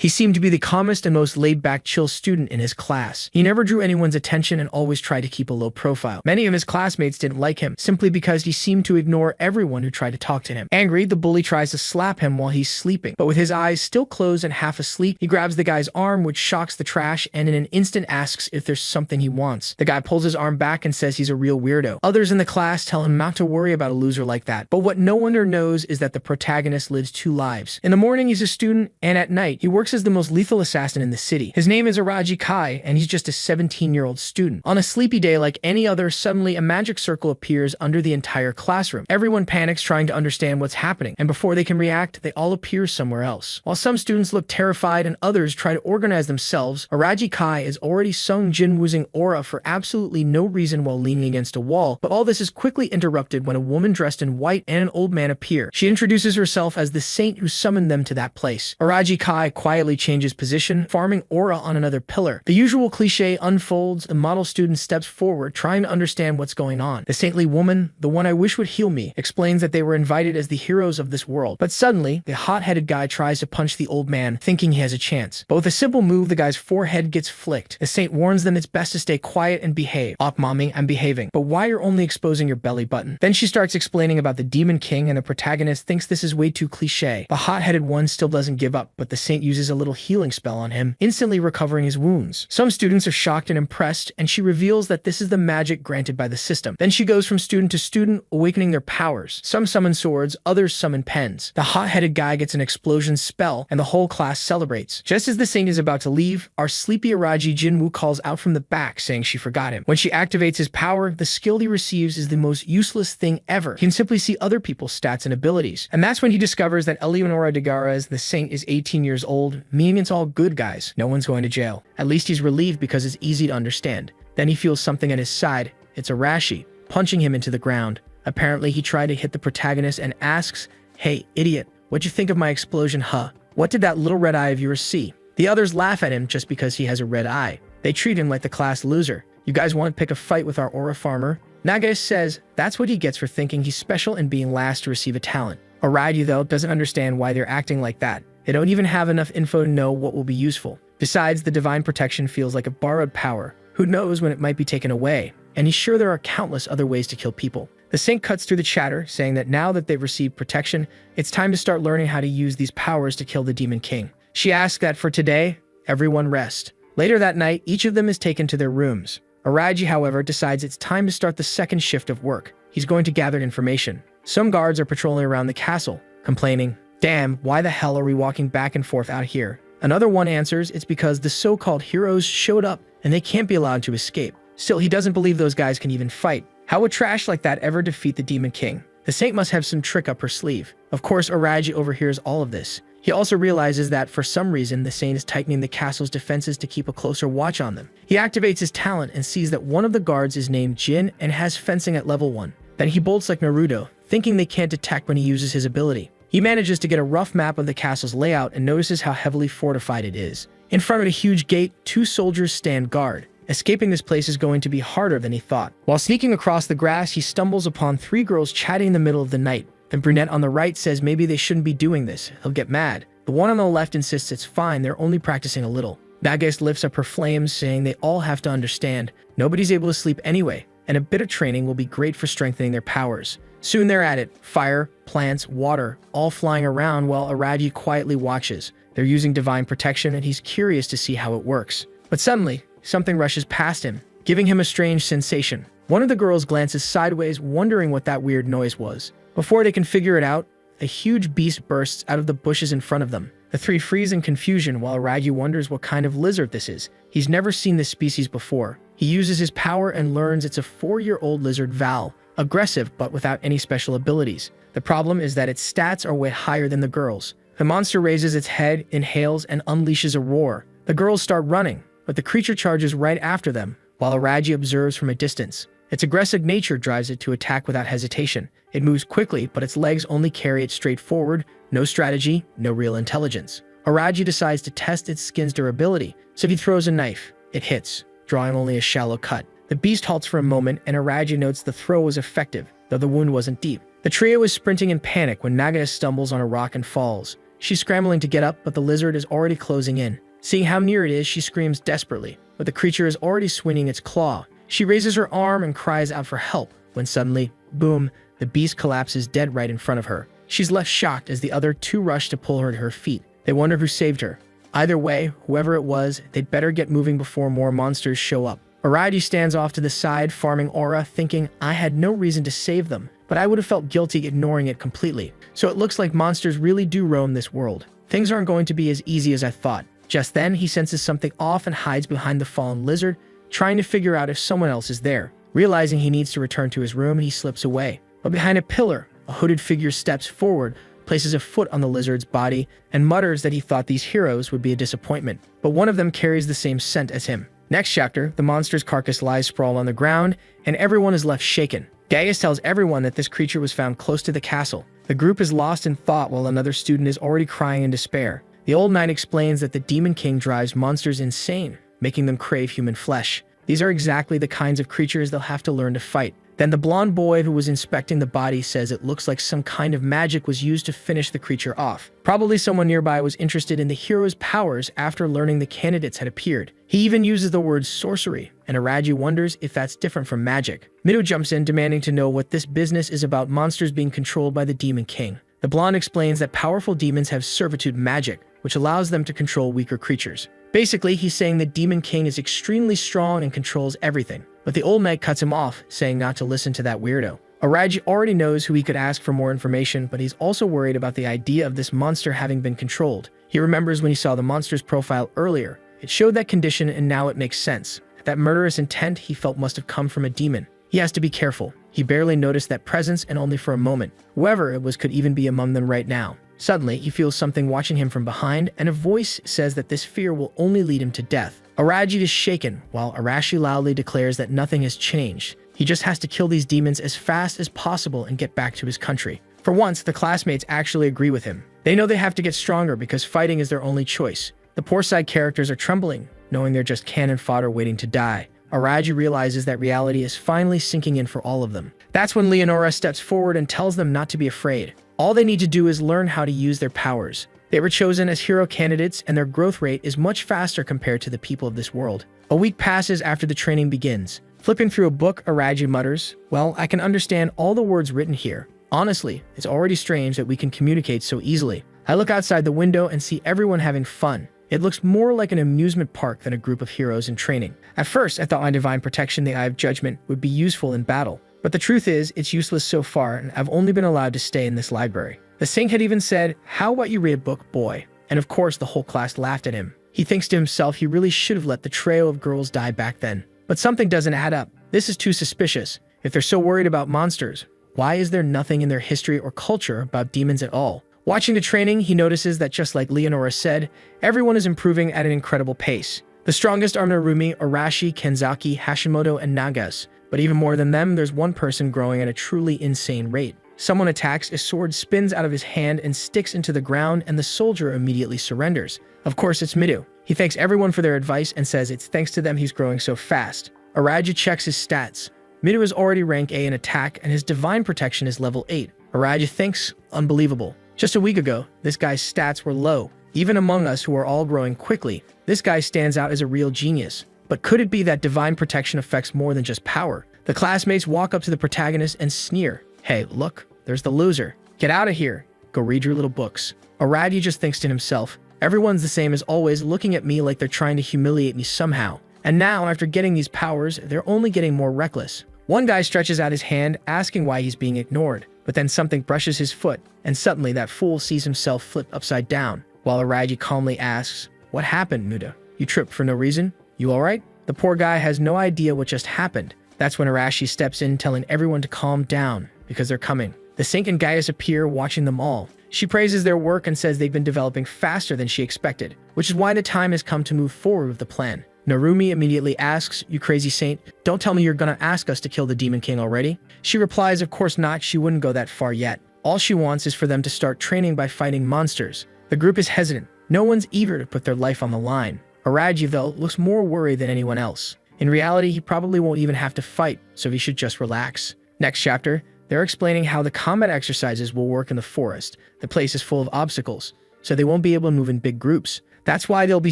He seemed to be the calmest and most laid-back, chill student in his class. He never drew anyone's attention and always tried to keep a low profile. Many of his classmates didn't like him, simply because he seemed to ignore everyone who tried to talk to him. Angry, the bully tries to slap him while he's sleeping, but with his eyes still closed and half asleep, he grabs the guy's arm, which shocks the trash, and in an instant asks if there's something he wants. The guy pulls his arm back and says he's a real weirdo. Others in the class tell him not to worry about a loser like that, but what no one knows is that the protagonist lives two lives. In the morning, he's a student, and at night, he works as the most lethal assassin in the city. His name is Araji Kai, and he's just a 17-year-old student. On a sleepy day like any other, suddenly a magic circle appears under the entire classroom. Everyone panics trying to understand what's happening, and before they can react, they all appear somewhere else. While some students look terrified and others try to organize themselves, Araji Kai is already sung Jin-woozing aura for absolutely no reason while leaning against a wall, but all this is quickly interrupted when a woman dressed in white and an old man appear. She introduces herself as the saint who summoned them to that place. Araji Kai quietly changes position, farming aura on another pillar. The usual cliche unfolds. The model student steps forward, trying to understand what's going on. The saintly woman, the one I wish would heal me, explains that they were invited as the heroes of this world. But suddenly, the hot-headed guy tries to punch the old man, thinking he has a chance. But with a simple move, the guy's forehead gets flicked. The saint warns them it's best to stay quiet and behave. "Ok, mommy, I'm behaving. But why you're only exposing your belly button?" Then she starts explaining about the Demon King, and the protagonist thinks this is way too cliche. The hot-headed one still doesn't give up, but the saint uses a little healing spell on him, instantly recovering his wounds. Some students are shocked and impressed, and she reveals that this is the magic granted by the system. Then she goes from student to student, awakening their powers. Some summon swords, others summon pens. The hot-headed guy gets an explosion spell, and the whole class celebrates. Just as the saint is about to leave, our sleepy Araji Jinwoo calls out from the back, saying she forgot him. When she activates his power, the skill he receives is the most useless thing ever. He can simply see other people's stats and abilities. And that's when he discovers that Eleonora Degara's the saint is 18 years old, meaning it's all good guys. No one's going to jail. At least he's relieved because it's easy to understand. Then he feels something at his side. It's Arashi, punching him into the ground. Apparently, he tried to hit the protagonist and asks, "Hey, idiot, what'd you think of my explosion, huh? What did that little red eye of yours see?" The others laugh at him just because he has a red eye. They treat him like the class loser. "You guys want to pick a fight with our aura farmer?" Naga says that's what he gets for thinking he's special and being last to receive a talent. Araji, though, doesn't understand why they're acting like that. They don't even have enough info to know what will be useful. Besides, the divine protection feels like a borrowed power. Who knows when it might be taken away? And he's sure there are countless other ways to kill people. The saint cuts through the chatter, saying that now that they've received protection, it's time to start learning how to use these powers to kill the Demon King. She asks that for today, everyone rest. Later that night, each of them is taken to their rooms. Araji, however, decides it's time to start the second shift of work. He's going to gather information. Some guards are patrolling around the castle, complaining, "Damn, why the hell are we walking back and forth out here?" Another one answers it's because the so-called heroes showed up and they can't be allowed to escape. Still, he doesn't believe those guys can even fight. How would trash like that ever defeat the Demon King? The saint must have some trick up her sleeve. Of course, Araji overhears all of this. He also realizes that, for some reason, the saint is tightening the castle's defenses to keep a closer watch on them. He activates his talent and sees that one of the guards is named Jin and has fencing at level 1. Then he bolts like Naruto, thinking they can't detect when he uses his ability. He manages to get a rough map of the castle's layout and notices how heavily fortified it is. In front of a huge gate, 2 soldiers stand guard. Escaping this place is going to be harder than he thought. While sneaking across the grass, he stumbles upon 3 girls chatting in the middle of the night. The brunette on the right says maybe they shouldn't be doing this. He'll get mad. The one on the left insists it's fine, they're only practicing a little. Dages lifts up her flames, saying they all have to understand. Nobody's able to sleep anyway, and a bit of training will be great for strengthening their powers. Soon they're at it. Fire, plants, water, all flying around while Araji quietly watches. They're using divine protection, and he's curious to see how it works. But suddenly, something rushes past him, giving him a strange sensation. One of the girls glances sideways, wondering what that weird noise was. Before they can figure it out, a huge beast bursts out of the bushes in front of them. The 3 freeze in confusion while Araji wonders what kind of lizard this is. He's never seen this species before. He uses his power and learns it's a 4-year-old lizard Val, aggressive but without any special abilities. The problem is that its stats are way higher than the girls. The monster raises its head, inhales, and unleashes a roar. The girls start running, but the creature charges right after them, while Araji observes from a distance. Its aggressive nature drives it to attack without hesitation. It moves quickly, but its legs only carry it straight forward. No strategy, no real intelligence. Araji decides to test its skin's durability, so he throws a knife. It hits, drawing only a shallow cut. The beast halts for a moment, and Araji notes the throw was effective, though the wound wasn't deep. The trio is sprinting in panic when Nagata stumbles on a rock and falls. She's scrambling to get up, but the lizard is already closing in. Seeing how near it is, she screams desperately, but the creature is already swinging its claw. She raises her arm and cries out for help, when suddenly, boom, the beast collapses dead right in front of her. She's left shocked as the other two rush to pull her to her feet. They wonder who saved her. Either way, whoever it was, they'd better get moving before more monsters show up. Araji stands off to the side, farming aura, thinking, I had no reason to save them, but I would have felt guilty ignoring it completely. So it looks like monsters really do roam this world. Things aren't going to be as easy as I thought. Just then, he senses something off and hides behind the fallen lizard, trying to figure out if someone else is there. Realizing he needs to return to his room, he slips away. But behind a pillar, a hooded figure steps forward, places a foot on the lizard's body, and mutters that he thought these heroes would be a disappointment. But one of them carries the same scent as him. Next chapter, the monster's carcass lies sprawled on the ground, and everyone is left shaken. Gaius tells everyone that this creature was found close to the castle. The group is lost in thought while another student is already crying in despair. The old knight explains that the Demon King drives monsters insane, making them crave human flesh. These are exactly the kinds of creatures they'll have to learn to fight. Then the blonde boy who was inspecting the body says it looks like some kind of magic was used to finish the creature off. Probably someone nearby was interested in the hero's powers after learning the candidates had appeared. He even uses the word sorcery, and Araji wonders if that's different from magic. Mido jumps in, demanding to know what this business is about monsters being controlled by the Demon King. The blonde explains that powerful demons have servitude magic, which allows them to control weaker creatures. Basically, he's saying the Demon King is extremely strong and controls everything. But the old knight cuts him off, saying not to listen to that weirdo. Araji already knows who he could ask for more information, but he's also worried about the idea of this monster having been controlled. He remembers when he saw the monster's profile earlier. It showed that condition, and now it makes sense. That murderous intent he felt must have come from a demon. He has to be careful. He barely noticed that presence, and only for a moment. Whoever it was could even be among them right now. Suddenly, he feels something watching him from behind, and a voice says that this fear will only lead him to death. Araji is shaken, while Arashi loudly declares that nothing has changed. He just has to kill these demons as fast as possible and get back to his country. For once, the classmates actually agree with him. They know they have to get stronger because fighting is their only choice. The poor side characters are trembling, knowing they're just cannon fodder waiting to die. Araji realizes that reality is finally sinking in for all of them. That's when Leonora steps forward and tells them not to be afraid. All they need to do is learn how to use their powers. They were chosen as hero candidates, and their growth rate is much faster compared to the people of this world. A week passes after the training begins. Flipping through a book, Araji mutters, well, I can understand all the words written here. Honestly, it's already strange that we can communicate so easily. I look outside the window and see everyone having fun. It looks more like an amusement park than a group of heroes in training. At first, I thought my divine protection, the Eye of Judgment, would be useful in battle. But the truth is, it's useless so far, and I've only been allowed to stay in this library. The Saint had even said, how about you read a book, boy? And of course, the whole class laughed at him. He thinks to himself he really should have let the trio of girls die back then. But something doesn't add up. This is too suspicious. If they're so worried about monsters, why is there nothing in their history or culture about demons at all? Watching the training, he notices that just like Leonora said, everyone is improving at an incredible pace. The strongest are Narumi, Arashi, Kenzaki, Hashimoto, and Nagas. But even more than them, there's one person growing at a truly insane rate. Someone attacks, a sword spins out of his hand and sticks into the ground, and the soldier immediately surrenders. Of course, it's Mido. He thanks everyone for their advice and says it's thanks to them he's growing so fast. Araji checks his stats. Mido is already rank A in attack, and his divine protection is level 8. Araji thinks, unbelievable. Just a week ago, this guy's stats were low. Even among us who are all growing quickly, this guy stands out as a real genius. But could it be that divine protection affects more than just power? The classmates walk up to the protagonist and sneer. Hey, look, there's the loser. Get out of here. Go read your little books. Araji just thinks to himself, everyone's the same as always, looking at me like they're trying to humiliate me somehow. And now, after getting these powers, they're only getting more reckless. One guy stretches out his hand, asking why he's being ignored. But then something brushes his foot, and suddenly that fool sees himself flip upside down, while Araji calmly asks, what happened, Muda? You tripped for no reason? You alright? The poor guy has no idea what just happened. That's when Arashi steps in, telling everyone to calm down, because they're coming. The Saint and Gaius appear, watching them all. She praises their work and says they've been developing faster than she expected, which is why the time has come to move forward with the plan. Narumi immediately asks, you crazy saint, don't tell me you're gonna ask us to kill the Demon King already? She replies, of course not, she wouldn't go that far yet. All she wants is for them to start training by fighting monsters. The group is hesitant. No one's eager to put their life on the line. Araji, though, looks more worried than anyone else. In reality, he probably won't even have to fight, so he should just relax. Next chapter, they're explaining how the combat exercises will work in the forest. The place is full of obstacles. so they won't be able to move in big groups. That's why they'll be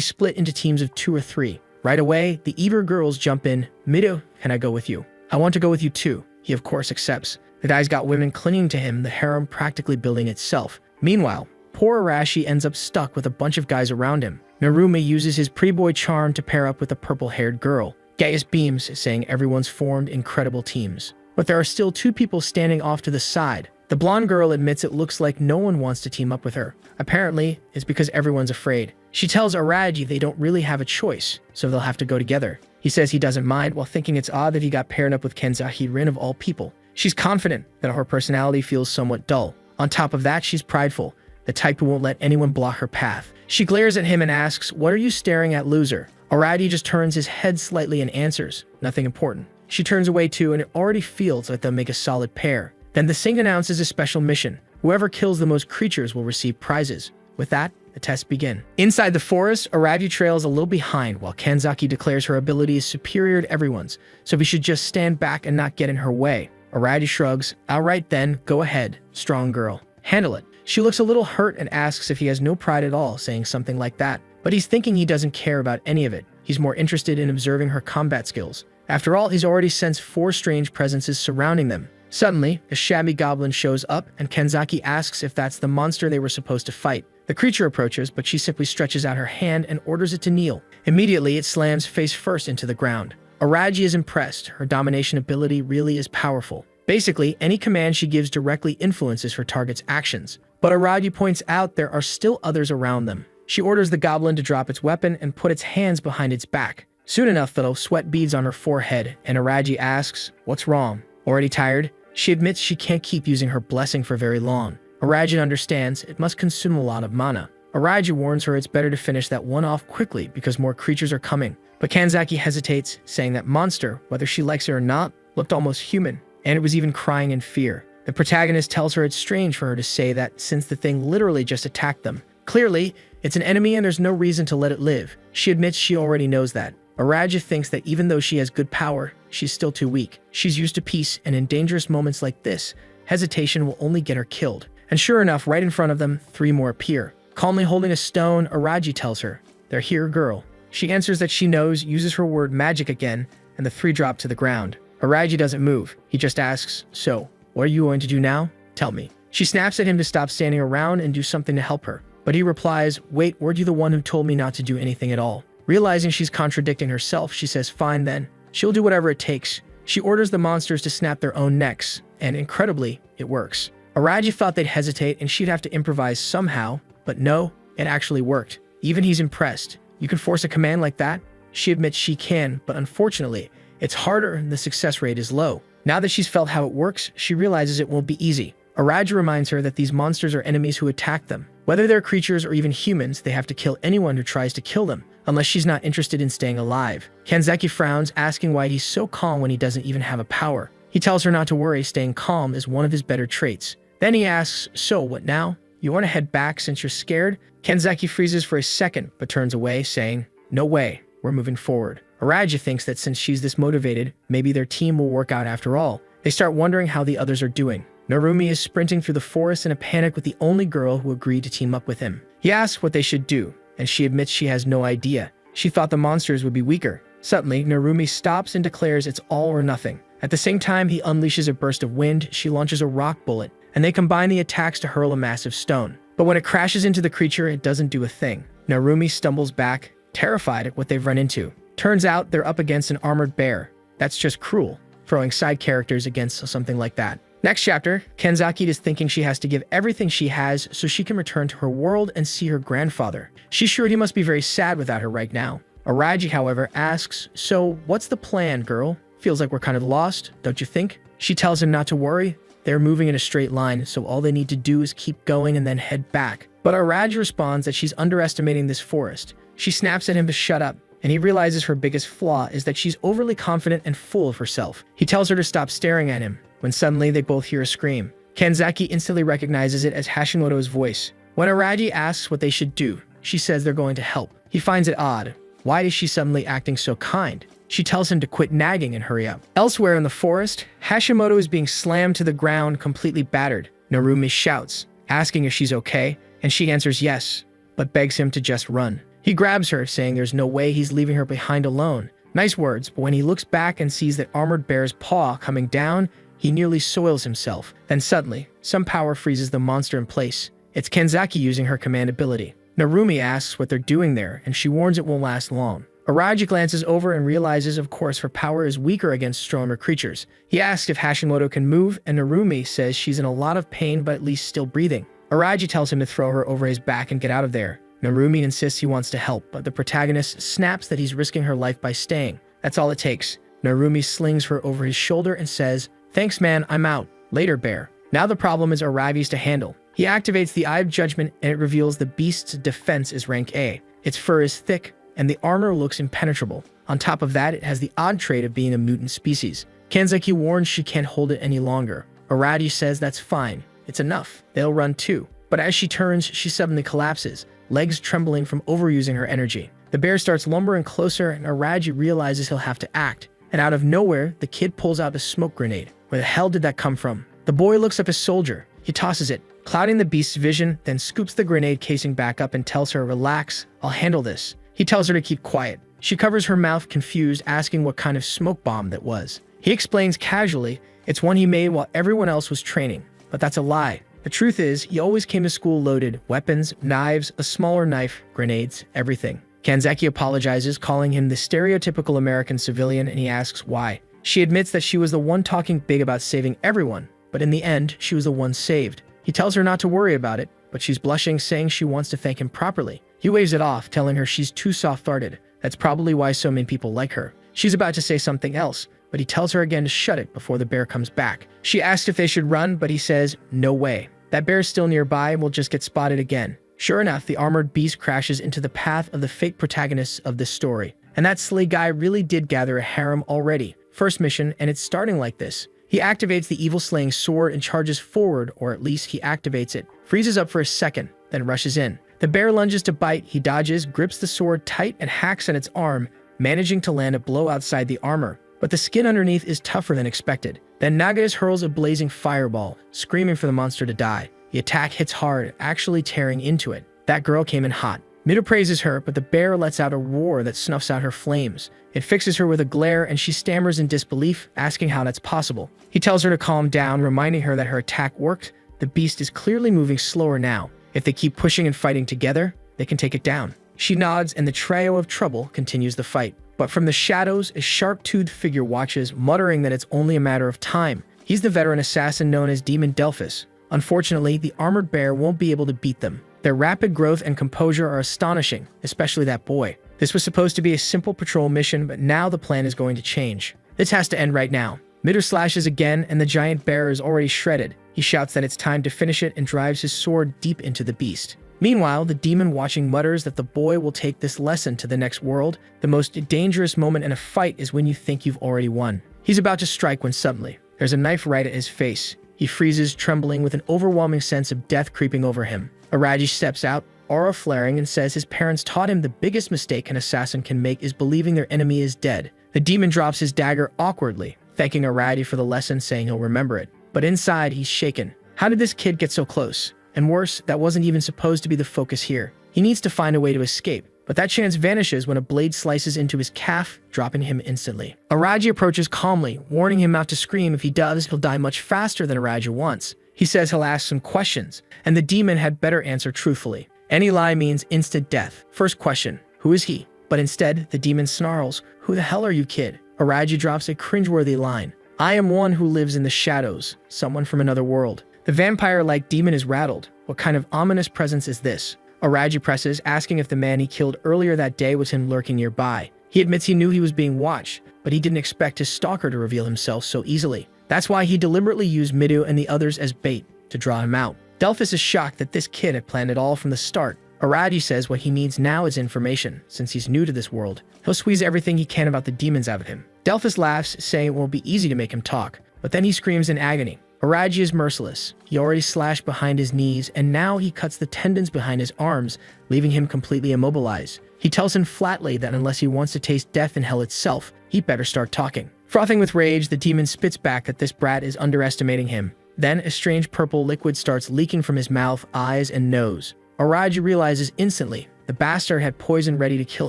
split into teams of 2 or 3. Right away, the eager girls jump in. Mido, can I go with you? I want to go with you too. He of course accepts. The guy's got women clinging to him, the harem practically building itself. Meanwhile, poor Arashi ends up stuck with a bunch of guys around him. Narumi uses his pre-boy charm to pair up with a purple-haired girl. Gaius beams, saying everyone's formed incredible teams. But there are still 2 people standing off to the side. The blonde girl admits it looks like no one wants to team up with her. Apparently, it's because everyone's afraid. She tells Araji they don't really have a choice, so they'll have to go together. He says he doesn't mind, while thinking it's odd that he got paired up with Kenzaki Rin of all people. She's confident that her personality feels somewhat dull. On top of that, she's prideful, the type who won't let anyone block her path. She glares at him and asks, "What are you staring at, loser?" Araji just turns his head slightly and answers, "Nothing important." She turns away too, and it already feels like they'll make a solid pair. Then the Sing announces a special mission. Whoever kills the most creatures will receive prizes. With that, the tests begin. Inside the forest, Araji trails a little behind while Kanzaki declares her ability is superior to everyone's, so he should just stand back and not get in her way. Araji shrugs. "All right then, go ahead, strong girl. Handle it." She looks a little hurt and asks if he has no pride at all, saying something like that. But he's thinking he doesn't care about any of it. He's more interested in observing her combat skills. After all, he's already sensed 4 strange presences surrounding them. Suddenly, a shabby goblin shows up, and Kenzaki asks if that's the monster they were supposed to fight. The creature approaches, but she simply stretches out her hand and orders it to kneel. Immediately, it slams face first into the ground. Araji is impressed. Her domination ability really is powerful. Basically, any command she gives directly influences her target's actions. But Araji points out there are still others around them. She orders the goblin to drop its weapon and put its hands behind its back. Soon enough, though, sweat beads on her forehead, and Araji asks, "What's wrong? Already tired?" She admits she can't keep using her blessing for very long. Araji understands it must consume a lot of mana. Araji warns her it's better to finish that one off quickly because more creatures are coming. But Kanzaki hesitates, saying that monster, whether she likes it or not, looked almost human, and it was even crying in fear. The protagonist tells her it's strange for her to say that since the thing literally just attacked them. Clearly, it's an enemy and there's no reason to let it live. She admits she already knows that. Araji thinks that even though she has good power, she's still too weak. She's used to peace, and in dangerous moments like this, hesitation will only get her killed. And sure enough, right in front of them, 3 more appear. Calmly holding a stone, Araji tells her, "They're here, girl." She answers that she knows, uses her word magic again, and the 3 drop to the ground. Araji doesn't move. He just asks, "So, what are you going to do now? Tell me." She snaps at him to stop standing around and do something to help her. But he replies, "Wait, weren't you the one who told me not to do anything at all?" Realizing she's contradicting herself, she says, "Fine then. She'll do whatever it takes." She orders the monsters to snap their own necks, and incredibly, it works. Araji thought they'd hesitate and she'd have to improvise somehow, but no, it actually worked. Even he's impressed. "You can force a command like that?" She admits she can, but unfortunately, it's harder and the success rate is low. Now that she's felt how it works, she realizes it won't be easy. Araji reminds her that these monsters are enemies who attack them. Whether they're creatures or even humans, they have to kill anyone who tries to kill them, unless she's not interested in staying alive. Kanzaki frowns, asking why he's so calm when he doesn't even have a power. He tells her not to worry, staying calm is one of his better traits. Then he asks, "So, what now? You want to head back since you're scared?" Kanzaki freezes for a second, but turns away, saying, "No way, we're moving forward." Araji thinks that since she's this motivated, maybe their team will work out after all. They start wondering how the others are doing. Narumi is sprinting through the forest in a panic with the only girl who agreed to team up with him. He asks what they should do, and she admits she has no idea. She thought the monsters would be weaker. Suddenly, Narumi stops and declares it's all or nothing. At the same time, he unleashes a burst of wind, she launches a rock bullet, and they combine the attacks to hurl a massive stone. But when it crashes into the creature, it doesn't do a thing. Narumi stumbles back, terrified at what they've run into. Turns out they're up against an armored bear. That's just cruel, throwing side characters against something like that. Next chapter, Kanzaki is thinking she has to give everything she has so she can return to her world and see her grandfather. She's sure he must be very sad without her right now. Araji, however, asks, "So, what's the plan, girl? Feels like we're kind of lost, don't you think?" She tells him not to worry. They're moving in a straight line, so all they need to do is keep going and then head back. But Araji responds that she's underestimating this forest. She snaps at him to shut up, and he realizes her biggest flaw is that she's overly confident and full of herself. He tells her to stop staring at him, when suddenly they both hear a scream. Kanzaki instantly recognizes it as Hashimoto's voice. When Araji asks what they should do, she says they're going to help. He finds it odd. Why is she suddenly acting so kind? She tells him to quit nagging and hurry up. Elsewhere in the forest, Hashimoto is being slammed to the ground, completely battered. Narumi shouts, asking if she's okay, and she answers yes, but begs him to just run. He grabs her, saying there's no way he's leaving her behind alone. Nice words, but when he looks back and sees that armored bear's paw coming down, he nearly soils himself. Then suddenly, some power freezes the monster in place. It's Kanzaki using her command ability. Narumi asks what they're doing there, and she warns it won't last long. Araji glances over and realizes, of course, her power is weaker against stronger creatures. He asks if Hashimoto can move, and Narumi says she's in a lot of pain but at least still breathing. Araji tells him to throw her over his back and get out of there. Narumi insists he wants to help, but the protagonist snaps that he's risking her life by staying. That's all it takes. Narumi slings her over his shoulder and says, "Thanks man, I'm out. Later, bear." Now the problem is Aravi's to handle. He activates the Eye of Judgment and it reveals the beast's defense is rank A. Its fur is thick, and the armor looks impenetrable. On top of that, it has the odd trait of being a mutant species. Kanzaki warns she can't hold it any longer. Arati says that's fine. It's enough. They'll run too. But as she turns, she suddenly collapses, legs trembling from overusing her energy. The bear starts lumbering closer, and Araji realizes he'll have to act. And out of nowhere, the kid pulls out a smoke grenade. Where the hell did that come from? The boy looks up his soldier. He tosses it, clouding the beast's vision, then scoops the grenade casing back up and tells her, "Relax, I'll handle this." He tells her to keep quiet. She covers her mouth, confused, asking what kind of smoke bomb that was. He explains casually, it's one he made while everyone else was training. But that's a lie. The truth is, he always came to school loaded. Weapons, knives, a smaller knife, grenades, everything. Kanzaki apologizes, calling him the stereotypical American civilian, and he asks why. She admits that she was the one talking big about saving everyone, but in the end, she was the one saved. He tells her not to worry about it, but she's blushing, saying she wants to thank him properly. He waves it off, telling her she's too soft-hearted. That's probably why so many people like her. She's about to say something else, but he tells her again to shut it before the bear comes back. She asks if they should run, but he says, no way. That bear's still nearby and will just get spotted again. Sure enough, the armored beast crashes into the path of the fake protagonists of this story. And that silly guy really did gather a harem already. First mission, and it's starting like this. He activates the evil-slaying sword and charges forward, or at least he activates it, freezes up for a second, then rushes in. The bear lunges to bite, he dodges, grips the sword tight and hacks at its arm, managing to land a blow outside the armor. But the skin underneath is tougher than expected. Then Naga's hurls a blazing fireball, screaming for the monster to die. The attack hits hard, actually tearing into it. That girl came in hot. Mido praises her, but the bear lets out a roar that snuffs out her flames. It fixes her with a glare, and she stammers in disbelief, asking how that's possible. He tells her to calm down, reminding her that her attack worked. The beast is clearly moving slower now. If they keep pushing and fighting together, they can take it down. She nods, and the trio of trouble continues the fight. But from the shadows, a sharp-toothed figure watches, muttering that it's only a matter of time. He's the veteran assassin known as Demon Delphus. Unfortunately, the armored bear won't be able to beat them. Their rapid growth and composure are astonishing, especially that boy. This was supposed to be a simple patrol mission, but now the plan is going to change. This has to end right now. Mido slashes again, and the giant bear is already shredded. He shouts that it's time to finish it and drives his sword deep into the beast. Meanwhile, the demon watching mutters that the boy will take this lesson to the next world. The most dangerous moment in a fight is when you think you've already won. He's about to strike when suddenly, there's a knife right at his face. He freezes, trembling with an overwhelming sense of death creeping over him. Araji steps out, aura flaring, and says his parents taught him the biggest mistake an assassin can make is believing their enemy is dead. The demon drops his dagger awkwardly, thanking Araji for the lesson, saying he'll remember it. But inside, he's shaken. How did this kid get so close? And worse, that wasn't even supposed to be the focus here. He needs to find a way to escape. But that chance vanishes when a blade slices into his calf, dropping him instantly. Araji approaches calmly, warning him not to scream. If he does, he'll die much faster than Araji wants. He says he'll ask some questions, and the demon had better answer truthfully. Any lie means instant death. First question, who is he? But instead, the demon snarls, who the hell are you, kid? Araji drops a cringeworthy line. I am one who lives in the shadows, someone from another world. The vampire-like demon is rattled. What kind of ominous presence is this? Araji presses, asking if the man he killed earlier that day was him lurking nearby. He admits he knew he was being watched, but he didn't expect his stalker to reveal himself so easily. That's why he deliberately used Mido and the others as bait to draw him out. Delphus is shocked that this kid had planned it all from the start. Araji says what he needs now is information, since he's new to this world. He'll squeeze everything he can about the demons out of him. Delphus laughs, saying it won't be easy to make him talk, but then he screams in agony. Araji is merciless. He already slashed behind his knees, and now he cuts the tendons behind his arms, leaving him completely immobilized. He tells him flatly that unless he wants to taste death in hell itself, he better start talking. Frothing with rage, the demon spits back that this brat is underestimating him. Then a strange purple liquid starts leaking from his mouth, eyes, and nose. Araji realizes instantly the bastard had poison ready to kill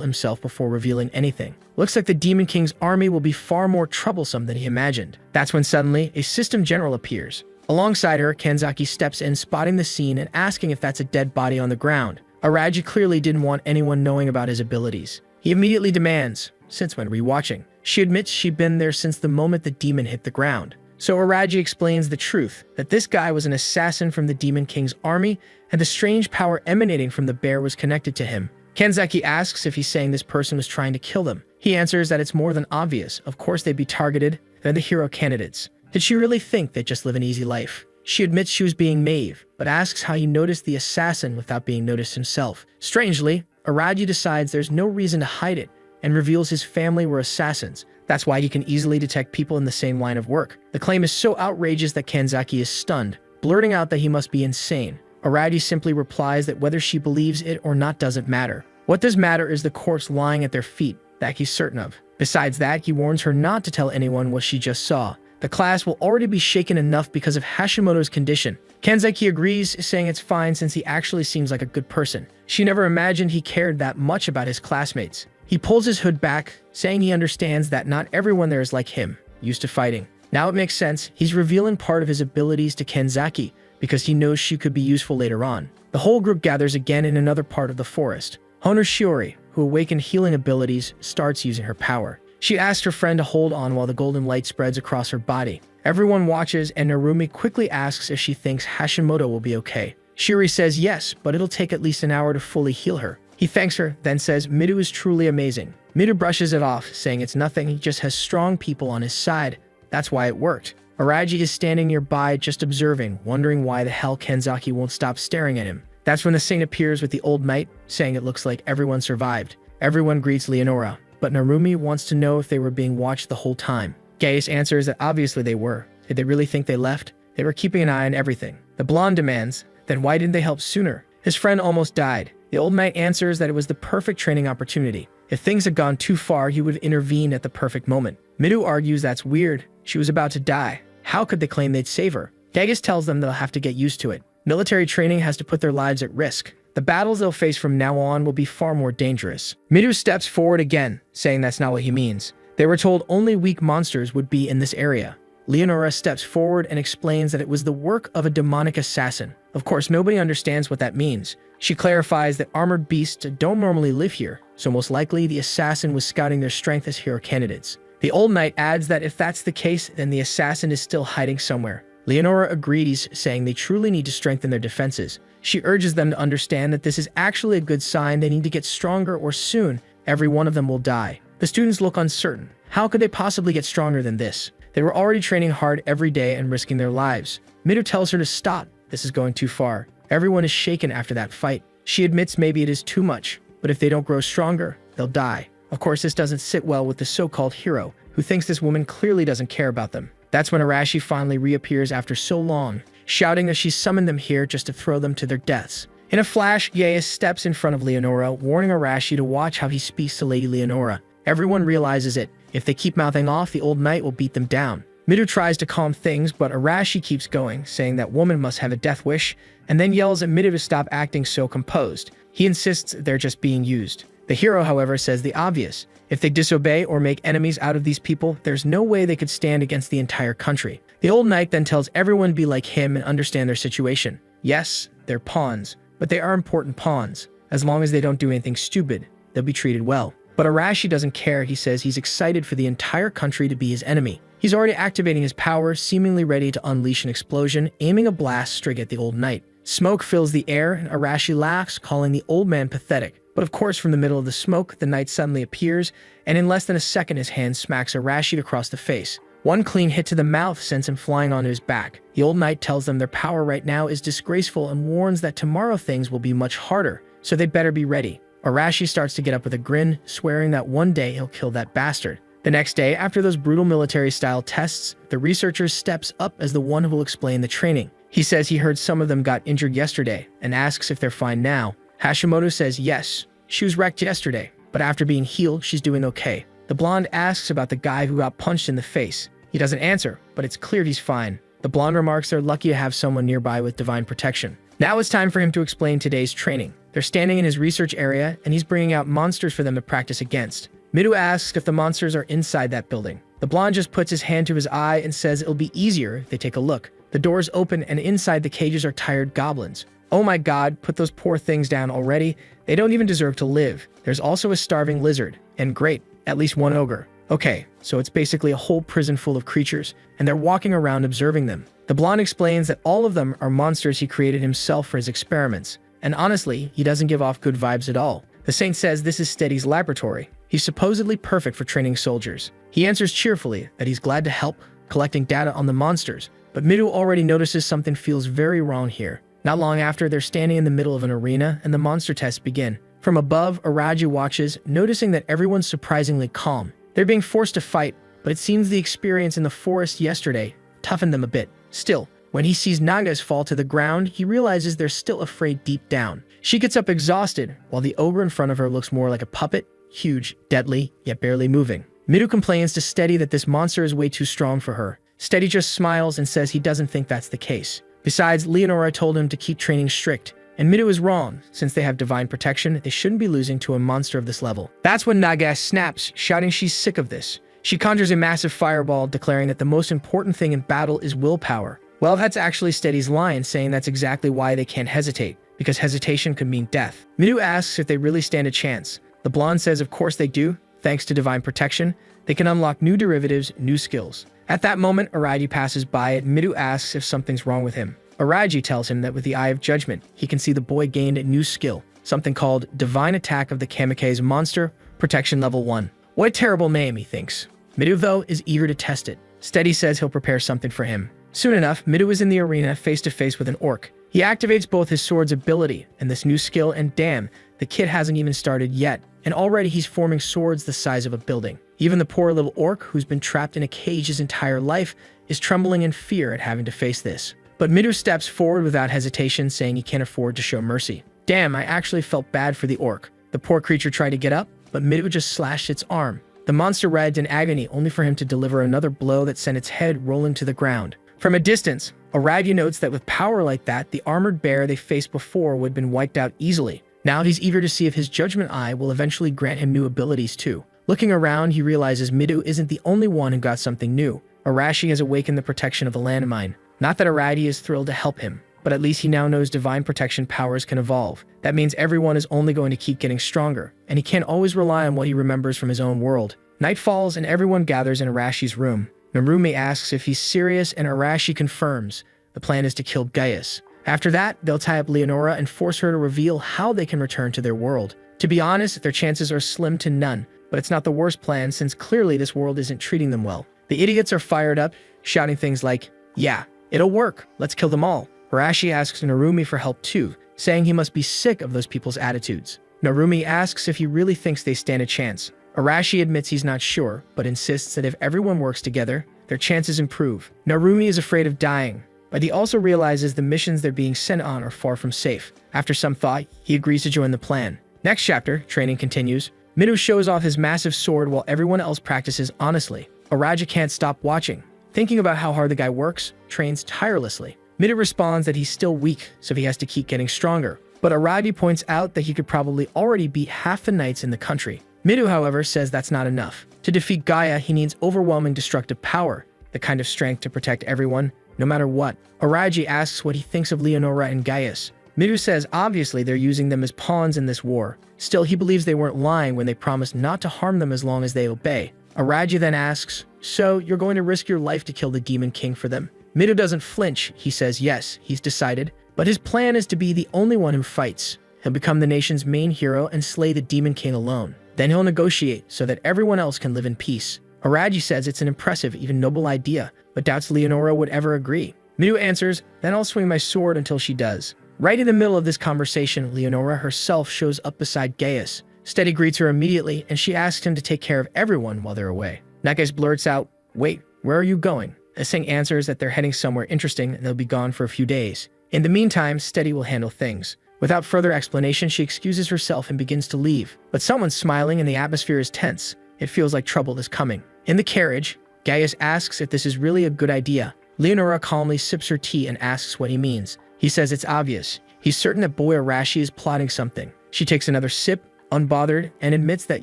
himself before revealing anything. Looks like the Demon King's army will be far more troublesome than he imagined. That's when suddenly a system general appears. Alongside her, Kanzaki steps in, spotting the scene and asking if that's a dead body on the ground. Araji clearly didn't want anyone knowing about his abilities. He immediately demands, since when rewatching. She admits she'd been there since the moment the demon hit the ground. So Araji explains the truth, that this guy was an assassin from the Demon King's army, and the strange power emanating from the bear was connected to him. Kanzaki asks if he's saying this person was trying to kill them. He answers that it's more than obvious. Of course they'd be targeted. They're the hero candidates. Did she really think they'd just live an easy life? She admits she was being naive, but asks how he noticed the assassin without being noticed himself. Strangely, Araji decides there's no reason to hide it, and reveals his family were assassins. That's why he can easily detect people in the same line of work. The claim is so outrageous that Kanzaki is stunned, blurting out that he must be insane. Araji simply replies that whether she believes it or not doesn't matter. What does matter is the corpse lying at their feet, that he's certain of. Besides that, he warns her not to tell anyone what she just saw. The class will already be shaken enough because of Hashimoto's condition. Kanzaki agrees, saying it's fine since he actually seems like a good person. She never imagined he cared that much about his classmates. He pulls his hood back, saying he understands that not everyone there is like him, used to fighting. Now it makes sense. He's revealing part of his abilities to Kanzaki because he knows she could be useful later on. The whole group gathers again in another part of the forest. Hono Shiori, who awakened healing abilities, starts using her power. She asks her friend to hold on while the golden light spreads across her body. Everyone watches, and Narumi quickly asks if she thinks Hashimoto will be okay. Shiori says yes, but it'll take at least an hour to fully heal her. He thanks her, then says Midu is truly amazing. Midu brushes it off, saying it's nothing, he just has strong people on his side. That's why it worked. Araji is standing nearby just observing, wondering why the hell Kanzaki won't stop staring at him. That's when the saint appears with the old knight, saying it looks like everyone survived. Everyone greets Leonora, but Narumi wants to know if they were being watched the whole time. Gaius answers that obviously they were. Did they really think they left? They were keeping an eye on everything. The blonde demands, then why didn't they help sooner? His friend almost died. The old knight answers that it was the perfect training opportunity. If things had gone too far, he would have intervened at the perfect moment. Midu argues that's weird. She was about to die. How could they claim they'd save her? Gaius tells them they'll have to get used to it. Military training has to put their lives at risk. The battles they'll face from now on will be far more dangerous. Midu steps forward again, saying that's not what he means. They were told only weak monsters would be in this area. Leonora steps forward and explains that it was the work of a demonic assassin. Of course, nobody understands what that means. She clarifies that armored beasts don't normally live here, so most likely the assassin was scouting their strength as hero candidates. The old knight adds that if that's the case, then the assassin is still hiding somewhere. Leonora agrees, saying they truly need to strengthen their defenses. She urges them to understand that this is actually a good sign. They need to get stronger, or soon every one of them will die. The students look uncertain. How could they possibly get stronger than this? They were already training hard every day and risking their lives. Midu tells her to stop. This is going too far. Everyone is shaken after that fight. She admits maybe it is too much, but if they don't grow stronger, they'll die. Of course, this doesn't sit well with the so-called hero, who thinks this woman clearly doesn't care about them. That's when Arashi finally reappears after so long, shouting that she summoned them here just to throw them to their deaths. In a flash, Gaius steps in front of Leonora, warning Arashi to watch how he speaks to Lady Leonora. Everyone realizes it. If they keep mouthing off, the old knight will beat them down. Midu tries to calm things, but Arashi keeps going, saying that woman must have a death wish, and then yells at Midu to stop acting so composed. He insists they're just being used. The hero, however, says the obvious. If they disobey or make enemies out of these people, there's no way they could stand against the entire country. The old knight then tells everyone to be like him and understand their situation. Yes, they're pawns, but they are important pawns. As long as they don't do anything stupid, they'll be treated well. But Arashi doesn't care. He says he's excited for the entire country to be his enemy. He's already activating his power, seemingly ready to unleash an explosion, aiming a blast straight at the old knight. Smoke fills the air, and Arashi laughs, calling the old man pathetic. But of course, from the middle of the smoke, the knight suddenly appears, and in less than a second his hand smacks Arashi across the face. One clean hit to the mouth sends him flying onto his back. The old knight tells them their power right now is disgraceful and warns that tomorrow things will be much harder, so they'd better be ready. Arashi starts to get up with a grin, swearing that one day he'll kill that bastard. The next day, after those brutal military-style tests, the researcher steps up as the one who will explain the training. He says he heard some of them got injured yesterday, and asks if they're fine now. Hashimoto says yes, she was wrecked yesterday, but after being healed, she's doing okay. The blonde asks about the guy who got punched in the face. He doesn't answer, but it's clear he's fine. The blonde remarks they're lucky to have someone nearby with divine protection. Now it's time for him to explain today's training. They're standing in his research area, and he's bringing out monsters for them to practice against. Midu asks if the monsters are inside that building. The blonde just puts his hand to his eye and says it'll be easier if they take a look. The doors open, and inside the cages are tired goblins. Oh my god, put those poor things down already. They don't even deserve to live. There's also a starving lizard. And great, at least one ogre. Okay, so it's basically a whole prison full of creatures, and they're walking around observing them. The blonde explains that all of them are monsters he created himself for his experiments. And honestly, he doesn't give off good vibes at all. The saint says this is Steady's laboratory. He's supposedly perfect for training soldiers. He answers cheerfully that he's glad to help, collecting data on the monsters. But Midu already notices something feels very wrong here. Not long after, they're standing in the middle of an arena, and the monster tests begin. From above, Araji watches, noticing that everyone's surprisingly calm. They're being forced to fight, but it seems the experience in the forest yesterday toughened them a bit. Still, when he sees Nagas fall to the ground, he realizes they're still afraid deep down. She gets up exhausted, while the ogre in front of her looks more like a puppet, huge, deadly, yet barely moving. Midu complains to Steady that this monster is way too strong for her. Steady just smiles and says he doesn't think that's the case. Besides, Leonora told him to keep training strict, and Midu is wrong. Since they have divine protection, they shouldn't be losing to a monster of this level. That's when Nagas snaps, shouting she's sick of this. She conjures a massive fireball, declaring that the most important thing in battle is willpower. Well, that's actually Steady's line, saying that's exactly why they can't hesitate, because hesitation could mean death. Midu asks if they really stand a chance. The blonde says of course they do. Thanks to divine protection, they can unlock new derivatives, new skills. At that moment, Araji passes by and Midu asks if something's wrong with him. Araji tells him that with the Eye of Judgment, he can see the boy gained a new skill, something called Divine Attack of the Kamikaze Monster, Protection Level 1. What a terrible name, he thinks. Midu, though, is eager to test it. Steady says he'll prepare something for him. Soon enough, Midu is in the arena face-to-face with an orc. He activates both his sword's ability and this new skill, and damn, the kid hasn't even started yet, and already he's forming swords the size of a building. Even the poor little orc, who's been trapped in a cage his entire life, is trembling in fear at having to face this. But Midu steps forward without hesitation, saying he can't afford to show mercy. Damn, I actually felt bad for the orc. The poor creature tried to get up, but Midu just slashed its arm. The monster writhed in agony, only for him to deliver another blow that sent its head rolling to the ground. From a distance, Araji notes that with power like that, the armored bear they faced before would have been wiped out easily. Now he's eager to see if his judgment eye will eventually grant him new abilities too. Looking around, he realizes Midu isn't the only one who got something new. Arashi has awakened the protection of the landmine. Not that Araji is thrilled to help him, but at least he now knows divine protection powers can evolve. That means everyone is only going to keep getting stronger, and he can't always rely on what he remembers from his own world. Night falls and everyone gathers in Arashi's room. Narumi asks if he's serious, and Arashi confirms. The plan is to kill Gaius. After that, they'll tie up Leonora and force her to reveal how they can return to their world. To be honest, their chances are slim to none, but it's not the worst plan since clearly this world isn't treating them well. The idiots are fired up, shouting things like, "Yeah, it'll work, let's kill them all." Arashi asks Narumi for help too, saying he must be sick of those people's attitudes. Narumi asks if he really thinks they stand a chance. Arashi admits he's not sure, but insists that if everyone works together, their chances improve. Narumi is afraid of dying, but he also realizes the missions they're being sent on are far from safe. After some thought, he agrees to join the plan. Next chapter, training continues. Midu shows off his massive sword while everyone else practices honestly. Araji can't stop watching, thinking about how hard the guy works, trains tirelessly. Midu responds that he's still weak, so he has to keep getting stronger. But Araji points out that he could probably already beat half the knights in the country. Midu, however, says that's not enough. To defeat Gaia, he needs overwhelming destructive power, the kind of strength to protect everyone, no matter what. Araji asks what he thinks of Leonora and Gaius. Midu says obviously they're using them as pawns in this war. Still, he believes they weren't lying when they promised not to harm them as long as they obey. Araji then asks, "So, you're going to risk your life to kill the Demon King for them?" Midu doesn't flinch. He says yes, he's decided. But his plan is to be the only one who fights. He'll become the nation's main hero and slay the Demon King alone. Then he'll negotiate so that everyone else can live in peace. Araji says it's an impressive, even noble idea, but doubts Leonora would ever agree. Midu answers, "Then I'll swing my sword until she does." Right in the middle of this conversation, Leonora herself shows up beside Gaius. Steady greets her immediately, and she asks him to take care of everyone while they're away. Nagas blurts out, "Wait, where are you going?" Asing answers that they're heading somewhere interesting and they'll be gone for a few days. In the meantime, Steady will handle things. Without further explanation, she excuses herself and begins to leave. But someone's smiling and the atmosphere is tense. It feels like trouble is coming. In the carriage, Gaius asks if this is really a good idea. Leonora calmly sips her tea and asks what he means. He says it's obvious. He's certain that boy Arashi is plotting something. She takes another sip, unbothered, and admits that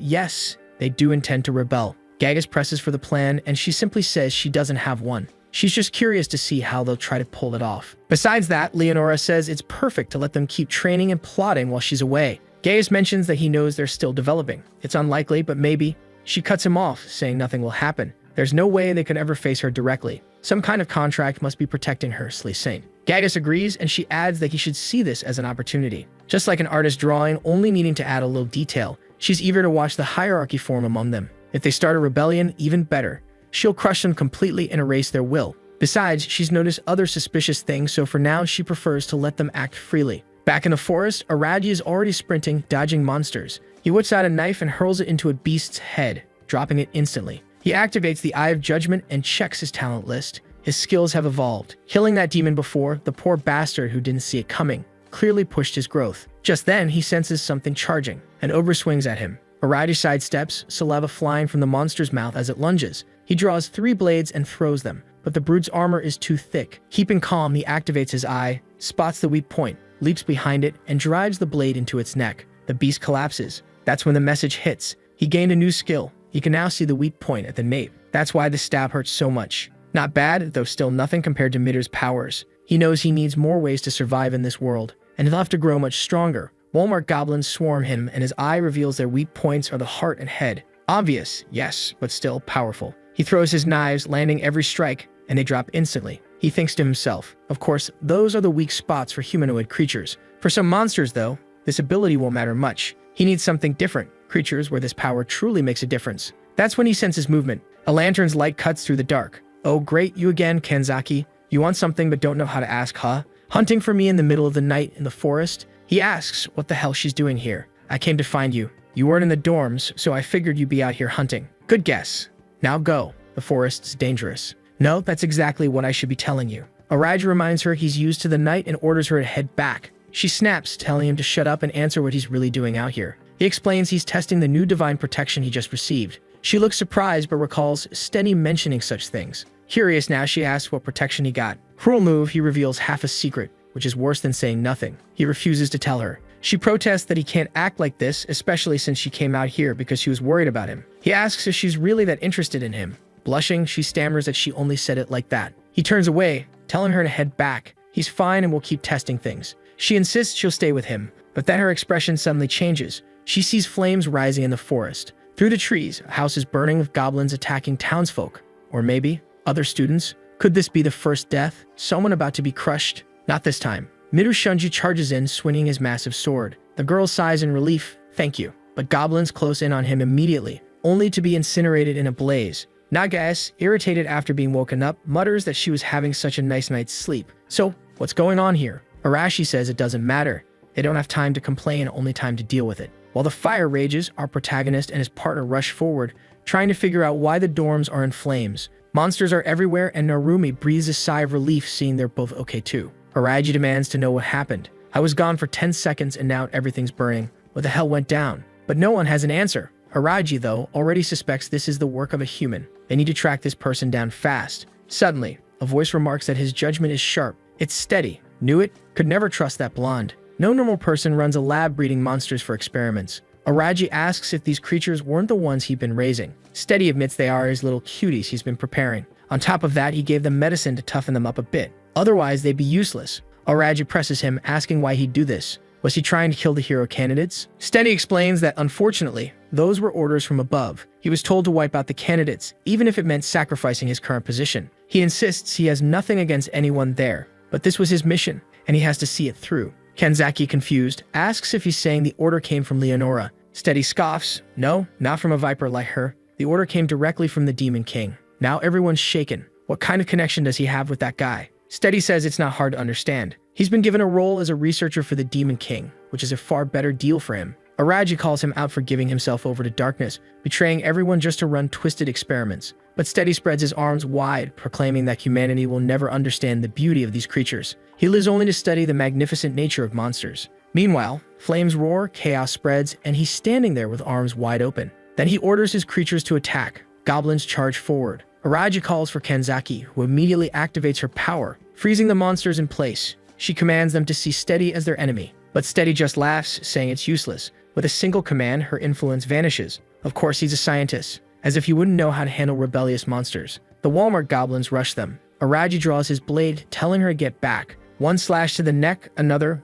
yes, they do intend to rebel. Gagas presses for the plan, and she simply says she doesn't have one. She's just curious to see how they'll try to pull it off. Besides that, Leonora says it's perfect to let them keep training and plotting while she's away. Gaius mentions that he knows they're still developing. It's unlikely, but maybe. She cuts him off, saying nothing will happen. There's no way they could ever face her directly. Some kind of contract must be protecting her, saying. Gagas agrees, and she adds that he should see this as an opportunity. Just like an artist drawing, only needing to add a little detail, she's eager to watch the hierarchy form among them. If they start a rebellion, even better. She'll crush them completely and erase their will. Besides, she's noticed other suspicious things, so for now, she prefers to let them act freely. Back in the forest, Araji is already sprinting, dodging monsters. He whips out a knife and hurls it into a beast's head, dropping it instantly. He activates the Eye of Judgment and checks his talent list. His skills have evolved. Killing that demon before, the poor bastard who didn't see it coming, clearly pushed his growth. Just then, he senses something charging. An ogre swings at him. Araji sidesteps, saliva flying from the monster's mouth as it lunges. He draws 3 blades and throws them, but the brute's armor is too thick. Keeping calm, he activates his eye, spots the weak point, leaps behind it, and drives the blade into its neck. The beast collapses. That's when the message hits. He gained a new skill. He can now see the weak point at the nape. That's why the stab hurts so much. Not bad, though still nothing compared to Mitter's powers. He knows he needs more ways to survive in this world, and he'll have to grow much stronger. Walmart goblins swarm him, and his eye reveals their weak points are the heart and head. Obvious, yes, but still powerful. He throws his knives, landing every strike, and they drop instantly. He thinks to himself, of course, those are the weak spots for humanoid creatures. For some monsters, though, this ability won't matter much. He needs something different, creatures where this power truly makes a difference. That's when he senses movement. A lantern's light cuts through the dark. Oh, great, you again, Kanzaki. You want something but don't know how to ask, huh? Hunting for me in the middle of the night in the forest? He asks what the hell she's doing here. I came to find you. You weren't in the dorms, so I figured you'd be out here hunting. Good guess. Now go. The forest's dangerous. No, that's exactly what I should be telling you. Araji reminds her he's used to the night and orders her to head back. She snaps, telling him to shut up and answer what he's really doing out here. He explains he's testing the new divine protection he just received. She looks surprised but recalls Steady mentioning such things. Curious now, she asks what protection he got. Cruel move, he reveals half a secret, which is worse than saying nothing. He refuses to tell her. She protests that he can't act like this, especially since she came out here because she was worried about him. He asks if she's really that interested in him. Blushing, she stammers that she only said it like that. He turns away, telling her to head back. He's fine and will keep testing things. She insists she'll stay with him, but then her expression suddenly changes. She sees flames rising in the forest. Through the trees, a house is burning with goblins attacking townsfolk. Or maybe other students? Could this be the first death? Someone about to be crushed? Not this time. Miru Shunji charges in, swinging his massive sword. The girl sighs in relief, thank you. But goblins close in on him immediately, only to be incinerated in a blaze. Nagas, irritated after being woken up, mutters that she was having such a nice night's sleep. So, what's going on here? Arashi says it doesn't matter. They don't have time to complain, only time to deal with it. While the fire rages, our protagonist and his partner rush forward, trying to figure out why the dorms are in flames. Monsters are everywhere, and Narumi breathes a sigh of relief seeing they're both okay too. Araji demands to know what happened. I was gone for 10 seconds and now everything's burning. What the hell went down? But no one has an answer. Araji, though, already suspects this is the work of a human. They need to track this person down fast. Suddenly, a voice remarks that his judgment is sharp. It's steady. Knew it? Could never trust that blonde. No normal person runs a lab breeding monsters for experiments. Araji asks if these creatures weren't the ones he'd been raising. Steady admits they are his little cuties he's been preparing. On top of that, he gave them medicine to toughen them up a bit. Otherwise, they'd be useless. Araji presses him, asking why he'd do this. Was he trying to kill the hero candidates? Steady explains that, unfortunately, those were orders from above. He was told to wipe out the candidates, even if it meant sacrificing his current position. He insists he has nothing against anyone there, but this was his mission, and he has to see it through. Kanzaki, confused, asks if he's saying the order came from Leonora. Steady scoffs. No, not from a viper like her. The order came directly from the Demon King. Now everyone's shaken. What kind of connection does he have with that guy? Steady says it's not hard to understand. He's been given a role as a researcher for the Demon King, which is a far better deal for him. Araji calls him out for giving himself over to darkness, betraying everyone just to run twisted experiments. But Steady spreads his arms wide, proclaiming that humanity will never understand the beauty of these creatures. He lives only to study the magnificent nature of monsters. Meanwhile, flames roar, chaos spreads, and he's standing there with arms wide open. Then he orders his creatures to attack. Goblins charge forward. Araji calls for Kanzaki, who immediately activates her power, freezing the monsters in place. She commands them to see Steady as their enemy. But Steady just laughs, saying it's useless. With a single command, her influence vanishes. Of course, he's a scientist, as if he wouldn't know how to handle rebellious monsters. The Walmart goblins rush them. Araji draws his blade, telling her to get back. One slash to the neck, another,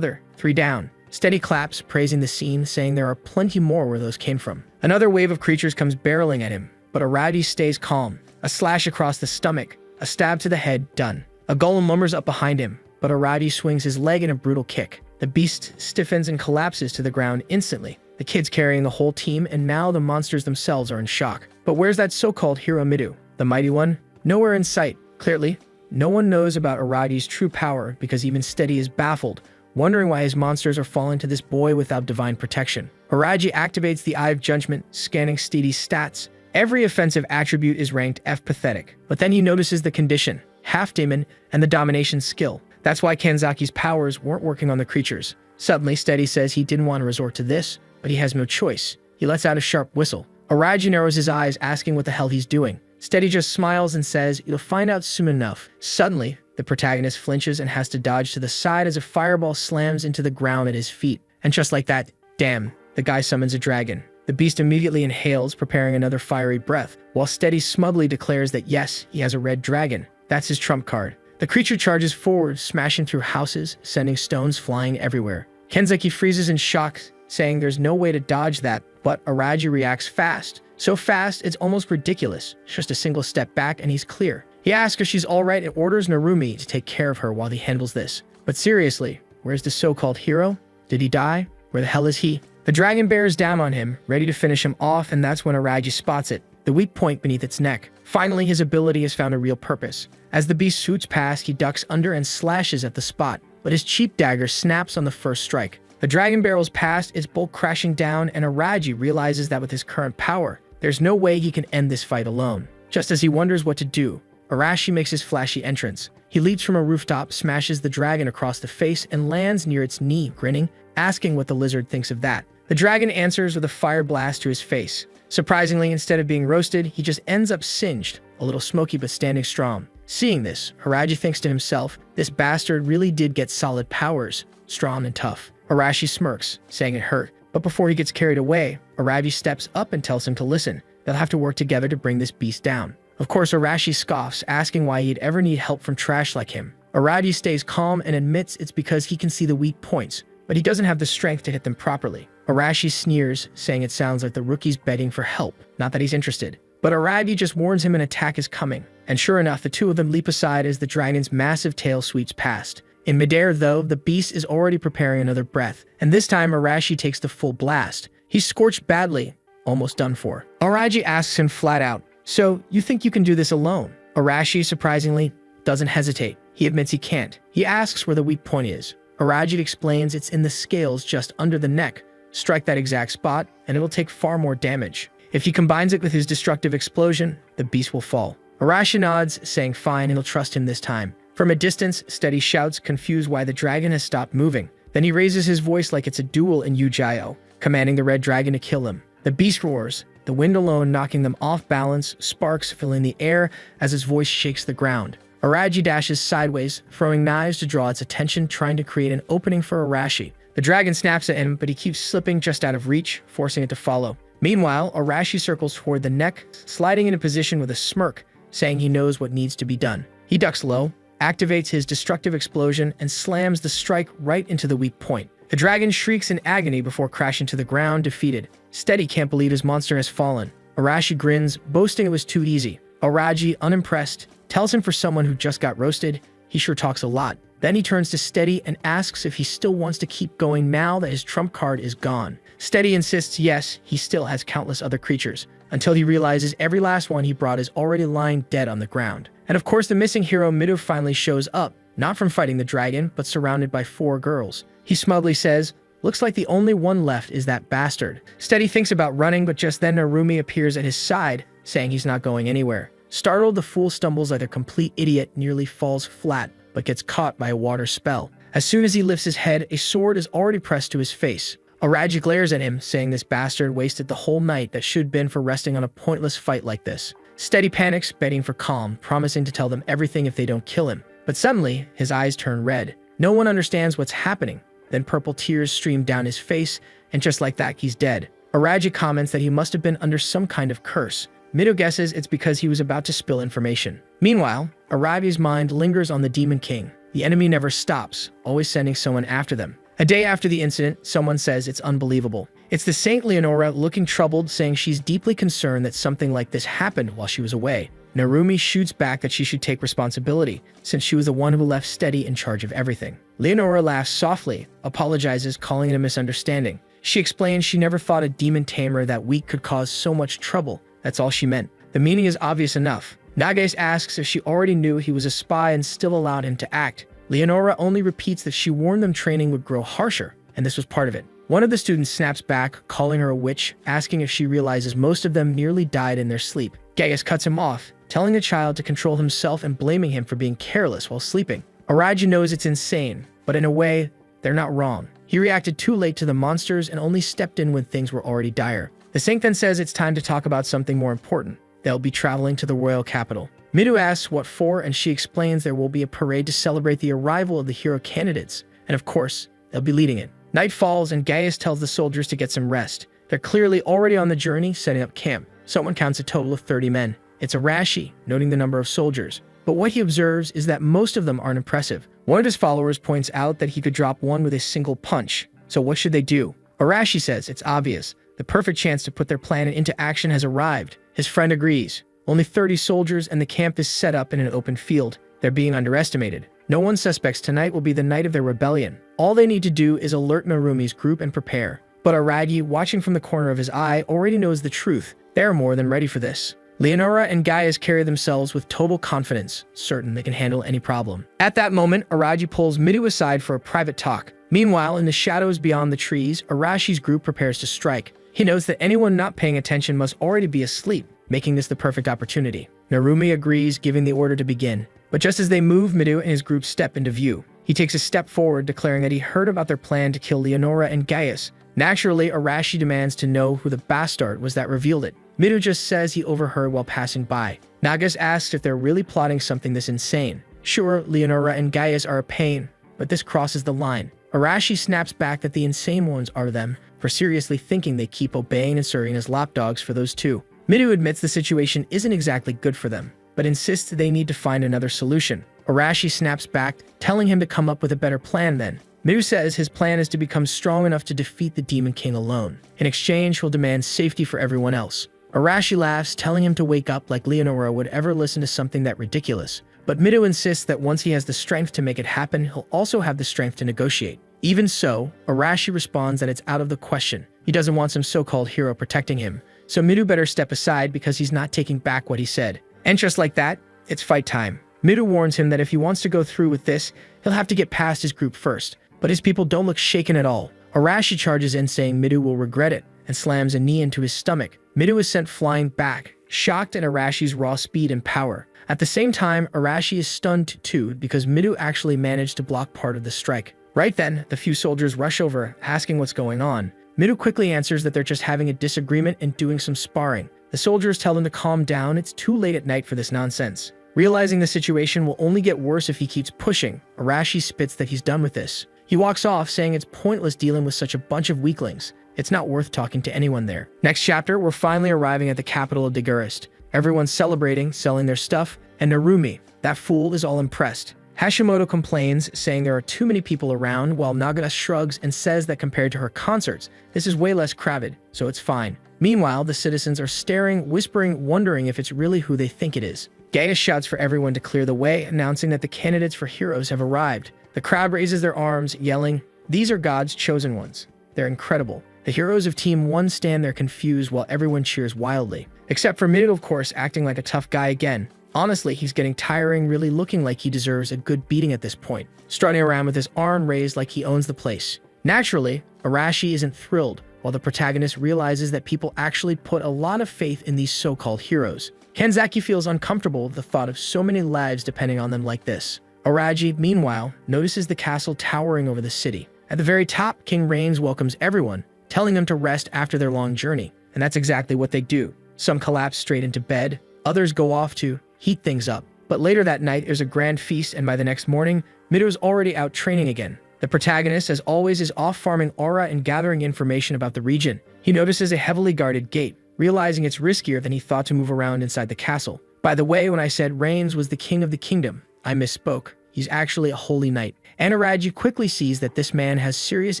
3 down. Steady claps, praising the scene, saying there are plenty more where those came from. Another wave of creatures comes barreling at him, but Araji stays calm. A slash across the stomach, a stab to the head, done. A golem lumbers up behind him, but Araji swings his leg in a brutal kick. The beast stiffens and collapses to the ground instantly. The kids carrying the whole team, and now the monsters themselves are in shock. But where's that so-called hero Midu, the mighty one? Nowhere in sight. Clearly, no one knows about Araji's true power because even Steady is baffled, wondering why his monsters are falling to this boy without divine protection. Araji activates the Eye of Judgment, scanning Steady's stats. Every offensive attribute is ranked F pathetic, but then he notices the condition, half demon, and the domination skill. That's why Kanzaki's powers weren't working on the creatures. Suddenly, Steady says he didn't want to resort to this, but he has no choice. He lets out a sharp whistle. Araji narrows his eyes, asking what the hell he's doing. Steady just smiles and says, "You'll find out soon enough." Suddenly, the protagonist flinches and has to dodge to the side as a fireball slams into the ground at his feet. And just like that, damn, the guy summons a dragon. The beast immediately inhales, preparing another fiery breath, while Steady smugly declares that yes, he has a red dragon. That's his trump card. The creature charges forward, smashing through houses, sending stones flying everywhere. Kenzaki freezes in shock, saying there's no way to dodge that, but Araji reacts fast. So fast, it's almost ridiculous. Just a single step back and he's clear. He asks if she's alright and orders Narumi to take care of her while he handles this. But seriously, where's the so-called hero? Did he die? Where the hell is he? The dragon bears down on him, ready to finish him off, and that's when Araji spots it, the weak point beneath its neck. Finally, his ability has found a real purpose. As the beast swoops past, he ducks under and slashes at the spot, but his cheap dagger snaps on the first strike. The dragon barrels past, its bulk crashing down, and Araji realizes that with his current power, there's no way he can end this fight alone. Just as he wonders what to do, Arashi makes his flashy entrance. He leaps from a rooftop, smashes the dragon across the face, and lands near its knee, grinning, asking what the lizard thinks of that. The dragon answers with a fire blast to his face. Surprisingly, instead of being roasted, he just ends up singed, a little smoky but standing strong. Seeing this, Araji thinks to himself, this bastard really did get solid powers, strong and tough. Arashi smirks, saying it hurt. But before he gets carried away, Araji steps up and tells him to listen. They'll have to work together to bring this beast down. Of course, Arashi scoffs, asking why he'd ever need help from trash like him. Araji stays calm and admits it's because he can see the weak points, but he doesn't have the strength to hit them properly. Arashi sneers, saying it sounds like the rookie's begging for help, not that he's interested. But Araji just warns him an attack is coming. And sure enough, the two of them leap aside as the dragon's massive tail sweeps past. In midair, though, the beast is already preparing another breath, and this time Arashi takes the full blast. He's scorched badly, almost done for. Araji asks him flat out, "So, you think you can do this alone?" Arashi, surprisingly, doesn't hesitate. He admits he can't. He asks where the weak point is. Araji explains it's in the scales just under the neck. Strike that exact spot, and it'll take far more damage. If he combines it with his destructive explosion, the beast will fall. Arashi nods, saying fine, and he'll trust him this time. From a distance, Steady shouts, confused why the dragon has stopped moving. Then he raises his voice like it's a duel in Yu-Gi-Oh, commanding the red dragon to kill him. The beast roars, the wind alone knocking them off balance, sparks filling the air as his voice shakes the ground. Araji dashes sideways, throwing knives to draw its attention, trying to create an opening for Arashi. The dragon snaps at him, but he keeps slipping just out of reach, forcing it to follow. Meanwhile, Arashi circles toward the neck, sliding into position with a smirk, saying he knows what needs to be done. He ducks low, activates his destructive explosion, and slams the strike right into the weak point. The dragon shrieks in agony before crashing to the ground, defeated. Steady can't believe his monster has fallen. Arashi grins, boasting it was too easy. Araji, unimpressed, tells him for someone who just got roasted, he sure talks a lot. Then he turns to Steady and asks if he still wants to keep going now that his trump card is gone. Steady insists yes, he still has countless other creatures, until he realizes every last one he brought is already lying dead on the ground. And of course the missing hero Mido finally shows up, not from fighting the dragon, but surrounded by 4 girls. He smugly says, "Looks like the only one left is that bastard." Steady thinks about running, but just then Narumi appears at his side, saying he's not going anywhere. Startled, the fool stumbles like a complete idiot, nearly falls flat, but gets caught by a water spell. As soon as he lifts his head, a sword is already pressed to his face. Araji glares at him, saying this bastard wasted the whole night that should have been for resting on a pointless fight like this. Steady panics, begging for calm, promising to tell them everything if they don't kill him. But suddenly, his eyes turn red. No one understands what's happening. Then purple tears stream down his face, and just like that, he's dead. Araji comments that he must have been under some kind of curse. Mido guesses it's because he was about to spill information. Meanwhile, Araji's mind lingers on the Demon King. The enemy never stops, always sending someone after them. A day after the incident, someone says it's unbelievable. It's the Saint Leonora looking troubled, saying she's deeply concerned that something like this happened while she was away. Narumi shoots back that she should take responsibility, since she was the one who left Steady in charge of everything. Leonora laughs softly, apologizes, calling it a misunderstanding. She explains she never thought a demon tamer that weak could cause so much trouble. That's all she meant. The meaning is obvious enough. Nagase asks if she already knew he was a spy and still allowed him to act. Leonora only repeats that she warned them training would grow harsher, and this was part of it. One of the students snaps back, calling her a witch, asking if she realizes most of them nearly died in their sleep. Gaius cuts him off, telling the child to control himself and blaming him for being careless while sleeping. Araji knows it's insane, but in a way, they're not wrong. He reacted too late to the monsters and only stepped in when things were already dire. The Saint then says it's time to talk about something more important. They'll be traveling to the royal capital. Midu asks what for, and she explains there will be a parade to celebrate the arrival of the hero candidates, and of course, they'll be leading it. Night falls and Gaius tells the soldiers to get some rest. They're clearly already on the journey, setting up camp. Someone counts a total of 30 men. It's Arashi, noting the number of soldiers. But what he observes is that most of them aren't impressive. One of his followers points out that he could drop one with a single punch. So what should they do? Arashi says it's obvious. The perfect chance to put their plan into action has arrived. His friend agrees. Only 30 soldiers and the camp is set up in an open field. They're being underestimated. No one suspects tonight will be the night of their rebellion. All they need to do is alert Narumi's group and prepare. But Aragi, watching from the corner of his eye, already knows the truth. They're more than ready for this. Leonora and Gaius carry themselves with total confidence, certain they can handle any problem. At that moment, Araji pulls Midu aside for a private talk. Meanwhile, in the shadows beyond the trees, Arashi's group prepares to strike. He notes that anyone not paying attention must already be asleep, making this the perfect opportunity. Narumi agrees, giving the order to begin. But just as they move, Midu and his group step into view. He takes a step forward, declaring that he heard about their plan to kill Leonora and Gaius. Naturally, Arashi demands to know who the bastard was that revealed it. Midu just says he overheard while passing by. Nagas asks if they're really plotting something this insane. Sure, Leonora and Gaius are a pain, but this crosses the line. Arashi snaps back that the insane ones are them, for seriously thinking they keep obeying and serving as lapdogs for those two. Midu admits the situation isn't exactly good for them, but insists they need to find another solution. Arashi snaps back, telling him to come up with a better plan then. Midu says his plan is to become strong enough to defeat the Demon King alone. In exchange, he'll demand safety for everyone else. Arashi laughs, telling him to wake up like Leonora would ever listen to something that ridiculous. But Midu insists that once he has the strength to make it happen, he'll also have the strength to negotiate. Even so, Arashi responds that it's out of the question. He doesn't want some so-called hero protecting him. So Midu better step aside because he's not taking back what he said. And just like that, it's fight time. Midu warns him that if he wants to go through with this, he'll have to get past his group first. But his people don't look shaken at all. Arashi charges in saying Midu will regret it and slams a knee into his stomach. Midu is sent flying back, shocked at Arashi's raw speed and power. At the same time, Arashi is stunned too because Midu actually managed to block part of the strike. Right then, the few soldiers rush over, asking what's going on. Midu quickly answers that they're just having a disagreement and doing some sparring. The soldiers tell him to calm down, it's too late at night for this nonsense. Realizing the situation will only get worse if he keeps pushing, Arashi spits that he's done with this. He walks off, saying it's pointless dealing with such a bunch of weaklings. It's not worth talking to anyone there. Next chapter, we're finally arriving at the capital of Dagurist. Everyone's celebrating, selling their stuff, and Narumi, that fool, is all impressed. Hashimoto complains, saying there are too many people around, while Nagata shrugs and says that compared to her concerts, this is way less crowded, so it's fine. Meanwhile, the citizens are staring, whispering, wondering if it's really who they think it is. Gaius shouts for everyone to clear the way, announcing that the candidates for heroes have arrived. The crowd raises their arms, yelling, "These are God's chosen ones. They're incredible." The heroes of Team 1 stand there confused while everyone cheers wildly. Except for Midu, of course, acting like a tough guy again. Honestly, he's getting tiring, really looking like he deserves a good beating at this point, strutting around with his arm raised like he owns the place. Naturally, Arashi isn't thrilled, while the protagonist realizes that people actually put a lot of faith in these so-called heroes. Kenzaki feels uncomfortable with the thought of so many lives depending on them like this. Araji, meanwhile, notices the castle towering over the city. At the very top, King Rains welcomes everyone, telling them to rest after their long journey, and that's exactly what they do. Some collapse straight into bed, others go off to heat things up. But later that night, there's a grand feast, and by the next morning, Mido's already out training again. The protagonist, as always, is off farming aura and gathering information about the region. He notices a heavily guarded gate, realizing it's riskier than he thought to move around inside the castle. By the way, when I said Rains was the king of the kingdom, I misspoke. He's actually a holy knight. Anaraji quickly sees that this man has serious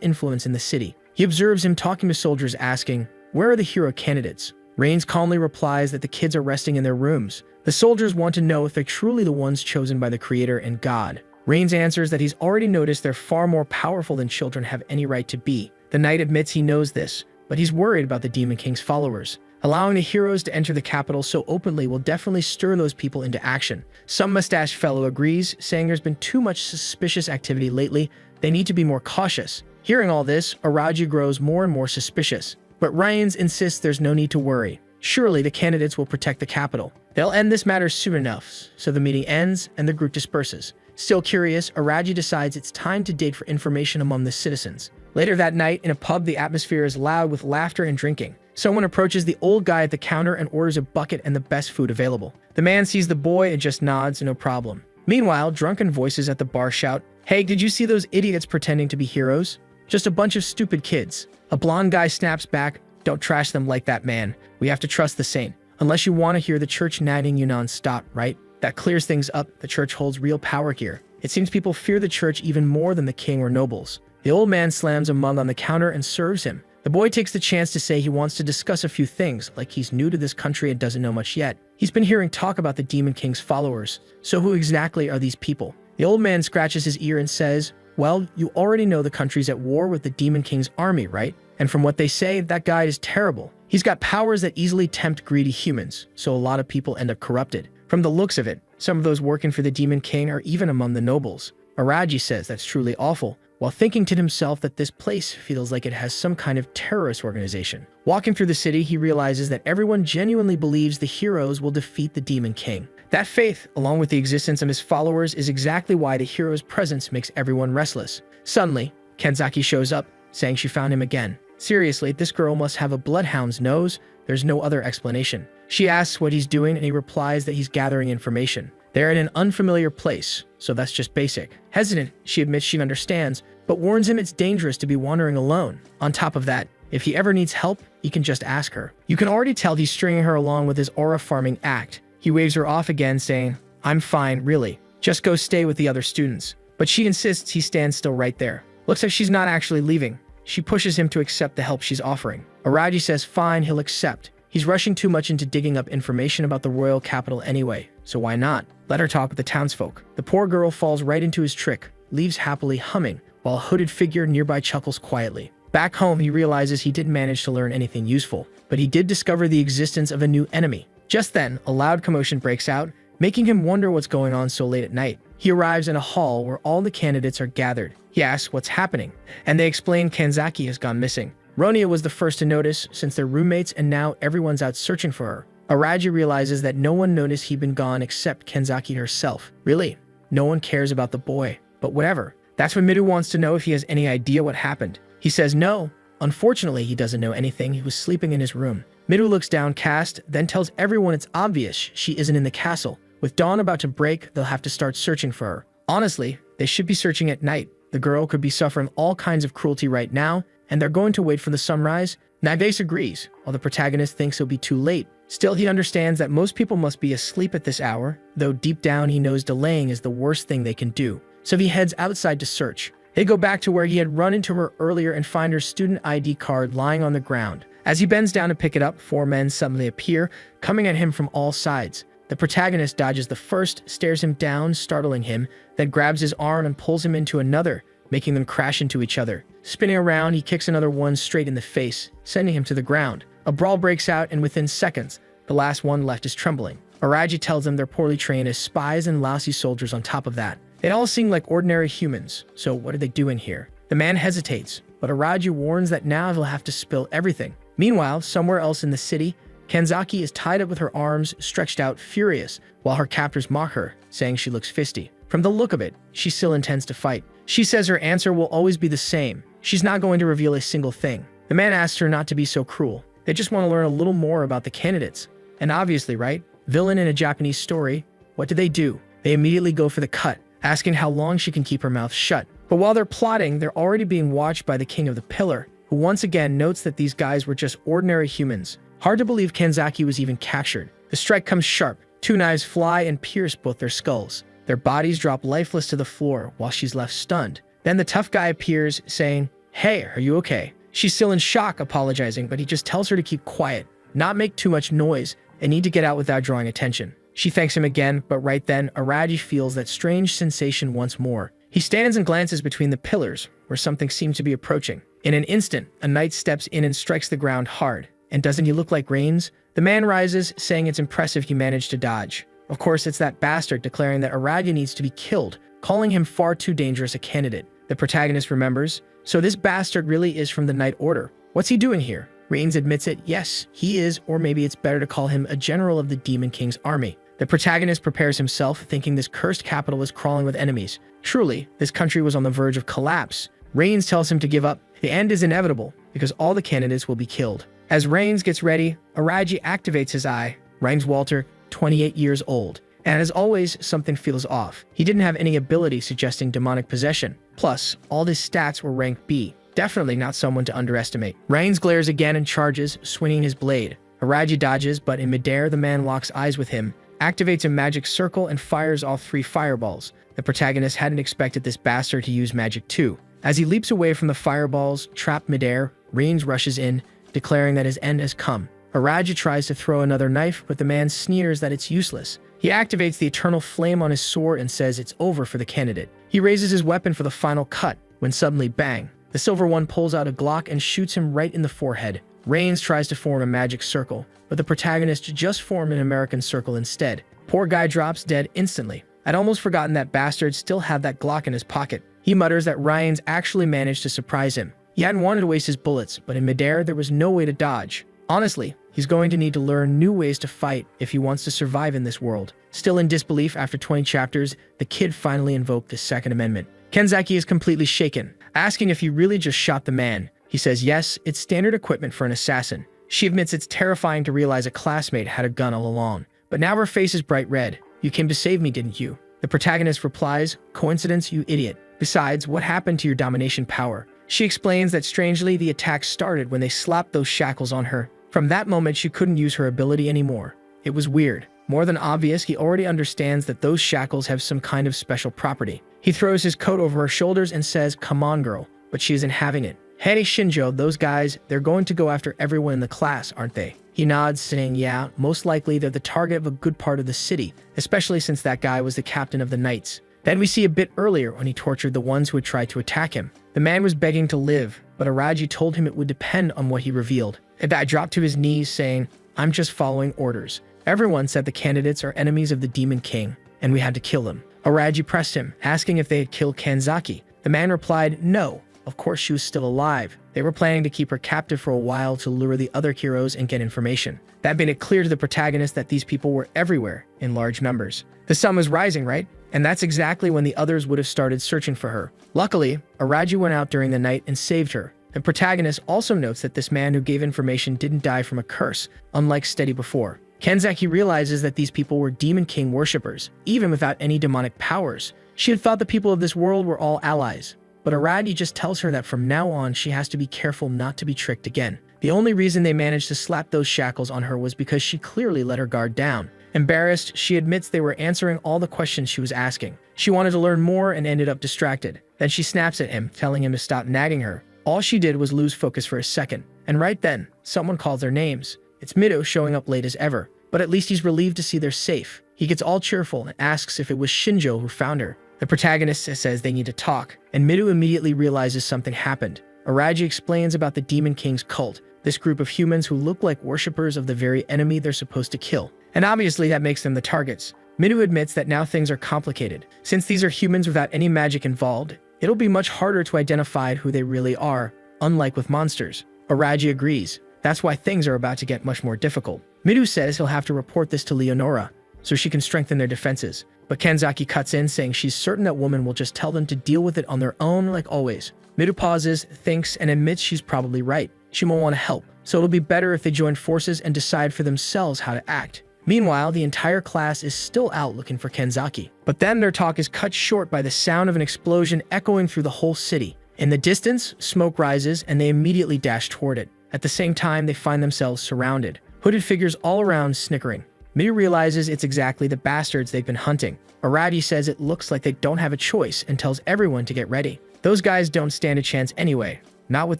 influence in the city. He observes him talking to soldiers asking, "Where are the hero candidates?" Rains calmly replies that the kids are resting in their rooms. The soldiers want to know if they're truly the ones chosen by the creator and God. Rains answers that he's already noticed they're far more powerful than children have any right to be. The knight admits he knows this, but he's worried about the Demon King's followers. Allowing the heroes to enter the capital so openly will definitely stir those people into action. Some mustached fellow agrees, saying there's been too much suspicious activity lately. They need to be more cautious. Hearing all this, Araji grows more and more suspicious. But Rains insists there's no need to worry. Surely the candidates will protect the capital. They'll end this matter soon enough. So the meeting ends and the group disperses. Still curious, Araji decides it's time to dig for information among the citizens. Later that night, in a pub, the atmosphere is loud with laughter and drinking. Someone approaches the old guy at the counter and orders a bucket and the best food available. The man sees the boy and just nods, no problem. Meanwhile, drunken voices at the bar shout, "Hey, did you see those idiots pretending to be heroes? Just a bunch of stupid kids." A blonde guy snaps back, "Don't trash them like that, man. We have to trust the saint. Unless you want to hear the church nagging you non-stop, right? That clears things up. The church holds real power here. It seems people fear the church even more than the king or nobles." The old man slams a mug on the counter and serves him. The boy takes the chance to say he wants to discuss a few things, like he's new to this country and doesn't know much yet. He's been hearing talk about the Demon King's followers. So who exactly are these people? The old man scratches his ear and says, "Well, you already know the country's at war with the Demon King's army, right? And from what they say, that guy is terrible. He's got powers that easily tempt greedy humans, so a lot of people end up corrupted. From the looks of it, some of those working for the Demon King are even among the nobles." Araji says that's truly awful, while thinking to himself that this place feels like it has some kind of terrorist organization. Walking through the city, he realizes that everyone genuinely believes the heroes will defeat the Demon King. That faith, along with the existence of his followers, is exactly why the hero's presence makes everyone restless. Suddenly, Kenzaki shows up, saying she found him again. Seriously, this girl must have a bloodhound's nose. There's no other explanation. She asks what he's doing, and he replies that he's gathering information. They're in an unfamiliar place, so that's just basic. Hesitant, she admits she understands, but warns him it's dangerous to be wandering alone. On top of that, if he ever needs help, he can just ask her. You can already tell he's stringing her along with his aura farming act. He waves her off again, saying, "I'm fine, really. Just go stay with the other students." But she insists he stands still right there. Looks like she's not actually leaving. She pushes him to accept the help she's offering. Araji says fine, he'll accept. He's rushing too much into digging up information about the royal capital anyway, so why not? Let her talk with the townsfolk. The poor girl falls right into his trick, leaves happily humming, while a hooded figure nearby chuckles quietly. Back home, he realizes he didn't manage to learn anything useful, but he did discover the existence of a new enemy. Just then, a loud commotion breaks out, making him wonder what's going on so late at night. He arrives in a hall where all the candidates are gathered. He asks what's happening, and they explain Kanzaki has gone missing. Ronia was the first to notice, since they're roommates and now everyone's out searching for her. Araji realizes that no one noticed he'd been gone except Kenzaki herself. Really? No one cares about the boy. But whatever. That's when Midu wants to know if he has any idea what happened. He says no. Unfortunately, he doesn't know anything. He was sleeping in his room. Midu looks downcast, then tells everyone it's obvious she isn't in the castle. With dawn about to break, they'll have to start searching for her. Honestly, they should be searching at night. The girl could be suffering all kinds of cruelty right now, and they're going to wait for the sunrise. Nivese agrees, while the protagonist thinks it'll be too late. Still, he understands that most people must be asleep at this hour, though deep down he knows delaying is the worst thing they can do. So he heads outside to search. They go back to where he had run into her earlier and find her student ID card lying on the ground. As he bends down to pick it up, 4 men suddenly appear, coming at him from all sides. The protagonist dodges the first, stares him down, startling him, then grabs his arm and pulls him into another, making them crash into each other. Spinning around, he kicks another one straight in the face, sending him to the ground. A brawl breaks out, and within seconds, the last one left is trembling. Araji tells them they're poorly trained as spies and lousy soldiers on top of that. They all seem like ordinary humans, so what are they doing here? The man hesitates, but Araji warns that now he'll have to spill everything. Meanwhile, somewhere else in the city, Kenzaki is tied up with her arms stretched out, furious, while her captors mock her, saying she looks fisty. From the look of it, she still intends to fight. She says her answer will always be the same. She's not going to reveal a single thing. The man asks her not to be so cruel. They just want to learn a little more about the candidates. And obviously, right? Villain in a Japanese story, what do? They immediately go for the cut. asking how long she can keep her mouth shut. But while they're plotting, they're already being watched by the king of the pillar, who once again notes that these guys were just ordinary humans. Hard to believe Kanzaki was even captured. The strike comes sharp. 2 knives fly and pierce both their skulls. Their bodies drop lifeless to the floor while she's left stunned. Then the tough guy appears, saying, "Hey, are you okay?" She's still in shock, apologizing, but he just tells her to keep quiet, not make too much noise, and need to get out without drawing attention. She thanks him again, but right then, Araji feels that strange sensation once more. He stands and glances between the pillars, where something seems to be approaching. In an instant, a knight steps in and strikes the ground hard. And doesn't he look like Rains? The man rises, saying it's impressive he managed to dodge. Of course, it's that bastard declaring that Araji needs to be killed, calling him far too dangerous a candidate. The protagonist remembers, so this bastard really is from the Knight Order. What's he doing here? Rains admits it, yes, he is, or maybe it's better to call him a general of the Demon King's army. The protagonist prepares himself, thinking this cursed capital is crawling with enemies. Truly, this country was on the verge of collapse. Rains tells him to give up. The end is inevitable, because all the candidates will be killed. As Rains gets ready, Araji activates his eye. Rains Walter, 28 years old. And as always, something feels off. He didn't have any ability suggesting demonic possession. Plus, all his stats were rank B. Definitely not someone to underestimate. Rains glares again and charges, swinging his blade. Araji dodges, but in midair, the man locks eyes with him, activates a magic circle, and fires all 3 fireballs. The protagonist hadn't expected this bastard to use magic too. As he leaps away from the fireballs, trapped midair, Rains rushes in, declaring that his end has come. Araji tries to throw another knife, but the man sneers that it's useless. He activates the eternal flame on his sword and says it's over for the candidate. He raises his weapon for the final cut, when suddenly bang! The silver one pulls out a Glock and shoots him right in the forehead. Rains tries to form a magic circle, but the protagonist just formed an American circle instead. Poor guy drops dead instantly. I'd almost forgotten that bastard still had that Glock in his pocket. He mutters that Rains actually managed to surprise him. He hadn't wanted to waste his bullets, but in midair there was no way to dodge. Honestly, he's going to need to learn new ways to fight if he wants to survive in this world. Still in disbelief after 20 chapters, the kid finally invoked the Second Amendment. Kanzaki is completely shaken, asking if he really just shot the man. He says yes, it's standard equipment for an assassin. She admits it's terrifying to realize a classmate had a gun all along. But now her face is bright red. You came to save me, didn't you? The protagonist replies, coincidence, you idiot. Besides, what happened to your domination power? She explains that strangely, the attack started when they slapped those shackles on her. From that moment, she couldn't use her ability anymore. It was weird. More than obvious, he already understands that those shackles have some kind of special property. He throws his coat over her shoulders and says, come on, girl, but she isn't having it. Hey, Shinjo, those guys, they're going to go after everyone in the class, aren't they? He nods, saying, yeah, most likely they're the target of a good part of the city, especially since that guy was the captain of the Knights. Then we see a bit earlier when he tortured the ones who had tried to attack him. The man was begging to live, but Araji told him it would depend on what he revealed. The guy dropped to his knees, saying, I'm just following orders. Everyone said the candidates are enemies of the Demon King, and we had to kill them. Araji pressed him, asking if they had killed Kanzaki. The man replied, no. Of course she was still alive. They were planning to keep her captive for a while to lure the other heroes and get information. That made it clear to the protagonist that these people were everywhere, in large numbers. The sun was rising, right? And that's exactly when the others would have started searching for her. Luckily, Araji went out during the night and saved her. The protagonist also notes that this man who gave information didn't die from a curse, unlike Steady before. Kanzaki realizes that these people were Demon King worshippers, even without any demonic powers. She had thought the people of this world were all allies. But Araji just tells her that from now on she has to be careful not to be tricked again. The only reason they managed to slap those shackles on her was because she clearly let her guard down. Embarrassed, she admits they were answering all the questions she was asking. She wanted to learn more and ended up distracted. Then she snaps at him, telling him to stop nagging her. All she did was lose focus for a second. And right then, someone calls their names. It's Mido showing up late as ever. But at least he's relieved to see they're safe. He gets all cheerful and asks if it was Shinjo who found her. The protagonist says they need to talk, and Mido immediately realizes something happened. Araji explains about the Demon King's cult, this group of humans who look like worshippers of the very enemy they're supposed to kill. And obviously that makes them the targets. Mido admits that now things are complicated. Since these are humans without any magic involved, it'll be much harder to identify who they really are, unlike with monsters. Araji agrees. That's why things are about to get much more difficult. Mido says he'll have to report this to Leonora, so she can strengthen their defenses. But Kanzaki cuts in, saying she's certain that woman will just tell them to deal with it on their own like always. Mido pauses, thinks, and admits she's probably right. She won't want to help, so it'll be better if they join forces and decide for themselves how to act. Meanwhile, the entire class is still out looking for Kenzaki. But then their talk is cut short by the sound of an explosion echoing through the whole city. In the distance, smoke rises and they immediately dash toward it. At the same time, they find themselves surrounded. Hooded figures all around snickering. Midu realizes it's exactly the bastards they've been hunting. Arati says it looks like they don't have a choice and tells everyone to get ready. Those guys don't stand a chance anyway, not with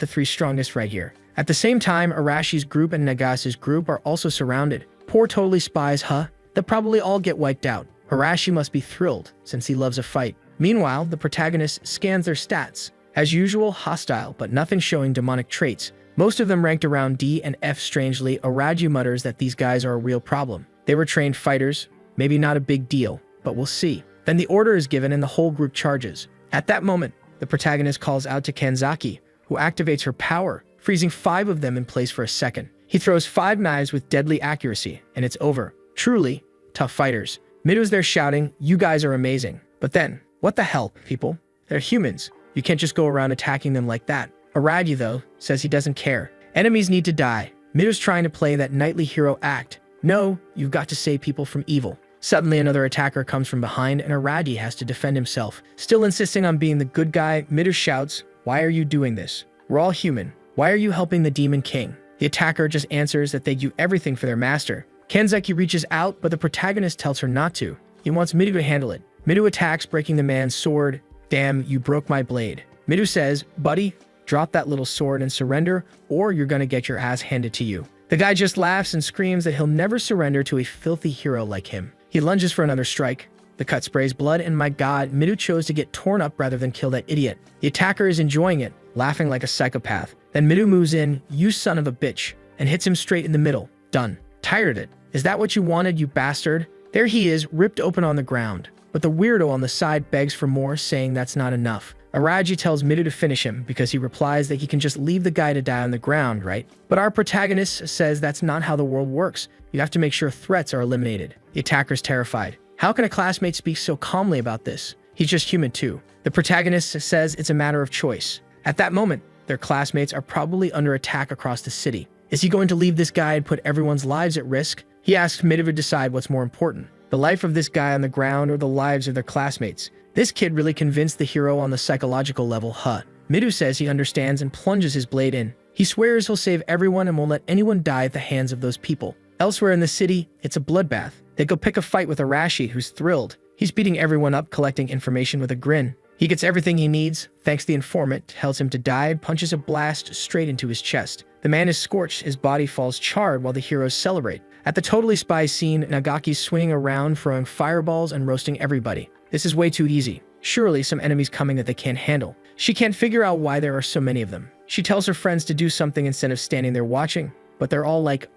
the three strongest right here. At the same time, Arashi's group and Nagasa's group are also surrounded. Poor totally spies, huh? They'll probably all get wiped out. Arashi must be thrilled, since he loves a fight. Meanwhile, the protagonist scans their stats. As usual, hostile, but nothing showing demonic traits. Most of them ranked around D and F. Strangely, Araju mutters that these guys are a real problem. They were trained fighters, maybe not a big deal, but we'll see. Then the order is given and the whole group charges. At that moment, the protagonist calls out to Kenzaki, who activates her power, freezing 5 of them in place for a second. He throws 5 knives with deadly accuracy, and it's over. Truly, tough fighters. Midu's there shouting, "You guys are amazing." But then, what the hell, people? They're humans. You can't just go around attacking them like that. Araju, though, says he doesn't care. Enemies need to die. Midu's trying to play that knightly hero act. No, you've got to save people from evil. Suddenly, another attacker comes from behind, and Araju has to defend himself. Still insisting on being the good guy, Midu shouts, "Why are you doing this? We're all human. Why are you helping the Demon King?" The attacker just answers that they do everything for their master. Kenzaki reaches out, but the protagonist tells her not to. He wants Midu to handle it. Midu attacks, breaking the man's sword. "Damn, you broke my blade." Midu says, "Buddy, drop that little sword and surrender, or you're gonna get your ass handed to you." The guy just laughs and screams that he'll never surrender to a filthy hero like him. He lunges for another strike. The cut sprays blood, and my god, Midu chose to get torn up rather than kill that idiot. The attacker is enjoying it, laughing like a psychopath. Then Midu moves in, "You son of a bitch," and hits him straight in the middle. Done. Tired of it. "Is that what you wanted, you bastard?" There he is, ripped open on the ground. But the weirdo on the side begs for more, saying that's not enough. Araju tells Midu to finish him because he replies that he can just leave the guy to die on the ground, right? But our protagonist says that's not how the world works. You have to make sure threats are eliminated. The attacker's terrified. How can a classmate speak so calmly about this? He's just human too. The protagonist says it's a matter of choice. At that moment, their classmates are probably under attack across the city. Is he going to leave this guy and put everyone's lives at risk? He asks Midu to decide what's more important, the life of this guy on the ground or the lives of their classmates. This kid really convinced the hero on the psychological level, huh? Midu says he understands and plunges his blade in. He swears he'll save everyone and won't let anyone die at the hands of those people. Elsewhere in the city, it's a bloodbath. They go pick a fight with Arashi, who's thrilled. He's beating everyone up, collecting information with a grin. He gets everything he needs, thanks the informant, tells him to die, punches a blast straight into his chest. The man is scorched, his body falls charred while the heroes celebrate. At the Totally Spy scene, Nagaki's swinging around, throwing fireballs and roasting everybody. This is way too easy. Surely some enemies coming that they can't handle. She can't figure out why there are so many of them. She tells her friends to do something instead of standing there watching, but they're all like,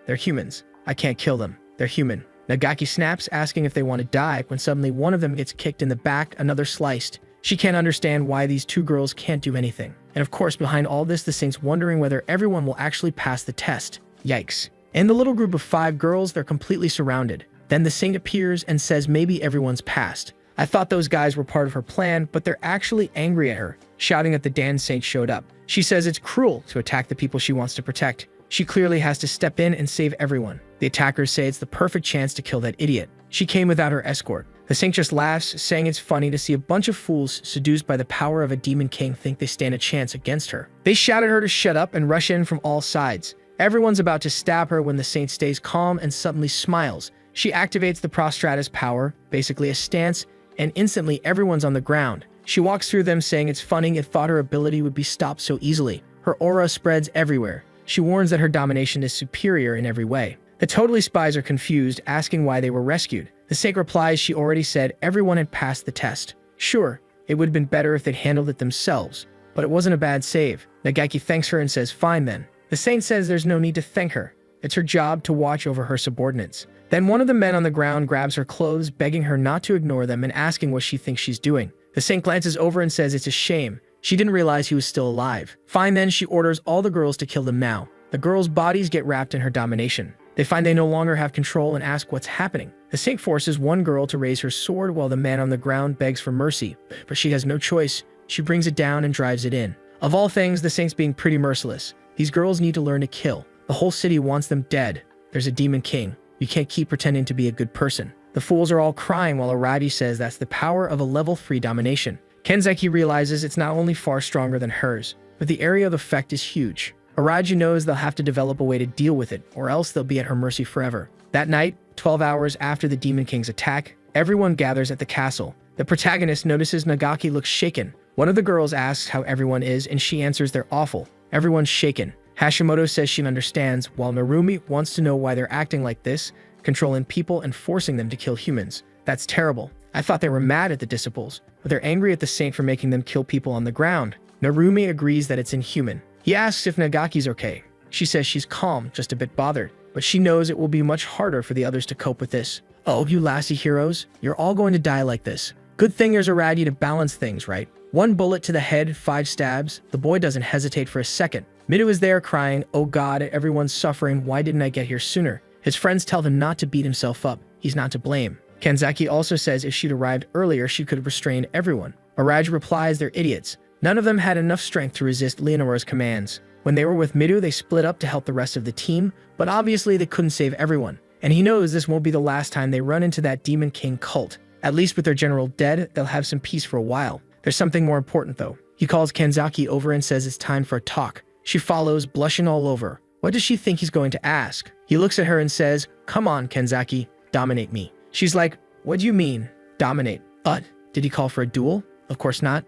they're humans. I can't kill them. They're human. Nagaki snaps, asking if they want to die, when suddenly one of them gets kicked in the back, another sliced. She can't understand why these two girls can't do anything. And of course, behind all this, the Saint's wondering whether everyone will actually pass the test. Yikes. In the little group of 5 girls, they're completely surrounded. Then the Saint appears and says maybe everyone's passed. I thought those guys were part of her plan, but they're actually angry at her, shouting that the Dan Saint showed up. She says it's cruel to attack the people she wants to protect. She clearly has to step in and save everyone. The attackers say it's the perfect chance to kill that idiot. She came without her escort. The Saint just laughs, saying it's funny to see a bunch of fools seduced by the power of a demon king think they stand a chance against her. They shout at her to shut up and rush in from all sides. Everyone's about to stab her when the Saint stays calm and suddenly smiles. She activates the prostratus power, basically a stance, and instantly everyone's on the ground. She walks through them, saying it's funny it thought her ability would be stopped so easily. Her aura spreads everywhere. She warns that her domination is superior in every way. The Totally Spies are confused, asking why they were rescued. The Saint replies she already said everyone had passed the test. Sure, it would have been better if they'd handled it themselves, but it wasn't a bad save. Nagaki thanks her and says fine then. The Saint says there's no need to thank her. It's her job to watch over her subordinates. Then one of the men on the ground grabs her clothes, begging her not to ignore them and asking what she thinks she's doing. The Saint glances over and says it's a shame. She didn't realize he was still alive. Fine then, she orders all the girls to kill them now. The girls' bodies get wrapped in her domination. They find they no longer have control and ask what's happening. The Saint forces one girl to raise her sword while the man on the ground begs for mercy, but she has no choice. She brings it down and drives it in. Of all things, the Saint's being pretty merciless. These girls need to learn to kill. The whole city wants them dead. There's a demon king. You can't keep pretending to be a good person. The fools are all crying while Araji says that's the power of a level 3 domination. Kenzeki realizes it's not only far stronger than hers, but the area of effect is huge. Araji knows they'll have to develop a way to deal with it, or else they'll be at her mercy forever. That night, 12 hours after the Demon King's attack, everyone gathers at the castle. The protagonist notices Nagaki looks shaken. One of the girls asks how everyone is, and she answers they're awful. Everyone's shaken. Hashimoto says she understands, while Narumi wants to know why they're acting like this, controlling people and forcing them to kill humans. That's terrible. I thought they were mad at the disciples, but they're angry at the saint for making them kill people on the ground. Narumi agrees that it's inhuman. He asks if Nagaki's okay. She says she's calm, just a bit bothered, but she knows it will be much harder for the others to cope with this. Oh, you lassie heroes, you're all going to die like this. Good thing there's Araji to balance things, right? 1 bullet to the head, 5 stabs. The boy doesn't hesitate for a second. Midu is there crying, oh god, everyone's suffering, why didn't I get here sooner? His friends tell him not to beat himself up. He's not to blame. Kenzeki also says if she'd arrived earlier, she could have restrained everyone. Araji replies they're idiots. None of them had enough strength to resist Leonora's commands. When they were with Midu, they split up to help the rest of the team, but obviously they couldn't save everyone. And he knows this won't be the last time they run into that Demon King cult. At least with their general dead, they'll have some peace for a while. There's something more important though. He calls Kenzeki over and says it's time for a talk. She follows, blushing all over. What does she think he's going to ask? He looks at her and says, come on, Kenzeki, dominate me. She's like, what do you mean, dominate? Did he call for a duel? Of course not.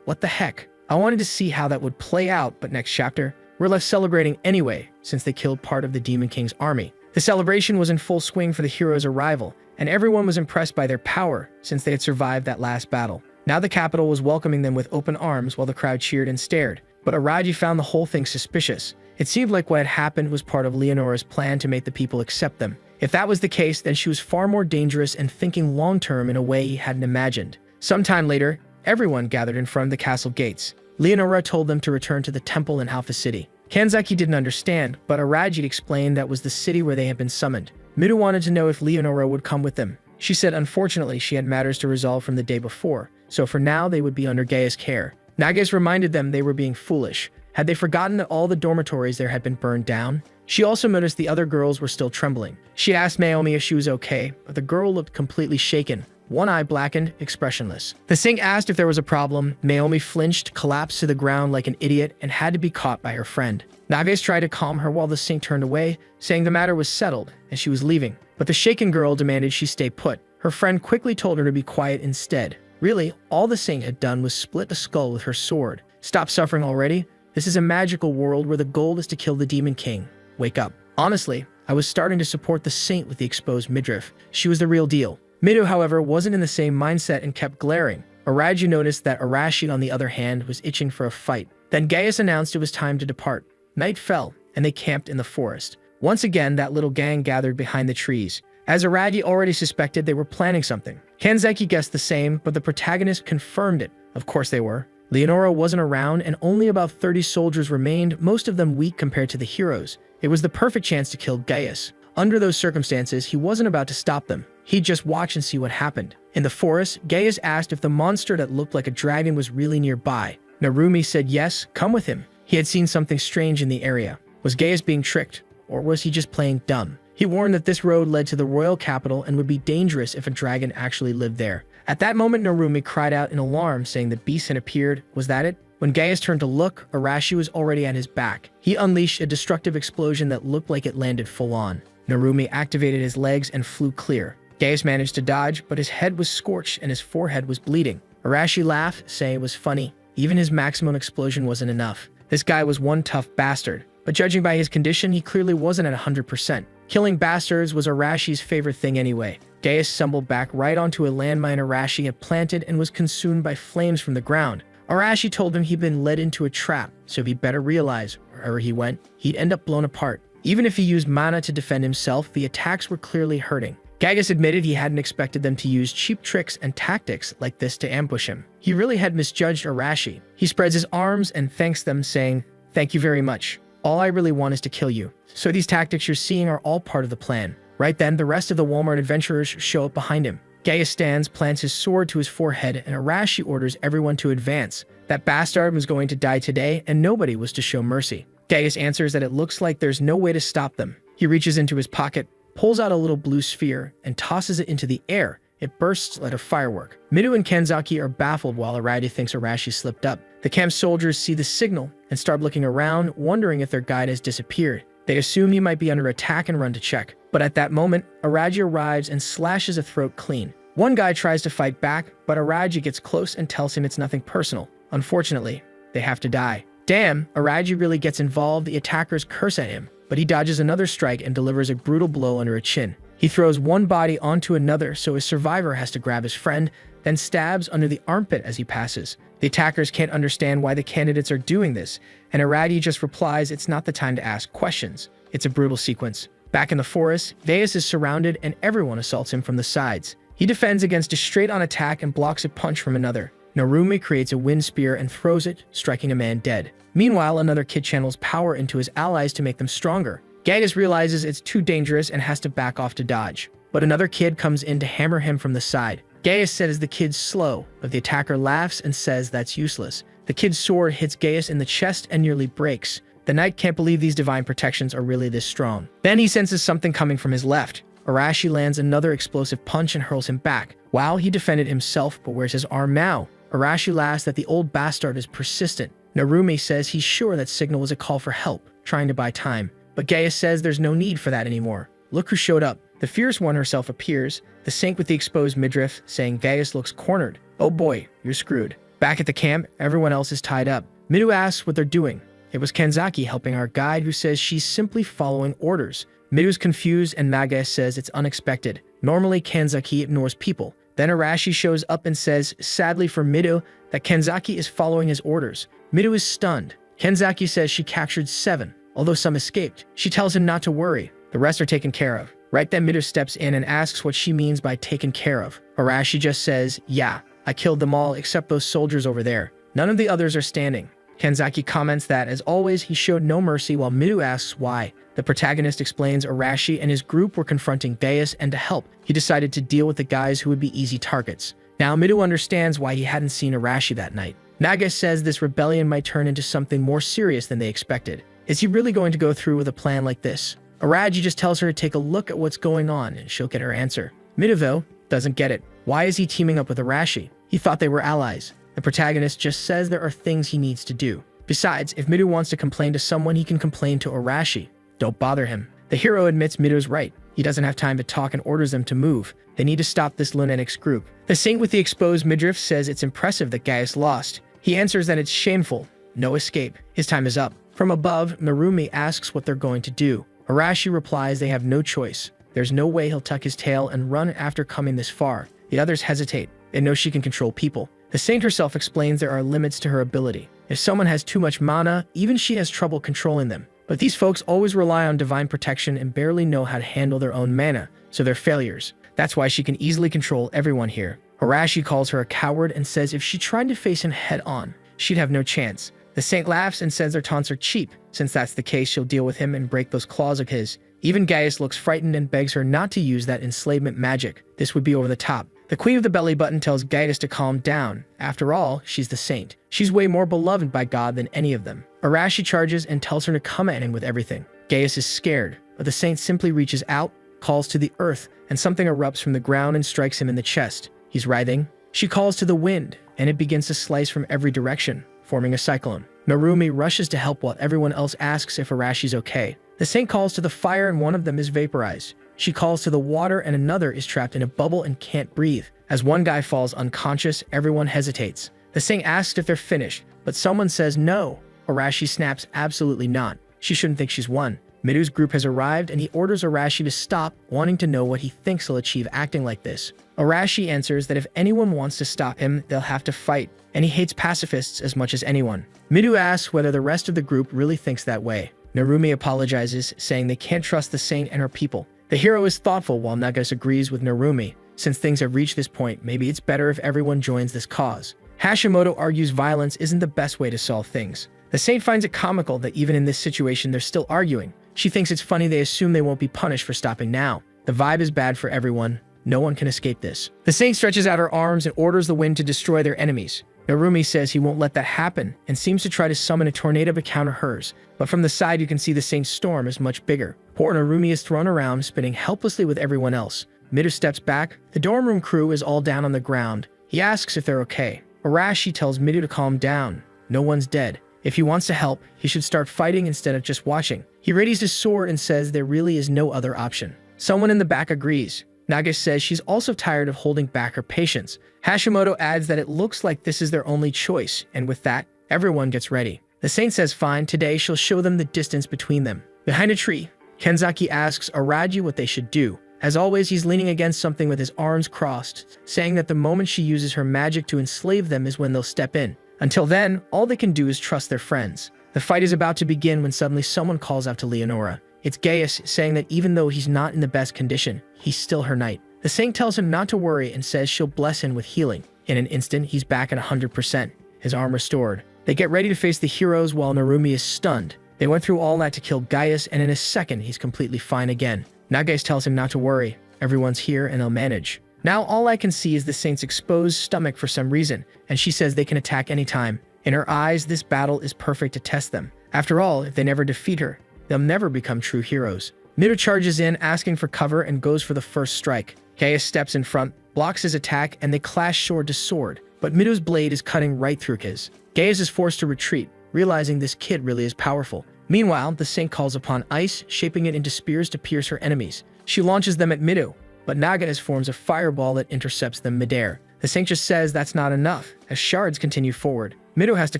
What the heck? I wanted to see how that would play out, but next chapter, we're left celebrating anyway, since they killed part of the Demon King's army. The celebration was in full swing for the hero's arrival, and everyone was impressed by their power, since they had survived that last battle. Now the capital was welcoming them with open arms while the crowd cheered and stared, but Araji found the whole thing suspicious. It seemed like what had happened was part of Leonora's plan to make the people accept them. If that was the case, then she was far more dangerous and thinking long-term in a way he hadn't imagined. Sometime later, everyone gathered in front of the castle gates. Leonora told them to return to the temple in Alpha City. Kenzeki didn't understand, but Araji explained that was the city where they had been summoned. Midu wanted to know if Leonora would come with them. She said unfortunately she had matters to resolve from the day before, so for now they would be under Gaia's care. Nages reminded them they were being foolish. Had they forgotten that all the dormitories there had been burned down? She also noticed the other girls were still trembling. She asked Naomi if she was okay, but the girl looked completely shaken. One eye blackened, expressionless. The Saint asked if there was a problem. Naomi flinched, collapsed to the ground like an idiot, and had to be caught by her friend. Nages tried to calm her while the Saint turned away, saying the matter was settled and she was leaving. But the shaken girl demanded she stay put. Her friend quickly told her to be quiet instead. Really, all the Saint had done was split the skull with her sword. Stop suffering already. This is a magical world where the goal is to kill the Demon King. Wake up. Honestly, I was starting to support the Saint with the exposed midriff. She was the real deal. Midu, however, wasn't in the same mindset and kept glaring. Araji noticed that Arashi, on the other hand, was itching for a fight. Then Gaius announced it was time to depart. Night fell, and they camped in the forest. Once again, that little gang gathered behind the trees. As Araji already suspected, they were planning something. Kenzeki guessed the same, but the protagonist confirmed it. Of course they were. Leonora wasn't around, and only about 30 soldiers remained, most of them weak compared to the heroes. It was the perfect chance to kill Gaius. Under those circumstances, he wasn't about to stop them. He'd just watch and see what happened. In the forest, Gaius asked if the monster that looked like a dragon was really nearby. Narumi said yes, come with him. He had seen something strange in the area. Was Gaius being tricked, or was he just playing dumb? He warned that this road led to the royal capital and would be dangerous if a dragon actually lived there. At that moment, Narumi cried out in alarm, saying the beast had appeared. Was that it? When Gaius turned to look, Arashi was already at his back. He unleashed a destructive explosion that looked like it landed full on. Narumi activated his legs and flew clear. Gaius managed to dodge, but his head was scorched and his forehead was bleeding. Arashi laughed, saying it was funny. Even his maximum explosion wasn't enough. This guy was one tough bastard. But judging by his condition, he clearly wasn't at 100%. Killing bastards was Arashi's favorite thing anyway. Gaius stumbled back right onto a landmine Arashi had planted and was consumed by flames from the ground. Arashi told him he'd been led into a trap, so he'd better realize, wherever he went, he'd end up blown apart. Even if he used mana to defend himself, the attacks were clearly hurting. Gaius admitted he hadn't expected them to use cheap tricks and tactics like this to ambush him. He really had misjudged Arashi. He spreads his arms and thanks them, saying, "Thank you very much. All I really want is to kill you." So these tactics you're seeing are all part of the plan. Right then, the rest of the Walmart adventurers show up behind him. Gaius stands, plants his sword to his forehead, and Arashi orders everyone to advance. That bastard was going to die today, and nobody was to show mercy. Gaius answers that it looks like there's no way to stop them. He reaches into his pocket, pulls out a little blue sphere, and tosses it into the air. It bursts like a firework. Midu and Kanzaki are baffled while Araji thinks Arashi slipped up. The camp soldiers see the signal and start looking around, wondering if their guide has disappeared. They assume he might be under attack and run to check. But at that moment, Araji arrives and slashes a throat clean. One guy tries to fight back, but Araji gets close and tells him it's nothing personal. Unfortunately, they have to die. Damn, Araji really gets involved. The attackers curse at him, but he dodges another strike and delivers a brutal blow under a chin. He throws one body onto another, so his survivor has to grab his friend, then stabs under the armpit as he passes. The attackers can't understand why the candidates are doing this, and Araji just replies it's not the time to ask questions. It's a brutal sequence. Back in the forest, Vayas is surrounded and everyone assaults him from the sides. He defends against a straight-on attack and blocks a punch from another. Narumi creates a wind spear and throws it, striking a man dead. Meanwhile, another kid channels power into his allies to make them stronger. Gaius realizes it's too dangerous and has to back off to dodge. But another kid comes in to hammer him from the side. Gaius says the kid's slow, but the attacker laughs and says that's useless. The kid's sword hits Gaius in the chest and nearly breaks. The knight can't believe these divine protections are really this strong. Then he senses something coming from his left. Arashi lands another explosive punch and hurls him back. Wow, he defended himself, but where's his arm now? Arashi laughs that the old bastard is persistent. Narumi says he's sure that signal was a call for help, trying to buy time. But Gaius says there's no need for that anymore. Look who showed up. The fierce one herself appears, the saint with the exposed midriff, saying Gaius looks cornered. Oh boy, you're screwed. Back at the camp, everyone else is tied up. Midu asks what they're doing. It was Kanzaki helping our guide, who says she's simply following orders. Midu's confused and Nagase says it's unexpected. Normally, Kanzaki ignores people. Then Arashi shows up and says, sadly for Midu, that Kanzaki is following his orders. Midu is stunned. Kanzaki says she captured 7, although some escaped. She tells him not to worry. The rest are taken care of. Right then, Midu steps in and asks what she means by taken care of. Arashi just says, yeah, I killed them all except those soldiers over there. None of the others are standing. Kanzaki comments that, as always, he showed no mercy while Midu asks why. The protagonist explains Arashi and his group were confronting Gaius, and to help, he decided to deal with the guys who would be easy targets. Now Midu understands why he hadn't seen Arashi that night. Naga says this rebellion might turn into something more serious than they expected. Is he really going to go through with a plan like this? Araji just tells her to take a look at what's going on and she'll get her answer. Midu, though, doesn't get it. Why is he teaming up with Arashi? He thought they were allies. The protagonist just says there are things he needs to do. Besides, if Midu wants to complain to someone, he can complain to Arashi. Don't bother him. The hero admits Midu's right. He doesn't have time to talk and orders them to move. They need to stop this lunatics group. The saint with the exposed midriff says it's impressive that Gaius lost. He answers that it's shameful. No escape. His time is up. From above, Narumi asks what they're going to do. Arashi replies they have no choice. There's no way he'll tuck his tail and run after coming this far. The others hesitate. They know she can control people. The saint herself explains there are limits to her ability. If someone has too much mana, even she has trouble controlling them. But these folks always rely on divine protection and barely know how to handle their own mana, so they're failures. That's why she can easily control everyone here. Arashi calls her a coward and says if she tried to face him head-on, she'd have no chance. The saint laughs and says their taunts are cheap. Since that's the case, she'll deal with him and break those claws of his. Even Gaius looks frightened and begs her not to use that enslavement magic. This would be over the top. The queen of the belly button tells Gaius to calm down. After all, she's the saint. She's way more beloved by God than any of them. Arashi charges and tells her to come at him with everything. Gaius is scared, but the saint simply reaches out, calls to the earth, and something erupts from the ground and strikes him in the chest. He's writhing. She calls to the wind, and it begins to slice from every direction, forming a cyclone. Narumi rushes to help while everyone else asks if Arashi's okay. The saint calls to the fire and one of them is vaporized. She calls to the water and another is trapped in a bubble and can't breathe. As one guy falls unconscious, everyone hesitates. The saint asks if they're finished, but someone says no. Arashi snaps absolutely not. She shouldn't think she's won. Midu's group has arrived and he orders Arashi to stop, wanting to know what he thinks he'll achieve acting like this. Arashi answers that if anyone wants to stop him, they'll have to fight, and he hates pacifists as much as anyone. Midu asks whether the rest of the group really thinks that way. Narumi apologizes, saying they can't trust the saint and her people. The hero is thoughtful while Nagas agrees with Narumi. Since things have reached this point, maybe it's better if everyone joins this cause. Hashimoto argues violence isn't the best way to solve things. The saint finds it comical that even in this situation they're still arguing. She thinks it's funny they assume they won't be punished for stopping now. The vibe is bad for everyone. No one can escape this. The saint stretches out her arms and orders the wind to destroy their enemies. Narumi says he won't let that happen and seems to try to summon a tornado to counter hers. But from the side you can see the saint's storm is much bigger. Poor Narumi is thrown around, spinning helplessly with everyone else. Midu steps back. The dorm room crew is all down on the ground. He asks if they're okay. Arashi tells Midu to calm down. No one's dead. If he wants to help, he should start fighting instead of just watching. He readies his sword and says there really is no other option. Someone in the back agrees. Naga says she's also tired of holding back her patience. Hashimoto adds that it looks like this is their only choice, and with that, everyone gets ready. The saint says fine, today she'll show them the distance between them. Behind a tree, Kenzaki asks Araji what they should do. As always, he's leaning against something with his arms crossed, saying that the moment she uses her magic to enslave them is when they'll step in. Until then, all they can do is trust their friends. The fight is about to begin when suddenly someone calls out to Leonora. It's Gaius, saying that even though he's not in the best condition, he's still her knight. The saint tells him not to worry and says she'll bless him with healing. In an instant, he's back at 100%, his arm restored. They get ready to face the heroes while Narumi is stunned. They went through all that to kill Gaius, and in a second, he's completely fine again. Nagais tells him not to worry. Everyone's here and they'll manage. Now all I can see is the saint's exposed stomach for some reason, and she says they can attack anytime. In her eyes, this battle is perfect to test them. After all, if they never defeat her, they'll never become true heroes. Midu charges in, asking for cover, and goes for the first strike. Gaius steps in front, blocks his attack, and they clash sword to sword. But Midu's blade is cutting right through his. Gaius is forced to retreat, realizing this kid really is powerful. Meanwhile, the saint calls upon ice, shaping it into spears to pierce her enemies. She launches them at Midu, but Naganes forms a fireball that intercepts them midair. The saint just says that's not enough, as shards continue forward. Midu has to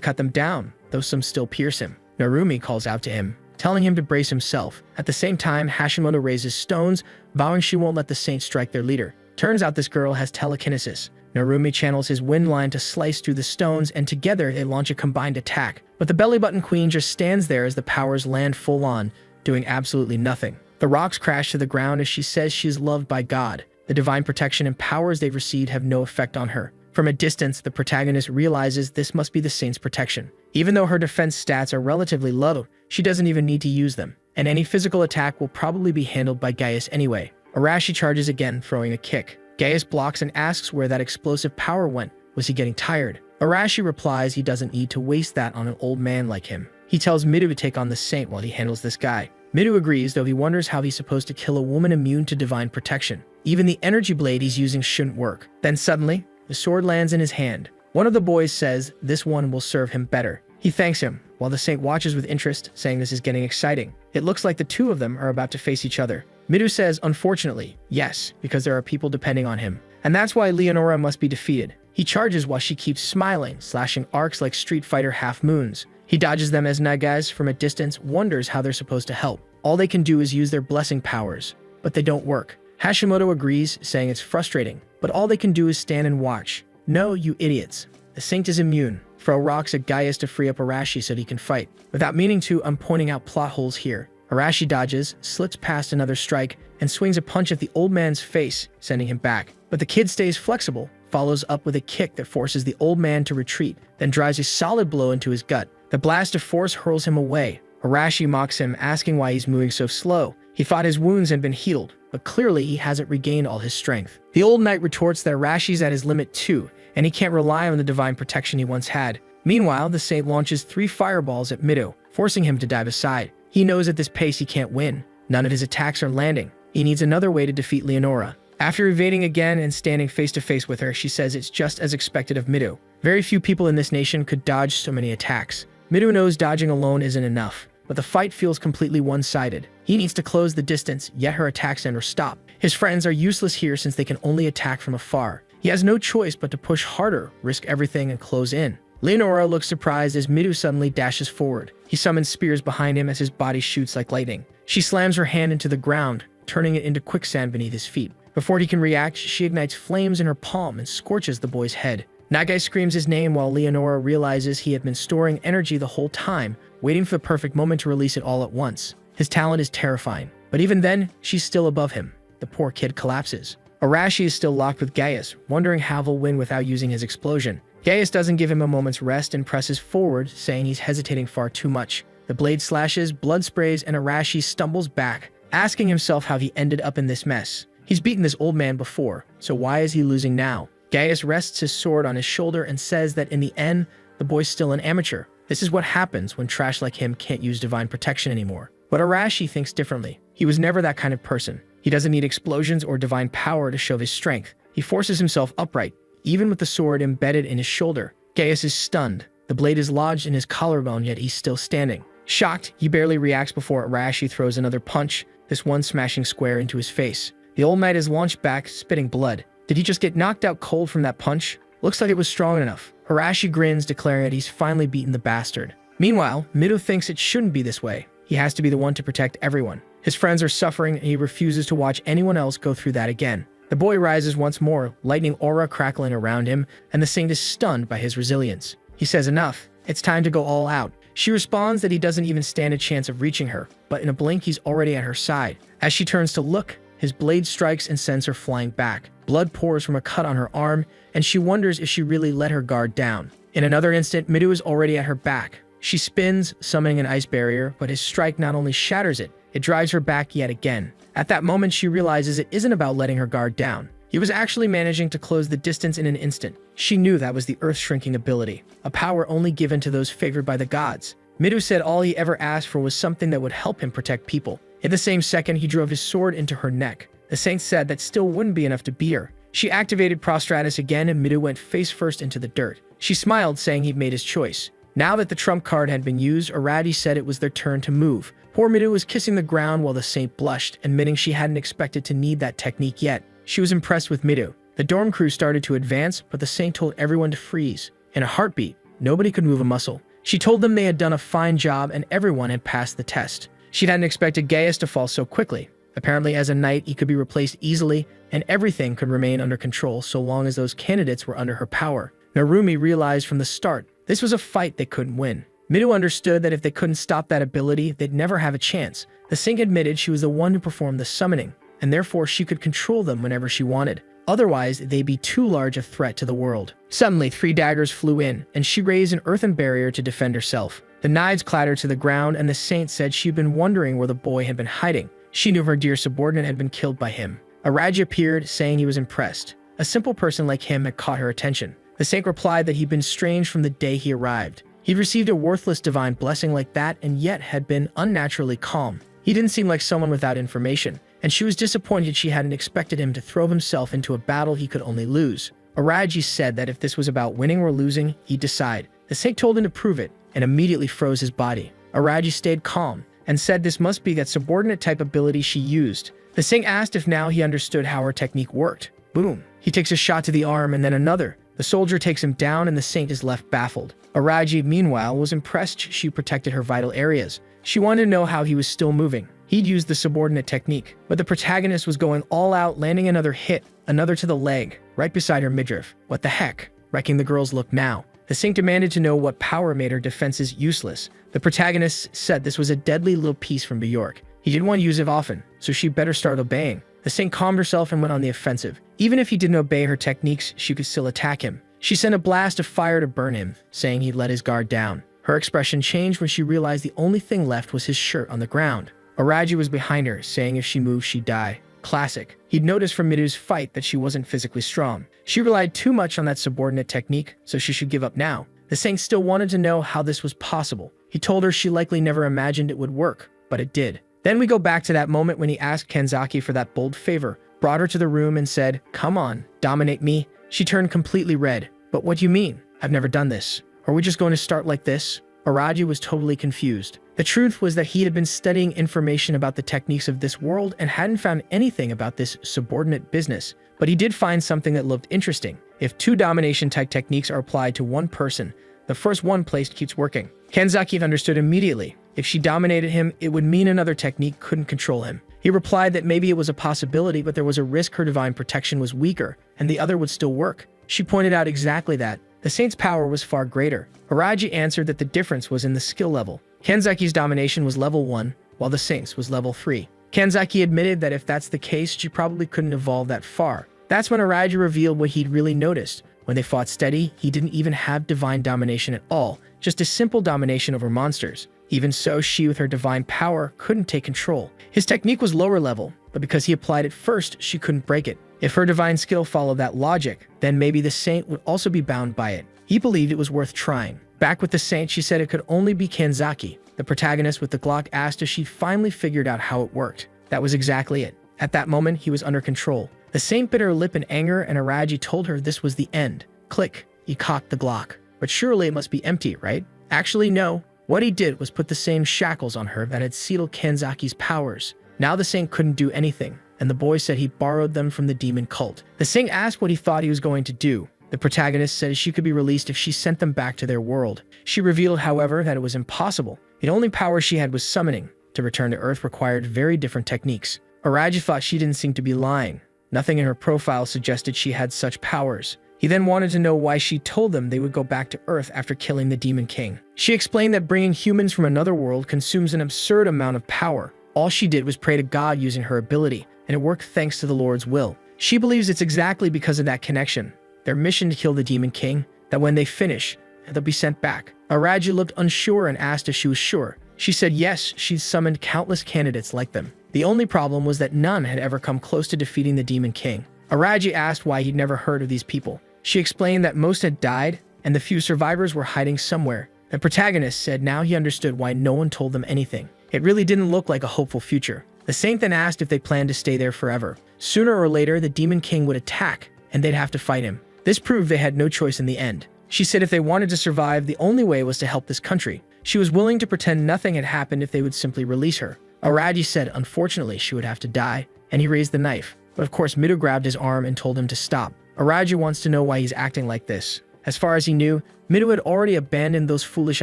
cut them down, though some still pierce him. Narumi calls out to him, telling him to brace himself. At the same time, Hashimoto raises stones, vowing she won't let the saint strike their leader. Turns out this girl has telekinesis. Narumi channels his wind line to slice through the stones, and together they launch a combined attack. But the belly button queen just stands there as the powers land full on, doing absolutely nothing. The rocks crash to the ground as she says she is loved by God. The divine protection and powers they've received have no effect on her. From a distance, the protagonist realizes this must be the saint's protection. Even though her defense stats are relatively low, she doesn't even need to use them, and any physical attack will probably be handled by Gaius anyway. Arashi charges again, throwing a kick. Gaius blocks and asks where that explosive power went. Was he getting tired? Arashi replies he doesn't need to waste that on an old man like him. He tells Midu to take on the saint while he handles this guy. Midu agrees, though he wonders how he's supposed to kill a woman immune to divine protection. Even the energy blade he's using shouldn't work. Then suddenly, the sword lands in his hand. One of the boys says this one will serve him better. He thanks him, while the saint watches with interest, saying this is getting exciting. It looks like the two of them are about to face each other. Midu says, unfortunately, yes, because there are people depending on him. And that's why Leonora must be defeated. He charges while she keeps smiling, slashing arcs like Street Fighter half-moons. He dodges them as Nagaz, from a distance, wonders how they're supposed to help. All they can do is use their blessing powers, but they don't work. Hashimoto agrees, saying it's frustrating, but all they can do is stand and watch. No, you idiots. The saint is immune. Throw rocks at Gaius to free up Arashi so he can fight. Without meaning to, I'm pointing out plot holes here. Arashi dodges, slips past another strike, and swings a punch at the old man's face, sending him back. But the kid stays flexible, follows up with a kick that forces the old man to retreat, then drives a solid blow into his gut. The blast of force hurls him away. Arashi mocks him, asking why he's moving so slow. He thought his wounds had been healed, but clearly he hasn't regained all his strength. The old knight retorts that Arashi's at his limit too, and he can't rely on the divine protection he once had. Meanwhile, the saint launches 3 fireballs at Midu, forcing him to dive aside. He knows at this pace he can't win. None of his attacks are landing. He needs another way to defeat Leonora. After evading again and standing face to face with her, she says it's just as expected of Midu. Very few people in this nation could dodge so many attacks. Midu knows dodging alone isn't enough, but the fight feels completely one-sided. He needs to close the distance, yet her attacks never stop. His friends are useless here since they can only attack from afar. He has no choice but to push harder, risk everything, and close in. Leonora looks surprised as Midu suddenly dashes forward. He summons spears behind him as his body shoots like lightning. She slams her hand into the ground, turning it into quicksand beneath his feet. Before he can react, she ignites flames in her palm and scorches the boy's head. Nagai screams his name while Leonora realizes he had been storing energy the whole time, waiting for the perfect moment to release it all at once. His talent is terrifying, but even then, she's still above him. The poor kid collapses. Arashi is still locked with Gaius, wondering how he'll win without using his explosion. Gaius doesn't give him a moment's rest and presses forward, saying he's hesitating far too much. The blade slashes, blood sprays, and Arashi stumbles back, asking himself how he ended up in this mess. He's beaten this old man before, so why is he losing now? Gaius rests his sword on his shoulder and says that in the end, the boy's still an amateur. This is what happens when trash like him can't use divine protection anymore. But Arashi thinks differently. He was never that kind of person. He doesn't need explosions or divine power to show his strength. He forces himself upright, even with the sword embedded in his shoulder. Gaius is stunned. The blade is lodged in his collarbone, yet he's still standing. Shocked, he barely reacts before Arashi throws another punch, this one smashing square into his face. The old knight is launched back, spitting blood. Did he just get knocked out cold from that punch? Looks like it was strong enough. Arashi grins, declaring that he's finally beaten the bastard. Meanwhile, Mido thinks it shouldn't be this way. He has to be the one to protect everyone. His friends are suffering, and he refuses to watch anyone else go through that again. The boy rises once more, lightning aura crackling around him, and the saint is stunned by his resilience. He says enough. It's time to go all out. She responds that he doesn't even stand a chance of reaching her, but in a blink he's already at her side. As she turns to look, his blade strikes and sends her flying back. Blood pours from a cut on her arm, and she wonders if she really let her guard down. In another instant, Mido is already at her back. She spins, summoning an ice barrier, but his strike not only shatters it, it drives her back yet again. At that moment, she realizes it isn't about letting her guard down. He was actually managing to close the distance in an instant. She knew that was the earth-shrinking ability, a power only given to those favored by the gods. Mido said all he ever asked for was something that would help him protect people. In the same second, he drove his sword into her neck. The saint said that still wouldn't be enough to beat her. She activated Prostratus again, and Mido went face first into the dirt. She smiled, saying he'd made his choice. Now that the trump card had been used, Arati said it was their turn to move. Poor Mido was kissing the ground while the saint blushed, admitting she hadn't expected to need that technique yet. She was impressed with Mido. The dorm crew started to advance, but the saint told everyone to freeze. In a heartbeat, nobody could move a muscle. She told them they had done a fine job and everyone had passed the test. She hadn't expected Gaius to fall so quickly. Apparently, as a knight, he could be replaced easily, and everything could remain under control so long as those candidates were under her power. Narumi realized from the start, this was a fight they couldn't win. Mido understood that if they couldn't stop that ability, they'd never have a chance. The Sink admitted she was the one who performed the summoning, and therefore she could control them whenever she wanted. Otherwise, they'd be too large a threat to the world. Suddenly, 3 daggers flew in, and she raised an earthen barrier to defend herself. The knives clattered to the ground, and the saint said she'd been wondering where the boy had been hiding. She knew her dear subordinate had been killed by him. Araji appeared, saying he was impressed. A simple person like him had caught her attention. The saint replied that he'd been strange from the day he arrived. He'd received a worthless divine blessing like that, and yet had been unnaturally calm. He didn't seem like someone without information, and she was disappointed she hadn't expected him to throw himself into a battle he could only lose. Araji said that if this was about winning or losing, he'd decide. The saint told him to prove it, and immediately froze his body. Araji stayed calm, and said this must be that subordinate type ability she used. The saint asked if now he understood how her technique worked. Boom. He takes a shot to the arm and then another. The soldier takes him down and the saint is left baffled. Araji, meanwhile, was impressed she protected her vital areas. She wanted to know how he was still moving. He'd used the subordinate technique, but the protagonist was going all out, landing another hit, another to the leg, right beside her midriff. What the heck? Wrecking the girl's look now. The Sink demanded to know what power made her defenses useless. The protagonist said this was a deadly little piece from Bjork. He didn't want to use it often, so she better start obeying. The Sink calmed herself and went on the offensive. Even if he didn't obey her techniques, she could still attack him. She sent a blast of fire to burn him, saying he'd let his guard down. Her expression changed when she realized the only thing left was his shirt on the ground. Araji was behind her, saying if she moved, she'd die. Classic. He'd noticed from Midu's fight that she wasn't physically strong. She relied too much on that subordinate technique, so she should give up now. The Saint still wanted to know how this was possible. He told her she likely never imagined it would work, but it did. Then we go back to that moment when he asked Kenzaki for that bold favor, brought her to the room and said, "Come on, dominate me." She turned completely red. "But what do you mean? I've never done this. Are we just going to start like this?" Araji was totally confused. The truth was that he had been studying information about the techniques of this world and hadn't found anything about this subordinate business. But he did find something that looked interesting. If 2 domination-type techniques are applied to one person, the first one placed keeps working. Kenzaki understood immediately. If she dominated him, it would mean another technique couldn't control him. He replied that maybe it was a possibility, but there was a risk her divine protection was weaker, and the other would still work. She pointed out exactly that. The Saint's power was far greater. Araji answered that the difference was in the skill level. Kenzaki's domination was level 1, while the Saint's was level 3. Kenzaki admitted that if that's the case, she probably couldn't evolve that far. That's when Araji revealed what he'd really noticed. When they fought steady, he didn't even have divine domination at all, just a simple domination over monsters. Even so, she with her divine power couldn't take control. His technique was lower level, but because he applied it first, she couldn't break it. If her divine skill followed that logic, then maybe the Saint would also be bound by it. He believed it was worth trying. Back with the saint, she said it could only be Kanzaki. The protagonist with the Glock asked if she finally figured out how it worked. That was exactly it. At that moment, he was under control. The saint bit her lip in anger, and Araji told her this was the end. Click. He cocked the Glock. But surely it must be empty, right? Actually, no. What he did was put the same shackles on her that had sealed Kanzaki's powers. Now the saint couldn't do anything, and the boy said he borrowed them from the demon cult. The saint asked what he thought he was going to do. The protagonist said she could be released if she sent them back to their world. She revealed, however, that it was impossible. The only power she had was summoning. To return to Earth required very different techniques. Araji thought she didn't seem to be lying. Nothing in her profile suggested she had such powers. He then wanted to know why she told them they would go back to Earth after killing the Demon King. She explained that bringing humans from another world consumes an absurd amount of power. All she did was pray to God using her ability, and it worked thanks to the Lord's will. She believes it's exactly because of that connection, their mission to kill the Demon King, that when they finish, they'll be sent back. Araji looked unsure and asked if she was sure. She said yes, she'd summoned countless candidates like them. The only problem was that none had ever come close to defeating the Demon King. Araji asked why he'd never heard of these people. She explained that most had died, and the few survivors were hiding somewhere. The protagonist said now he understood why no one told them anything. It really didn't look like a hopeful future. The saint then asked if they planned to stay there forever. Sooner or later, the Demon King would attack, and they'd have to fight him. This proved they had no choice in the end. She said if they wanted to survive, the only way was to help this country. She was willing to pretend nothing had happened if they would simply release her. Araji said unfortunately she would have to die, and he raised the knife. But of course, Mido grabbed his arm and told him to stop. Araji wants to know why he's acting like this. As far as he knew, Mido had already abandoned those foolish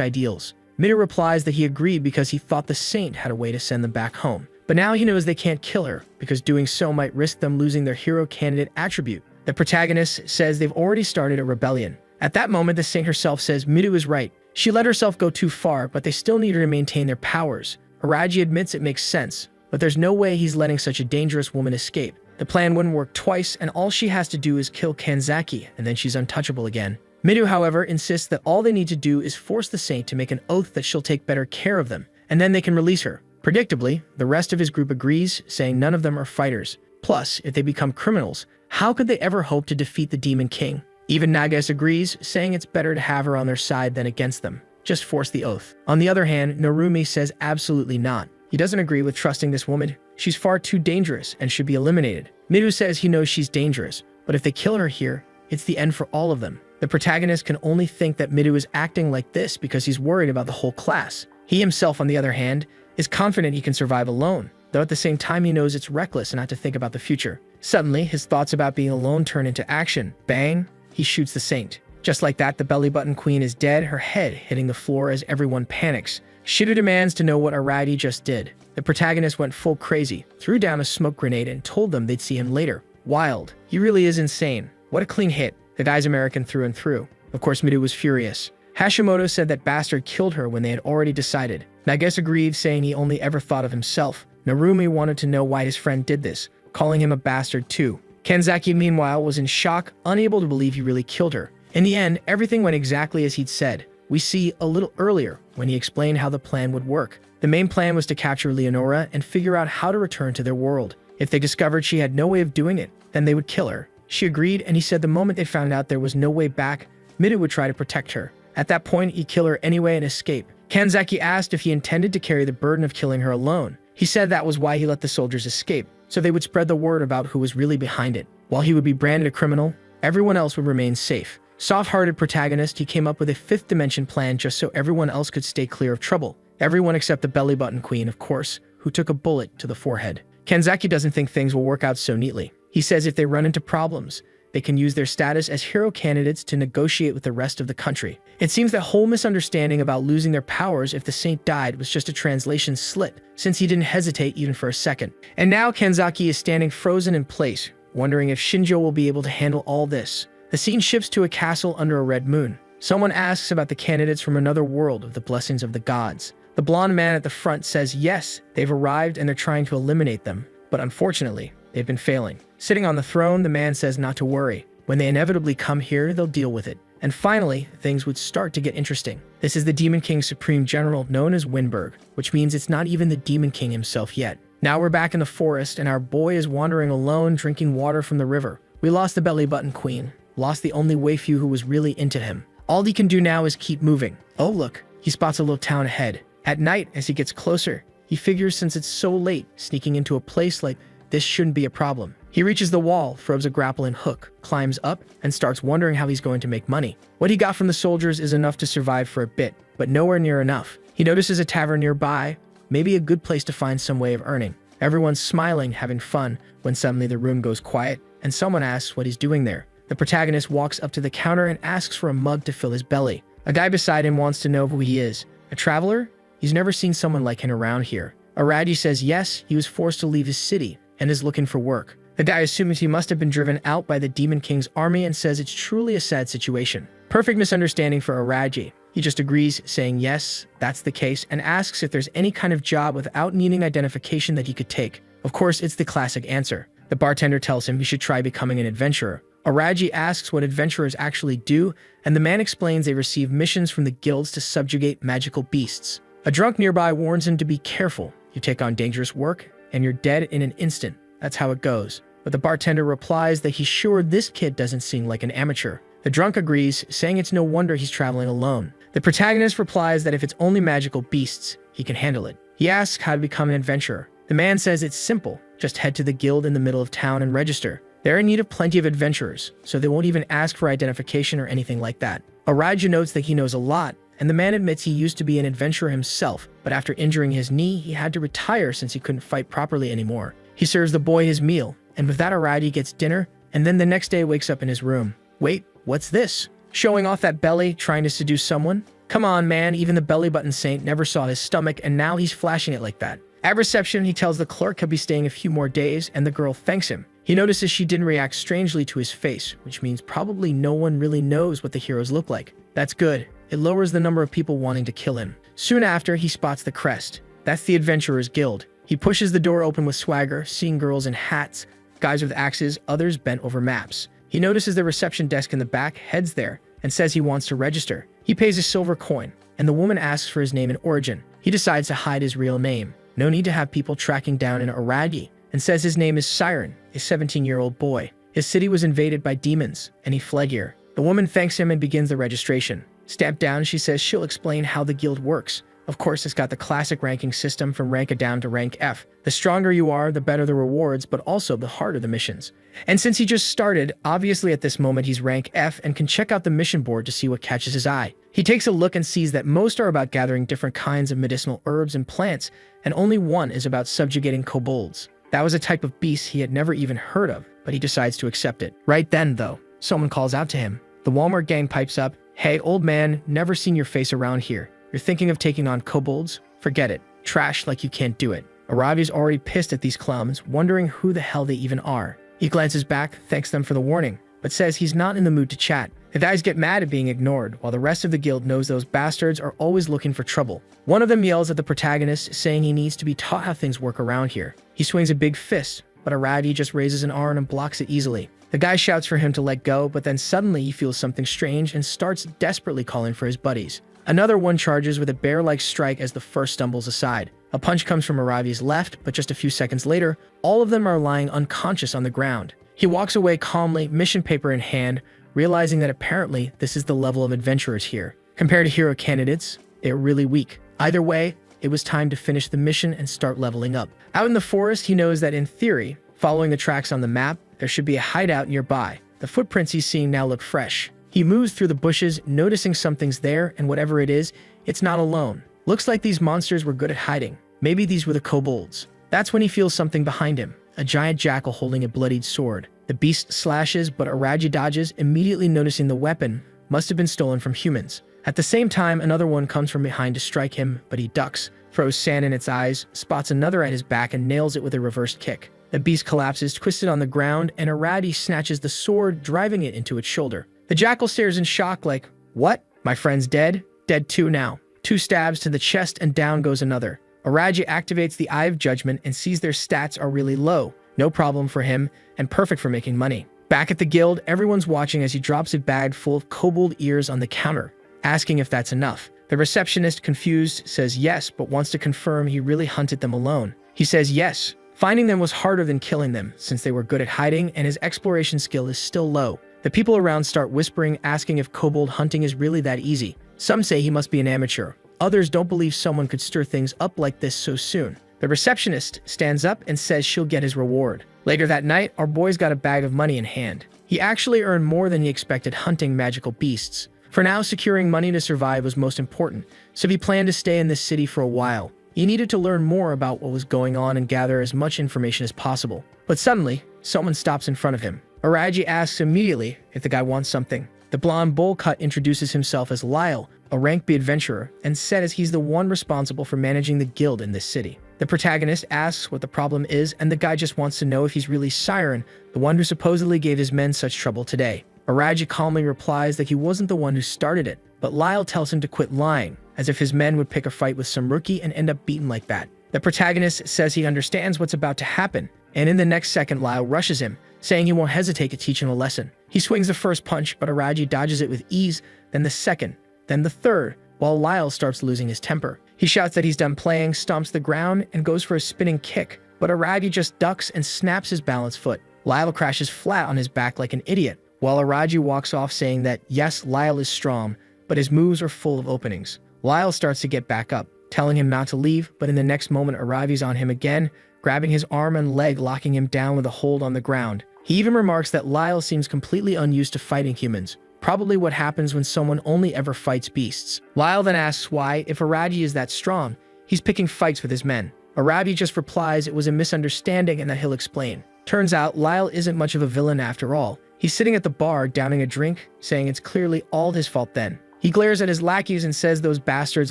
ideals. Mido replies that he agreed because he thought the saint had a way to send them back home. But now he knows they can't kill her, because doing so might risk them losing their hero candidate attribute. The protagonist says they've already started a rebellion. At that moment, the saint herself says Mido is right. She let herself go too far, but they still need her to maintain their powers. Araji admits it makes sense, but there's no way he's letting such a dangerous woman escape. The plan wouldn't work twice, and all she has to do is kill Kanzaki, and then she's untouchable again. Mido, however, insists that all they need to do is force the saint to make an oath that she'll take better care of them, and then they can release her. Predictably, the rest of his group agrees, saying none of them are fighters. Plus, if they become criminals, how could they ever hope to defeat the Demon King? Even Nages agrees, saying it's better to have her on their side than against them. Just force the oath. On the other hand, Narumi says absolutely not. He doesn't agree with trusting this woman. She's far too dangerous and should be eliminated. Mido says he knows she's dangerous, but if they kill her here, it's the end for all of them. The protagonist can only think that Mido is acting like this because he's worried about the whole class. He himself, on the other hand, is confident he can survive alone, though at the same time he knows it's reckless not to think about the future. Suddenly, his thoughts about being alone turn into action. Bang! He shoots the saint. Just like that, the belly button queen is dead, her head hitting the floor as everyone panics. Shido demands to know what Arati just did. The protagonist went full crazy, threw down a smoke grenade and told them they'd see him later. Wild. He really is insane. What a clean hit. The guy's American through and through. Of course, Mido was furious. Hashimoto said that bastard killed her when they had already decided. Nages agreed, saying he only ever thought of himself. Narumi wanted to know why his friend did this, calling him a bastard too. Kanzaki, meanwhile, was in shock, unable to believe he really killed her. In the end, everything went exactly as he'd said. We see a little earlier when he explained how the plan would work. The main plan was to capture Leonora and figure out how to return to their world. If they discovered she had no way of doing it, then they would kill her. She agreed, and he said the moment they found out there was no way back, Mido would try to protect her. At that point, he'd kill her anyway and escape. Kanzaki asked if he intended to carry the burden of killing her alone. He said that was why he let the soldiers escape, so they would spread the word about who was really behind it. While he would be branded a criminal, everyone else would remain safe. Soft-hearted protagonist, he came up with a fifth dimension plan just so everyone else could stay clear of trouble. Everyone except the belly button queen, of course, who took a bullet to the forehead. Kanzaki doesn't think things will work out so neatly. He says if they run into problems, they can use their status as hero candidates to negotiate with the rest of the country. It seems that whole misunderstanding about losing their powers if the saint died was just a translation slip, since he didn't hesitate even for a second. And now Kanzaki is standing frozen in place, wondering if Shinjo will be able to handle all this. The scene shifts to a castle under a red moon. Someone asks about the candidates from another world of the blessings of the gods. The blonde man at the front says yes, they've arrived and they're trying to eliminate them, but unfortunately, they've been failing. Sitting on the throne, the man says not to worry. When they inevitably come here, they'll deal with it. And finally, things would start to get interesting. This is the Demon King's Supreme General, known as Winberg, which means it's not even the Demon King himself yet. Now we're back in the forest, and our boy is wandering alone, drinking water from the river. We lost the belly button queen, lost the only waifu who was really into him. All he can do now is keep moving. Oh look, he spots a little town ahead. At night, as he gets closer, he figures since it's so late, sneaking into a place like this shouldn't be a problem. He reaches the wall, throws a grappling hook, climbs up, and starts wondering how he's going to make money. What he got from the soldiers is enough to survive for a bit, but nowhere near enough. He notices a tavern nearby, maybe a good place to find some way of earning. Everyone's smiling, having fun, when suddenly the room goes quiet, and someone asks what he's doing there. The protagonist walks up to the counter and asks for a mug to fill his belly. A guy beside him wants to know who he is. A traveler? He's never seen someone like him around here. Aradi says yes, he was forced to leave his city and is looking for work. The guy assumes he must have been driven out by the Demon King's army and says it's truly a sad situation. Perfect misunderstanding for Aradi. He just agrees, saying yes, that's the case, and asks if there's any kind of job without needing identification that he could take. Of course, it's the classic answer. The bartender tells him he should try becoming an adventurer. Araji asks what adventurers actually do, and the man explains they receive missions from the guilds to subjugate magical beasts. A drunk nearby warns him to be careful. You take on dangerous work, and you're dead in an instant. That's how it goes. But the bartender replies that he's sure this kid doesn't seem like an amateur. The drunk agrees, saying it's no wonder he's traveling alone. The protagonist replies that if it's only magical beasts, he can handle it. He asks how to become an adventurer. The man says it's simple. Just head to the guild in the middle of town and register. They're in need of plenty of adventurers, so they won't even ask for identification or anything like that. Araja notes that he knows a lot, and the man admits he used to be an adventurer himself, but after injuring his knee, he had to retire since he couldn't fight properly anymore. He serves the boy his meal, and with that Araja gets dinner, and then the next day wakes up in his room. Wait, what's this? Showing off that belly, trying to seduce someone? Come on, man, even the belly button saint never saw his stomach, and now he's flashing it like that. At reception, he tells the clerk he'll be staying a few more days, and the girl thanks him. He notices she didn't react strangely to his face, which means probably no one really knows what the heroes look like. That's good. It lowers the number of people wanting to kill him. Soon after, he spots the crest. That's the Adventurers Guild. He pushes the door open with swagger, seeing girls in hats, guys with axes, others bent over maps. He notices the reception desk in the back, heads there, and says he wants to register. He pays a silver coin, and the woman asks for his name and origin. He decides to hide his real name. No need to have people tracking down an Aragi, and says his name is Siren, a 17-year-old boy. His city was invaded by demons, and he fled here. The woman thanks him and begins the registration. Stamped down, she says she'll explain how the guild works. Of course, it's got the classic ranking system from rank A down to rank F. The stronger you are, the better the rewards, but also the harder the missions. And since he just started, obviously at this moment he's rank F and can check out the mission board to see what catches his eye. He takes a look and sees that most are about gathering different kinds of medicinal herbs and plants, and only one is about subjugating kobolds. That was a type of beast he had never even heard of, but he decides to accept it. Right then, though, someone calls out to him. The Walmart gang pipes up, "Hey, old man, never seen your face around here. You're thinking of taking on kobolds? Forget it. Trash like you can't do it." Arabi's already pissed at these clowns, wondering who the hell they even are. He glances back, thanks them for the warning, but says he's not in the mood to chat. The guys get mad at being ignored, while the rest of the guild knows those bastards are always looking for trouble. One of them yells at the protagonist, saying he needs to be taught how things work around here. He swings a big fist, but Arabi just raises an arm and blocks it easily. The guy shouts for him to let go, but then suddenly he feels something strange and starts desperately calling for his buddies. Another one charges with a bear-like strike as the first stumbles aside. A punch comes from Arabi's left, but just a few seconds later, all of them are lying unconscious on the ground. He walks away calmly, mission paper in hand, realizing that apparently this is the level of adventurers here. Compared to hero candidates, they're really weak. Either way, it was time to finish the mission and start leveling up. Out in the forest, he knows that in theory, following the tracks on the map, there should be a hideout nearby. The footprints he's seeing now look fresh. He moves through the bushes, noticing something's there, and whatever it is, it's not alone. Looks like these monsters were good at hiding. Maybe these were the kobolds. That's when he feels something behind him, a giant jackal holding a bloodied sword. The beast slashes, but Araji dodges, immediately noticing the weapon must have been stolen from humans. At the same time, another one comes from behind to strike him, but he ducks, throws sand in its eyes, spots another at his back, and nails it with a reversed kick. The beast collapses, twisted on the ground, and Aradi snatches the sword, driving it into its shoulder. The jackal stares in shock like, "What? My friend's dead? Dead too now." 2 stabs to the chest and down goes another. Araji activates the Eye of Judgment and sees their stats are really low. No problem for him, and perfect for making money. Back at the guild, everyone's watching as he drops a bag full of kobold ears on the counter, asking if that's enough. The receptionist, confused, says yes, but wants to confirm he really hunted them alone. He says yes. Finding them was harder than killing them, since they were good at hiding and his exploration skill is still low. The people around start whispering, asking if kobold hunting is really that easy. Some say he must be an amateur. Others don't believe someone could stir things up like this so soon. The receptionist stands up and says she'll get his reward. Later that night, our boy's got a bag of money in hand. He actually earned more than he expected hunting magical beasts. For now, securing money to survive was most important, so he planned to stay in this city for a while. He needed to learn more about what was going on and gather as much information as possible. But suddenly, someone stops in front of him. Araji asks immediately if the guy wants something. The blonde bowl cut introduces himself as Lyle, a rank B adventurer, and says he's the one responsible for managing the guild in this city. The protagonist asks what the problem is, and the guy just wants to know if he's really Siren, the one who supposedly gave his men such trouble today. Araji calmly replies that he wasn't the one who started it, but Lyle tells him to quit lying, as if his men would pick a fight with some rookie and end up beaten like that. The protagonist says he understands what's about to happen, and in the next second Lyle rushes him, saying he won't hesitate to teach him a lesson. He swings the first punch, but Araji dodges it with ease, then the second, then the third, while Lyle starts losing his temper. He shouts that he's done playing, stomps the ground, and goes for a spinning kick, but Araji just ducks and snaps his balance foot. Lyle crashes flat on his back like an idiot, while Araji walks off saying that yes, Lyle is strong, but his moves are full of openings. Lyle starts to get back up, telling him not to leave, but in the next moment Araji's on him again, grabbing his arm and leg, locking him down with a hold on the ground. He even remarks that Lyle seems completely unused to fighting humans, probably what happens when someone only ever fights beasts. Lyle then asks why, if Araji is that strong, he's picking fights with his men. Araji just replies it was a misunderstanding and that he'll explain. Turns out Lyle isn't much of a villain after all. He's sitting at the bar downing a drink, saying it's clearly all his fault then. He glares at his lackeys and says those bastards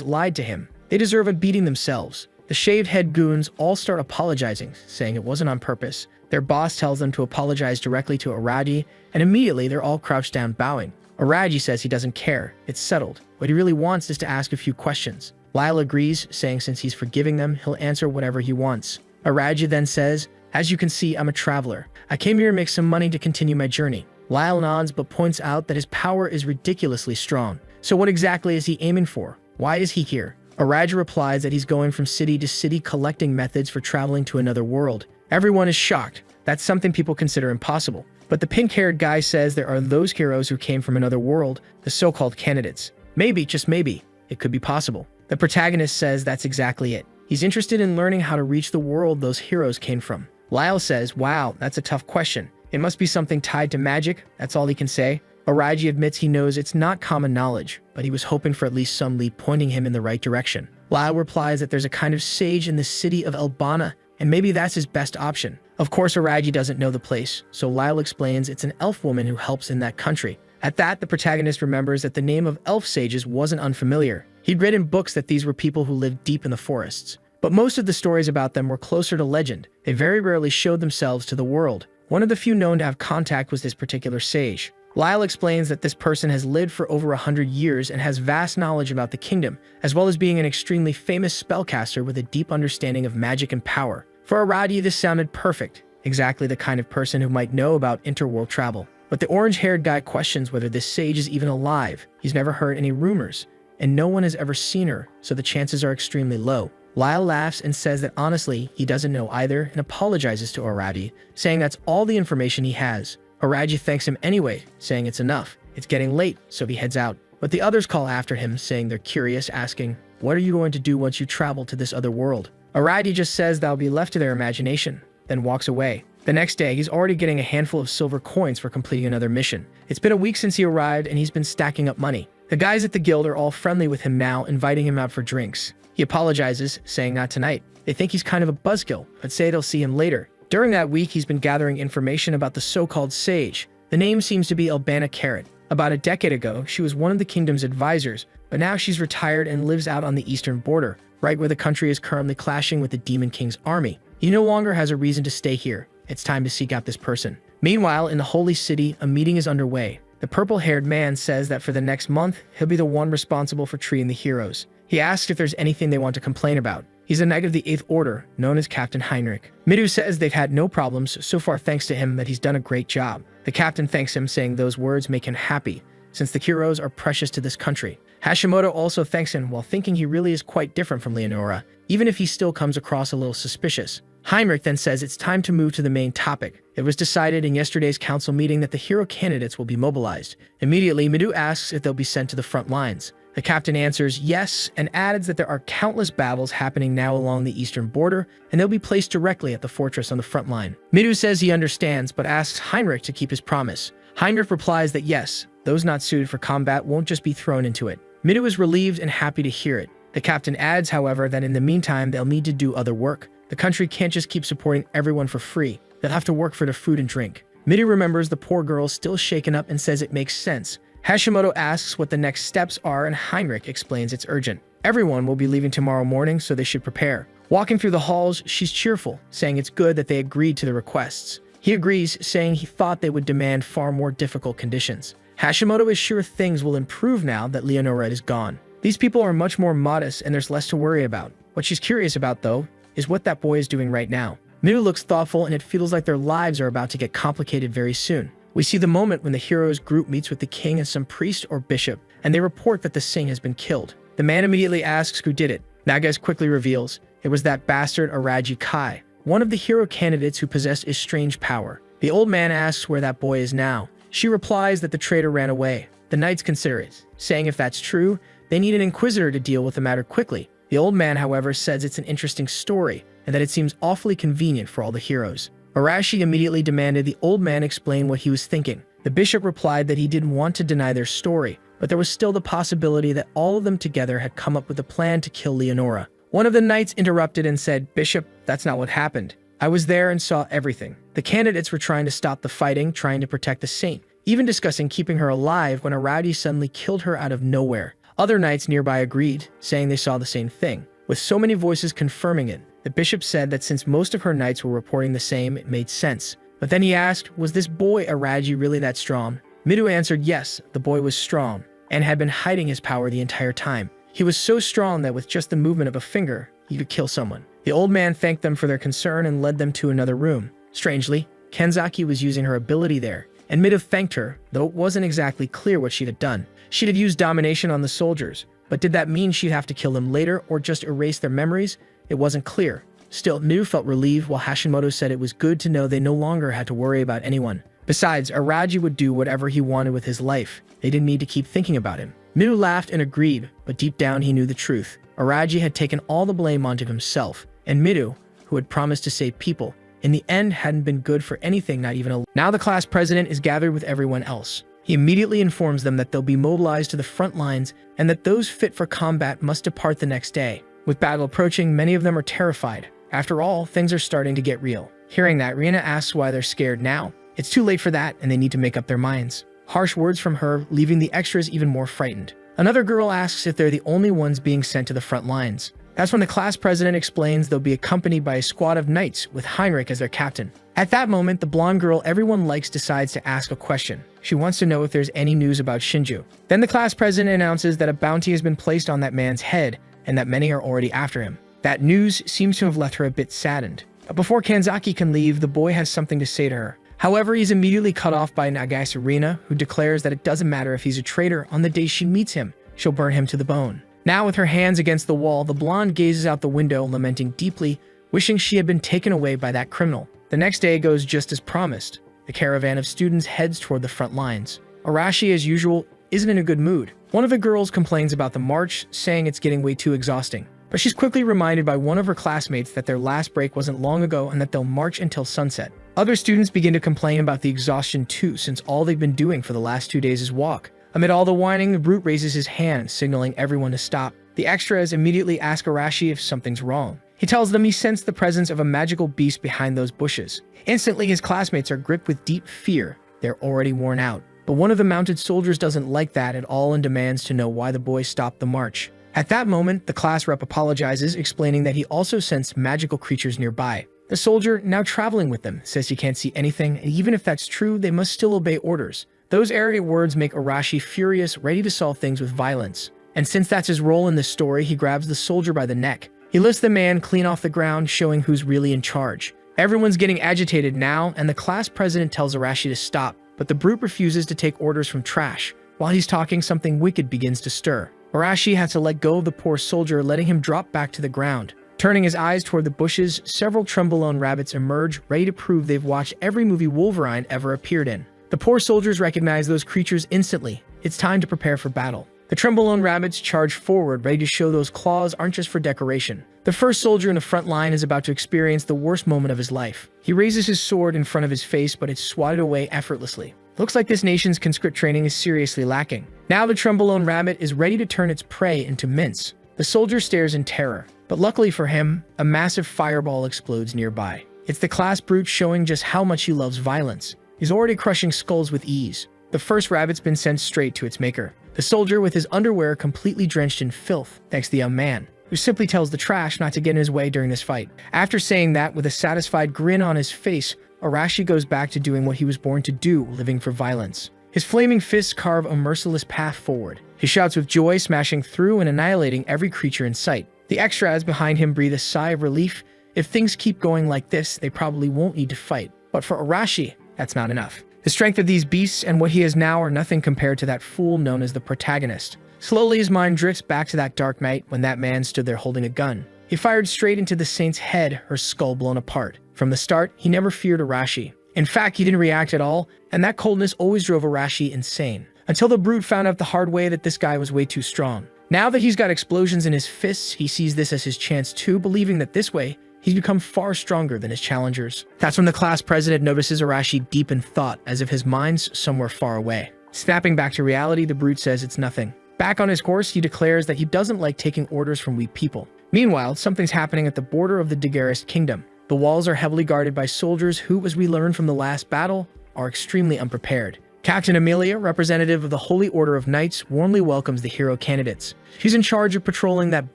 lied to him. They deserve a beating themselves. The shaved head goons all start apologizing, saying it wasn't on purpose. Their boss tells them to apologize directly to Araji, and immediately they're all crouched down bowing. Araji says he doesn't care, it's settled. What he really wants is to ask a few questions. Lyle agrees, saying since he's forgiving them, he'll answer whatever he wants. Araji then says, as you can see, I'm a traveler. I came here to make some money to continue my journey. Lyle nods but points out that his power is ridiculously strong. So what exactly is he aiming for? Why is he here? Araji replies that he's going from city to city collecting methods for traveling to another world. Everyone is shocked. That's something people consider impossible. But the pink-haired guy says there are those heroes who came from another world, the so-called candidates. Maybe, just maybe, it could be possible. The protagonist says that's exactly it. He's interested in learning how to reach the world those heroes came from. Lyle says, wow, that's a tough question. It must be something tied to magic, that's all he can say. Araji admits he knows it's not common knowledge, but he was hoping for at least some lead pointing him in the right direction. Lyle replies that there's a kind of sage in the city of Elbana, and maybe that's his best option. Of course, Araji doesn't know the place, so Lyle explains it's an elf woman who helps in that country. At that, the protagonist remembers that the name of elf sages wasn't unfamiliar. He'd read in books that these were people who lived deep in the forests. But most of the stories about them were closer to legend. They very rarely showed themselves to the world. One of the few known to have contact was this particular sage. Lyle explains that this person has lived for over 100 years and has vast knowledge about the kingdom, as well as being an extremely famous spellcaster with a deep understanding of magic and power. For Araji, this sounded perfect, exactly the kind of person who might know about interworld travel. But the orange-haired guy questions whether this sage is even alive. He's never heard any rumors, and no one has ever seen her, so the chances are extremely low. Lyle laughs and says that honestly, he doesn't know either and apologizes to Araji, saying that's all the information he has. Araji thanks him anyway, saying it's enough. It's getting late, so he heads out. But the others call after him, saying they're curious, asking, what are you going to do once you travel to this other world? Araji just says that'll be left to their imagination, then walks away. The next day, he's already getting a handful of silver coins for completing another mission. It's been a week since he arrived, and he's been stacking up money. The guys at the guild are all friendly with him now, inviting him out for drinks. He apologizes, saying not tonight. They think he's kind of a buzzkill, but say they'll see him later. During that week, he's been gathering information about the so-called sage. The name seems to be Albana Carrot. About a decade ago, she was one of the kingdom's advisors, but now she's retired and lives out on the eastern border, right where the country is currently clashing with the Demon King's army. He no longer has a reason to stay here. It's time to seek out this person. Meanwhile, in the Holy City, a meeting is underway. The purple-haired man says that for the next month, he'll be the one responsible for treating the heroes. He asks if there's anything they want to complain about. He's a knight of the 8th Order, known as Captain Heinrich. Midu says they've had no problems so far thanks to him, that he's done a great job. The captain thanks him, saying those words make him happy, since the heroes are precious to this country. Hashimoto also thanks him while thinking he really is quite different from Leonora, even if he still comes across a little suspicious. Heinrich then says it's time to move to the main topic. It was decided in yesterday's council meeting that the hero candidates will be mobilized. Immediately, Midu asks if they'll be sent to the front lines. The captain answers yes and adds that there are countless battles happening now along the eastern border, and they'll be placed directly at the fortress on the front line. Midu says he understands, but asks Heinrich to keep his promise. Heinrich replies that yes, those not suited for combat won't just be thrown into it. Midu is relieved and happy to hear it. The captain adds, however, that in the meantime they'll need to do other work. The country can't just keep supporting everyone for free. They'll have to work for their food and drink. Midu remembers the poor girl still shaken up and says it makes sense. Hashimoto asks what the next steps are and Heinrich explains it's urgent. Everyone will be leaving tomorrow morning, so they should prepare. Walking through the halls, she's cheerful, saying it's good that they agreed to the requests. He agrees, saying he thought they would demand far more difficult conditions. Hashimoto is sure things will improve now that Leonora is gone. These people are much more modest and there's less to worry about. What she's curious about, though, is what that boy is doing right now. Midu looks thoughtful and it feels like their lives are about to get complicated very soon. We see the moment when the heroes group meets with the king and some priest or bishop, and they report that the Singh has been killed. The man immediately asks who did it. Nagas quickly reveals it was that bastard Araji Kai, one of the hero candidates who possessed a strange power. The old man asks where that boy is now. She replies that the traitor ran away. The knights consider it, saying if that's true, they need an inquisitor to deal with the matter quickly. The old man, however, says it's an interesting story, and that it seems awfully convenient for all the heroes. Arashi immediately demanded the old man explain what he was thinking. The bishop replied that he didn't want to deny their story, but there was still the possibility that all of them together had come up with a plan to kill Leonora. One of the knights interrupted and said, "Bishop, that's not what happened. I was there and saw everything. The candidates were trying to stop the fighting, trying to protect the saint, even discussing keeping her alive when Aradi suddenly killed her out of nowhere." Other knights nearby agreed, saying they saw the same thing. With so many voices confirming it, the bishop said that since most of her knights were reporting the same, it made sense. But then he asked, was this boy Araji really that strong? Midu answered yes, the boy was strong, and had been hiding his power the entire time. He was so strong that with just the movement of a finger, he could kill someone. The old man thanked them for their concern and led them to another room. Strangely, Kenzaki was using her ability there, and Midu thanked her, though it wasn't exactly clear what she'd have done. She'd have used domination on the soldiers, but did that mean she'd have to kill them later or just erase their memories? It wasn't clear. Still, Midu felt relieved while Hashimoto said it was good to know they no longer had to worry about anyone. Besides, Araji would do whatever he wanted with his life. They didn't need to keep thinking about him. Midu laughed and agreed, but deep down he knew the truth. Araji had taken all the blame onto himself, and Midu, who had promised to save people, in the end hadn't been good for anything, not even a... Now the class president is gathered with everyone else. He immediately informs them that they'll be mobilized to the front lines and that those fit for combat must depart the next day. With battle approaching, many of them are terrified. After all, things are starting to get real. Hearing that, Rihanna asks why they're scared now. It's too late for that, and they need to make up their minds. Harsh words from her, leaving the extras even more frightened. Another girl asks if they're the only ones being sent to the front lines. That's when the class president explains they'll be accompanied by a squad of knights with Heinrich as their captain. At that moment, the blonde girl everyone likes decides to ask a question. She wants to know if there's any news about Shinju. Then the class president announces that a bounty has been placed on that man's head and that many are already after him. That news seems to have left her a bit saddened. But before Kanzaki can leave, the boy has something to say to her. However, he's immediately cut off by Nagasarina, who declares that it doesn't matter if he's a traitor. On the day she meets him, she'll burn him to the bone. Now, with her hands against the wall, the blonde gazes out the window, lamenting deeply, wishing she had been taken away by that criminal. The next day goes just as promised. The caravan of students heads toward the front lines. Arashi, as usual, isn't in a good mood. One of the girls complains about the march, saying it's getting way too exhausting. But she's quickly reminded by one of her classmates that their last break wasn't long ago and that they'll march until sunset. Other students begin to complain about the exhaustion too, since all they've been doing for the last 2 days is walk. Amid all the whining, the brute raises his hand, signaling everyone to stop. The extras immediately ask Arashi if something's wrong. He tells them he sensed the presence of a magical beast behind those bushes. Instantly, his classmates are gripped with deep fear. They're already worn out. But one of the mounted soldiers doesn't like that at all and demands to know why the boys stopped the march. At that moment, the class rep apologizes, explaining that he also sensed magical creatures nearby. The soldier, now traveling with them, says he can't see anything, and even if that's true, they must still obey orders. Those arrogant words make Arashi furious, ready to solve things with violence. And since that's his role in this story, he grabs the soldier by the neck. He lifts the man clean off the ground, showing who's really in charge. Everyone's getting agitated now, and the class president tells Arashi to stop, but the brute refuses to take orders from trash. While he's talking, something wicked begins to stir. Arashi has to let go of the poor soldier, letting him drop back to the ground. Turning his eyes toward the bushes, several Trembolone rabbits emerge, ready to prove they've watched every movie Wolverine ever appeared in. The poor soldiers recognize those creatures instantly. It's time to prepare for battle. The Trembolone rabbits charge forward, ready to show those claws aren't just for decoration. The first soldier in the front line is about to experience the worst moment of his life. He raises his sword in front of his face, but it's swatted away effortlessly. Looks like this nation's conscript training is seriously lacking. Now the Trembolone rabbit is ready to turn its prey into mince. The soldier stares in terror, but luckily for him, a massive fireball explodes nearby. It's the class brute showing just how much he loves violence. He's already crushing skulls with ease. The first rabbit's been sent straight to its maker. The soldier with his underwear completely drenched in filth, thanks to the young man, who simply tells the trash not to get in his way during this fight. After saying that with a satisfied grin on his face, Arashi goes back to doing what he was born to do, living for violence. His flaming fists carve a merciless path forward. He shouts with joy, smashing through and annihilating every creature in sight. The extras behind him breathe a sigh of relief. If things keep going like this, they probably won't need to fight. But for Arashi, that's not enough. The strength of these beasts and what he is now are nothing compared to that fool known as the protagonist. Slowly his mind drifts back to that dark night when that man stood there holding a gun. He fired straight into the saint's head, her skull blown apart. From the start, he never feared Arashi. In fact, he didn't react at all, and that coldness always drove Arashi insane. Until the brute found out the hard way that this guy was way too strong. Now that he's got explosions in his fists, he sees this as his chance too, believing that this way, he's become far stronger than his challengers. That's when the class president notices Arashi deep in thought, as if his mind's somewhere far away. Snapping back to reality, the brute says it's nothing. Back on his horse, he declares that he doesn't like taking orders from weak people. Meanwhile, something's happening at the border of the Daguerreist kingdom. The walls are heavily guarded by soldiers who, as we learned from the last battle, are extremely unprepared. Captain Amelia, representative of the Holy Order of Knights, warmly welcomes the hero candidates. She's in charge of patrolling that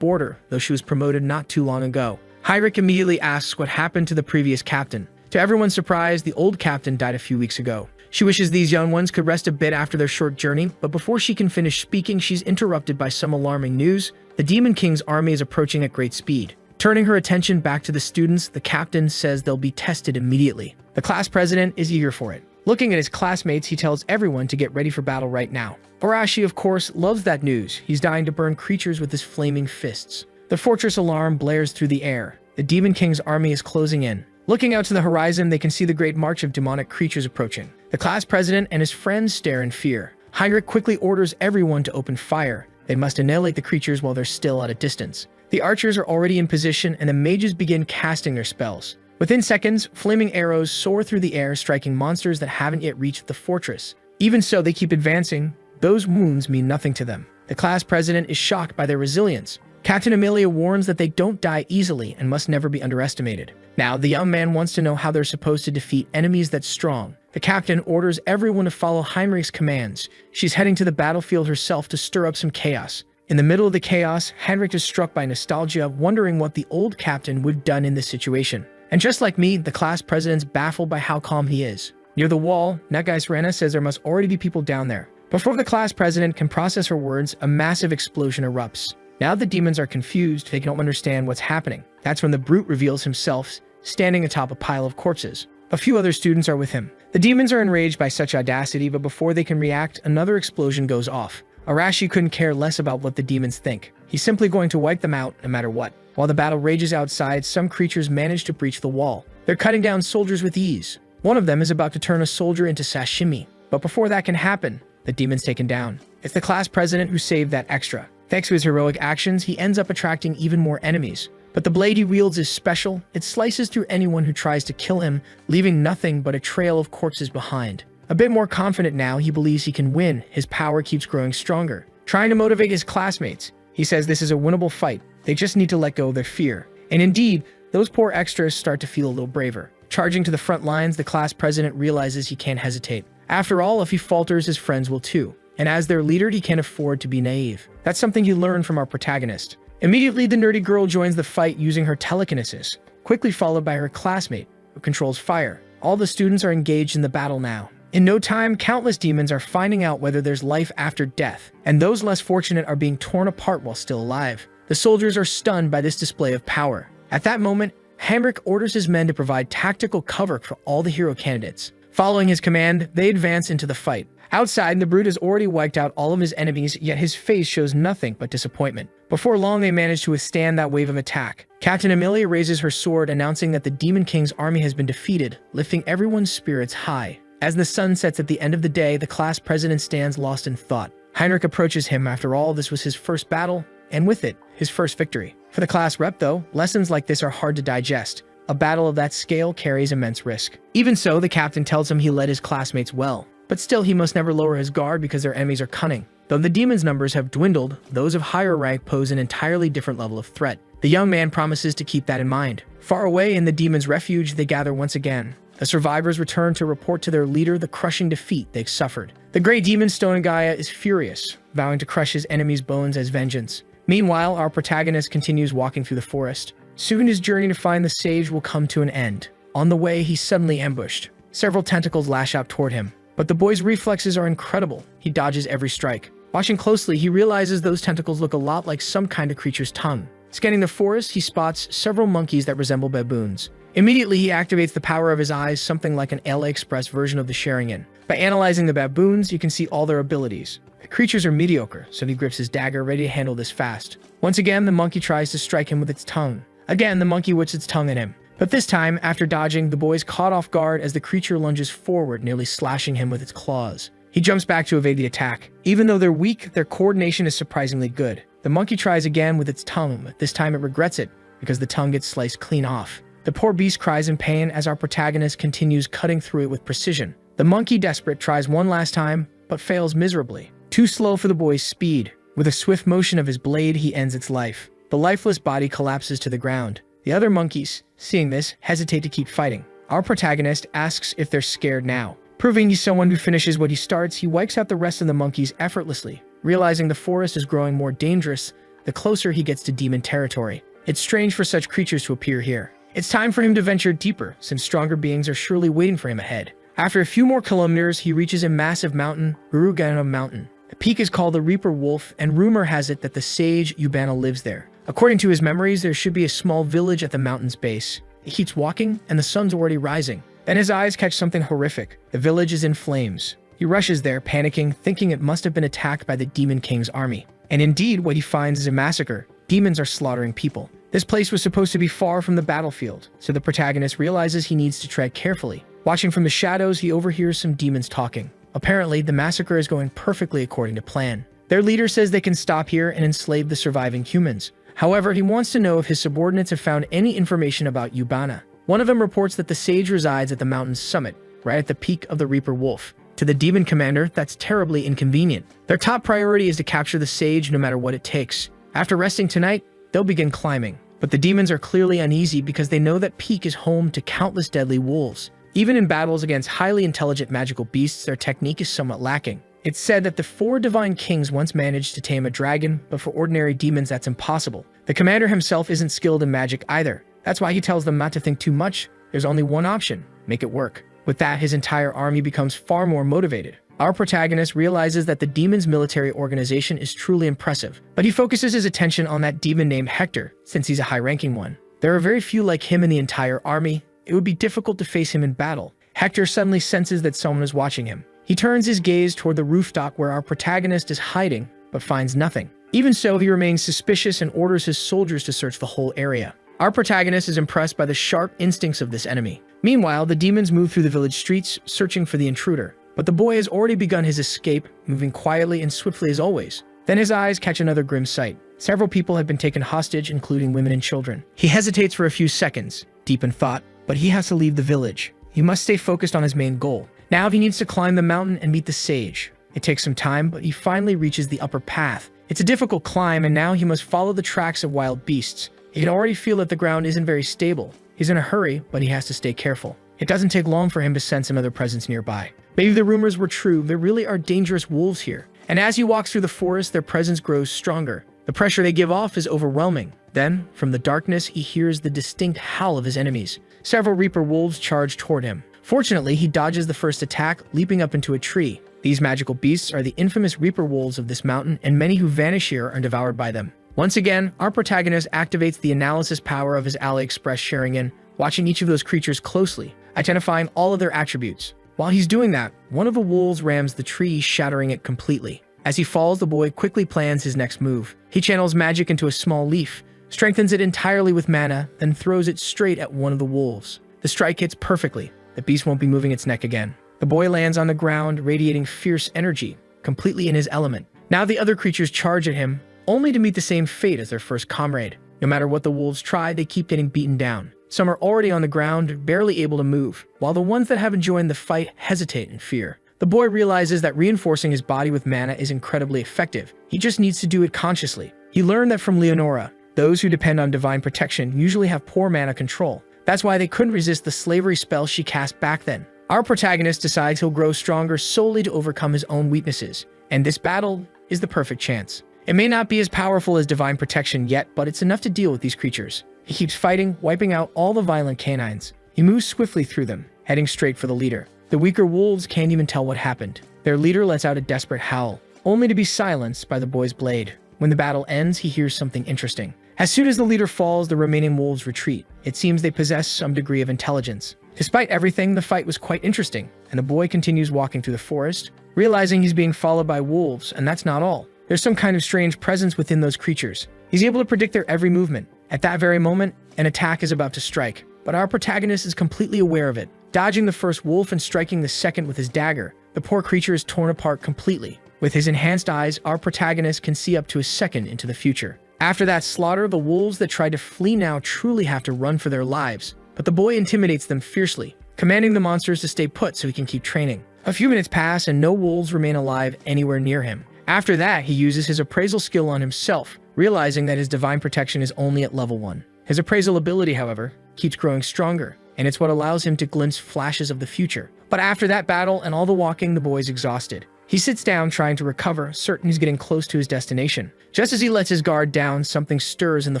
border, though she was promoted not too long ago. Heinrich immediately asks what happened to the previous captain. To everyone's surprise, the old captain died a few weeks ago. She wishes these young ones could rest a bit after their short journey, but before she can finish speaking, she's interrupted by some alarming news. The Demon King's army is approaching at great speed. Turning her attention back to the students, the captain says they'll be tested immediately. The class president is eager for it. Looking at his classmates, he tells everyone to get ready for battle right now. Arashi, of course, loves that news. He's dying to burn creatures with his flaming fists. The fortress alarm blares through the air. The Demon King's army is closing in. Looking out to the horizon, they can see the great march of demonic creatures approaching. The class president and his friends stare in fear. Heinrich quickly orders everyone to open fire. They must annihilate the creatures while they're still at a distance. The archers are already in position, and the mages begin casting their spells. Within seconds, flaming arrows soar through the air, striking monsters that haven't yet reached the fortress. Even so, they keep advancing. Those wounds mean nothing to them. The class president is shocked by their resilience. Captain Amelia warns that they don't die easily and must never be underestimated. Now, the young man wants to know how they're supposed to defeat enemies that strong. The captain orders everyone to follow Heinrich's commands. She's heading to the battlefield herself to stir up some chaos. In the middle of the chaos, Heinrich is struck by nostalgia, wondering what the old captain would have done in this situation. And just like me, the class president's baffled by how calm he is. Near the wall, Netgeist Rena says there must already be people down there. Before the class president can process her words, a massive explosion erupts. Now the demons are confused, they don't understand what's happening. That's when the brute reveals himself, standing atop a pile of corpses. A few other students are with him. The demons are enraged by such audacity, but before they can react, another explosion goes off. Arashi couldn't care less about what the demons think. He's simply going to wipe them out, no matter what. While the battle rages outside, some creatures manage to breach the wall. They're cutting down soldiers with ease. One of them is about to turn a soldier into sashimi. But before that can happen, the demon's taken down. It's the class president who saved that extra. Thanks to his heroic actions, he ends up attracting even more enemies. But the blade he wields is special. It slices through anyone who tries to kill him, leaving nothing but a trail of corpses behind. A bit more confident now, he believes he can win. His power keeps growing stronger. Trying to motivate his classmates, he says this is a winnable fight. They just need to let go of their fear. And indeed, those poor extras start to feel a little braver. Charging to the front lines, the class president realizes he can't hesitate. After all, if he falters, his friends will too. And as their leader, he can't afford to be naive. That's something he learned from our protagonist. Immediately, the nerdy girl joins the fight using her telekinesis, quickly followed by her classmate, who controls fire. All the students are engaged in the battle now. In no time, countless demons are finding out whether there's life after death, and those less fortunate are being torn apart while still alive. The soldiers are stunned by this display of power. At that moment, Heinrich orders his men to provide tactical cover for all the hero candidates. Following his command, they advance into the fight. Outside, the brute has already wiped out all of his enemies, yet his face shows nothing but disappointment. Before long, they manage to withstand that wave of attack. Captain Amelia raises her sword, announcing that the Demon King's army has been defeated, lifting everyone's spirits high. As the sun sets at the end of the day, the class president stands lost in thought. Heinrich approaches him. After all, this was his first battle, and with it, his first victory. For the class rep, though, lessons like this are hard to digest. A battle of that scale carries immense risk. Even so, the captain tells him he led his classmates well. But still, he must never lower his guard because their enemies are cunning. Though the demons' numbers have dwindled, those of higher rank pose an entirely different level of threat. The young man promises to keep that in mind. Far away in the demons' refuge, they gather once again. The survivors return to report to their leader the crushing defeat they've suffered. The great demon Stonegaya is furious, vowing to crush his enemy's bones as vengeance. Meanwhile, our protagonist continues walking through the forest. Soon his journey to find the sage will come to an end. On the way, he's suddenly ambushed. Several tentacles lash out toward him, but the boy's reflexes are incredible. He dodges every strike. Watching closely, he realizes those tentacles look a lot like some kind of creature's tongue. Scanning the forest, he spots several monkeys that resemble baboons. Immediately, he activates the power of his eyes, something like an AliExpress version of the Sharingan. By analyzing the baboons, you can see all their abilities. The creatures are mediocre, so he grips his dagger, ready to handle this fast. Once again, the monkey tries to strike him with its tongue. Again, the monkey whips its tongue at him. But this time, after dodging, the boy is caught off guard as the creature lunges forward, nearly slashing him with its claws. He jumps back to evade the attack. Even though they're weak, their coordination is surprisingly good. The monkey tries again with its tongue, but this time it regrets it, because the tongue gets sliced clean off. The poor beast cries in pain as our protagonist continues cutting through it with precision. The monkey, desperate, tries one last time, but fails miserably. Too slow for the boy's speed. With a swift motion of his blade, he ends its life. The lifeless body collapses to the ground. The other monkeys, seeing this, hesitate to keep fighting. Our protagonist asks if they're scared now. Proving he's someone who finishes what he starts, he wipes out the rest of the monkeys effortlessly. Realizing the forest is growing more dangerous, the closer he gets to demon territory. It's strange for such creatures to appear here. It's time for him to venture deeper, since stronger beings are surely waiting for him ahead. After a few more kilometers, he reaches a massive mountain, Urugana Mountain. The peak is called the Reaper Wolf, and rumor has it that the sage Yubana lives there. According to his memories, there should be a small village at the mountain's base. He keeps walking, and the sun's already rising. Then his eyes catch something horrific. The village is in flames. He rushes there, panicking, thinking it must have been attacked by the Demon King's army. And indeed, what he finds is a massacre. Demons are slaughtering people. This place was supposed to be far from the battlefield, so the protagonist realizes he needs to tread carefully. Watching from the shadows, he overhears some demons talking. Apparently, the massacre is going perfectly according to plan. Their leader says they can stop here and enslave the surviving humans. However, he wants to know if his subordinates have found any information about Yubana. One of them reports that the sage resides at the mountain's summit, right at the peak of the Reaper Wolf. To the demon commander, that's terribly inconvenient. Their top priority is to capture the sage no matter what it takes. After resting tonight, they'll begin climbing. But the demons are clearly uneasy because they know that peak is home to countless deadly wolves. Even in battles against highly intelligent magical beasts, their technique is somewhat lacking. It's said that the 4 divine kings once managed to tame a dragon, but for ordinary demons that's impossible. The commander himself isn't skilled in magic either. That's why he tells them not to think too much. There's only one option: make it work. With that, his entire army becomes far more motivated. Our protagonist realizes that the demon's military organization is truly impressive, but he focuses his attention on that demon named Hector, since he's a high-ranking one. There are very few like him in the entire army. It would be difficult to face him in battle. Hector suddenly senses that someone is watching him. He turns his gaze toward the rooftop where our protagonist is hiding, but finds nothing. Even so, he remains suspicious and orders his soldiers to search the whole area. Our protagonist is impressed by the sharp instincts of this enemy. Meanwhile, the demons move through the village streets, searching for the intruder. But the boy has already begun his escape, moving quietly and swiftly as always. Then his eyes catch another grim sight. Several people have been taken hostage, including women and children. He hesitates for a few seconds, deep in thought, but he has to leave the village. He must stay focused on his main goal. Now he needs to climb the mountain and meet the sage. It takes some time, but he finally reaches the upper path. It's a difficult climb, and now he must follow the tracks of wild beasts. He can already feel that the ground isn't very stable. He's in a hurry, but he has to stay careful. It doesn't take long for him to sense another presence nearby. Maybe the rumors were true. There really are dangerous wolves here. And as he walks through the forest, their presence grows stronger. The pressure they give off is overwhelming. Then, from the darkness, he hears the distinct howl of his enemies. Several Reaper wolves charge toward him. Fortunately, he dodges the first attack, leaping up into a tree. These magical beasts are the infamous Reaper wolves of this mountain, and many who vanish here are devoured by them. Once again, our protagonist activates the analysis power of his AliExpress Sharingan, watching each of those creatures closely, identifying all of their attributes. While he's doing that, one of the wolves rams the tree, shattering it completely. As he falls, the boy quickly plans his next move. He channels magic into a small leaf, strengthens it entirely with mana, then throws it straight at one of the wolves. The strike hits perfectly. The beast won't be moving its neck again. The boy lands on the ground, radiating fierce energy, completely in his element. Now the other creatures charge at him, only to meet the same fate as their first comrade. No matter what the wolves try, they keep getting beaten down. Some are already on the ground, barely able to move, while the ones that haven't joined the fight hesitate in fear. The boy realizes that reinforcing his body with mana is incredibly effective. He just needs to do it consciously. He learned that from Leonora. Those who depend on divine protection usually have poor mana control. That's why they couldn't resist the slavery spell she cast back then. Our protagonist decides he'll grow stronger solely to overcome his own weaknesses, and this battle is the perfect chance. It may not be as powerful as divine protection yet, but it's enough to deal with these creatures. He keeps fighting, wiping out all the violent canines. He moves swiftly through them, heading straight for the leader. The weaker wolves can't even tell what happened. Their leader lets out a desperate howl, only to be silenced by the boy's blade. When the battle ends, he hears something interesting. As soon as the leader falls, the remaining wolves retreat. It seems they possess some degree of intelligence. Despite everything, the fight was quite interesting, and the boy continues walking through the forest, realizing he's being followed by wolves, and that's not all. There's some kind of strange presence within those creatures. He's able to predict their every movement. At that very moment, an attack is about to strike, but our protagonist is completely aware of it. Dodging the first wolf and striking the second with his dagger, the poor creature is torn apart completely. With his enhanced eyes, our protagonist can see up to a second into the future. After that slaughter, the wolves that tried to flee now truly have to run for their lives, but the boy intimidates them fiercely, commanding the monsters to stay put so he can keep training. A few minutes pass and no wolves remain alive anywhere near him. After that, he uses his appraisal skill on himself, realizing that his divine protection is only at level 1. His appraisal ability, however, keeps growing stronger, and it's what allows him to glimpse flashes of the future. But after that battle and all the walking, the boy's exhausted. He sits down trying to recover, certain he's getting close to his destination. Just as he lets his guard down, something stirs in the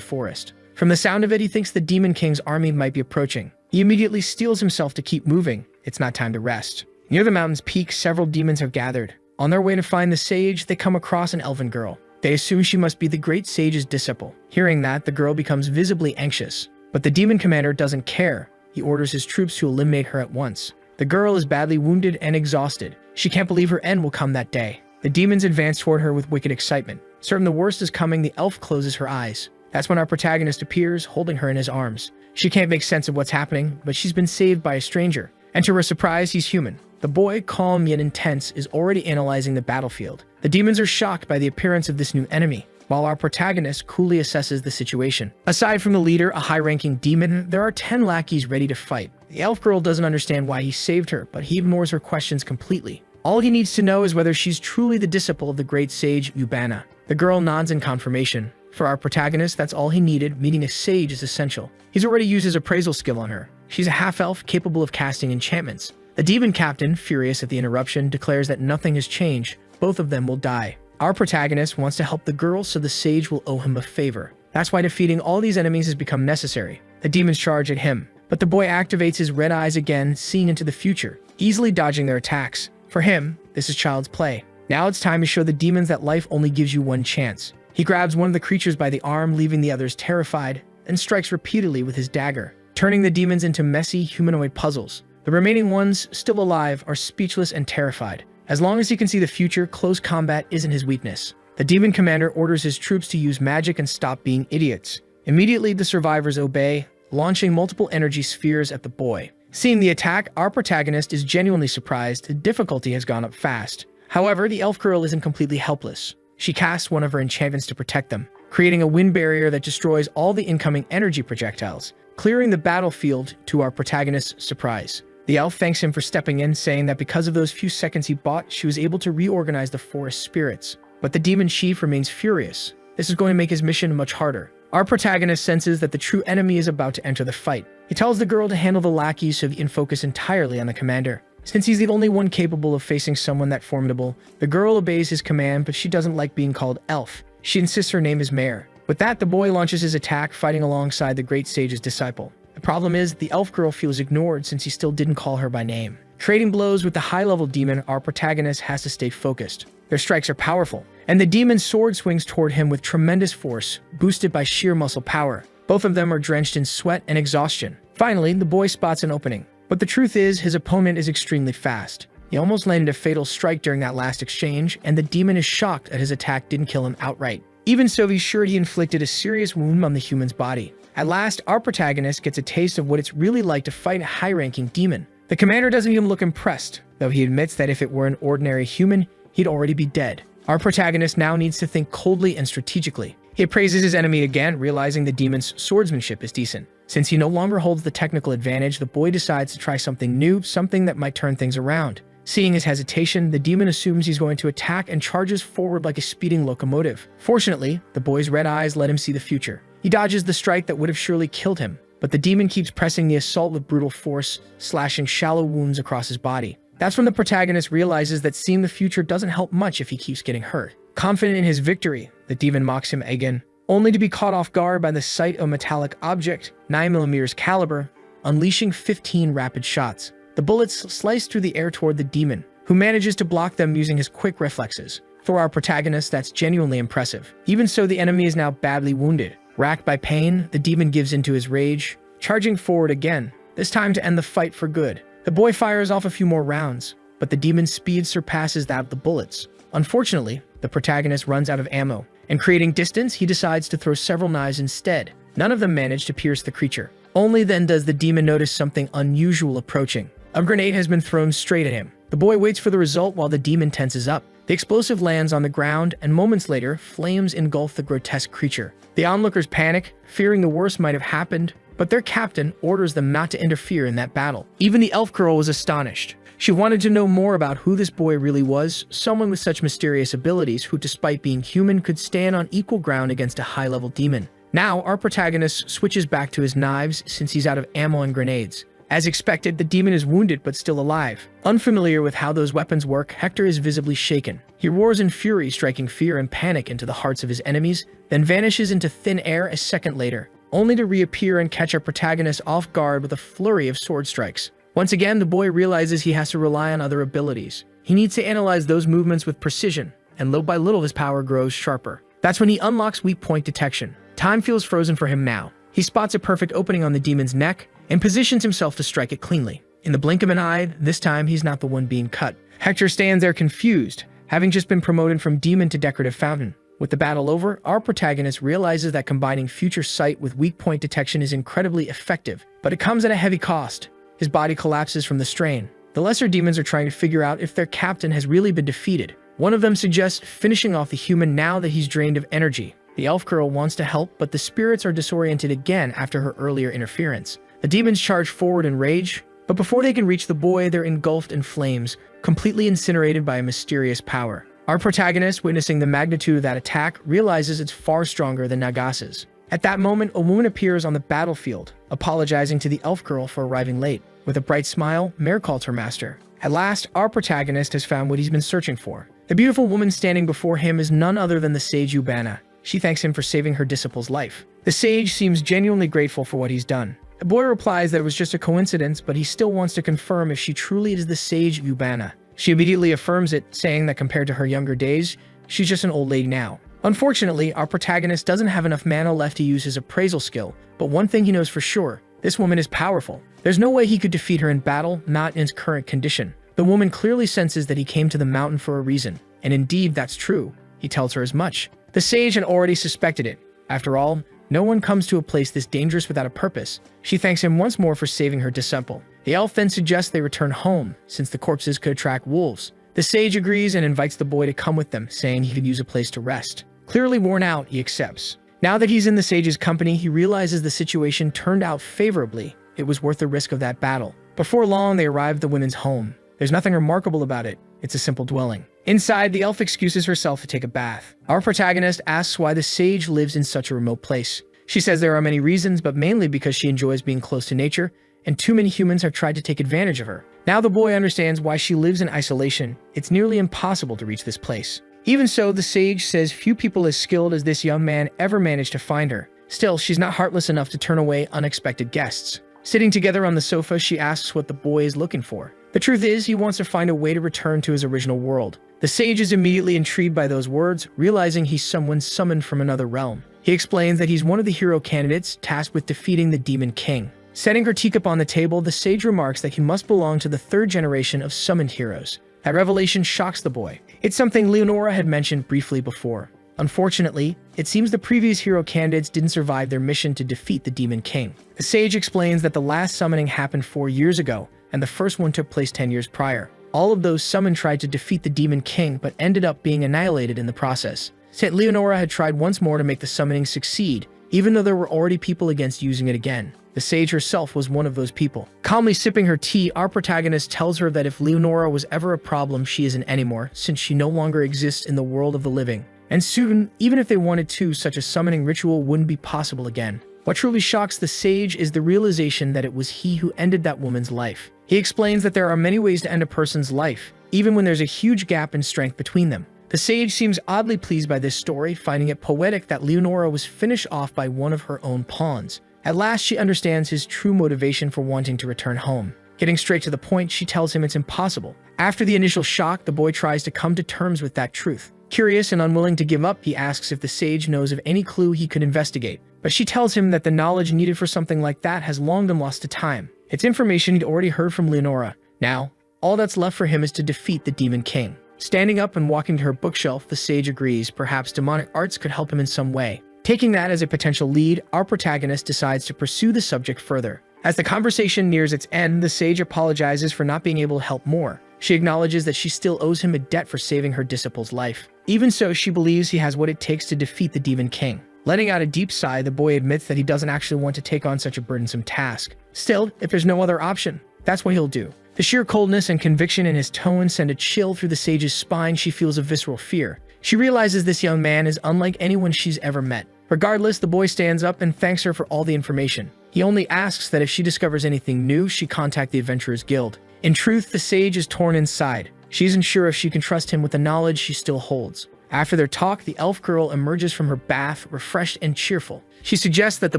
forest. From the sound of it, he thinks the Demon King's army might be approaching. He immediately steels himself to keep moving. It's not time to rest. Near the mountain's peak, several demons have gathered. On their way to find the sage, they come across an elven girl. They assume she must be the great sage's disciple. Hearing that, the girl becomes visibly anxious. But the demon commander doesn't care. He orders his troops to eliminate her at once. The girl is badly wounded and exhausted. She can't believe her end will come that day. The demons advance toward her with wicked excitement. Certain the worst is coming, the elf closes her eyes. That's when our protagonist appears, holding her in his arms. She can't make sense of what's happening, but she's been saved by a stranger. And to her surprise, he's human. The boy, calm yet intense, is already analyzing the battlefield. The demons are shocked by the appearance of this new enemy, while our protagonist coolly assesses the situation. Aside from the leader, a high-ranking demon, there are 10 lackeys ready to fight. The elf girl doesn't understand why he saved her, but he ignores her questions completely. All he needs to know is whether she's truly the disciple of the great sage Ubana. The girl nods in confirmation. For our protagonist, that's all he needed. Meeting a sage is essential. He's already used his appraisal skill on her. She's a half-elf capable of casting enchantments. The demon captain, furious at the interruption, declares that nothing has changed. Both of them will die. Our protagonist wants to help the girl, so the sage will owe him a favor. That's why defeating all these enemies has become necessary. The demons charge at him, but the boy activates his red eyes again, seeing into the future, easily dodging their attacks. For him, this is child's play. Now it's time to show the demons that life only gives you one chance. He grabs one of the creatures by the arm, leaving the others terrified, and strikes repeatedly with his dagger, turning the demons into messy humanoid puzzles. The remaining ones, still alive, are speechless and terrified. As long as he can see the future, close combat isn't his weakness. The demon commander orders his troops to use magic and stop being idiots. Immediately, the survivors obey, launching multiple energy spheres at the boy. Seeing the attack, our protagonist is genuinely surprised. The difficulty has gone up fast. However, the elf girl isn't completely helpless. She casts one of her enchantments to protect them, creating a wind barrier that destroys all the incoming energy projectiles, clearing the battlefield to our protagonist's surprise. The elf thanks him for stepping in, saying that because of those few seconds he bought, she was able to reorganize the forest spirits. But the demon chief remains furious. This is going to make his mission much harder. Our protagonist senses that the true enemy is about to enter the fight. He tells the girl to handle the lackeys so he can focus entirely on the commander. Since he's the only one capable of facing someone that formidable, the girl obeys his command, but she doesn't like being called elf. She insists her name is Mare. With that, the boy launches his attack, fighting alongside the great sage's disciple. The problem is, the elf girl feels ignored since he still didn't call her by name. Trading blows with the high-level demon, our protagonist has to stay focused. Their strikes are powerful, and the demon's sword swings toward him with tremendous force, boosted by sheer muscle power. Both of them are drenched in sweat and exhaustion. Finally, the boy spots an opening. But the truth is, his opponent is extremely fast. He almost landed a fatal strike during that last exchange, and the demon is shocked that his attack didn't kill him outright. Even so, he's sure he inflicted a serious wound on the human's body. At last, our protagonist gets a taste of what it's really like to fight a high-ranking demon. The commander doesn't even look impressed, though he admits that if it were an ordinary human, he'd already be dead. Our protagonist now needs to think coldly and strategically. He appraises his enemy again, realizing the demon's swordsmanship is decent. Since he no longer holds the technical advantage, the boy decides to try something new, something that might turn things around. Seeing his hesitation, the demon assumes he's going to attack and charges forward like a speeding locomotive. Fortunately, the boy's red eyes let him see the future. He dodges the strike that would have surely killed him, but the demon keeps pressing the assault with brutal force, slashing shallow wounds across his body. That's when the protagonist realizes that seeing the future doesn't help much if he keeps getting hurt. Confident in his victory, the demon mocks him again, only to be caught off guard by the sight of a metallic object, 9mm caliber, unleashing 15 rapid shots. The bullets slice through the air toward the demon, who manages to block them using his quick reflexes. For our protagonist, that's genuinely impressive. Even so, the enemy is now badly wounded. Racked by pain, the demon gives into his rage, charging forward again, this time to end the fight for good. The boy fires off a few more rounds, but the demon's speed surpasses that of the bullets. Unfortunately, the protagonist runs out of ammo, and creating distance, he decides to throw several knives instead. None of them manage to pierce the creature. Only then does the demon notice something unusual approaching. A grenade has been thrown straight at him. The boy waits for the result while the demon tenses up. The explosive lands on the ground, and moments later, flames engulf the grotesque creature. The onlookers panic, fearing the worst might have happened, but their captain orders them not to interfere in that battle. Even the elf girl was astonished. She wanted to know more about who this boy really was, someone with such mysterious abilities who, despite being human, could stand on equal ground against a high-level demon. Now, our protagonist switches back to his knives since he's out of ammo and grenades. As expected, the demon is wounded but still alive. Unfamiliar with how those weapons work, Hector is visibly shaken. He roars in fury, striking fear and panic into the hearts of his enemies, then vanishes into thin air a second later, only to reappear and catch our protagonist off guard with a flurry of sword strikes. Once again, the boy realizes he has to rely on other abilities. He needs to analyze those movements with precision, and little by little his power grows sharper. That's when he unlocks weak point detection. Time feels frozen for him now. He spots a perfect opening on the demon's neck, and positions himself to strike it cleanly. In the blink of an eye, this time he's not the one being cut. Hector stands there confused, having just been promoted from demon to decorative fountain. With the battle over, our protagonist realizes that combining future sight with weak point detection is incredibly effective, but it comes at a heavy cost. His body collapses from the strain. The lesser demons are trying to figure out if their captain has really been defeated. One of them suggests finishing off the human now that he's drained of energy. The elf girl wants to help, but the spirits are disoriented again after her earlier interference. The demons charge forward in rage, but before they can reach the boy, they're engulfed in flames, completely incinerated by a mysterious power. Our protagonist, witnessing the magnitude of that attack, realizes it's far stronger than Nagasa's. At that moment, a woman appears on the battlefield, apologizing to the elf girl for arriving late. With a bright smile, Mare calls her master. At last, our protagonist has found what he's been searching for. The beautiful woman standing before him is none other than the sage Ubana. She thanks him for saving her disciple's life. The sage seems genuinely grateful for what he's done. The boy replies that it was just a coincidence, but he still wants to confirm if she truly is the sage Ubana. She immediately affirms it, saying that compared to her younger days, she's just an old lady now. Unfortunately, our protagonist doesn't have enough mana left to use his appraisal skill, but one thing he knows for sure, this woman is powerful. There's no way he could defeat her in battle, not in his current condition. The woman clearly senses that he came to the mountain for a reason, and indeed that's true. He tells her as much. The sage had already suspected it. After all, no one comes to a place this dangerous without a purpose. She thanks him once more for saving her disciple. The elf then suggests they return home, since the corpses could attract wolves. The sage agrees and invites the boy to come with them, saying he could use a place to rest. Clearly worn out, he accepts. Now that he's in the sage's company, he realizes the situation turned out favorably. It was worth the risk of that battle. Before long, they arrive at the women's home. There's nothing remarkable about it. It's a simple dwelling. Inside, the elf excuses herself to take a bath. Our protagonist asks why the sage lives in such a remote place. She says there are many reasons, but mainly because she enjoys being close to nature, and too many humans have tried to take advantage of her. Now the boy understands why she lives in isolation. It's nearly impossible to reach this place. Even so, the sage says few people as skilled as this young man ever managed to find her. Still, she's not heartless enough to turn away unexpected guests. Sitting together on the sofa, she asks what the boy is looking for. The truth is, he wants to find a way to return to his original world. The sage is immediately intrigued by those words, realizing he's someone summoned from another realm. He explains that he's one of the hero candidates tasked with defeating the Demon King. Setting her teacup on the table, the sage remarks that he must belong to the third generation of summoned heroes. That revelation shocks the boy. It's something Leonora had mentioned briefly before. Unfortunately, it seems the previous hero candidates didn't survive their mission to defeat the Demon King. The sage explains that the last summoning happened 4 years ago, and the first one took place 10 years prior. All of those summoned tried to defeat the Demon King, but ended up being annihilated in the process. Saint Leonora had tried once more to make the summoning succeed, even though there were already people against using it again. The sage herself was one of those people. Calmly sipping her tea, our protagonist tells her that if Leonora was ever a problem, she isn't anymore, since she no longer exists in the world of the living. And soon, even if they wanted to, such a summoning ritual wouldn't be possible again. What truly shocks the sage is the realization that it was he who ended that woman's life. He explains that there are many ways to end a person's life, even when there's a huge gap in strength between them. The sage seems oddly pleased by this story, finding it poetic that Leonora was finished off by one of her own pawns. At last, she understands his true motivation for wanting to return home. Getting straight to the point, she tells him it's impossible. After the initial shock, the boy tries to come to terms with that truth. Curious and unwilling to give up, he asks if the sage knows of any clue he could investigate. But she tells him that the knowledge needed for something like that has long been lost to time. It's information he'd already heard from Leonora. Now, all that's left for him is to defeat the Demon King. Standing up and walking to her bookshelf, the sage agrees perhaps demonic arts could help him in some way. Taking that as a potential lead, our protagonist decides to pursue the subject further. As the conversation nears its end, the sage apologizes for not being able to help more. She acknowledges that she still owes him a debt for saving her disciple's life. Even so, she believes he has what it takes to defeat the Demon King. Letting out a deep sigh, the boy admits that he doesn't actually want to take on such a burdensome task. Still, if there's no other option, that's what he'll do. The sheer coldness and conviction in his tone send a chill through the sage's spine. She feels a visceral fear. She realizes this young man is unlike anyone she's ever met. Regardless, the boy stands up and thanks her for all the information. He only asks that if she discovers anything new, she contact the Adventurers Guild. In truth, the sage is torn inside. She isn't sure if she can trust him with the knowledge she still holds. After their talk, the elf girl emerges from her bath, refreshed and cheerful. She suggests that the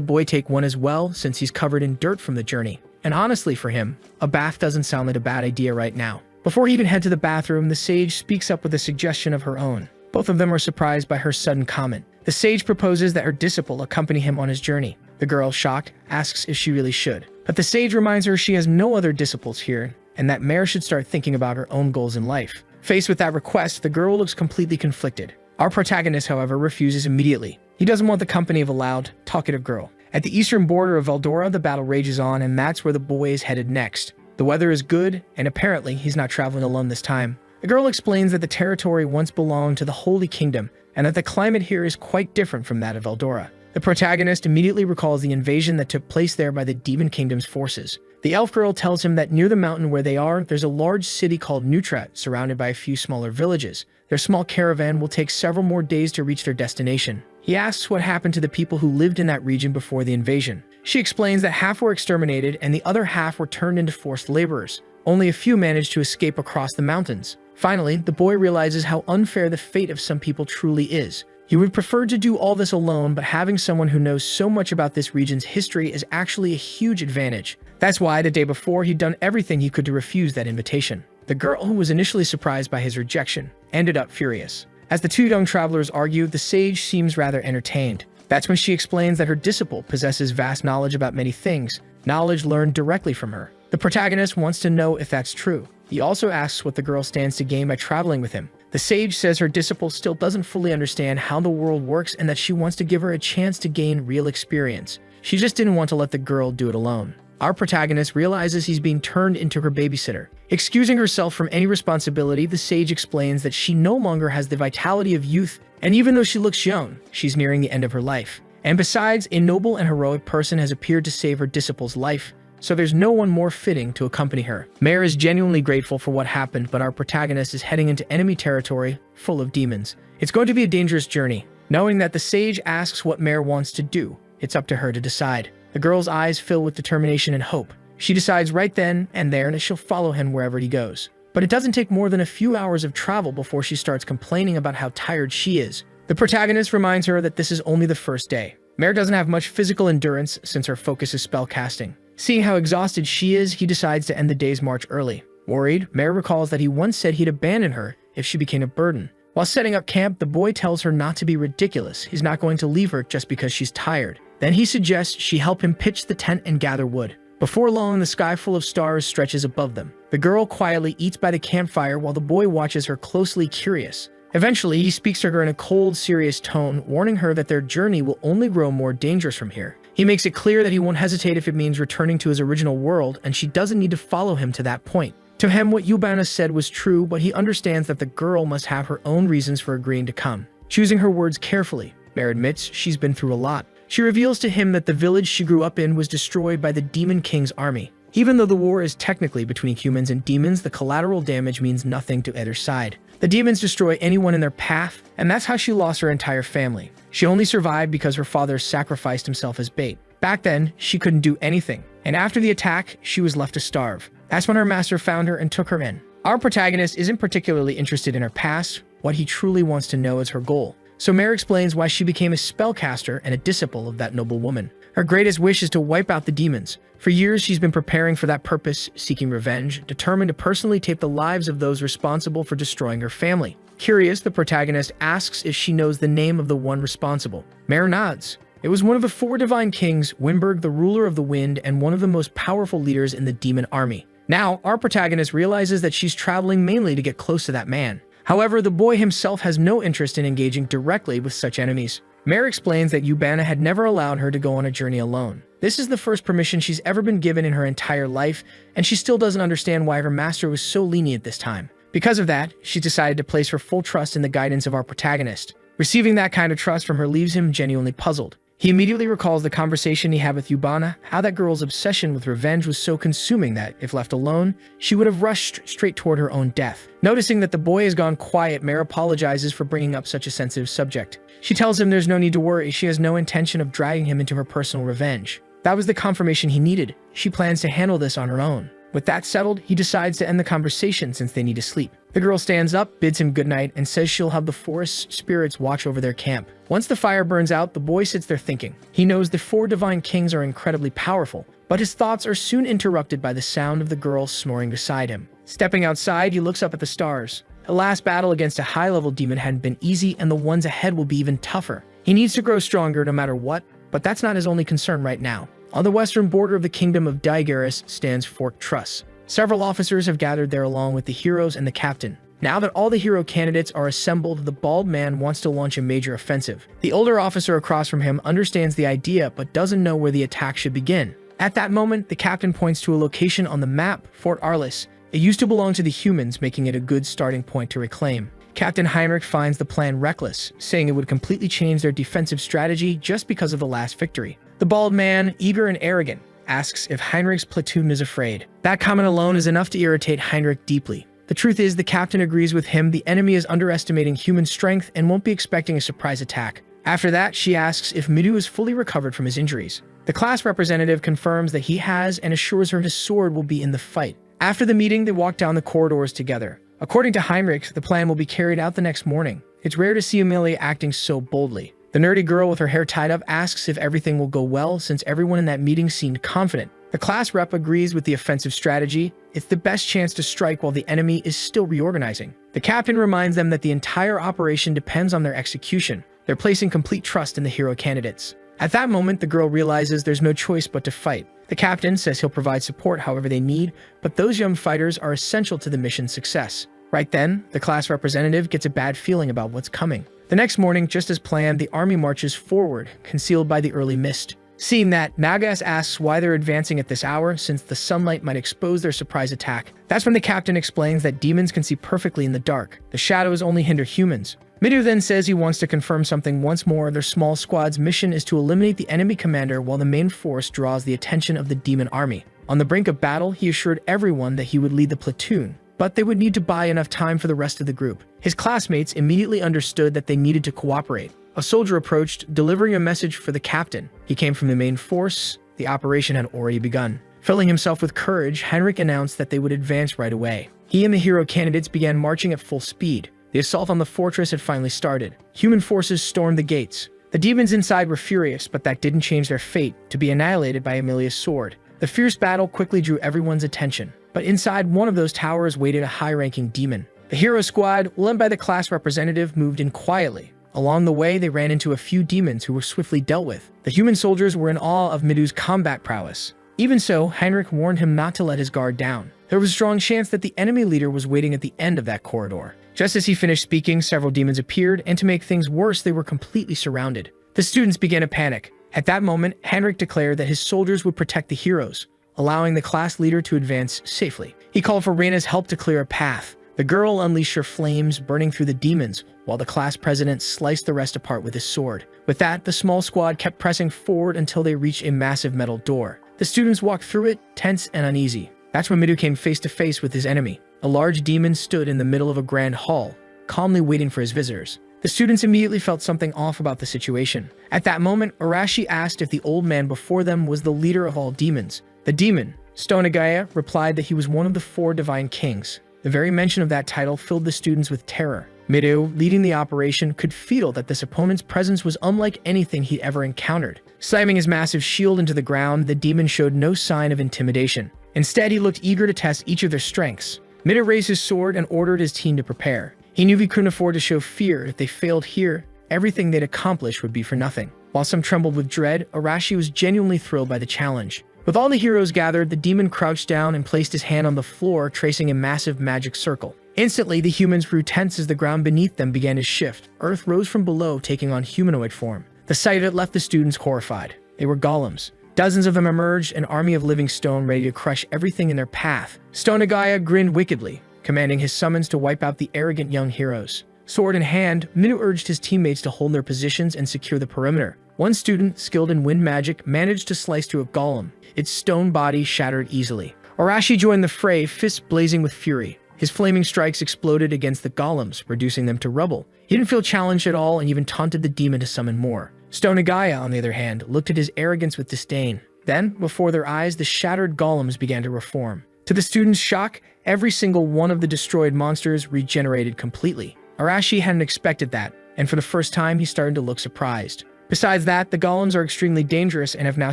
boy take one as well, since he's covered in dirt from the journey. And honestly for him, a bath doesn't sound like a bad idea right now. Before he can head to the bathroom, the sage speaks up with a suggestion of her own. Both of them are surprised by her sudden comment. The sage proposes that her disciple accompany him on his journey. The girl, shocked, asks if she really should. But the sage reminds her she has no other disciples here, and that Mare should start thinking about her own goals in life. Faced with that request, the girl looks completely conflicted. Our protagonist, however, refuses immediately. He doesn't want the company of a loud, talkative girl. At the eastern border of Eldora, the battle rages on, and that's where the boy is headed next. The weather is good, and apparently he's not traveling alone this time. The girl explains that the territory once belonged to the Holy Kingdom, and that the climate here is quite different from that of Eldora. The protagonist immediately recalls the invasion that took place there by the Demon Kingdom's forces. The elf girl tells him that near the mountain where they are, there's a large city called Nutrat, surrounded by a few smaller villages. Their small caravan will take several more days to reach their destination. He asks what happened to the people who lived in that region before the invasion. She explains that half were exterminated and the other half were turned into forced laborers. Only a few managed to escape across the mountains. Finally, the boy realizes how unfair the fate of some people truly is. He would prefer to do all this alone, but having someone who knows so much about this region's history is actually a huge advantage. That's why the day before he'd done everything he could to refuse that invitation. The girl, who was initially surprised by his rejection, ended up furious. As the two young travelers argue, the sage seems rather entertained. That's when she explains that her disciple possesses vast knowledge about many things, knowledge learned directly from her. The protagonist wants to know if that's true. He also asks what the girl stands to gain by traveling with him. The sage says her disciple still doesn't fully understand how the world works and that she wants to give her a chance to gain real experience. She just didn't want to let the girl do it alone. Our protagonist realizes he's being turned into her babysitter. Excusing herself from any responsibility, the sage explains that she no longer has the vitality of youth, and even though she looks young, she's nearing the end of her life. And besides, a noble and heroic person has appeared to save her disciple's life, so there's no one more fitting to accompany her. Mare is genuinely grateful for what happened, but our protagonist is heading into enemy territory full of demons. It's going to be a dangerous journey. Knowing that the sage asks what Mare wants to do, it's up to her to decide. The girl's eyes fill with determination and hope. She decides right then and there that she'll follow him wherever he goes. But it doesn't take more than a few hours of travel before she starts complaining about how tired she is. The protagonist reminds her that this is only the first day. Mare doesn't have much physical endurance since her focus is spellcasting. Seeing how exhausted she is, he decides to end the day's march early. Worried, Mare recalls that he once said he'd abandon her if she became a burden. While setting up camp, the boy tells her not to be ridiculous. He's not going to leave her just because she's tired. Then he suggests she help him pitch the tent and gather wood. Before long, the sky full of stars stretches above them. The girl quietly eats by the campfire while the boy watches her closely, curious. Eventually, he speaks to her in a cold, serious tone, warning her that their journey will only grow more dangerous from here. He makes it clear that he won't hesitate if it means returning to his original world, and she doesn't need to follow him to that point. To him, what Yubana said was true, but he understands that the girl must have her own reasons for agreeing to come. Choosing her words carefully, Mare admits she's been through a lot. She reveals to him that the village she grew up in was destroyed by the Demon King's army. Even though the war is technically between humans and demons, the collateral damage means nothing to either side. The demons destroy anyone in their path, and that's how she lost her entire family. She only survived because her father sacrificed himself as bait. Back then, she couldn't do anything, and after the attack, she was left to starve. That's when her master found her and took her in. Our protagonist isn't particularly interested in her past. What he truly wants to know is her goal. So Mare explains why she became a spellcaster and a disciple of that noble woman. Her greatest wish is to wipe out the demons. For years, she's been preparing for that purpose, seeking revenge, determined to personally take the lives of those responsible for destroying her family. Curious, the protagonist asks if she knows the name of the one responsible. Mare nods. It was one of the 4 divine kings, Wimberg, the ruler of the wind, and one of the most powerful leaders in the demon army. Now, our protagonist realizes that she's traveling mainly to get close to that man. However, the boy himself has no interest in engaging directly with such enemies. Mare explains that Yubana had never allowed her to go on a journey alone. This is the first permission she's ever been given in her entire life, and she still doesn't understand why her master was so lenient this time. Because of that, she decided to place her full trust in the guidance of our protagonist. Receiving that kind of trust from her leaves him genuinely puzzled. He immediately recalls the conversation he had with Yubana, how that girl's obsession with revenge was so consuming that, if left alone, she would have rushed straight toward her own death. Noticing that the boy has gone quiet, Mare apologizes for bringing up such a sensitive subject. She tells him there's no need to worry, she has no intention of dragging him into her personal revenge. That was the confirmation he needed. She plans to handle this on her own. With that settled, he decides to end the conversation since they need to sleep. The girl stands up, bids him goodnight, and says she'll have the forest spirits watch over their camp. Once the fire burns out, the boy sits there thinking. He knows the 4 divine kings are incredibly powerful, but his thoughts are soon interrupted by the sound of the girl snoring beside him. Stepping outside, he looks up at the stars. The last battle against a high-level demon hadn't been easy, and the ones ahead will be even tougher. He needs to grow stronger no matter what, but that's not his only concern right now. On the western border of the kingdom of Daigaris stands Fort Truss. Several officers have gathered there along with the heroes and the captain. Now that all the hero candidates are assembled, the bald man wants to launch a major offensive. The older officer across from him understands the idea but doesn't know where the attack should begin. At that moment, the captain points to a location on the map, Fort Arliss. It used to belong to the humans, making it a good starting point to reclaim. Captain Heinrich finds the plan reckless, saying it would completely change their defensive strategy just because of the last victory. The bald man, eager and arrogant, asks if Heinrich's platoon is afraid. That comment alone is enough to irritate Heinrich deeply. The truth is, the captain agrees with him. The enemy is underestimating human strength and won't be expecting a surprise attack. After that, she asks if Midu is fully recovered from his injuries. The class representative confirms that he has and assures her his sword will be in the fight. After the meeting, they walk down the corridors together. According to Heinrich, the plan will be carried out the next morning. It's rare to see Amelia acting so boldly. The nerdy girl with her hair tied up asks if everything will go well since everyone in that meeting seemed confident. The class rep agrees with the offensive strategy. It's the best chance to strike while the enemy is still reorganizing. The captain reminds them that the entire operation depends on their execution. They're placing complete trust in the hero candidates. At that moment, the girl realizes there's no choice but to fight. The captain says he'll provide support however they need, but those young fighters are essential to the mission's success. Right then, the class representative gets a bad feeling about what's coming. The next morning, just as planned, the army marches forward, concealed by the early mist. Seeing that, Magas asks why they're advancing at this hour, since the sunlight might expose their surprise attack. That's when the captain explains that demons can see perfectly in the dark. The shadows only hinder humans. Midu then says he wants to confirm something once more. Their small squad's mission is to eliminate the enemy commander while the main force draws the attention of the demon army. On the brink of battle, he assured everyone that he would lead the platoon, but they would need to buy enough time for the rest of the group. His classmates immediately understood that they needed to cooperate. A soldier approached, delivering a message for the captain. He came from the main force. The operation had already begun. Filling himself with courage, Heinrich announced that they would advance right away. He and the hero candidates began marching at full speed. The assault on the fortress had finally started. Human forces stormed the gates. The demons inside were furious, but that didn't change their fate, to be annihilated by Amelia's sword. The fierce battle quickly drew everyone's attention. But inside one of those towers waited a high-ranking demon. The hero squad, led by the class representative, moved in quietly. Along the way, they ran into a few demons who were swiftly dealt with. The human soldiers were in awe of Midu's combat prowess. Even so, Heinrich warned him not to let his guard down. There was a strong chance that the enemy leader was waiting at the end of that corridor. Just as he finished speaking, several demons appeared, and to make things worse, they were completely surrounded. The students began to panic. At that moment, Heinrich declared that his soldiers would protect the heroes, allowing the class leader to advance safely. He called for Reina's help to clear a path. The girl unleashed her flames, burning through the demons, while the class president sliced the rest apart with his sword. With that, the small squad kept pressing forward until they reached a massive metal door. The students walked through it, tense and uneasy. That's when Midou came face to face with his enemy. A large demon stood in the middle of a grand hall, calmly waiting for his visitors. The students immediately felt something off about the situation. At that moment, Arashi asked if the old man before them was the leader of all demons. The demon, Stonagaya, replied that he was one of the 4 divine kings. The very mention of that title filled the students with terror. Midou, leading the operation, could feel that this opponent's presence was unlike anything he'd ever encountered. Slamming his massive shield into the ground, the demon showed no sign of intimidation. Instead, he looked eager to test each of their strengths. Midou raised his sword and ordered his team to prepare. He knew he couldn't afford to show fear. If they failed here, everything they'd accomplished would be for nothing. While some trembled with dread, Arashi was genuinely thrilled by the challenge. With all the heroes gathered, the demon crouched down and placed his hand on the floor, tracing a massive magic circle. Instantly, the humans grew tense as the ground beneath them began to shift. Earth rose from below, taking on humanoid form. The sight of it left the students horrified. They were golems. Dozens of them emerged, an army of living stone ready to crush everything in their path. Stonagaya grinned wickedly, commanding his summons to wipe out the arrogant young heroes. Sword in hand, Midou urged his teammates to hold their positions and secure the perimeter. One student, skilled in wind magic, managed to slice through a golem. Its stone body shattered easily. Arashi joined the fray, fists blazing with fury. His flaming strikes exploded against the golems, reducing them to rubble. He didn't feel challenged at all and even taunted the demon to summon more. Stonagaya, on the other hand, looked at his arrogance with disdain. Then, before their eyes, the shattered golems began to reform. To the students' shock, every single one of the destroyed monsters regenerated completely. Arashi hadn't expected that, and for the first time, he started to look surprised. Besides that, the golems are extremely dangerous and have now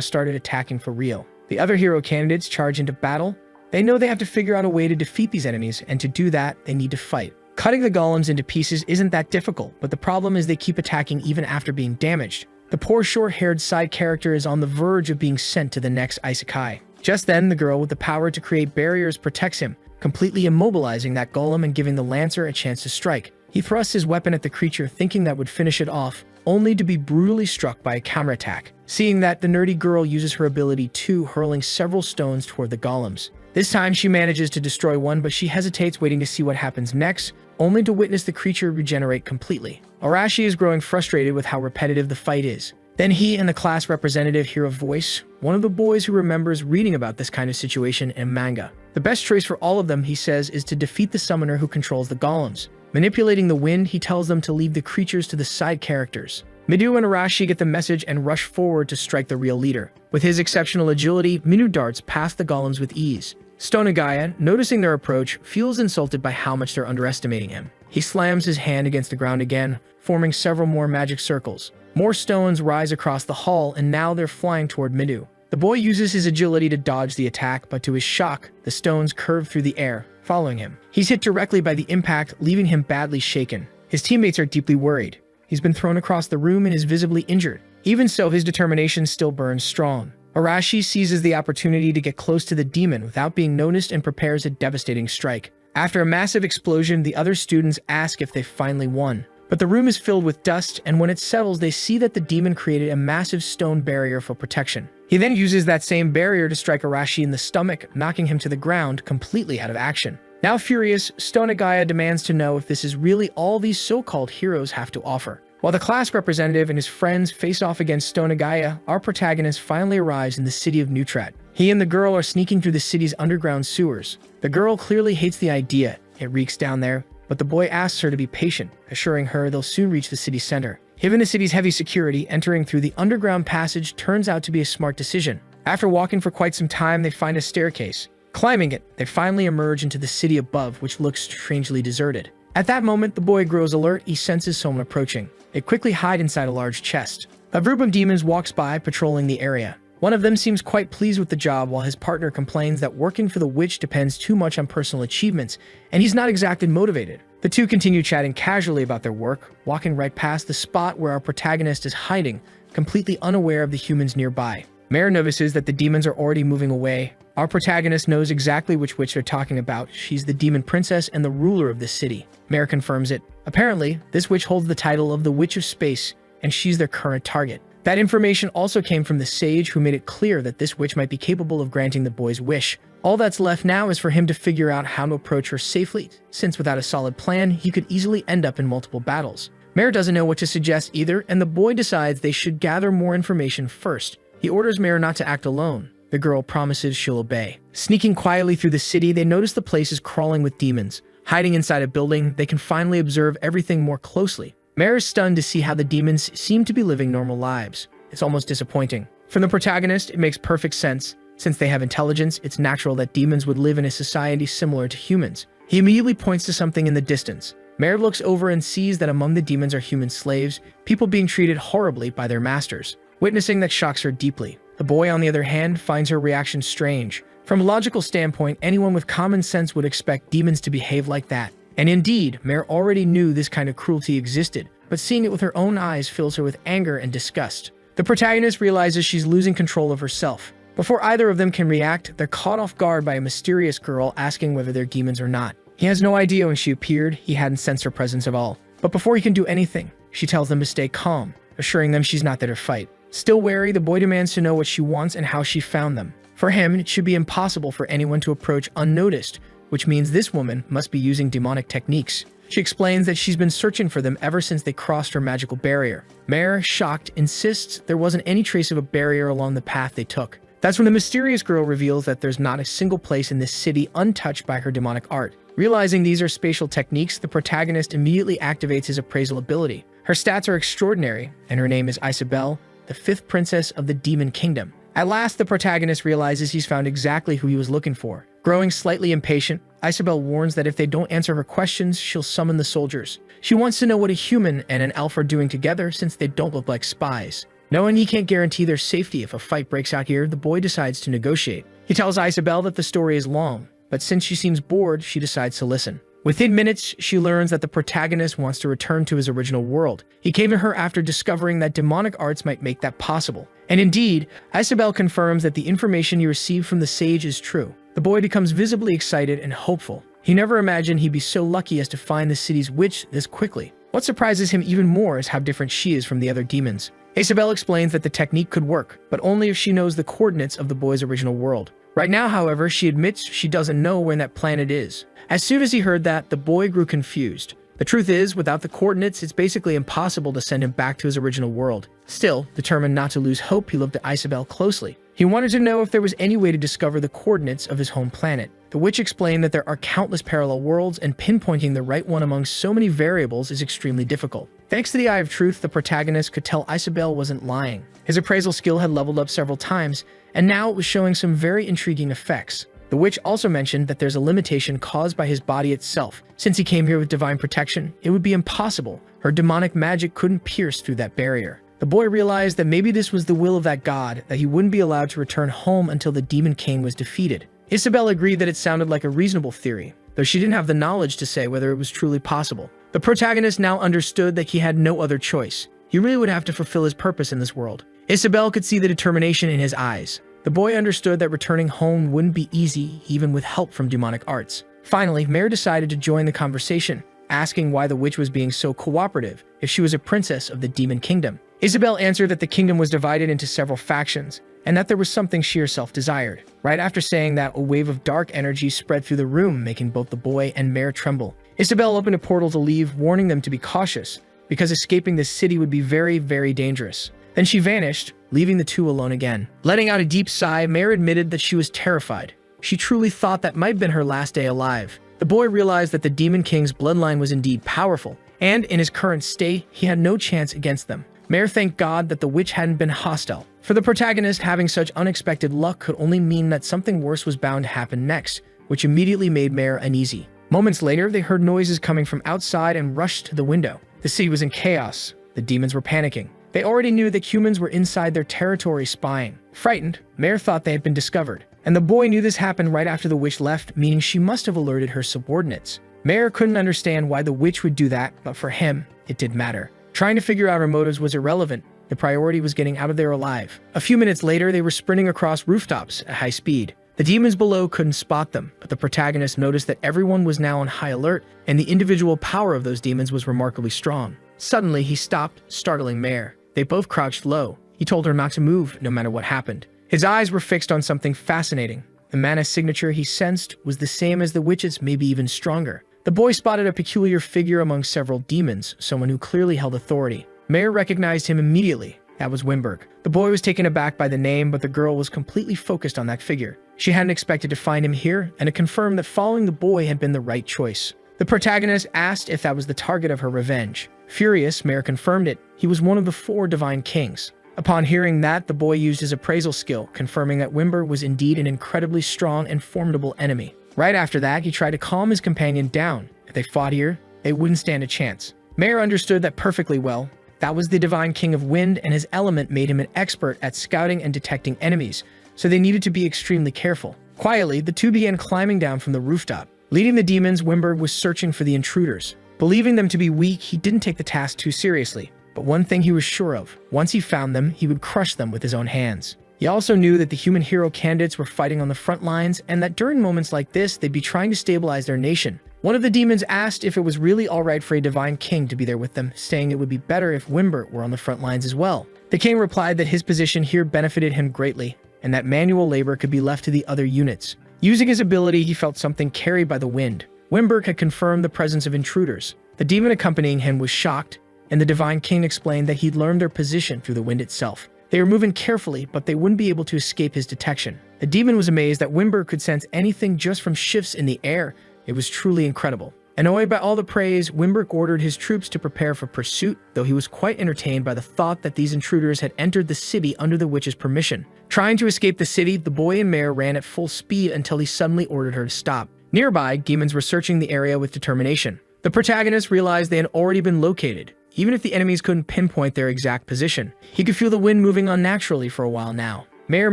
started attacking for real. The other hero candidates charge into battle. They know they have to figure out a way to defeat these enemies, and to do that, they need to fight. Cutting the golems into pieces isn't that difficult, but the problem is they keep attacking even after being damaged. The poor short-haired side character is on the verge of being sent to the next isekai. Just then, the girl with the power to create barriers protects him, completely immobilizing that golem and giving the lancer a chance to strike. He thrusts his weapon at the creature, thinking that would finish it off, only to be brutally struck by a counterattack. Seeing that, the nerdy girl uses her ability too, hurling several stones toward the golems. This time, she manages to destroy one, but she hesitates, waiting to see what happens next, only to witness the creature regenerate completely. Arashi is growing frustrated with how repetitive the fight is. Then he and the class representative hear a voice, one of the boys who remembers reading about this kind of situation in manga. The best choice for all of them, he says, is to defeat the summoner who controls the golems. Manipulating the wind, he tells them to leave the creatures to the side characters. Midou and Arashi get the message and rush forward to strike the real leader. With his exceptional agility, Midou darts past the golems with ease. Stonagaya, noticing their approach, feels insulted by how much they're underestimating him. He slams his hand against the ground again, forming several more magic circles. More stones rise across the hall, and now they're flying toward Midou. The boy uses his agility to dodge the attack, but to his shock, the stones curve through the air, following him. He's hit directly by the impact, leaving him badly shaken. His teammates are deeply worried. He's been thrown across the room and is visibly injured. Even so, his determination still burns strong. Arashi seizes the opportunity to get close to the demon without being noticed and prepares a devastating strike. After a massive explosion, the other students ask if they finally won. But the room is filled with dust, and when it settles, they see that the demon created a massive stone barrier for protection. He then uses that same barrier to strike Arashi in the stomach, knocking him to the ground, completely out of action. Now furious, Stonagaya demands to know if this is really all these so-called heroes have to offer. While the class representative and his friends face off against Stonagaya, our protagonist finally arrives in the city of Neutrat. He and the girl are sneaking through the city's underground sewers. The girl clearly hates the idea. It reeks down there, but the boy asks her to be patient, assuring her they'll soon reach the city center. Given the city's heavy security, entering through the underground passage turns out to be a smart decision. After walking for quite some time, they find a staircase. Climbing it, they finally emerge into the city above, which looks strangely deserted. At that moment, the boy grows alert. He senses someone approaching. They quickly hide inside a large chest. A group of demons walks by, patrolling the area. One of them seems quite pleased with the job, while his partner complains that working for the witch depends too much on personal achievements, and he's not exactly motivated. The two continue chatting casually about their work, walking right past the spot where our protagonist is hiding, completely unaware of the humans nearby. Mare notices that the demons are already moving away. Our protagonist knows exactly which witch they're talking about. She's the demon princess and the ruler of this city. Mare confirms it. Apparently, this witch holds the title of the Witch of Space, and she's their current target. That information also came from the sage, who made it clear that this witch might be capable of granting the boy's wish. All that's left now is for him to figure out how to approach her safely, since without a solid plan, he could easily end up in multiple battles. Mare doesn't know what to suggest either, and the boy decides they should gather more information first. He orders Mare not to act alone. The girl promises she'll obey. Sneaking quietly through the city, they notice the place is crawling with demons. Hiding inside a building, they can finally observe everything more closely. Mare is stunned to see how the demons seem to be living normal lives. It's almost disappointing. From the protagonist, it makes perfect sense. Since they have intelligence, it's natural that demons would live in a society similar to humans. He immediately points to something in the distance. Mare looks over and sees that among the demons are human slaves, people being treated horribly by their masters. Witnessing that shocks her deeply. The boy, on the other hand, finds her reaction strange. From a logical standpoint, anyone with common sense would expect demons to behave like that. And indeed, Mare already knew this kind of cruelty existed, but seeing it with her own eyes fills her with anger and disgust. The protagonist realizes she's losing control of herself. Before either of them can react, they're caught off guard by a mysterious girl asking whether they're demons or not. He has no idea when she appeared, he hadn't sensed her presence at all. But before he can do anything, she tells them to stay calm, assuring them she's not there to fight. Still wary, the boy demands to know what she wants and how she found them. For him, it should be impossible for anyone to approach unnoticed, which means this woman must be using demonic techniques. She explains that she's been searching for them ever since they crossed her magical barrier. Mare, shocked, insists there wasn't any trace of a barrier along the path they took. That's when the mysterious girl reveals that there's not a single place in this city untouched by her demonic art. Realizing these are spatial techniques, the protagonist immediately activates his appraisal ability. Her stats are extraordinary, and her name is Isabelle, the fifth princess of the Demon Kingdom. At last, the protagonist realizes he's found exactly who he was looking for. Growing slightly impatient, Isabelle warns that if they don't answer her questions, she'll summon the soldiers. She wants to know what a human and an elf are doing together since they don't look like spies. Knowing he can't guarantee their safety if a fight breaks out here, the boy decides to negotiate. He tells Isabelle that the story is long, but since she seems bored, she decides to listen. Within minutes, she learns that the protagonist wants to return to his original world. He came to her after discovering that demonic arts might make that possible. And indeed, Isabelle confirms that the information he received from the sage is true. The boy becomes visibly excited and hopeful. He never imagined he'd be so lucky as to find the city's witch this quickly. What surprises him even more is how different she is from the other demons. Isabelle explains that the technique could work, but only if she knows the coordinates of the boy's original world. Right now, however, she admits she doesn't know where that planet is. As soon as he heard that, the boy grew confused. The truth is, without the coordinates, it's basically impossible to send him back to his original world. Still, determined not to lose hope, he looked at Isabelle closely. He wanted to know if there was any way to discover the coordinates of his home planet. The witch explained that there are countless parallel worlds, and pinpointing the right one among so many variables is extremely difficult. Thanks to the Eye of Truth, the protagonist could tell Isabelle wasn't lying. His appraisal skill had leveled up several times, and now it was showing some very intriguing effects. The witch also mentioned that there's a limitation caused by his body itself. Since he came here with divine protection, it would be impossible. Her demonic magic couldn't pierce through that barrier. The boy realized that maybe this was the will of that god, that he wouldn't be allowed to return home until the Demon King was defeated. Isabelle agreed that it sounded like a reasonable theory, though she didn't have the knowledge to say whether it was truly possible. The protagonist now understood that he had no other choice. He really would have to fulfill his purpose in this world. Isabelle could see the determination in his eyes. The boy understood that returning home wouldn't be easy, even with help from demonic arts. Finally, Mare decided to join the conversation, asking why the witch was being so cooperative if she was a princess of the Demon Kingdom. Isabelle answered that the kingdom was divided into several factions, and that there was something she herself desired. Right after saying that, a wave of dark energy spread through the room, making both the boy and Mare tremble. Isabelle opened a portal to leave, warning them to be cautious, because escaping this city would be very, very dangerous. Then she vanished, leaving the two alone again. Letting out a deep sigh, Mare admitted that she was terrified. She truly thought that might have been her last day alive. The boy realized that the Demon King's bloodline was indeed powerful, and in his current state, he had no chance against them. Mare thanked God that the witch hadn't been hostile. For the protagonist, having such unexpected luck could only mean that something worse was bound to happen next, which immediately made Mare uneasy. Moments later, they heard noises coming from outside and rushed to the window. The city was in chaos. The demons were panicking. They already knew that humans were inside their territory spying. Frightened, Mare thought they had been discovered. And the boy knew this happened right after the witch left, meaning she must have alerted her subordinates. Mare couldn't understand why the witch would do that, but for him, it did matter. Trying to figure out her motives was irrelevant. The priority was getting out of there alive. A few minutes later, they were sprinting across rooftops at high speed. The demons below couldn't spot them, but the protagonist noticed that everyone was now on high alert, and the individual power of those demons was remarkably strong. Suddenly, he stopped, startling Mare. They both crouched low. He told her not to move, no matter what happened. His eyes were fixed on something fascinating. The mana signature he sensed was the same as the witch's, maybe even stronger. The boy spotted a peculiar figure among several demons, someone who clearly held authority. Mare recognized him immediately. That was Wimberg. The boy was taken aback by the name, but the girl was completely focused on that figure. She hadn't expected to find him here, and it confirmed that following the boy had been the right choice. The protagonist asked if that was the target of her revenge. Furious, Mare confirmed it. He was one of the 4 divine kings. Upon hearing that, the boy used his appraisal skill, confirming that Wimberg was indeed an incredibly strong and formidable enemy. Right after that, he tried to calm his companion down. If they fought here, they wouldn't stand a chance. Mare understood that perfectly well. That was the divine king of wind, and his element made him an expert at scouting and detecting enemies, so they needed to be extremely careful. Quietly, the two began climbing down from the rooftop. Leading the demons, Wimberg was searching for the intruders. Believing them to be weak, he didn't take the task too seriously. But one thing he was sure of, once he found them, he would crush them with his own hands. He also knew that the human hero candidates were fighting on the front lines, and that during moments like this, they'd be trying to stabilize their nation. One of the demons asked if it was really alright for a divine king to be there with them, saying it would be better if Wimberg were on the front lines as well. The king replied that his position here benefited him greatly, and that manual labor could be left to the other units. Using his ability, he felt something carried by the wind. Wimberg had confirmed the presence of intruders. The demon accompanying him was shocked, and the divine king explained that he'd learned their position through the wind itself. They were moving carefully, but they wouldn't be able to escape his detection. The demon was amazed that Wimberg could sense anything just from shifts in the air. It was truly incredible. Annoyed by all the praise, Wimberg ordered his troops to prepare for pursuit, though he was quite entertained by the thought that these intruders had entered the city under the witch's permission. Trying to escape the city, the boy and Mare ran at full speed until he suddenly ordered her to stop. Nearby, demons were searching the area with determination. The protagonist realized they had already been located. Even if the enemies couldn't pinpoint their exact position, he could feel the wind moving unnaturally for a while now. Mare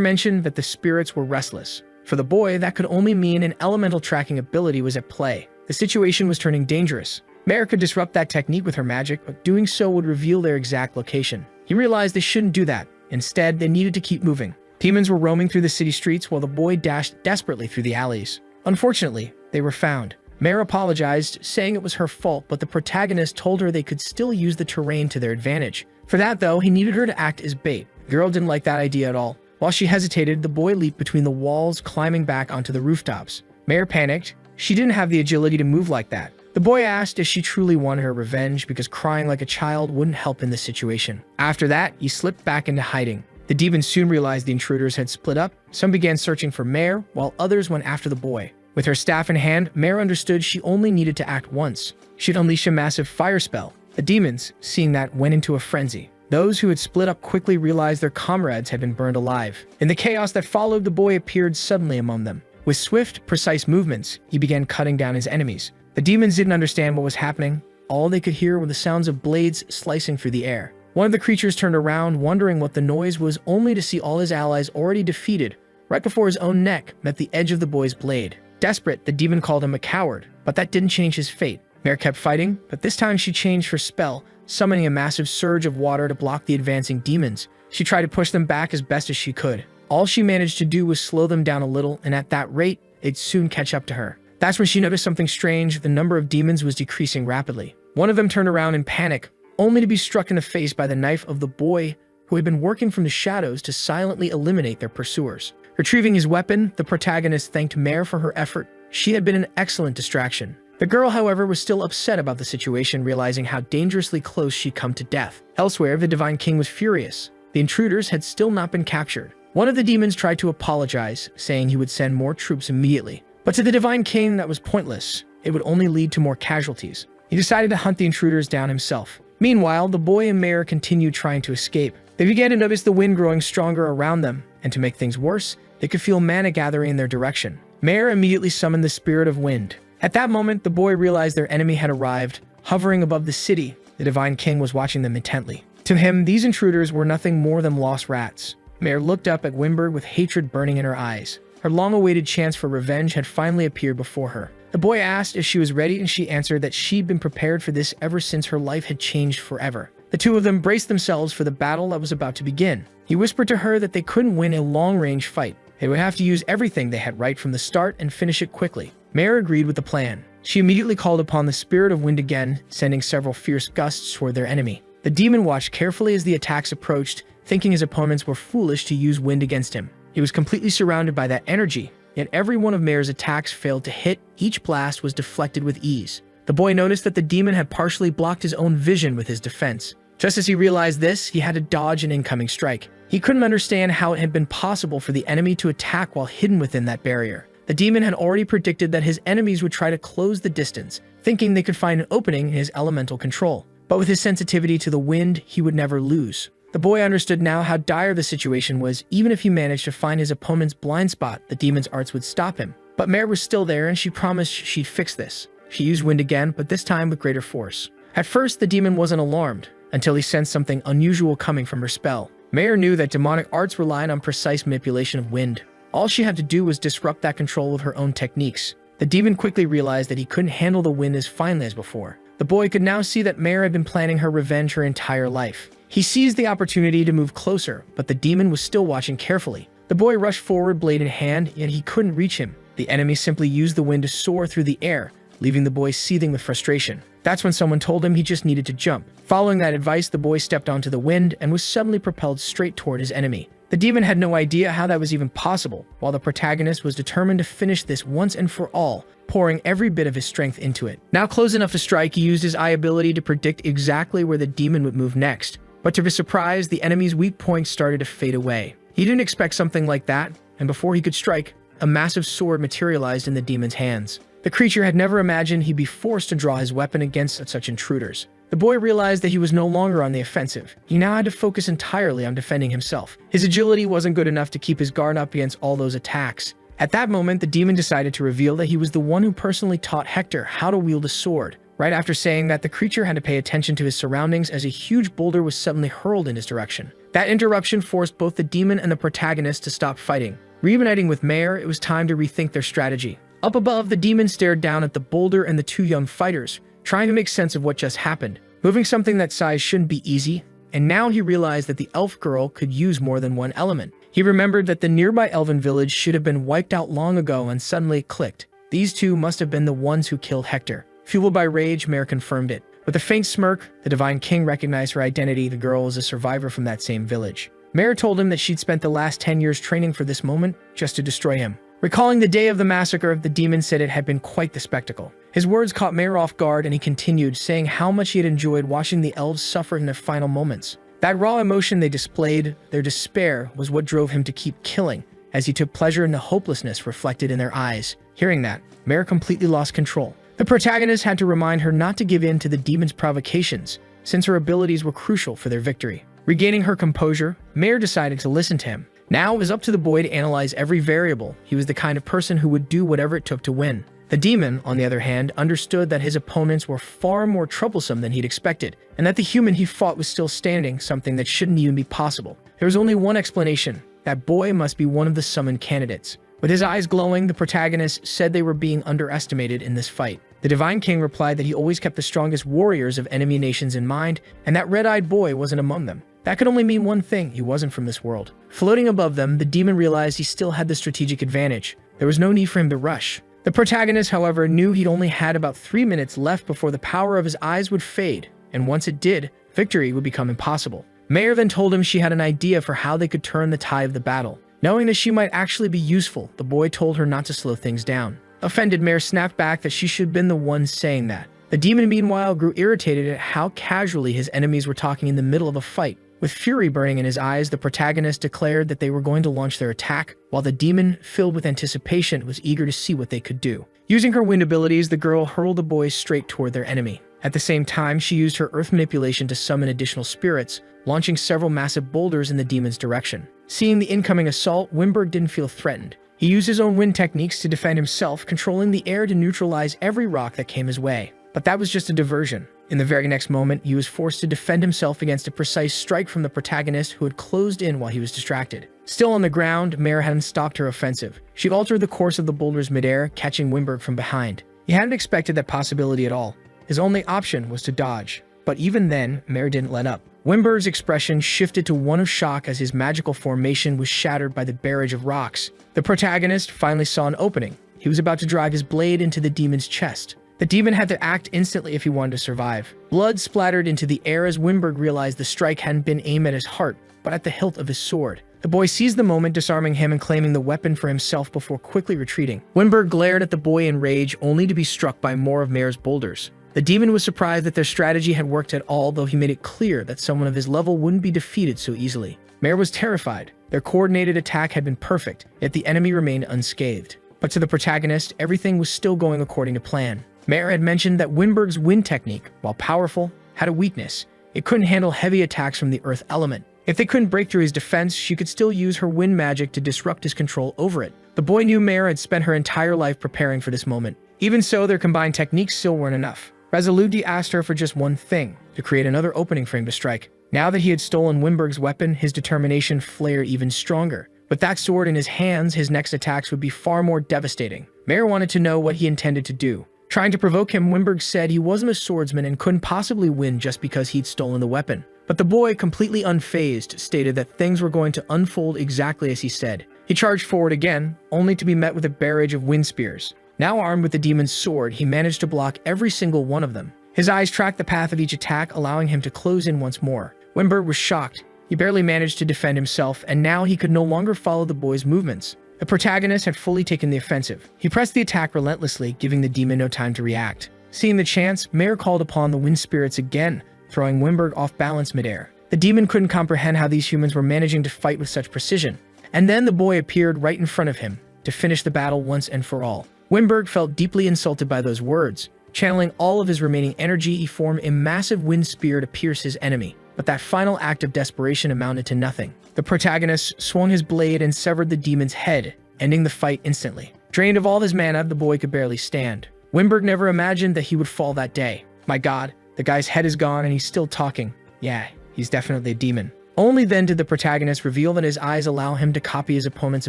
mentioned that the spirits were restless. For the boy, that could only mean an elemental tracking ability was at play. The situation was turning dangerous. Mare could disrupt that technique with her magic, but doing so would reveal their exact location. He realized they shouldn't do that. Instead, they needed to keep moving. Demons were roaming through the city streets while the boy dashed desperately through the alleys. Unfortunately, they were found. Mare apologized, saying it was her fault, but the protagonist told her they could still use the terrain to their advantage. For that, though, he needed her to act as bait. The girl didn't like that idea at all. While she hesitated, the boy leaped between the walls, climbing back onto the rooftops. Mare panicked. She didn't have the agility to move like that. The boy asked if she truly wanted her revenge because crying like a child wouldn't help in this situation. After that, he slipped back into hiding. The demons soon realized the intruders had split up. Some began searching for Mare, while others went after the boy. With her staff in hand, Mare understood she only needed to act once. She'd unleash a massive fire spell. The demons, seeing that, went into a frenzy. Those who had split up quickly realized their comrades had been burned alive. In the chaos that followed, the boy appeared suddenly among them. With swift, precise movements, he began cutting down his enemies. The demons didn't understand what was happening. All they could hear were the sounds of blades slicing through the air. One of the creatures turned around, wondering what the noise was, only to see all his allies already defeated, right before his own neck met the edge of the boy's blade. Desperate, the demon called him a coward, but that didn't change his fate. Mare kept fighting, but this time she changed her spell, summoning a massive surge of water to block the advancing demons. She tried to push them back as best as she could. All she managed to do was slow them down a little, and at that rate, they'd soon catch up to her. That's when she noticed something strange. The number of demons was decreasing rapidly. One of them turned around in panic, only to be struck in the face by the knife of the boy who had been working from the shadows to silently eliminate their pursuers. Retrieving his weapon, the protagonist thanked Mare for her effort. She had been an excellent distraction. The girl, however, was still upset about the situation, realizing how dangerously close she'd come to death. Elsewhere, the Divine King was furious. The intruders had still not been captured. One of the demons tried to apologize, saying he would send more troops immediately. But to the Divine King, that was pointless. It would only lead to more casualties. He decided to hunt the intruders down himself. Meanwhile, the boy and Mare continued trying to escape. They began to notice the wind growing stronger around them, and to make things worse, they could feel mana gathering in their direction. Mare immediately summoned the Spirit of Wind. At that moment, the boy realized their enemy had arrived. Hovering above the city, the Divine King was watching them intently. To him, these intruders were nothing more than lost rats. Mare looked up at Wimberg with hatred burning in her eyes. Her long-awaited chance for revenge had finally appeared before her. The boy asked if she was ready, and she answered that she'd been prepared for this ever since her life had changed forever. The two of them braced themselves for the battle that was about to begin. He whispered to her that they couldn't win a long-range fight. They would have to use everything they had right from the start and finish it quickly. Mare agreed with the plan. She immediately called upon the spirit of wind again, sending several fierce gusts toward their enemy. The demon watched carefully as the attacks approached, thinking his opponents were foolish to use wind against him. He was completely surrounded by that energy, yet every one of Mare's attacks failed to hit. Each blast was deflected with ease. The boy noticed that the demon had partially blocked his own vision with his defense. Just as he realized this, he had to dodge an incoming strike. He couldn't understand how it had been possible for the enemy to attack while hidden within that barrier. The demon had already predicted that his enemies would try to close the distance, thinking they could find an opening in his elemental control. But with his sensitivity to the wind, he would never lose. The boy understood now how dire the situation was. Even if he managed to find his opponent's blind spot, the demon's arts would stop him. But Mare was still there, and she promised she'd fix this. She used wind again, but this time with greater force. At first, the demon wasn't alarmed, until he sensed something unusual coming from her spell. Mare knew that demonic arts relied on precise manipulation of wind. All she had to do was disrupt that control with her own techniques. The demon quickly realized that he couldn't handle the wind as finely as before. The boy could now see that Mare had been planning her revenge her entire life. He seized the opportunity to move closer, but the demon was still watching carefully. The boy rushed forward, blade in hand, yet he couldn't reach him. The enemy simply used the wind to soar through the air, leaving the boy seething with frustration. That's when someone told him he just needed to jump. Following that advice, the boy stepped onto the wind and was suddenly propelled straight toward his enemy. The demon had no idea how that was even possible, while the protagonist was determined to finish this once and for all, pouring every bit of his strength into it. Now close enough to strike, he used his eye ability to predict exactly where the demon would move next. But to his surprise, the enemy's weak points started to fade away. He didn't expect something like that, and before he could strike, a massive sword materialized in the demon's hands. The creature had never imagined he'd be forced to draw his weapon against such intruders. The boy realized that he was no longer on the offensive. He now had to focus entirely on defending himself. His agility wasn't good enough to keep his guard up against all those attacks. At that moment, the demon decided to reveal that he was the one who personally taught Hector how to wield a sword. Right after saying that, the creature had to pay attention to his surroundings as a huge boulder was suddenly hurled in his direction. That interruption forced both the demon and the protagonist to stop fighting. Reuniting with Mare, it was time to rethink their strategy. Up above, the demon stared down at the boulder and the two young fighters, trying to make sense of what just happened. Moving something that size shouldn't be easy, and now he realized that the elf girl could use more than one element. He remembered that the nearby elven village should have been wiped out long ago, and suddenly it clicked. These two must have been the ones who killed Hector. Fueled by rage, Mare confirmed it. With a faint smirk, the Divine King recognized her identity. The girl was a survivor from that same village. Mare told him that she'd spent the last 10 years training for this moment, just to destroy him. Recalling the day of the massacre, the demon said it had been quite the spectacle. His words caught Mare off guard, and he continued, saying how much he had enjoyed watching the elves suffer in their final moments. That raw emotion they displayed, their despair, was what drove him to keep killing, as he took pleasure in the hopelessness reflected in their eyes. Hearing that, Mare completely lost control. The protagonist had to remind her not to give in to the demon's provocations, since her abilities were crucial for their victory. Regaining her composure, Mare decided to listen to him. Now it was up to the boy to analyze every variable. He was the kind of person who would do whatever it took to win. The demon, on the other hand, understood that his opponents were far more troublesome than he'd expected, and that the human he fought was still standing, something that shouldn't even be possible. There was only one explanation. That boy must be one of the summoned candidates. With his eyes glowing, the protagonist said they were being underestimated in this fight. The Divine King replied that he always kept the strongest warriors of enemy nations in mind, and that red-eyed boy wasn't among them. That could only mean one thing: he wasn't from this world. Floating above them, the demon realized he still had the strategic advantage. There was no need for him to rush. The protagonist, however, knew he'd only had about 3 minutes left before the power of his eyes would fade, and once it did, victory would become impossible. Mare then told him she had an idea for how they could turn the tide of the battle. Knowing that she might actually be useful, the boy told her not to slow things down. Offended, Mare snapped back that she should have been the one saying that. The demon, meanwhile, grew irritated at how casually his enemies were talking in the middle of a fight. With fury burning in his eyes, the protagonist declared that they were going to launch their attack, while the demon, filled with anticipation, was eager to see what they could do. Using her wind abilities, the girl hurled the boys straight toward their enemy. At the same time, she used her earth manipulation to summon additional spirits, launching several massive boulders in the demon's direction. Seeing the incoming assault, Wimberg didn't feel threatened. He used his own wind techniques to defend himself, controlling the air to neutralize every rock that came his way. But that was just a diversion. In the very next moment, he was forced to defend himself against a precise strike from the protagonist, who had closed in while he was distracted. Still on the ground, Mare hadn't stopped her offensive. She altered the course of the boulders midair, catching Wimberg from behind. He hadn't expected that possibility at all. His only option was to dodge. But even then, Mare didn't let up. Wimberg's expression shifted to one of shock as his magical formation was shattered by the barrage of rocks. The protagonist finally saw an opening. He was about to drive his blade into the demon's chest. The demon had to act instantly if he wanted to survive. Blood splattered into the air as Wimberg realized the strike hadn't been aimed at his heart, but at the hilt of his sword. The boy seized the moment, disarming him and claiming the weapon for himself before quickly retreating. Wimberg glared at the boy in rage, only to be struck by more of Mare's boulders. The demon was surprised that their strategy had worked at all, though he made it clear that someone of his level wouldn't be defeated so easily. Mare was terrified. Their coordinated attack had been perfect, yet the enemy remained unscathed. But to the protagonist, everything was still going according to plan. Mare had mentioned that Wimberg's wind technique, while powerful, had a weakness. It couldn't handle heavy attacks from the earth element. If they couldn't break through his defense, she could still use her wind magic to disrupt his control over it. The boy knew Mare had spent her entire life preparing for this moment. Even so, their combined techniques still weren't enough. Resolutely asked her for just one thing, to create another opening for him to strike. Now that he had stolen Wimberg's weapon, his determination flared even stronger. With that sword in his hands, his next attacks would be far more devastating. Mare wanted to know what he intended to do. Trying to provoke him, Wimberg said he wasn't a swordsman and couldn't possibly win just because he'd stolen the weapon. But the boy, completely unfazed, stated that things were going to unfold exactly as he said. He charged forward again, only to be met with a barrage of wind spears. Now armed with the demon's sword, he managed to block every single one of them. His eyes tracked the path of each attack, allowing him to close in once more. Wimberg was shocked. He barely managed to defend himself, and now he could no longer follow the boy's movements. The protagonist had fully taken the offensive. He pressed the attack relentlessly, giving the demon no time to react. Seeing the chance, Mare called upon the wind spirits again, throwing Wimberg off balance midair. The demon couldn't comprehend how these humans were managing to fight with such precision. And then the boy appeared right in front of him, to finish the battle once and for all. Wimberg felt deeply insulted by those words. Channeling all of his remaining energy, he formed a massive wind spear to pierce his enemy. But that final act of desperation amounted to nothing. The protagonist swung his blade and severed the demon's head, ending the fight instantly. Drained of all his mana, the boy could barely stand. Wimberg never imagined that he would fall that day. My god, the guy's head is gone and he's still talking. Yeah, he's definitely a demon. Only then did the protagonist reveal that his eyes allow him to copy his opponent's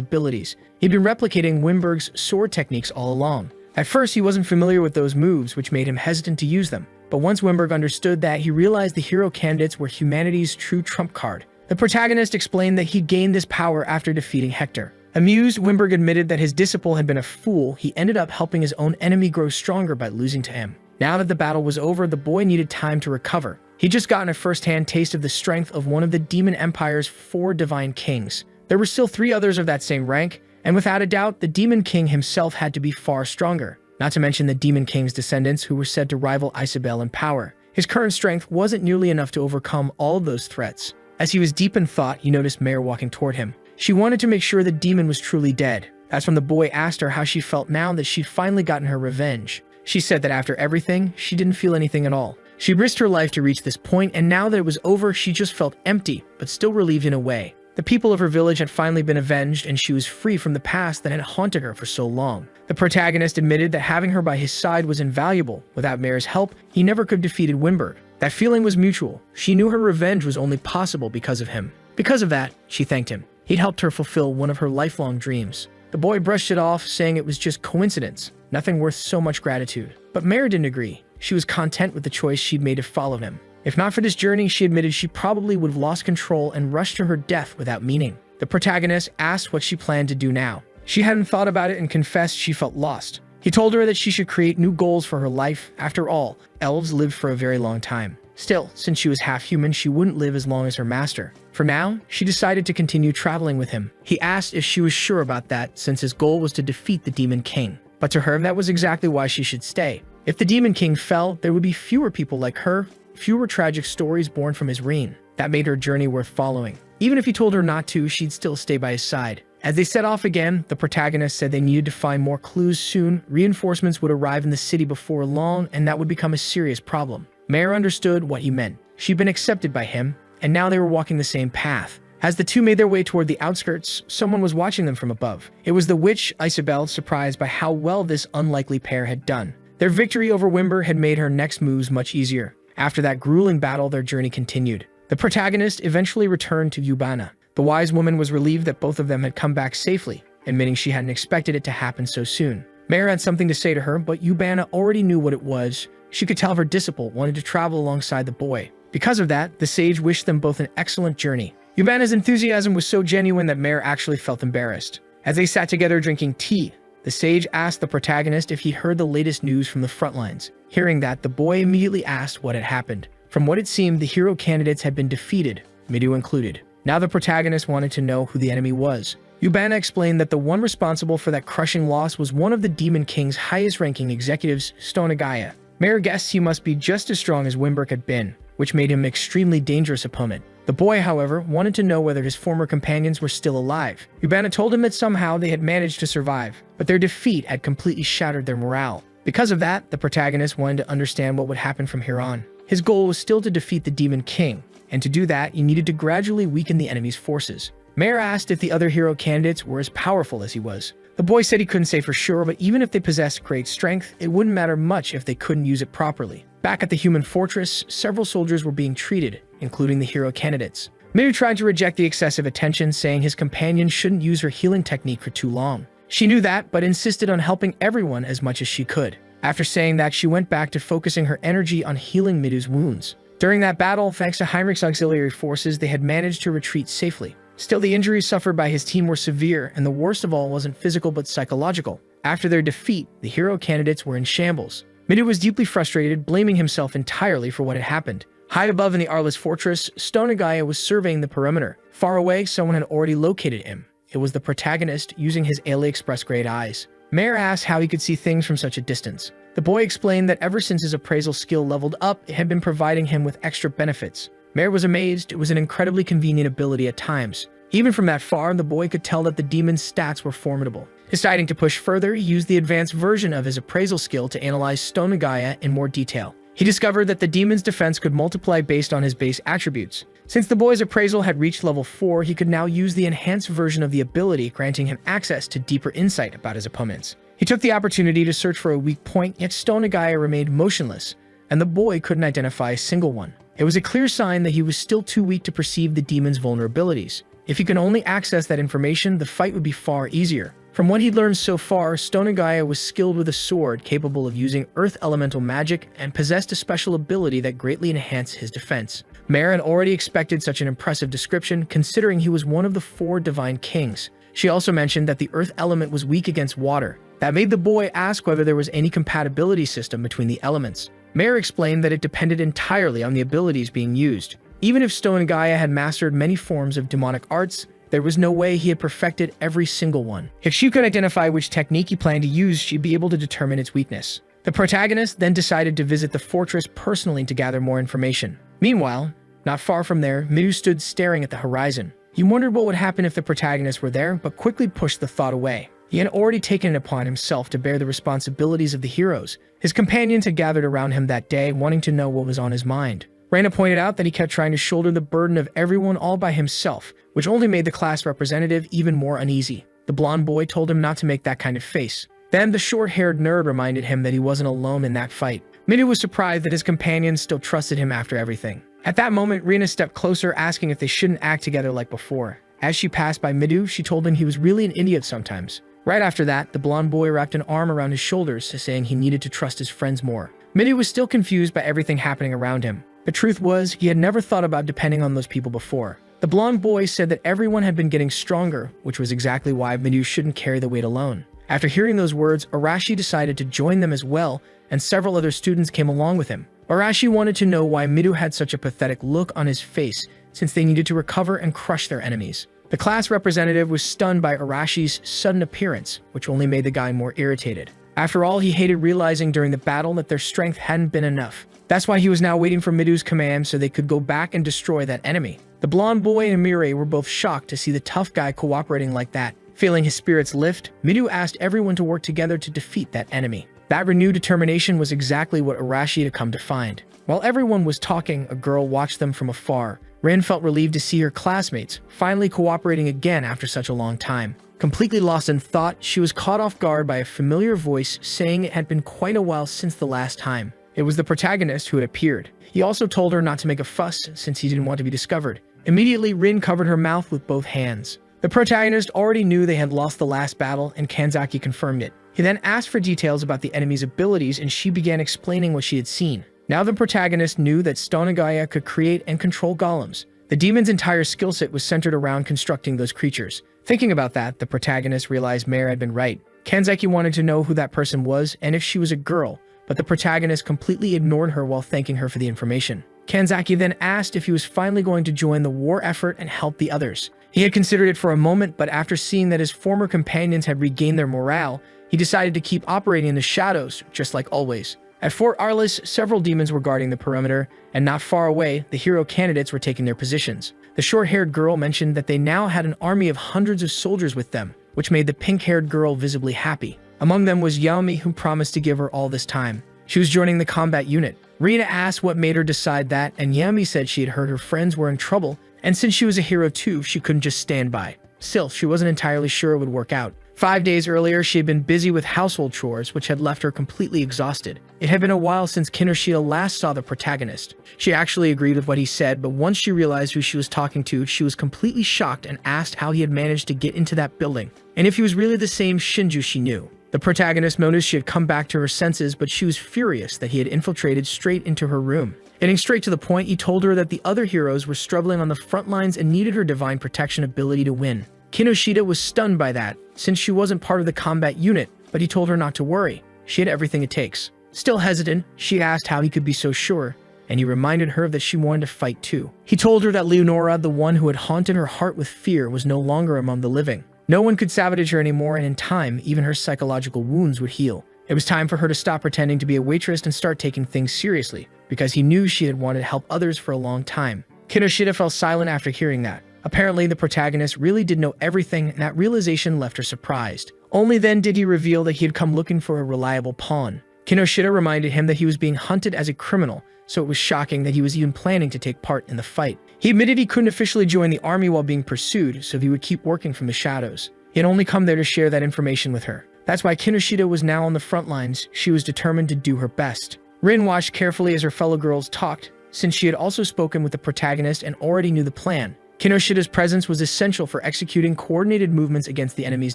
abilities. He'd been replicating Wimberg's sword techniques all along. At first, he wasn't familiar with those moves, which made him hesitant to use them. But once Wimberg understood that, he realized the hero candidates were humanity's true trump card. The protagonist explained that he gained this power after defeating Hector. Amused, Wimberg admitted that his disciple had been a fool. He ended up helping his own enemy grow stronger by losing to him. Now that the battle was over, the boy needed time to recover. He'd just gotten a first-hand taste of the strength of one of the Demon Empire's 4 divine kings. There were still 3 others of that same rank, and without a doubt, the Demon King himself had to be far stronger. Not to mention the Demon King's descendants, who were said to rival Isabel in power. His current strength wasn't nearly enough to overcome all of those threats. As he was deep in thought, he noticed Mare walking toward him. She wanted to make sure the demon was truly dead. That's when the boy asked her how she felt now that she'd finally gotten her revenge. She said that after everything, she didn't feel anything at all. She'd risked her life to reach this point, and now that it was over, she just felt empty, but still relieved in a way. The people of her village had finally been avenged, and she was free from the past that had haunted her for so long. The protagonist admitted that having her by his side was invaluable. Without Mare's help, he never could have defeated Wimberg. That feeling was mutual. She knew her revenge was only possible because of him. Because of that, she thanked him. He'd helped her fulfill one of her lifelong dreams. The boy brushed it off, saying it was just coincidence, nothing worth so much gratitude. But Mare didn't agree. She was content with the choice she'd made to follow him. If not for this journey, she admitted she probably would have lost control and rushed to her death without meaning. The protagonist asked what she planned to do now. She hadn't thought about it and confessed she felt lost. He told her that she should create new goals for her life. After all, elves lived for a very long time. Still, since she was half human, she wouldn't live as long as her master. For now, she decided to continue traveling with him. He asked if she was sure about that, since his goal was to defeat the Demon King. But to her, that was exactly why she should stay. If the Demon King fell, there would be fewer people like her, fewer tragic stories born from his reign. That made her journey worth following. Even if he told her not to, she'd still stay by his side. As they set off again, the protagonist said they needed to find more clues soon. Reinforcements would arrive in the city before long, and that would become a serious problem. Mare understood what he meant. She'd been accepted by him, and now they were walking the same path. As the two made their way toward the outskirts, someone was watching them from above. It was the witch, Isabel, surprised by how well this unlikely pair had done. Their victory over Wimberg had made her next moves much easier. After that grueling battle, their journey continued. The protagonist eventually returned to Ubana. The wise woman was relieved that both of them had come back safely, admitting she hadn't expected it to happen so soon. Mare had something to say to her, but Yubana already knew what it was. She could tell her disciple wanted to travel alongside the boy. Because of that, the sage wished them both an excellent journey. Yubana's enthusiasm was so genuine that Mare actually felt embarrassed. As they sat together drinking tea, the sage asked the protagonist if he'd heard the latest news from the front lines. Hearing that, the boy immediately asked what had happened. From what it seemed, the hero candidates had been defeated, Midu included. Now the protagonist wanted to know who the enemy was. Yubana explained that the one responsible for that crushing loss was one of the Demon King's highest-ranking executives, Stonagaya. Mare guessed he must be just as strong as Wimberg had been, which made him an extremely dangerous opponent. The boy, however, wanted to know whether his former companions were still alive. Yubana told him that somehow they had managed to survive, but their defeat had completely shattered their morale. Because of that, the protagonist wanted to understand what would happen from here on. His goal was still to defeat the Demon King, and to do that, he needed to gradually weaken the enemy's forces. Mare asked if the other hero candidates were as powerful as he was. The boy said he couldn't say for sure, but even if they possessed great strength, it wouldn't matter much if they couldn't use it properly. Back at the human fortress, several soldiers were being treated, including the hero candidates. Midu tried to reject the excessive attention, saying his companion shouldn't use her healing technique for too long. She knew that, but insisted on helping everyone as much as she could. After saying that, she went back to focusing her energy on healing Midu's wounds. During that battle, thanks to Heinrich's auxiliary forces, they had managed to retreat safely. Still, the injuries suffered by his team were severe, and the worst of all wasn't physical but psychological. After their defeat, the hero candidates were in shambles. Midu was deeply frustrated, blaming himself entirely for what had happened. High above in the Arliss fortress, Stonagaya was surveying the perimeter. Far away, someone had already located him. It was the protagonist, using his AliExpress-grade eyes. Mare asked how he could see things from such a distance. The boy explained that ever since his appraisal skill leveled up, it had been providing him with extra benefits. Mare was amazed. It was an incredibly convenient ability at times. Even from that far, the boy could tell that the demon's stats were formidable. Deciding to push further, he used the advanced version of his appraisal skill to analyze Stonagaya in more detail. He discovered that the demon's defense could multiply based on his base attributes. Since the boy's appraisal had reached level 4, he could now use the enhanced version of the ability, granting him access to deeper insight about his opponents. He took the opportunity to search for a weak point, yet Stonagaya remained motionless, and the boy couldn't identify a single one. It was a clear sign that he was still too weak to perceive the demon's vulnerabilities. If he could only access that information, the fight would be far easier. From what he'd learned so far, Stonagaya was skilled with a sword capable of using earth elemental magic and possessed a special ability that greatly enhanced his defense. Mare had already expected such an impressive description, considering he was one of the 4 divine kings. She also mentioned that the earth element was weak against water. That made the boy ask whether there was any compatibility system between the elements. Mare explained that it depended entirely on the abilities being used. Even if Stonagaya had mastered many forms of demonic arts, there was no way he had perfected every single one. If she could identify which technique he planned to use, she'd be able to determine its weakness. The protagonist then decided to visit the fortress personally to gather more information. Meanwhile, not far from there, Midu stood staring at the horizon. He wondered what would happen if the protagonist were there, but quickly pushed the thought away. He had already taken it upon himself to bear the responsibilities of the heroes. His companions had gathered around him that day, wanting to know what was on his mind. Reina pointed out that he kept trying to shoulder the burden of everyone all by himself, which only made the class representative even more uneasy. The blonde boy told him not to make that kind of face. Then the short-haired nerd reminded him that he wasn't alone in that fight. Midu was surprised that his companions still trusted him after everything. At that moment, Reina stepped closer, asking if they shouldn't act together like before. As she passed by Midu, she told him he was really an idiot sometimes. Right after that, the blonde boy wrapped an arm around his shoulders, saying he needed to trust his friends more. Midu was still confused by everything happening around him. The truth was, he had never thought about depending on those people before. The blonde boy said that everyone had been getting stronger, which was exactly why Midu shouldn't carry the weight alone. After hearing those words, Arashi decided to join them as well, and several other students came along with him. Arashi wanted to know why Midu had such a pathetic look on his face, since they needed to recover and crush their enemies. The class representative was stunned by Arashi's sudden appearance, which only made the guy more irritated. After all, he hated realizing during the battle that their strength hadn't been enough. That's why he was now waiting for Midu's command so they could go back and destroy that enemy. The blonde boy and Amire were both shocked to see the tough guy cooperating like that. Feeling his spirits lift, Midu asked everyone to work together to defeat that enemy. That renewed determination was exactly what Arashi had come to find. While everyone was talking, a girl watched them from afar. Rin felt relieved to see her classmates finally cooperating again after such a long time. Completely lost in thought, she was caught off guard by a familiar voice saying it had been quite a while since the last time. It was the protagonist who had appeared. He also told her not to make a fuss since he didn't want to be discovered. Immediately, Rin covered her mouth with both hands. The protagonist already knew they had lost the last battle, and Kanzaki confirmed it. He then asked for details about the enemy's abilities, and she began explaining what she had seen. Now the protagonist knew that Stonagaya could create and control golems. The demon's entire skill set was centered around constructing those creatures. Thinking about that, the protagonist realized Mare had been right. Kanzaki wanted to know who that person was and if she was a girl, but the protagonist completely ignored her while thanking her for the information. Kanzaki then asked if he was finally going to join the war effort and help the others. He had considered it for a moment, but after seeing that his former companions had regained their morale, he decided to keep operating in the shadows, just like always. At Fort Arliss, several demons were guarding the perimeter, and not far away, the hero candidates were taking their positions. The short-haired girl mentioned that they now had an army of hundreds of soldiers with them, which made the pink-haired girl visibly happy. Among them was Yaomi, who promised to give her all this time. She was joining the combat unit. Rina asked what made her decide that, and Yaomi said she had heard her friends were in trouble, and since she was a hero too, she couldn't just stand by. Still, she wasn't entirely sure it would work out. 5 days earlier, she had been busy with household chores, which had left her completely exhausted. It had been a while since Kinoshita last saw the protagonist. She actually agreed with what he said, but once she realized who she was talking to, she was completely shocked and asked how he had managed to get into that building, and if he was really the same Shinju she knew. The protagonist noticed she had come back to her senses, but she was furious that he had infiltrated straight into her room. Getting straight to the point, he told her that the other heroes were struggling on the front lines and needed her divine protection ability to win. Kinoshita was stunned by that, since she wasn't part of the combat unit, but he told her not to worry. She had everything it takes. Still hesitant, she asked how he could be so sure, and he reminded her that she wanted to fight too. He told her that Leonora, the one who had haunted her heart with fear, was no longer among the living. No one could sabotage her anymore, and in time, even her psychological wounds would heal. It was time for her to stop pretending to be a waitress and start taking things seriously, because he knew she had wanted to help others for a long time. Kinoshita fell silent after hearing that. Apparently, the protagonist really did know everything, and that realization left her surprised. Only then did he reveal that he had come looking for a reliable pawn. Kinoshita reminded him that he was being hunted as a criminal, so it was shocking that he was even planning to take part in the fight. He admitted he couldn't officially join the army while being pursued, so he would keep working from the shadows. He had only come there to share that information with her. That's why Kinoshita was now on the front lines. She was determined to do her best. Rin watched carefully as her fellow girls talked, since she had also spoken with the protagonist and already knew the plan. Kinoshita's presence was essential for executing coordinated movements against the enemy's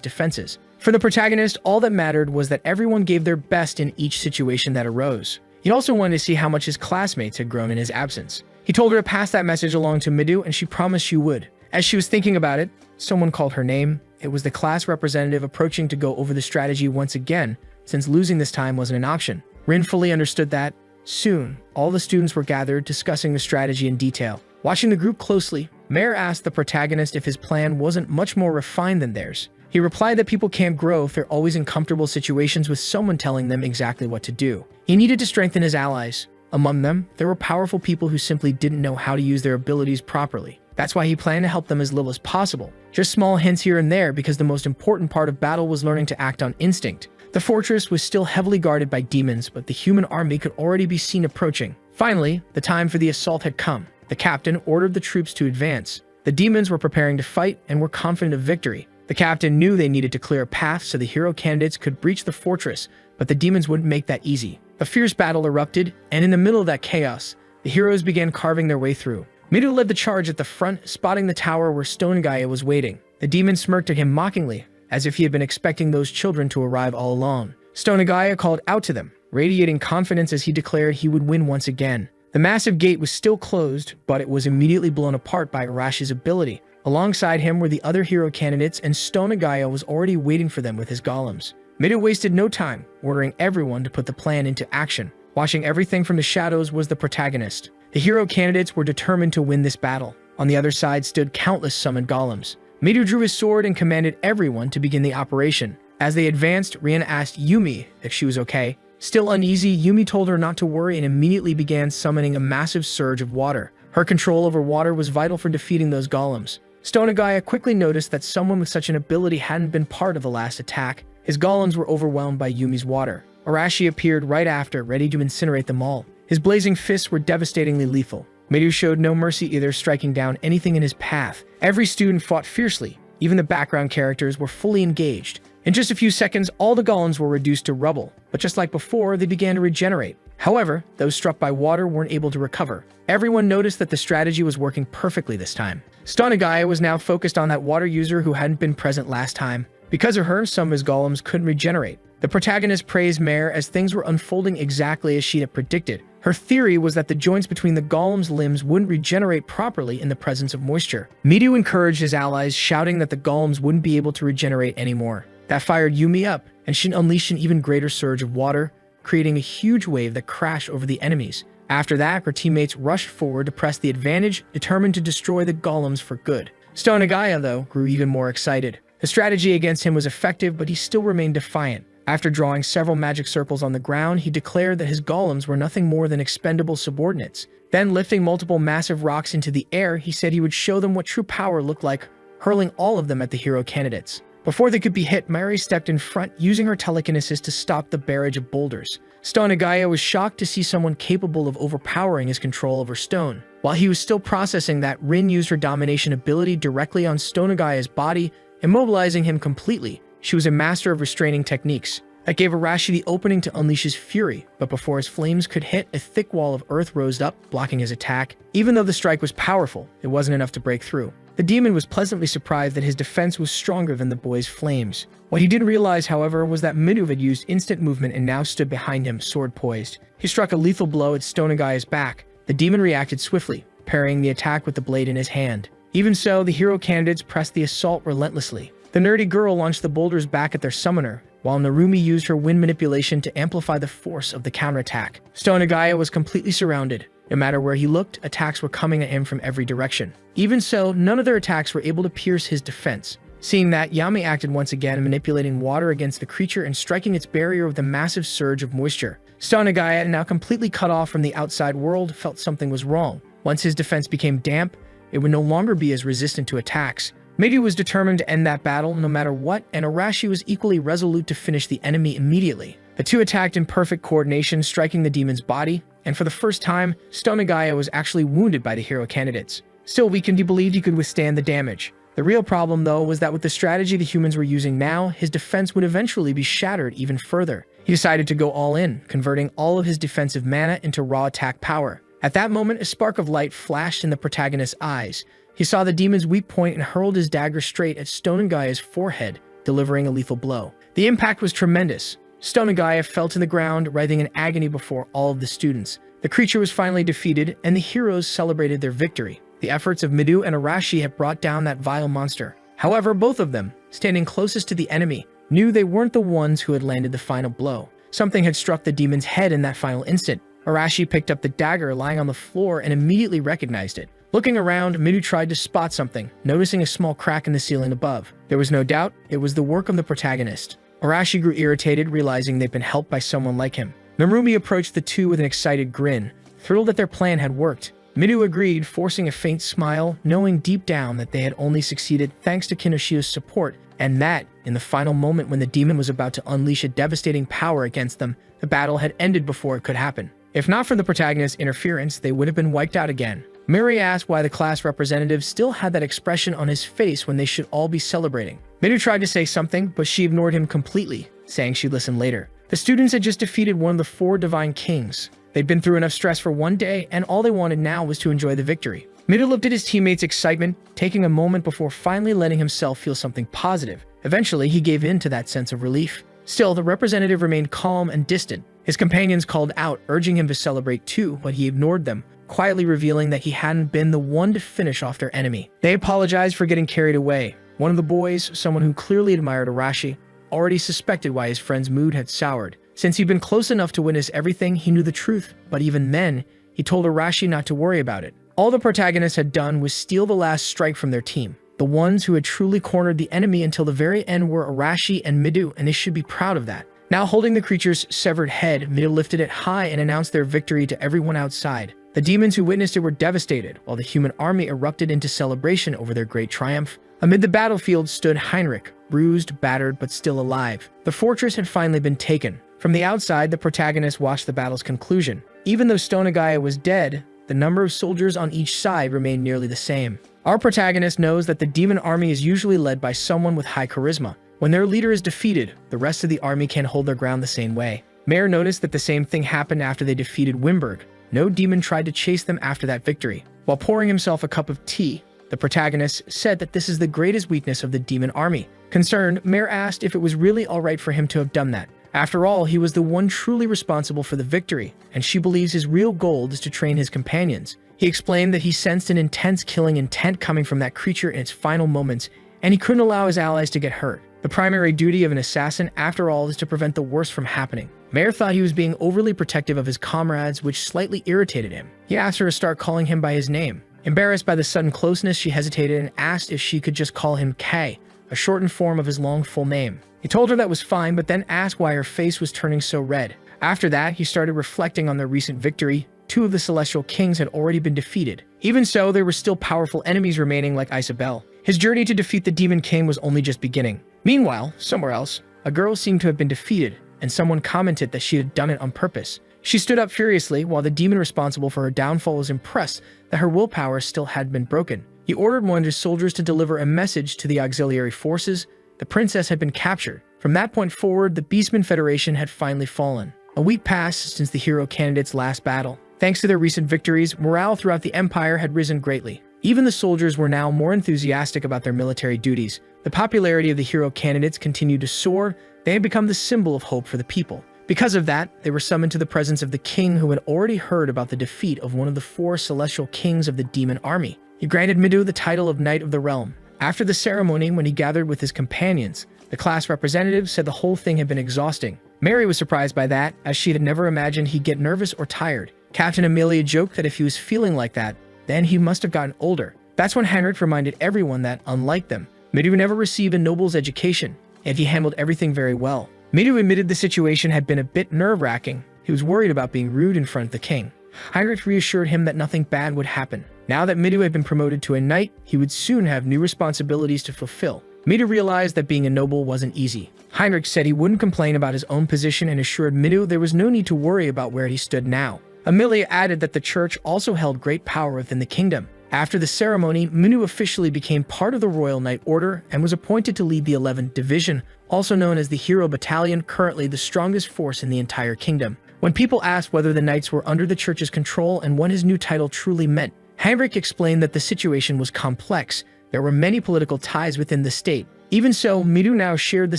defenses. For the protagonist, all that mattered was that everyone gave their best in each situation that arose. He also wanted to see how much his classmates had grown in his absence. He told her to pass that message along to Midu, and she promised she would. As she was thinking about it, someone called her name. It was the class representative approaching to go over the strategy once again, since losing this time wasn't an option. Rin fully understood that. Soon, all the students were gathered, discussing the strategy in detail. Watching the group closely, Mare asked the protagonist if his plan wasn't much more refined than theirs. He replied that people can't grow if they're always in comfortable situations with someone telling them exactly what to do. He needed to strengthen his allies. Among them, there were powerful people who simply didn't know how to use their abilities properly. That's why he planned to help them as little as possible. Just small hints here and there, because the most important part of battle was learning to act on instinct. The fortress was still heavily guarded by demons, but the human army could already be seen approaching. Finally, the time for the assault had come. The captain ordered the troops to advance. The demons were preparing to fight and were confident of victory. The captain knew they needed to clear a path so the hero candidates could breach the fortress, but the demons wouldn't make that easy. A fierce battle erupted, and in the middle of that chaos, the heroes began carving their way through. Midu led the charge at the front, spotting the tower where Stonagaya was waiting. The demon smirked at him mockingly, as if he had been expecting those children to arrive all alone. Stonagaya called out to them, radiating confidence as he declared he would win once again. The massive gate was still closed, but it was immediately blown apart by Arashi's ability. Alongside him were the other hero candidates, and Stonagaya was already waiting for them with his golems. Midu wasted no time, ordering everyone to put the plan into action. Watching everything from the shadows was the protagonist. The hero candidates were determined to win this battle. On the other side stood countless summoned golems. Midu drew his sword and commanded everyone to begin the operation. As they advanced, Rian asked Yumi if she was okay. Still uneasy, Yumi told her not to worry and immediately began summoning a massive surge of water. Her control over water was vital for defeating those golems. Stonagaya quickly noticed that someone with such an ability hadn't been part of the last attack. His golems were overwhelmed by Yumi's water. Arashi appeared right after, ready to incinerate them all. His blazing fists were devastatingly lethal. Midu showed no mercy either, striking down anything in his path. Every student fought fiercely. Even the background characters were fully engaged. In just a few seconds, all the golems were reduced to rubble, but just like before, they began to regenerate. However, those struck by water weren't able to recover. Everyone noticed that the strategy was working perfectly this time. Stonagaya was now focused on that water user who hadn't been present last time. Because of her, some of his golems couldn't regenerate. The protagonist praised Mare as things were unfolding exactly as she had predicted. Her theory was that the joints between the golem's limbs wouldn't regenerate properly in the presence of moisture. Midu encouraged his allies, shouting that the golems wouldn't be able to regenerate anymore. That fired Yumi up, and she unleashed an even greater surge of water, creating a huge wave that crashed over the enemies. After that, her teammates rushed forward to press the advantage, determined to destroy the golems for good. Stonagaya, though, grew even more excited. The strategy against him was effective, but he still remained defiant. After drawing several magic circles on the ground, he declared that his golems were nothing more than expendable subordinates. Then, lifting multiple massive rocks into the air, he said he would show them what true power looked like, hurling all of them at the hero candidates. Before they could be hit, Mary stepped in front, using her telekinesis to stop the barrage of boulders. Stonagaya was shocked to see someone capable of overpowering his control over stone. While he was still processing that, Rin used her domination ability directly on Stonagaya's body, immobilizing him completely. She was a master of restraining techniques. That gave Arashi the opening to unleash his fury, but before his flames could hit, a thick wall of earth rose up, blocking his attack. Even though the strike was powerful, it wasn't enough to break through. The demon was pleasantly surprised that his defense was stronger than the boy's flames. What he didn't realize, however, was that Midu had used instant movement and now stood behind him, sword poised. He struck a lethal blow at Stonagaya's back. The demon reacted swiftly, parrying the attack with the blade in his hand. Even so, the hero candidates pressed the assault relentlessly. The nerdy girl launched the boulders back at their summoner, while Narumi used her wind manipulation to amplify the force of the counterattack. Stonagaya was completely surrounded. No matter where he looked, attacks were coming at him from every direction. Even so, none of their attacks were able to pierce his defense. Seeing that, Yami acted once again, manipulating water against the creature and striking its barrier with a massive surge of moisture. Stonagaya, now completely cut off from the outside world, felt something was wrong. Once his defense became damp, it would no longer be as resistant to attacks. Midu was determined to end that battle no matter what, and Arashi was equally resolute to finish the enemy immediately. The two attacked in perfect coordination, striking the demon's body, and for the first time, Stonagaya was actually wounded by the hero candidates. Still weakened, he believed he could withstand the damage. The real problem, though, was that with the strategy the humans were using now, his defense would eventually be shattered even further. He decided to go all in, converting all of his defensive mana into raw attack power. At that moment, a spark of light flashed in the protagonist's eyes. He saw the demon's weak point and hurled his dagger straight at Stonagaya's forehead, delivering a lethal blow. The impact was tremendous. Stonagaya fell to the ground, writhing in agony before all of the students. The creature was finally defeated, and the heroes celebrated their victory. The efforts of Midu and Arashi had brought down that vile monster. However, both of them, standing closest to the enemy, knew they weren't the ones who had landed the final blow. Something had struck the demon's head in that final instant. Arashi picked up the dagger lying on the floor and immediately recognized it. Looking around, Midu tried to spot something, noticing a small crack in the ceiling above. There was no doubt, it was the work of the protagonist. Arashi grew irritated, realizing they'd been helped by someone like him. Narumi approached the two with an excited grin, thrilled that their plan had worked. Midu agreed, forcing a faint smile, knowing deep down that they had only succeeded thanks to Kinoshida's support, and that, in the final moment when the demon was about to unleash a devastating power against them, the battle had ended before it could happen. If not for the protagonist's interference, they would have been wiped out again. Miri asked why the class representative still had that expression on his face when they should all be celebrating. Midu tried to say something, but she ignored him completely, saying she'd listen later. The students had just defeated one of the 4 divine kings. They'd been through enough stress for one day, and all they wanted now was to enjoy the victory. Midu looked at his teammates' excitement, taking a moment before finally letting himself feel something positive. Eventually, he gave in to that sense of relief. Still, the representative remained calm and distant. His companions called out, urging him to celebrate too, but he ignored them, quietly revealing that he hadn't been the one to finish off their enemy. They apologized for getting carried away. One of the boys, someone who clearly admired Arashi, already suspected why his friend's mood had soured. Since he'd been close enough to witness everything, he knew the truth, but even then, he told Arashi not to worry about it. All the protagonists had done was steal the last strike from their team. The ones who had truly cornered the enemy until the very end were Arashi and Midu, and they should be proud of that. Now holding the creature's severed head, Midu lifted it high and announced their victory to everyone outside. The demons who witnessed it were devastated, while the human army erupted into celebration over their great triumph. Amid the battlefield stood Heinrich, bruised, battered, but still alive. The fortress had finally been taken. From the outside, the protagonist watched the battle's conclusion. Even though Stonagaya was dead, the number of soldiers on each side remained nearly the same. Our protagonist knows that the demon army is usually led by someone with high charisma. When their leader is defeated, the rest of the army can't hold their ground the same way. Mayer noticed that the same thing happened after they defeated Wimberg. No demon tried to chase them after that victory. While pouring himself a cup of tea, the protagonist said that this is the greatest weakness of the demon army. Concerned, Mayer asked if it was really alright for him to have done that. After all, he was the one truly responsible for the victory, and she believes his real goal is to train his companions. He explained that he sensed an intense killing intent coming from that creature in its final moments, and he couldn't allow his allies to get hurt. The primary duty of an assassin, after all, is to prevent the worst from happening. Mayer thought he was being overly protective of his comrades, which slightly irritated him. He asked her to start calling him by his name. Embarrassed by the sudden closeness, she hesitated and asked if she could just call him K, a shortened form of his long full name. He told her that was fine, but then asked why her face was turning so red. After that, he started reflecting on their recent victory. 2 of the celestial kings had already been defeated. Even so, there were still powerful enemies remaining like Isabel. His journey to defeat the demon king was only just beginning. Meanwhile, somewhere else, a girl seemed to have been defeated, and someone commented that she had done it on purpose. She stood up furiously, while the demon responsible for her downfall was impressed that her willpower still had been broken. He ordered one of his soldiers to deliver a message to the auxiliary forces. The princess had been captured. From that point forward, the Beastman Federation had finally fallen. A week passed since the hero candidates' last battle. Thanks to their recent victories, morale throughout the empire had risen greatly. Even the soldiers were now more enthusiastic about their military duties. The popularity of the hero candidates continued to soar. They had become the symbol of hope for the people. Because of that, they were summoned to the presence of the king, who had already heard about the defeat of one of the 4 celestial kings of the demon army. He granted Midu the title of Knight of the Realm. After the ceremony, when he gathered with his companions, the class representative said the whole thing had been exhausting. Mary was surprised by that, as she had never imagined he'd get nervous or tired. Captain Amelia joked that if he was feeling like that, then he must have gotten older. That's when Heinrich reminded everyone that, unlike them, Midu never received a noble's education, and he handled everything very well. Midu admitted the situation had been a bit nerve-wracking. He was worried about being rude in front of the king. Heinrich reassured him that nothing bad would happen. Now that Midu had been promoted to a knight, he would soon have new responsibilities to fulfill. Midu realized that being a noble wasn't easy. Heinrich said he wouldn't complain about his own position and assured Midu there was no need to worry about where he stood now. Amelia added that the church also held great power within the kingdom. After the ceremony, Midu officially became part of the Royal Knight Order and was appointed to lead the 11th Division, also known as the Hero Battalion, currently the strongest force in the entire kingdom. When people asked whether the knights were under the church's control and what his new title truly meant, Heinrich explained that the situation was complex. There were many political ties within the state. Even so, Midu now shared the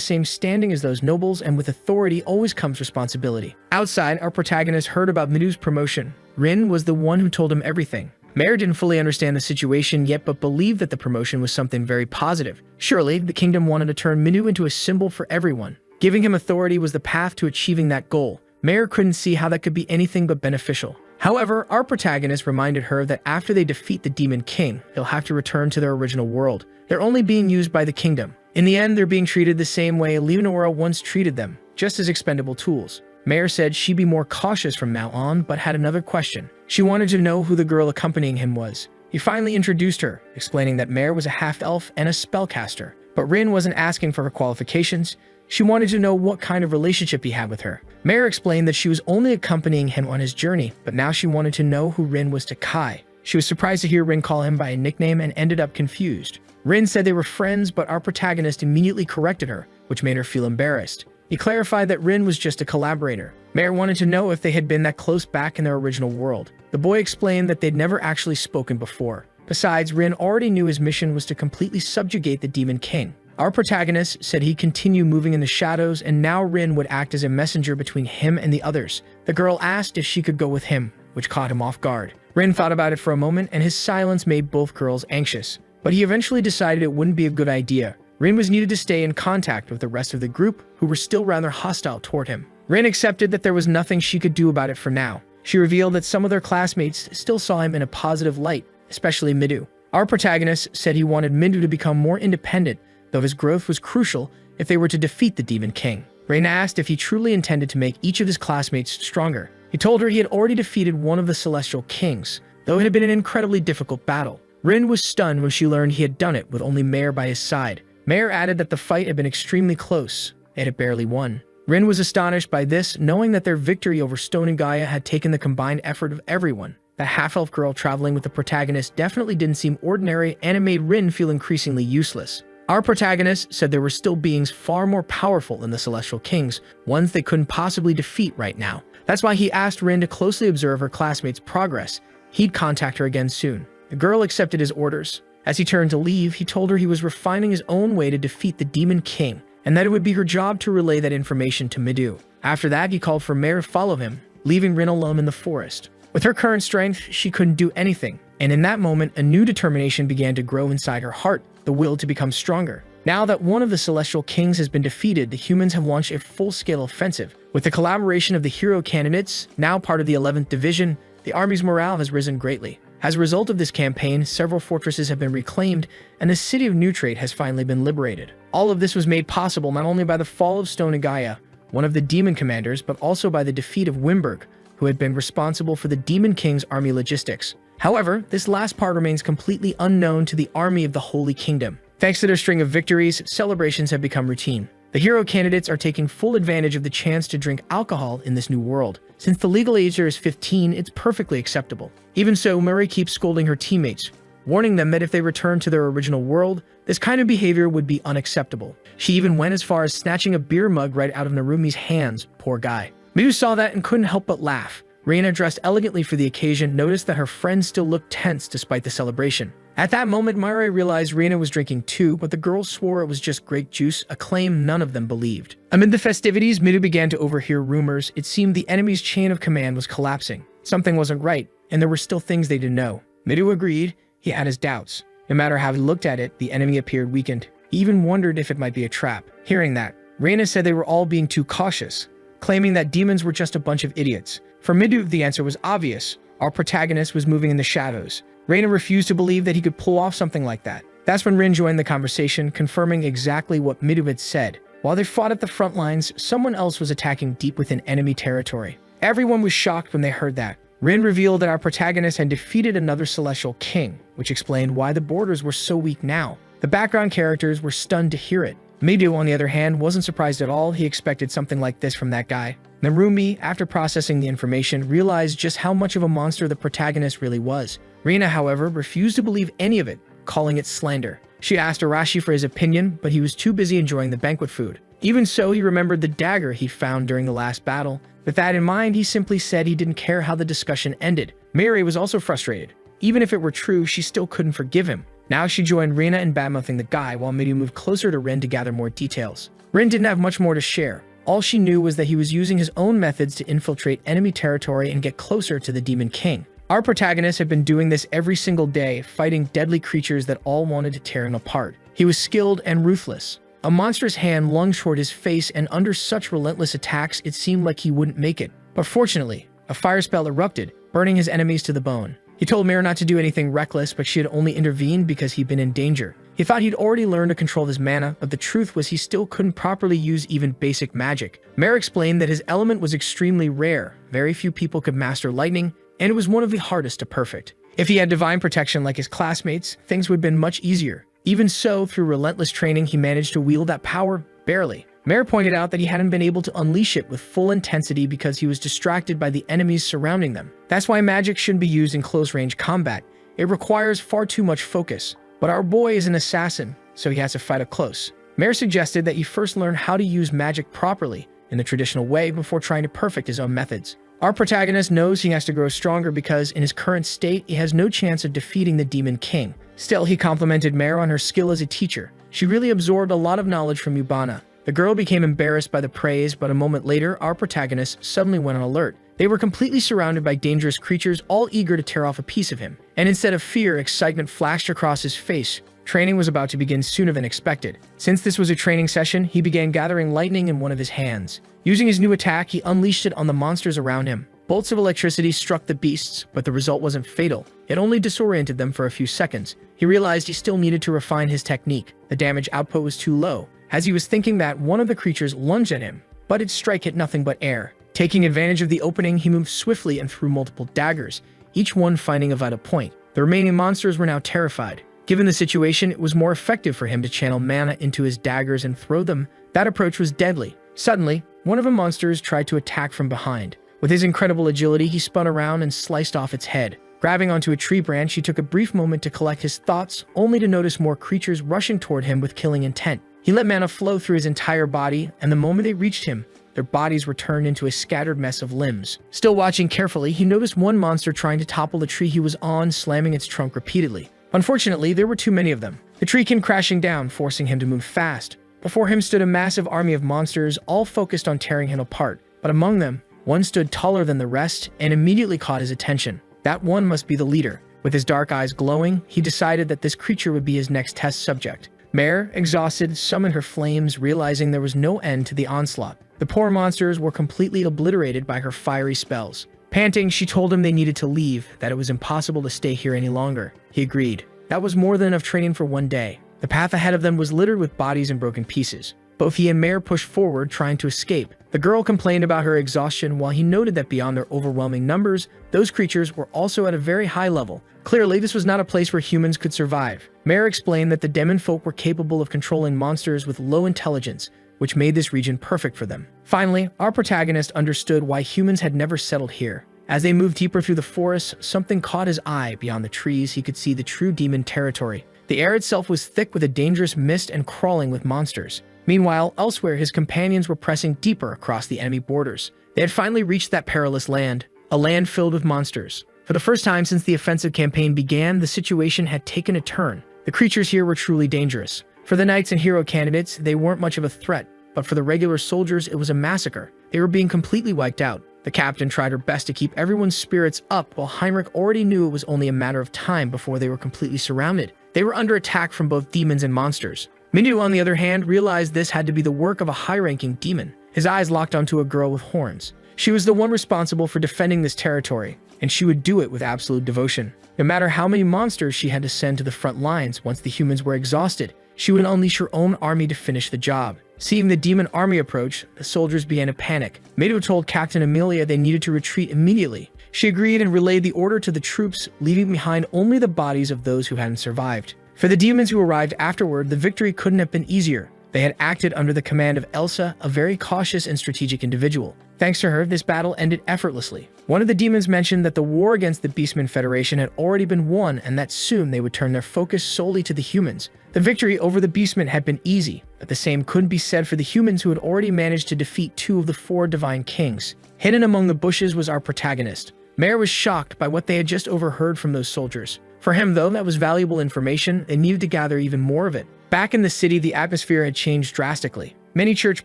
same standing as those nobles, and with authority always comes responsibility. Outside, our protagonist heard about Midu's promotion. Rin was the one who told him everything. Mayer didn't fully understand the situation yet, but believed that the promotion was something very positive. Surely, the kingdom wanted to turn Midu into a symbol for everyone. Giving him authority was the path to achieving that goal. Mayer couldn't see how that could be anything but beneficial. However, our protagonist reminded her that after they defeat the Demon King, they'll have to return to their original world. They're only being used by the kingdom. In the end, they're being treated the same way Leonora once treated them, just as expendable tools. Mayer said she'd be more cautious from now on, but had another question. She wanted to know who the girl accompanying him was. He finally introduced her, explaining that Mayer was a half-elf and a spellcaster. But Rin wasn't asking for her qualifications. She wanted to know what kind of relationship he had with her. Mayer explained that she was only accompanying him on his journey, but now she wanted to know who Rin was to Kai. She was surprised to hear Rin call him by a nickname and ended up confused. Rin said they were friends, but our protagonist immediately corrected her, which made her feel embarrassed. He clarified that Rin was just a collaborator. Mayer wanted to know if they had been that close back in their original world. The boy explained that they'd never actually spoken before. Besides, Rin already knew his mission was to completely subjugate the Demon King. Our protagonist said he'd continue moving in the shadows, and now Rin would act as a messenger between him and the others. The girl asked if she could go with him, which caught him off guard. Rin thought about it for a moment, and his silence made both girls anxious. But he eventually decided it wouldn't be a good idea. Rin was needed to stay in contact with the rest of the group, who were still rather hostile toward him. Rin accepted that there was nothing she could do about it for now. She revealed that some of their classmates still saw him in a positive light, especially Midu. Our protagonist said he wanted Midu to become more independent, though his growth was crucial if they were to defeat the Demon King. Rin asked if he truly intended to make each of his classmates stronger. He told her he had already defeated one of the Celestial Kings, though it had been an incredibly difficult battle. Rin was stunned when she learned he had done it with only Mayer by his side. Mayer added that the fight had been extremely close, and had barely won. Rin was astonished by this, knowing that their victory over Stone and Gaia had taken the combined effort of everyone. The half-elf girl traveling with the protagonist definitely didn't seem ordinary, and it made Rin feel increasingly useless. Our protagonist said there were still beings far more powerful than the Celestial Kings, ones they couldn't possibly defeat right now. That's why he asked Rin to closely observe her classmates' progress. He'd contact her again soon. The girl accepted his orders. As he turned to leave, he told her he was refining his own way to defeat the Demon King, and that it would be her job to relay that information to Midu. After that, he called for Mare to follow him, leaving Rin alone in the forest. With her current strength, she couldn't do anything, and in that moment, a new determination began to grow inside her heart, the will to become stronger. Now that one of the Celestial Kings has been defeated, the humans have launched a full-scale offensive. With the collaboration of the hero candidates, now part of the 11th Division, the army's morale has risen greatly. As a result of this campaign, several fortresses have been reclaimed, and the city of Neutrate has finally been liberated. All of this was made possible not only by the fall of Stone Gaia, one of the demon commanders, but also by the defeat of Wimberg, who had been responsible for the Demon King's army logistics. However, this last part remains completely unknown to the army of the Holy Kingdom. Thanks to their string of victories, celebrations have become routine. The hero candidates are taking full advantage of the chance to drink alcohol in this new world. Since the legal age there is 15, it's perfectly acceptable. Even so, Murray keeps scolding her teammates, warning them that if they return to their original world, this kind of behavior would be unacceptable. She even went as far as snatching a beer mug right out of Narumi's hands, poor guy. Midu saw that and couldn't help but laugh. Reina, dressed elegantly for the occasion, noticed that her friends still looked tense despite the celebration. At that moment, Mare realized Reina was drinking too, but the girls swore it was just grape juice, a claim none of them believed. Amid the festivities, Midu began to overhear rumors. It seemed the enemy's chain of command was collapsing. Something wasn't right, and there were still things they didn't know. Midu agreed. He had his doubts. No matter how he looked at it, the enemy appeared weakened. He even wondered if it might be a trap. Hearing that, Reina said they were all being too cautious, claiming that demons were just a bunch of idiots. For Midu, the answer was obvious. Our protagonist was moving in the shadows. Reina refused to believe that he could pull off something like that. That's when Rin joined the conversation, confirming exactly what Midu had said. While they fought at the front lines, someone else was attacking deep within enemy territory. Everyone was shocked when they heard that. Rin revealed that our protagonist had defeated another Celestial King, which explained why the borders were so weak now. The background characters were stunned to hear it. Midu, on the other hand, wasn't surprised at all. He expected something like this from that guy. Narumi, after processing the information, realized just how much of a monster the protagonist really was. Rina, however, refused to believe any of it, calling it slander. She asked Arashi for his opinion, but he was too busy enjoying the banquet food. Even so, he remembered the dagger he found during the last battle. With that in mind, he simply said he didn't care how the discussion ended. Mary was also frustrated. Even if it were true, she still couldn't forgive him. Now she joined Rina in badmouthing the guy, while Midu moved closer to Rin to gather more details. Rin didn't have much more to share. All she knew was that he was using his own methods to infiltrate enemy territory and get closer to the Demon King. Our protagonist had been doing this every single day, fighting deadly creatures that all wanted to tear him apart. He was skilled and ruthless. A monstrous hand lunged toward his face, and under such relentless attacks, it seemed like he wouldn't make it. But fortunately, a fire spell erupted, burning his enemies to the bone. He told Mare not to do anything reckless, but she had only intervened because he'd been in danger. He thought he'd already learned to control his mana, but the truth was he still couldn't properly use even basic magic. Mare explained that his element was extremely rare. Very few people could master lightning, and it was one of the hardest to perfect. If he had divine protection like his classmates, things would have been much easier. Even so, through relentless training, he managed to wield that power barely. Mare pointed out that he hadn't been able to unleash it with full intensity because he was distracted by the enemies surrounding them. That's why magic shouldn't be used in close-range combat. It requires far too much focus. But our boy is an assassin, so he has to fight up close. Mare suggested that he first learn how to use magic properly, in the traditional way, before trying to perfect his own methods. Our protagonist knows he has to grow stronger because, in his current state, he has no chance of defeating the Demon King. Still, he complimented Mare on her skill as a teacher. She really absorbed a lot of knowledge from Yubana. The girl became embarrassed by the praise, but a moment later, our protagonist suddenly went on alert. They were completely surrounded by dangerous creatures, all eager to tear off a piece of him. And instead of fear, excitement flashed across his face. Training was about to begin sooner than expected. Since this was a training session, he began gathering lightning in one of his hands. Using his new attack, he unleashed it on the monsters around him. Bolts of electricity struck the beasts, but the result wasn't fatal. It only disoriented them for a few seconds. He realized he still needed to refine his technique. The damage output was too low. As he was thinking that, one of the creatures lunged at him, but its strike hit nothing but air. Taking advantage of the opening, he moved swiftly and threw multiple daggers, each one finding a vital point. The remaining monsters were now terrified. Given the situation, it was more effective for him to channel mana into his daggers and throw them. That approach was deadly. Suddenly, one of the monsters tried to attack from behind. With his incredible agility, he spun around and sliced off its head. Grabbing onto a tree branch, he took a brief moment to collect his thoughts, only to notice more creatures rushing toward him with killing intent. He let mana flow through his entire body, and the moment they reached him, their bodies were turned into a scattered mess of limbs. Still watching carefully, he noticed one monster trying to topple the tree he was on, slamming its trunk repeatedly. Unfortunately, there were too many of them. The tree came crashing down, forcing him to move fast. Before him stood a massive army of monsters, all focused on tearing him apart. But among them, one stood taller than the rest and immediately caught his attention. That one must be the leader. With his dark eyes glowing, he decided that this creature would be his next test subject. Mare, exhausted, summoned her flames, realizing there was no end to the onslaught. The poor monsters were completely obliterated by her fiery spells. Panting, she told him they needed to leave, that it was impossible to stay here any longer. He agreed. That was more than enough training for one day. The path ahead of them was littered with bodies and broken pieces. Both he and Mare pushed forward, trying to escape. The girl complained about her exhaustion, while he noted that beyond their overwhelming numbers, those creatures were also at a very high level. Clearly, this was not a place where humans could survive. Mare explained that the demon folk were capable of controlling monsters with low intelligence, which made this region perfect for them. Finally, our protagonist understood why humans had never settled here. As they moved deeper through the forest, something caught his eye. Beyond the trees, he could see the true demon territory. The air itself was thick with a dangerous mist and crawling with monsters. Meanwhile, elsewhere, his companions were pressing deeper across the enemy borders. They had finally reached that perilous land, a land filled with monsters. For the first time since the offensive campaign began, the situation had taken a turn. The creatures here were truly dangerous. For the knights and hero candidates, they weren't much of a threat, but for the regular soldiers, it was a massacre. They were being completely wiped out. The captain tried her best to keep everyone's spirits up, while Heinrich already knew it was only a matter of time before they were completely surrounded. They were under attack from both demons and monsters. Minhu, on the other hand, realized this had to be the work of a high-ranking demon. His eyes locked onto a girl with horns. She was the one responsible for defending this territory, and she would do it with absolute devotion. No matter how many monsters she had to send to the front lines, once the humans were exhausted, she would unleash her own army to finish the job. Seeing the demon army approach, the soldiers began to panic. Minhu told Captain Amelia they needed to retreat immediately. She agreed and relayed the order to the troops, leaving behind only the bodies of those who hadn't survived. For the demons who arrived afterward, the victory couldn't have been easier. They had acted under the command of Elsa, a very cautious and strategic individual. Thanks to her, this battle ended effortlessly. One of the demons mentioned that the war against the Beastmen Federation had already been won, and that soon they would turn their focus solely to the humans. The victory over the Beastmen had been easy, but the same couldn't be said for the humans who had already managed to defeat 2 of the 4 divine kings. Hidden among the bushes was our protagonist. Mare was shocked by what they had just overheard from those soldiers. For him, though, that was valuable information, they needed to gather even more of it. Back in the city, the atmosphere had changed drastically. Many church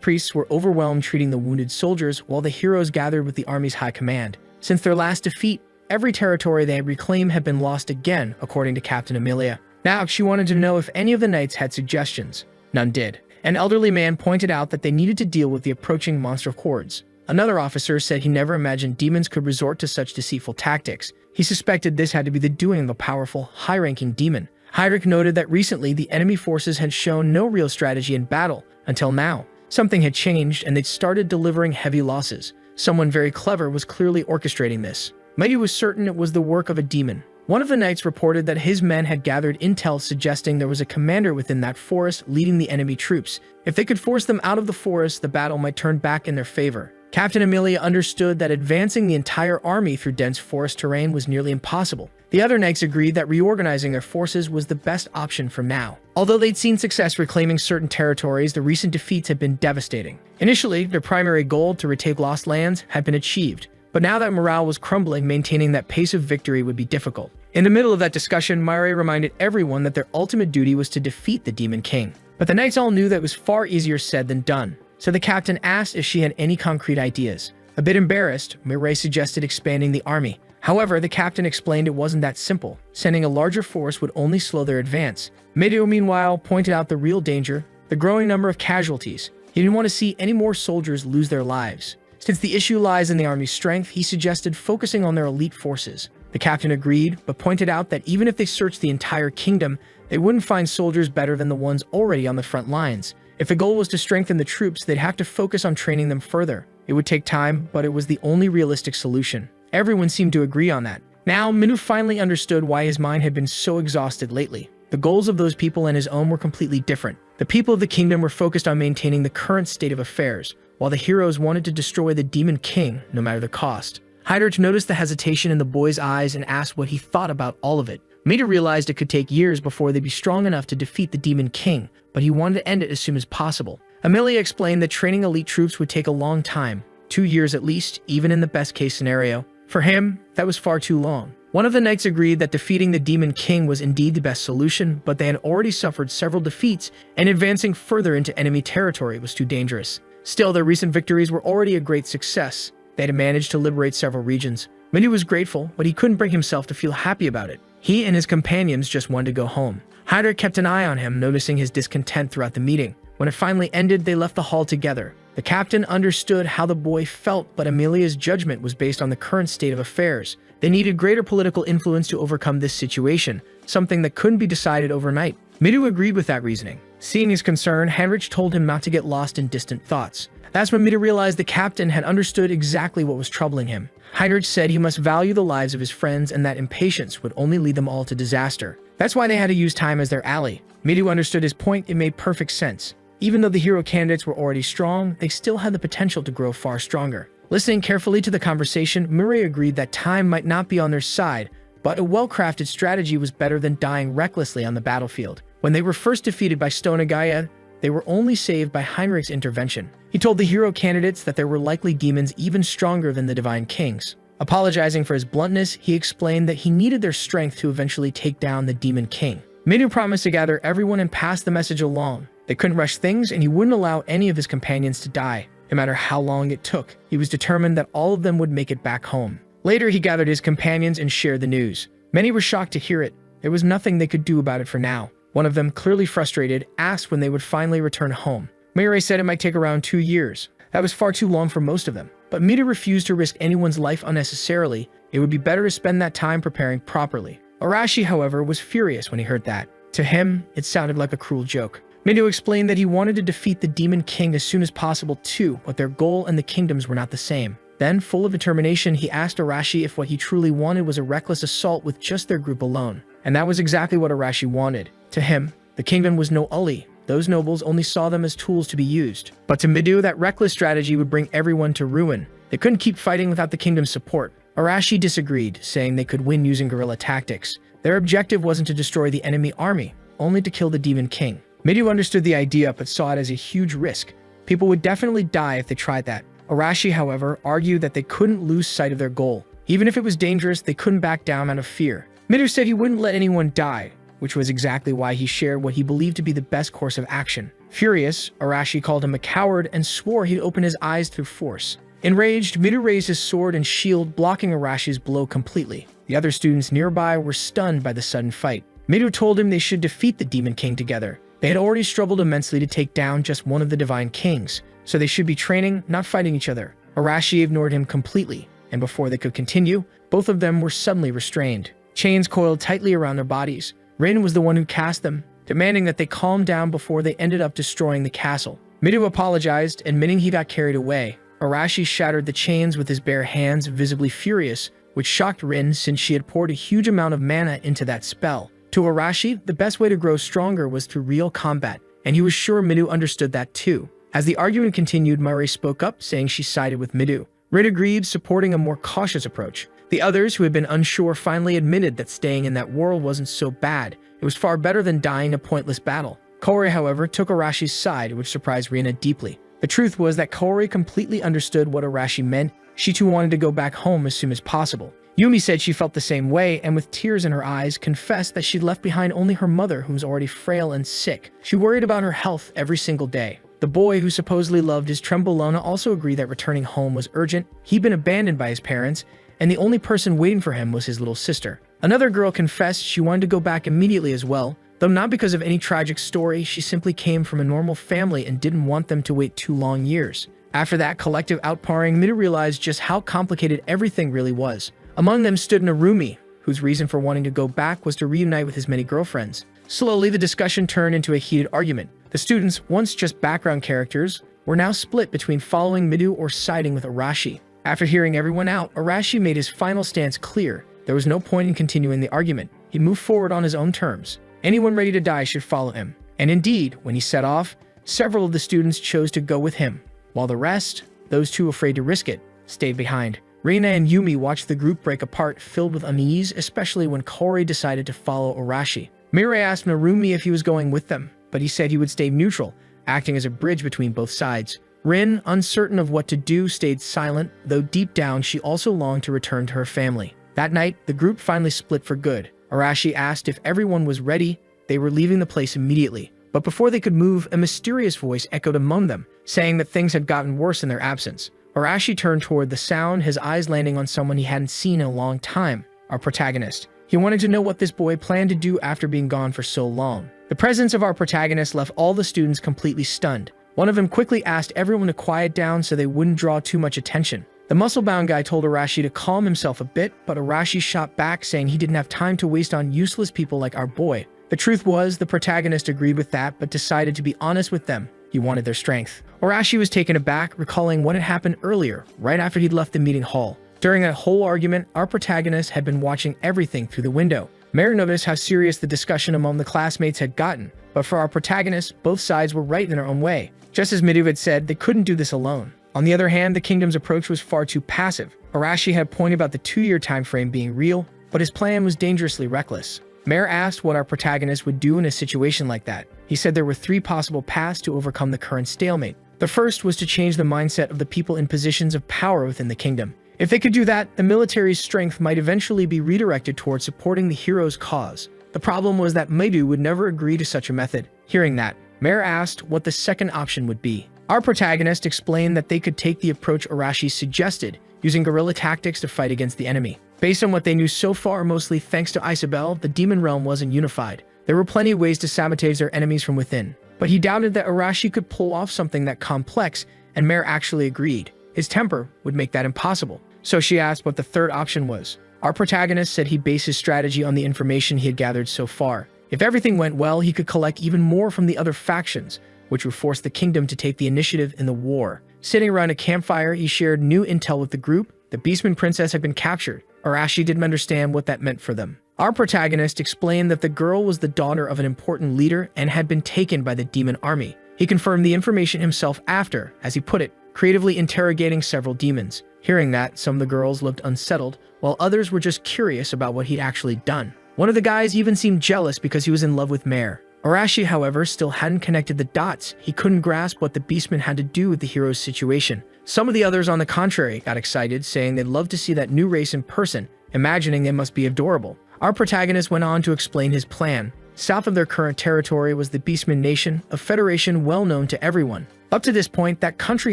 priests were overwhelmed treating the wounded soldiers, while the heroes gathered with the army's high command. Since their last defeat, every territory they had reclaimed had been lost again, according to Captain Amelia. Now, she wanted to know if any of the knights had suggestions. None did. An elderly man pointed out that they needed to deal with the approaching monster hordes. Another officer said he never imagined demons could resort to such deceitful tactics. He suspected this had to be the doing of a powerful, high-ranking demon. Heinrich noted that recently the enemy forces had shown no real strategy in battle, until now. Something had changed and they'd started delivering heavy losses. Someone very clever was clearly orchestrating this. Mighty was certain it was the work of a demon. One of the knights reported that his men had gathered intel suggesting there was a commander within that forest leading the enemy troops. If they could force them out of the forest, the battle might turn back in their favor. Captain Amelia understood that advancing the entire army through dense forest terrain was nearly impossible. The other knights agreed that reorganizing their forces was the best option for now. Although they'd seen success reclaiming certain territories, the recent defeats had been devastating. Initially, their primary goal to retake lost lands had been achieved, but now that morale was crumbling, maintaining that pace of victory would be difficult. In the middle of that discussion, Mare reminded everyone that their ultimate duty was to defeat the Demon King. But the knights all knew that it was far easier said than done. So the captain asked if she had any concrete ideas. A bit embarrassed, Mireille suggested expanding the army. However, the captain explained it wasn't that simple. Sending a larger force would only slow their advance. Medio, meanwhile, pointed out the real danger, the growing number of casualties. He didn't want to see any more soldiers lose their lives. Since the issue lies in the army's strength, he suggested focusing on their elite forces. The captain agreed, but pointed out that even if they searched the entire kingdom, they wouldn't find soldiers better than the ones already on the front lines. If the goal was to strengthen the troops, they'd have to focus on training them further. It would take time, but it was the only realistic solution. Everyone seemed to agree on that. Now, Minhu finally understood why his mind had been so exhausted lately. The goals of those people and his own were completely different. The people of the kingdom were focused on maintaining the current state of affairs, while the heroes wanted to destroy the Demon King, no matter the cost. Heinrich noticed the hesitation in the boy's eyes and asked what he thought about all of it. Midu realized it could take years before they'd be strong enough to defeat the Demon King, but he wanted to end it as soon as possible. Amelia explained that training elite troops would take a long time, 2 years at least, even in the best-case scenario. For him, that was far too long. One of the knights agreed that defeating the Demon King was indeed the best solution, but they had already suffered several defeats, and advancing further into enemy territory was too dangerous. Still, their recent victories were already a great success. They had managed to liberate several regions. Midu was grateful, but he couldn't bring himself to feel happy about it. He and his companions just wanted to go home. Heinrich kept an eye on him, noticing his discontent throughout the meeting. When it finally ended, they left the hall together. The captain understood how the boy felt, but Amelia's judgment was based on the current state of affairs. They needed greater political influence to overcome this situation, something that couldn't be decided overnight. Midu agreed with that reasoning. Seeing his concern, Heinrich told him not to get lost in distant thoughts. That's when Midu realized the captain had understood exactly what was troubling him. Heinrich said he must value the lives of his friends and that impatience would only lead them all to disaster. That's why they had to use time as their ally. Midu understood his point. It made perfect sense. Even though the hero candidates were already strong, they still had the potential to grow far stronger. Listening carefully to the conversation, Murray agreed that time might not be on their side, but a well-crafted strategy was better than dying recklessly on the battlefield. When they were first defeated by Stonagaya, they were only saved by Heinrich's intervention. He told the hero candidates that there were likely demons even stronger than the Divine Kings. Apologizing for his bluntness, he explained that he needed their strength to eventually take down the Demon King. Midu promised to gather everyone and pass the message along. They couldn't rush things, and he wouldn't allow any of his companions to die, no matter how long it took. He was determined that all of them would make it back home. Later, he gathered his companions and shared the news. Many were shocked to hear it. There was nothing they could do about it for now. One of them, clearly frustrated, asked when they would finally return home. Mirai said it might take around 2 years. That was far too long for most of them. But Midu refused to risk anyone's life unnecessarily. It would be better to spend that time preparing properly. Arashi, however, was furious when he heard that. To him, it sounded like a cruel joke. Midu explained that he wanted to defeat the Demon King as soon as possible too, but their goal and the kingdoms were not the same. Then, full of determination, he asked Arashi if what he truly wanted was a reckless assault with just their group alone. And that was exactly what Arashi wanted. To him, the kingdom was no Uli. Those nobles only saw them as tools to be used. But to Midu, that reckless strategy would bring everyone to ruin. They couldn't keep fighting without the kingdom's support. Arashi disagreed, saying they could win using guerrilla tactics. Their objective wasn't to destroy the enemy army, only to kill the Demon King. Midu understood the idea but saw it as a huge risk. People would definitely die if they tried that. Arashi, however, argued that they couldn't lose sight of their goal. Even if it was dangerous, they couldn't back down out of fear. Midu said he wouldn't let anyone die, which was exactly why he shared what he believed to be the best course of action. Furious, Arashi called him a coward and swore he'd open his eyes through force. Enraged, Midu raised his sword and shield, blocking Arashi's blow completely. The other students nearby were stunned by the sudden fight. Midu told him they should defeat the Demon King together. They had already struggled immensely to take down just one of the Divine Kings, so they should be training, not fighting each other. Arashi ignored him completely, and before they could continue, both of them were suddenly restrained. Chains coiled tightly around their bodies. Rin was the one who cast them, demanding that they calm down before they ended up destroying the castle. Midu apologized, admitting he got carried away. Arashi shattered the chains with his bare hands, visibly furious, which shocked Rin since she had poured a huge amount of mana into that spell. To Arashi, the best way to grow stronger was through real combat, and he was sure Midu understood that too. As the argument continued, Murray spoke up, saying she sided with Midu. Rin agreed, supporting a more cautious approach. The others, who had been unsure, finally admitted that staying in that world wasn't so bad. It was far better than dying in a pointless battle. Kaori, however, took Arashi's side, which surprised Rina deeply. The truth was that Kaori completely understood what Arashi meant. She too wanted to go back home as soon as possible. Yumi said she felt the same way, and with tears in her eyes, confessed that she'd left behind only her mother, who was already frail and sick. She worried about her health every single day. The boy, who supposedly loved his Trembolona, also agreed that returning home was urgent. He'd been abandoned by his parents, and the only person waiting for him was his little sister. Another girl confessed she wanted to go back immediately as well, though not because of any tragic story. She simply came from a normal family and didn't want them to wait 2 long years. After that collective outpouring, Midu realized just how complicated everything really was. Among them stood Narumi, whose reason for wanting to go back was to reunite with his many girlfriends. Slowly, the discussion turned into a heated argument. The students, once just background characters, were now split between following Midu or siding with Arashi. After hearing everyone out, Arashi made his final stance clear. There was no point in continuing the argument. He moved forward on his own terms. Anyone ready to die should follow him. And indeed, when he set off, several of the students chose to go with him, while the rest, those too afraid to risk it, stayed behind. Reina and Yumi watched the group break apart, filled with unease, especially when Kaori decided to follow Arashi. Mirai asked Narumi if he was going with them, but he said he would stay neutral, acting as a bridge between both sides. Rin, uncertain of what to do, stayed silent, though deep down she also longed to return to her family. That night, the group finally split for good. Arashi asked if everyone was ready. They were leaving the place immediately. But before they could move, a mysterious voice echoed among them, saying that things had gotten worse in their absence. Arashi turned toward the sound, his eyes landing on someone he hadn't seen in a long time, our protagonist. He wanted to know what this boy planned to do after being gone for so long. The presence of our protagonist left all the students completely stunned. One of them quickly asked everyone to quiet down so they wouldn't draw too much attention. The muscle-bound guy told Arashi to calm himself a bit, but Arashi shot back, saying he didn't have time to waste on useless people like our boy. The truth was, the protagonist agreed with that, but decided to be honest with them. He wanted their strength. Arashi was taken aback, recalling what had happened earlier, right after he'd left the meeting hall. During that whole argument, our protagonist had been watching everything through the window. Mare noticed how serious the discussion among the classmates had gotten, but for our protagonist, both sides were right in their own way. Just as Midu had said, they couldn't do this alone. On the other hand, the kingdom's approach was far too passive. Arashi had a point about the 2-year time frame being real, but his plan was dangerously reckless. Mare asked what our protagonist would do in a situation like that. He said there were 3 possible paths to overcome the current stalemate. The first was to change the mindset of the people in positions of power within the kingdom. If they could do that, the military's strength might eventually be redirected towards supporting the hero's cause. The problem was that Meidu would never agree to such a method. Hearing that, Mare asked what the second option would be. Our protagonist explained that they could take the approach Arashi suggested, using guerrilla tactics to fight against the enemy. Based on what they knew so far, mostly thanks to Isabel, the demon realm wasn't unified. There were plenty of ways to sabotage their enemies from within. But he doubted that Arashi could pull off something that complex, and Mare actually agreed. His temper would make that impossible. So she asked what the third option was. Our protagonist said he'd base his strategy on the information he had gathered so far. If everything went well, he could collect even more from the other factions, which would force the kingdom to take the initiative in the war. Sitting around a campfire, he shared new intel with the group. The Beastman princess had been captured. Arashi didn't understand what that meant for them. Our protagonist explained that the girl was the daughter of an important leader and had been taken by the demon army. He confirmed the information himself after, as he put it, creatively interrogating several demons. Hearing that, some of the girls looked unsettled, while others were just curious about what he'd actually done. One of the guys even seemed jealous because he was in love with Mare. Arashi, however, still hadn't connected the dots. He couldn't grasp what the Beastman had to do with the hero's situation. Some of the others, on the contrary, got excited, saying they'd love to see that new race in person, imagining it must be adorable. Our protagonist went on to explain his plan. South of their current territory was the Beastman Nation, a federation well known to everyone. Up to this point, that country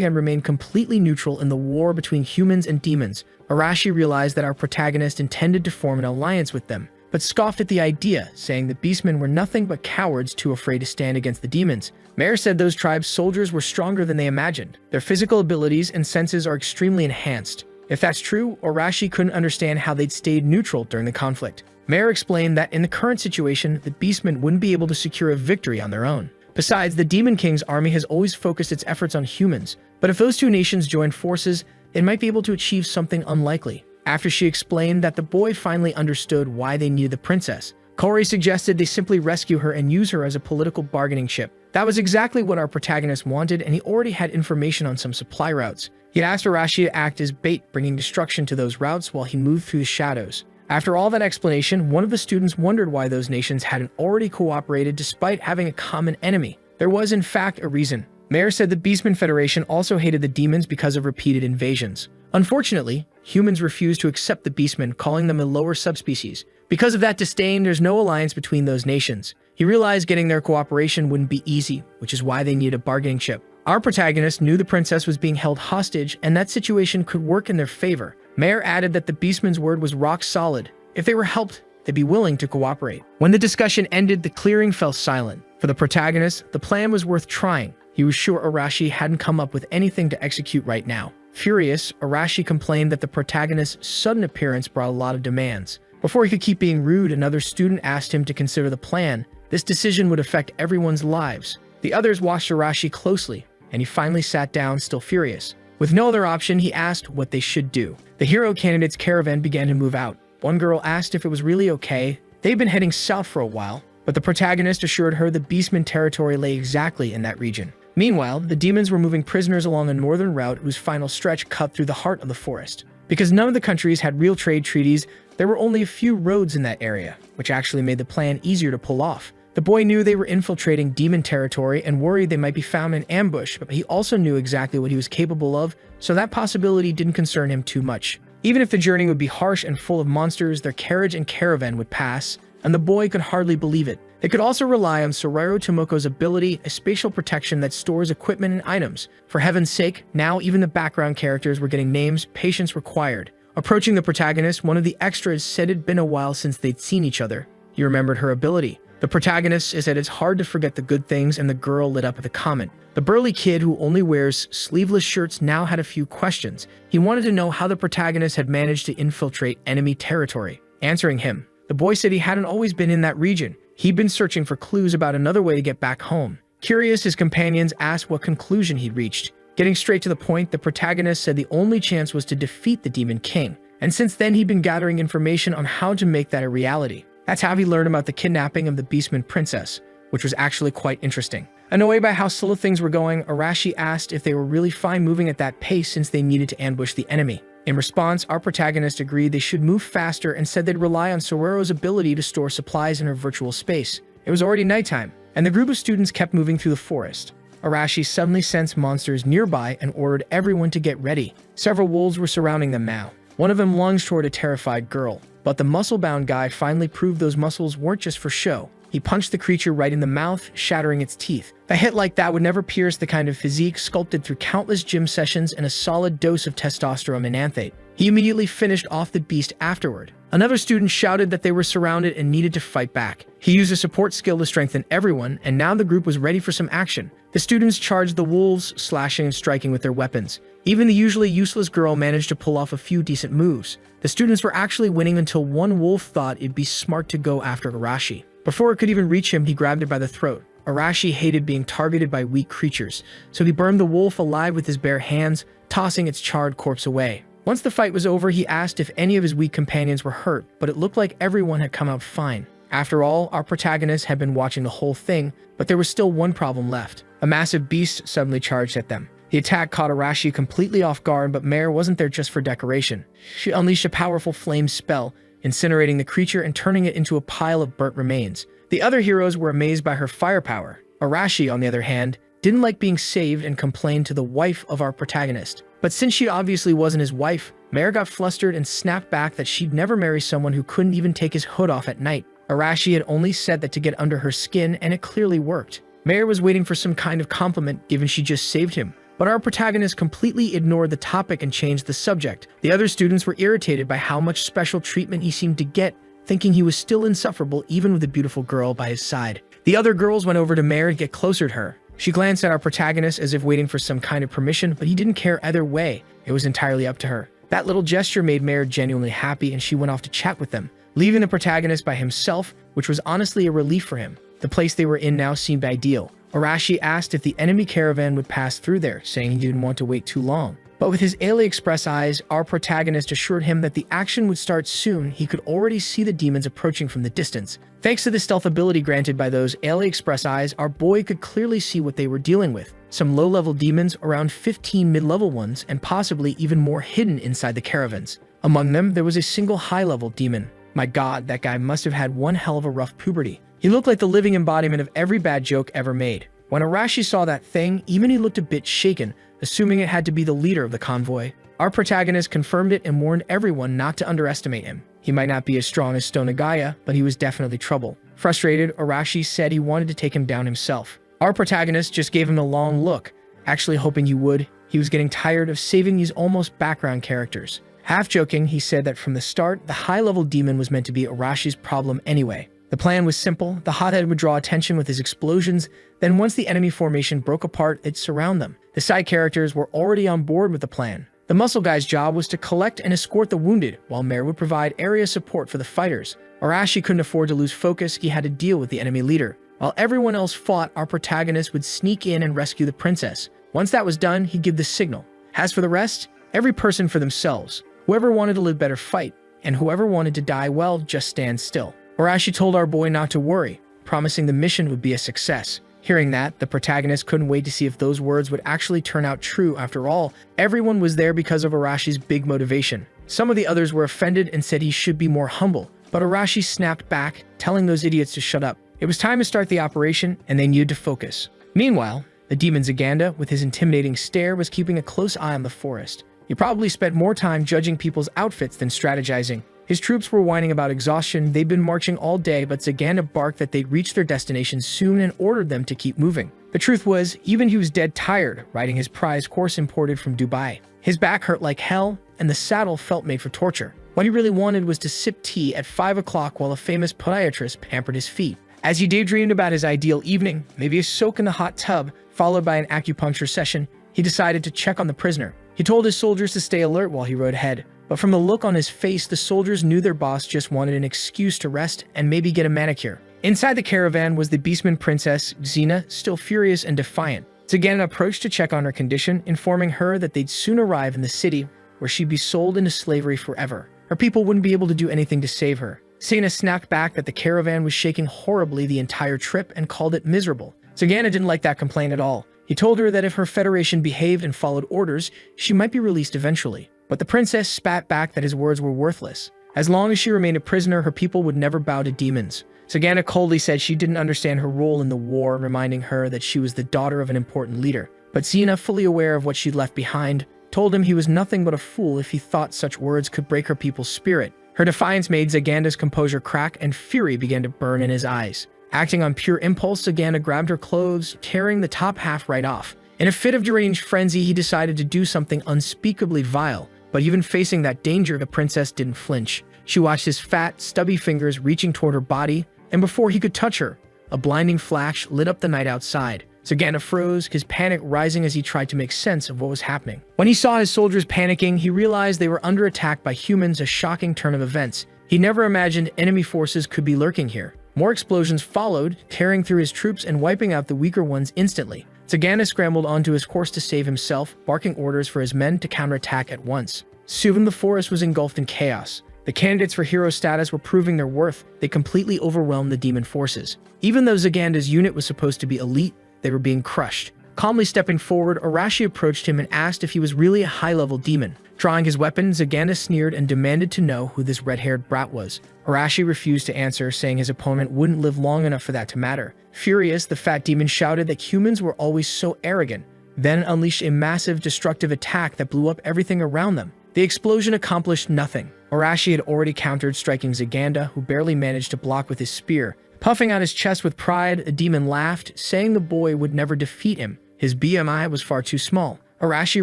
had remained completely neutral in the war between humans and demons. Arashi realized that our protagonist intended to form an alliance with them, but scoffed at the idea, saying the Beastmen were nothing but cowards too afraid to stand against the demons. Mare said those tribes' soldiers were stronger than they imagined. Their physical abilities and senses are extremely enhanced. If that's true, Arashi couldn't understand how they'd stayed neutral during the conflict. Mare explained that in the current situation, the Beastmen wouldn't be able to secure a victory on their own. Besides, the Demon King's army has always focused its efforts on humans, but if those two nations joined forces, they might be able to achieve something unlikely. After she explained that the boy finally understood why they needed the princess, Kaori suggested they simply rescue her and use her as a political bargaining chip. That was exactly what our protagonist wanted, and he already had information on some supply routes. He asked Arashi to act as bait, bringing destruction to those routes while he moved through the shadows. After all that explanation, one of the students wondered why those nations hadn't already cooperated despite having a common enemy. There was, in fact, a reason. Mare said the Beastman Federation also hated the demons because of repeated invasions. Unfortunately, humans refused to accept the Beastmen, calling them a lower subspecies. Because of that disdain, there's no alliance between those nations. He realized getting their cooperation wouldn't be easy, which is why they needed a bargaining chip. Our protagonist knew the princess was being held hostage, and that situation could work in their favor. Mare added that the Beastman's word was rock solid. If they were helped, they'd be willing to cooperate. When the discussion ended, the clearing fell silent. For the protagonist, the plan was worth trying. He was sure Arashi hadn't come up with anything to execute right now. Furious, Arashi complained that the protagonist's sudden appearance brought a lot of demands. Before he could keep being rude, another student asked him to consider the plan. This decision would affect everyone's lives. The others watched Arashi closely, and he finally sat down, still furious. With no other option, he asked what they should do. The hero candidate's caravan began to move out. One girl asked if it was really okay. They'd been heading south for a while, but the protagonist assured her the Beastman territory lay exactly in that region. Meanwhile, the demons were moving prisoners along a northern route whose final stretch cut through the heart of the forest. Because none of the countries had real trade treaties, there were only a few roads in that area, which actually made the plan easier to pull off. The boy knew they were infiltrating demon territory and worried they might be found in ambush, but he also knew exactly what he was capable of, so that possibility didn't concern him too much. Even if the journey would be harsh and full of monsters, their carriage and caravan would pass, and the boy could hardly believe it. They could also rely on Sorero Tomoko's ability, a spatial protection that stores equipment and items. For heaven's sake, now even the background characters were getting names, patience required. Approaching the protagonist, one of the extras said it'd been a while since they'd seen each other. He remembered her ability. The protagonist said it's hard to forget the good things, and the girl lit up at the comment. The burly kid who only wears sleeveless shirts now had a few questions. He wanted to know how the protagonist had managed to infiltrate enemy territory. Answering him, the boy said he hadn't always been in that region. He'd been searching for clues about another way to get back home. Curious, his companions asked what conclusion he'd reached. Getting straight to the point, the protagonist said the only chance was to defeat the Demon King, and since then he'd been gathering information on how to make that a reality. That's how he learned about the kidnapping of the Beastman Princess, which was actually quite interesting. Annoyed by how slow things were going, Arashi asked if they were really fine moving at that pace since they needed to ambush the enemy. In response, our protagonist agreed they should move faster and said they'd rely on Sorero's ability to store supplies in her virtual space. It was already nighttime, and the group of students kept moving through the forest. Arashi suddenly sensed monsters nearby and ordered everyone to get ready. Several wolves were surrounding them now. One of them lunged toward a terrified girl, but the muscle-bound guy finally proved those muscles weren't just for show. He punched the creature right in the mouth, shattering its teeth. A hit like that would never pierce the kind of physique sculpted through countless gym sessions and a solid dose of testosterone and anthate. He immediately finished off the beast afterward. Another student shouted that they were surrounded and needed to fight back. He used a support skill to strengthen everyone, and now the group was ready for some action. The students charged the wolves, slashing and striking with their weapons. Even the usually useless girl managed to pull off a few decent moves. The students were actually winning until one wolf thought it'd be smart to go after Arashi. Before it could even reach him, he grabbed it by the throat. Arashi hated being targeted by weak creatures, so he burned the wolf alive with his bare hands, tossing its charred corpse away. Once the fight was over, he asked if any of his weak companions were hurt, but it looked like everyone had come out fine. After all, our protagonist had been watching the whole thing, but there was still one problem left. A massive beast suddenly charged at them. The attack caught Arashi completely off guard, but Mare wasn't there just for decoration. She unleashed a powerful flame spell, incinerating the creature and turning it into a pile of burnt remains. The other heroes were amazed by her firepower. Arashi, on the other hand, didn't like being saved and complained to the wife of our protagonist. But since she obviously wasn't his wife, Mare got flustered and snapped back that she'd never marry someone who couldn't even take his hood off at night. Arashi had only said that to get under her skin, and it clearly worked. Mare was waiting for some kind of compliment given she just saved him. But our protagonist completely ignored the topic and changed the subject. The other students were irritated by how much special treatment he seemed to get, thinking he was still insufferable even with a beautiful girl by his side. The other girls went over to Mare to get closer to her. She glanced at our protagonist as if waiting for some kind of permission, but he didn't care either way. It was entirely up to her. That little gesture made Mare genuinely happy, and she went off to chat with them, leaving the protagonist by himself, which was honestly a relief for him. The place they were in now seemed ideal. Arashi asked if the enemy caravan would pass through there, saying he didn't want to wait too long. But with his AliExpress eyes, our protagonist assured him that the action would start soon. He could already see the demons approaching from the distance. Thanks to the stealth ability granted by those AliExpress eyes, our boy could clearly see what they were dealing with. Some low-level demons, around 15 mid-level ones, and possibly even more hidden inside the caravans. Among them, there was a single high-level demon. My god, that guy must have had one hell of a rough puberty. He looked like the living embodiment of every bad joke ever made. When Arashi saw that thing, even he looked a bit shaken, assuming it had to be the leader of the convoy. Our protagonist confirmed it and warned everyone not to underestimate him. He might not be as strong as Stonagaya, but he was definitely trouble. Frustrated, Arashi said he wanted to take him down himself. Our protagonist just gave him a long look, actually hoping he would. He was getting tired of saving these almost background characters. Half joking, he said that from the start, the high-level demon was meant to be Arashi's problem anyway. The plan was simple. The hothead would draw attention with his explosions, then once the enemy formation broke apart, it'd surround them. The side characters were already on board with the plan. The muscle guy's job was to collect and escort the wounded, while Mare would provide area support for the fighters. Arashi couldn't afford to lose focus. He had to deal with the enemy leader. While everyone else fought, our protagonist would sneak in and rescue the princess. Once that was done, he'd give the signal. As for the rest, every person for themselves. Whoever wanted to live better fight, and whoever wanted to die, well, just stand still. Arashi told our boy not to worry, promising the mission would be a success. Hearing that, the protagonist couldn't wait to see if those words would actually turn out true. After all, everyone was there because of Arashi's big motivation. Some of the others were offended and said he should be more humble, but Arashi snapped back, telling those idiots to shut up. It was time to start the operation, and they needed to focus. Meanwhile, the demon Zaganda, with his intimidating stare, was keeping a close eye on the forest. He probably spent more time judging people's outfits than strategizing. His troops were whining about exhaustion. They'd been marching all day, but Zaganda barked that they'd reach their destination soon and ordered them to keep moving. The truth was, even he was dead tired, riding his prize horse imported from Dubai. His back hurt like hell, and the saddle felt made for torture. What he really wanted was to sip tea at 5 o'clock while a famous podiatrist pampered his feet. As he daydreamed about his ideal evening, maybe a soak in the hot tub, followed by an acupuncture session, he decided to check on the prisoner. He told his soldiers to stay alert while he rode ahead. But from the look on his face, the soldiers knew their boss just wanted an excuse to rest and maybe get a manicure. Inside the caravan was the beastman princess, Xena, still furious and defiant. Zaganda approached to check on her condition, informing her that they'd soon arrive in the city, where she'd be sold into slavery forever. Her people wouldn't be able to do anything to save her. Xena snapped back that the caravan was shaking horribly the entire trip and called it miserable. Zaganda didn't like that complaint at all. He told her that if her federation behaved and followed orders, she might be released eventually. But the princess spat back that his words were worthless. As long as she remained a prisoner, her people would never bow to demons. Zaganda coldly said she didn't understand her role in the war, reminding her that she was the daughter of an important leader. But Xena, fully aware of what she'd left behind, told him he was nothing but a fool if he thought such words could break her people's spirit. Her defiance made Zaganda's composure crack, and fury began to burn in his eyes. Acting on pure impulse, Zaganda grabbed her clothes, tearing the top half right off. In a fit of deranged frenzy, he decided to do something unspeakably vile. But even facing that danger, the princess didn't flinch. She watched his fat, stubby fingers reaching toward her body, and before he could touch her, a blinding flash lit up the night outside. Zaganda froze, his panic rising as he tried to make sense of what was happening. When he saw his soldiers panicking, he realized they were under attack by humans, a shocking turn of events. He never imagined enemy forces could be lurking here. More explosions followed, tearing through his troops and wiping out the weaker ones instantly. Zaganda scrambled onto his horse to save himself, barking orders for his men to counterattack at once. Soon the forest was engulfed in chaos. The candidates for hero status were proving their worth. They completely overwhelmed the demon forces. Even though Zaganda's unit was supposed to be elite, they were being crushed. Calmly stepping forward, Arashi approached him and asked if he was really a high-level demon. Drawing his weapon, Zaganda sneered and demanded to know who this red-haired brat was. Arashi refused to answer, saying his opponent wouldn't live long enough for that to matter. Furious, the fat demon shouted that humans were always so arrogant, then unleashed a massive destructive attack that blew up everything around them. The explosion accomplished nothing. Arashi had already countered, striking Zaganda, who barely managed to block with his spear. Puffing out his chest with pride, the demon laughed, saying the boy would never defeat him. His BMI was far too small. Arashi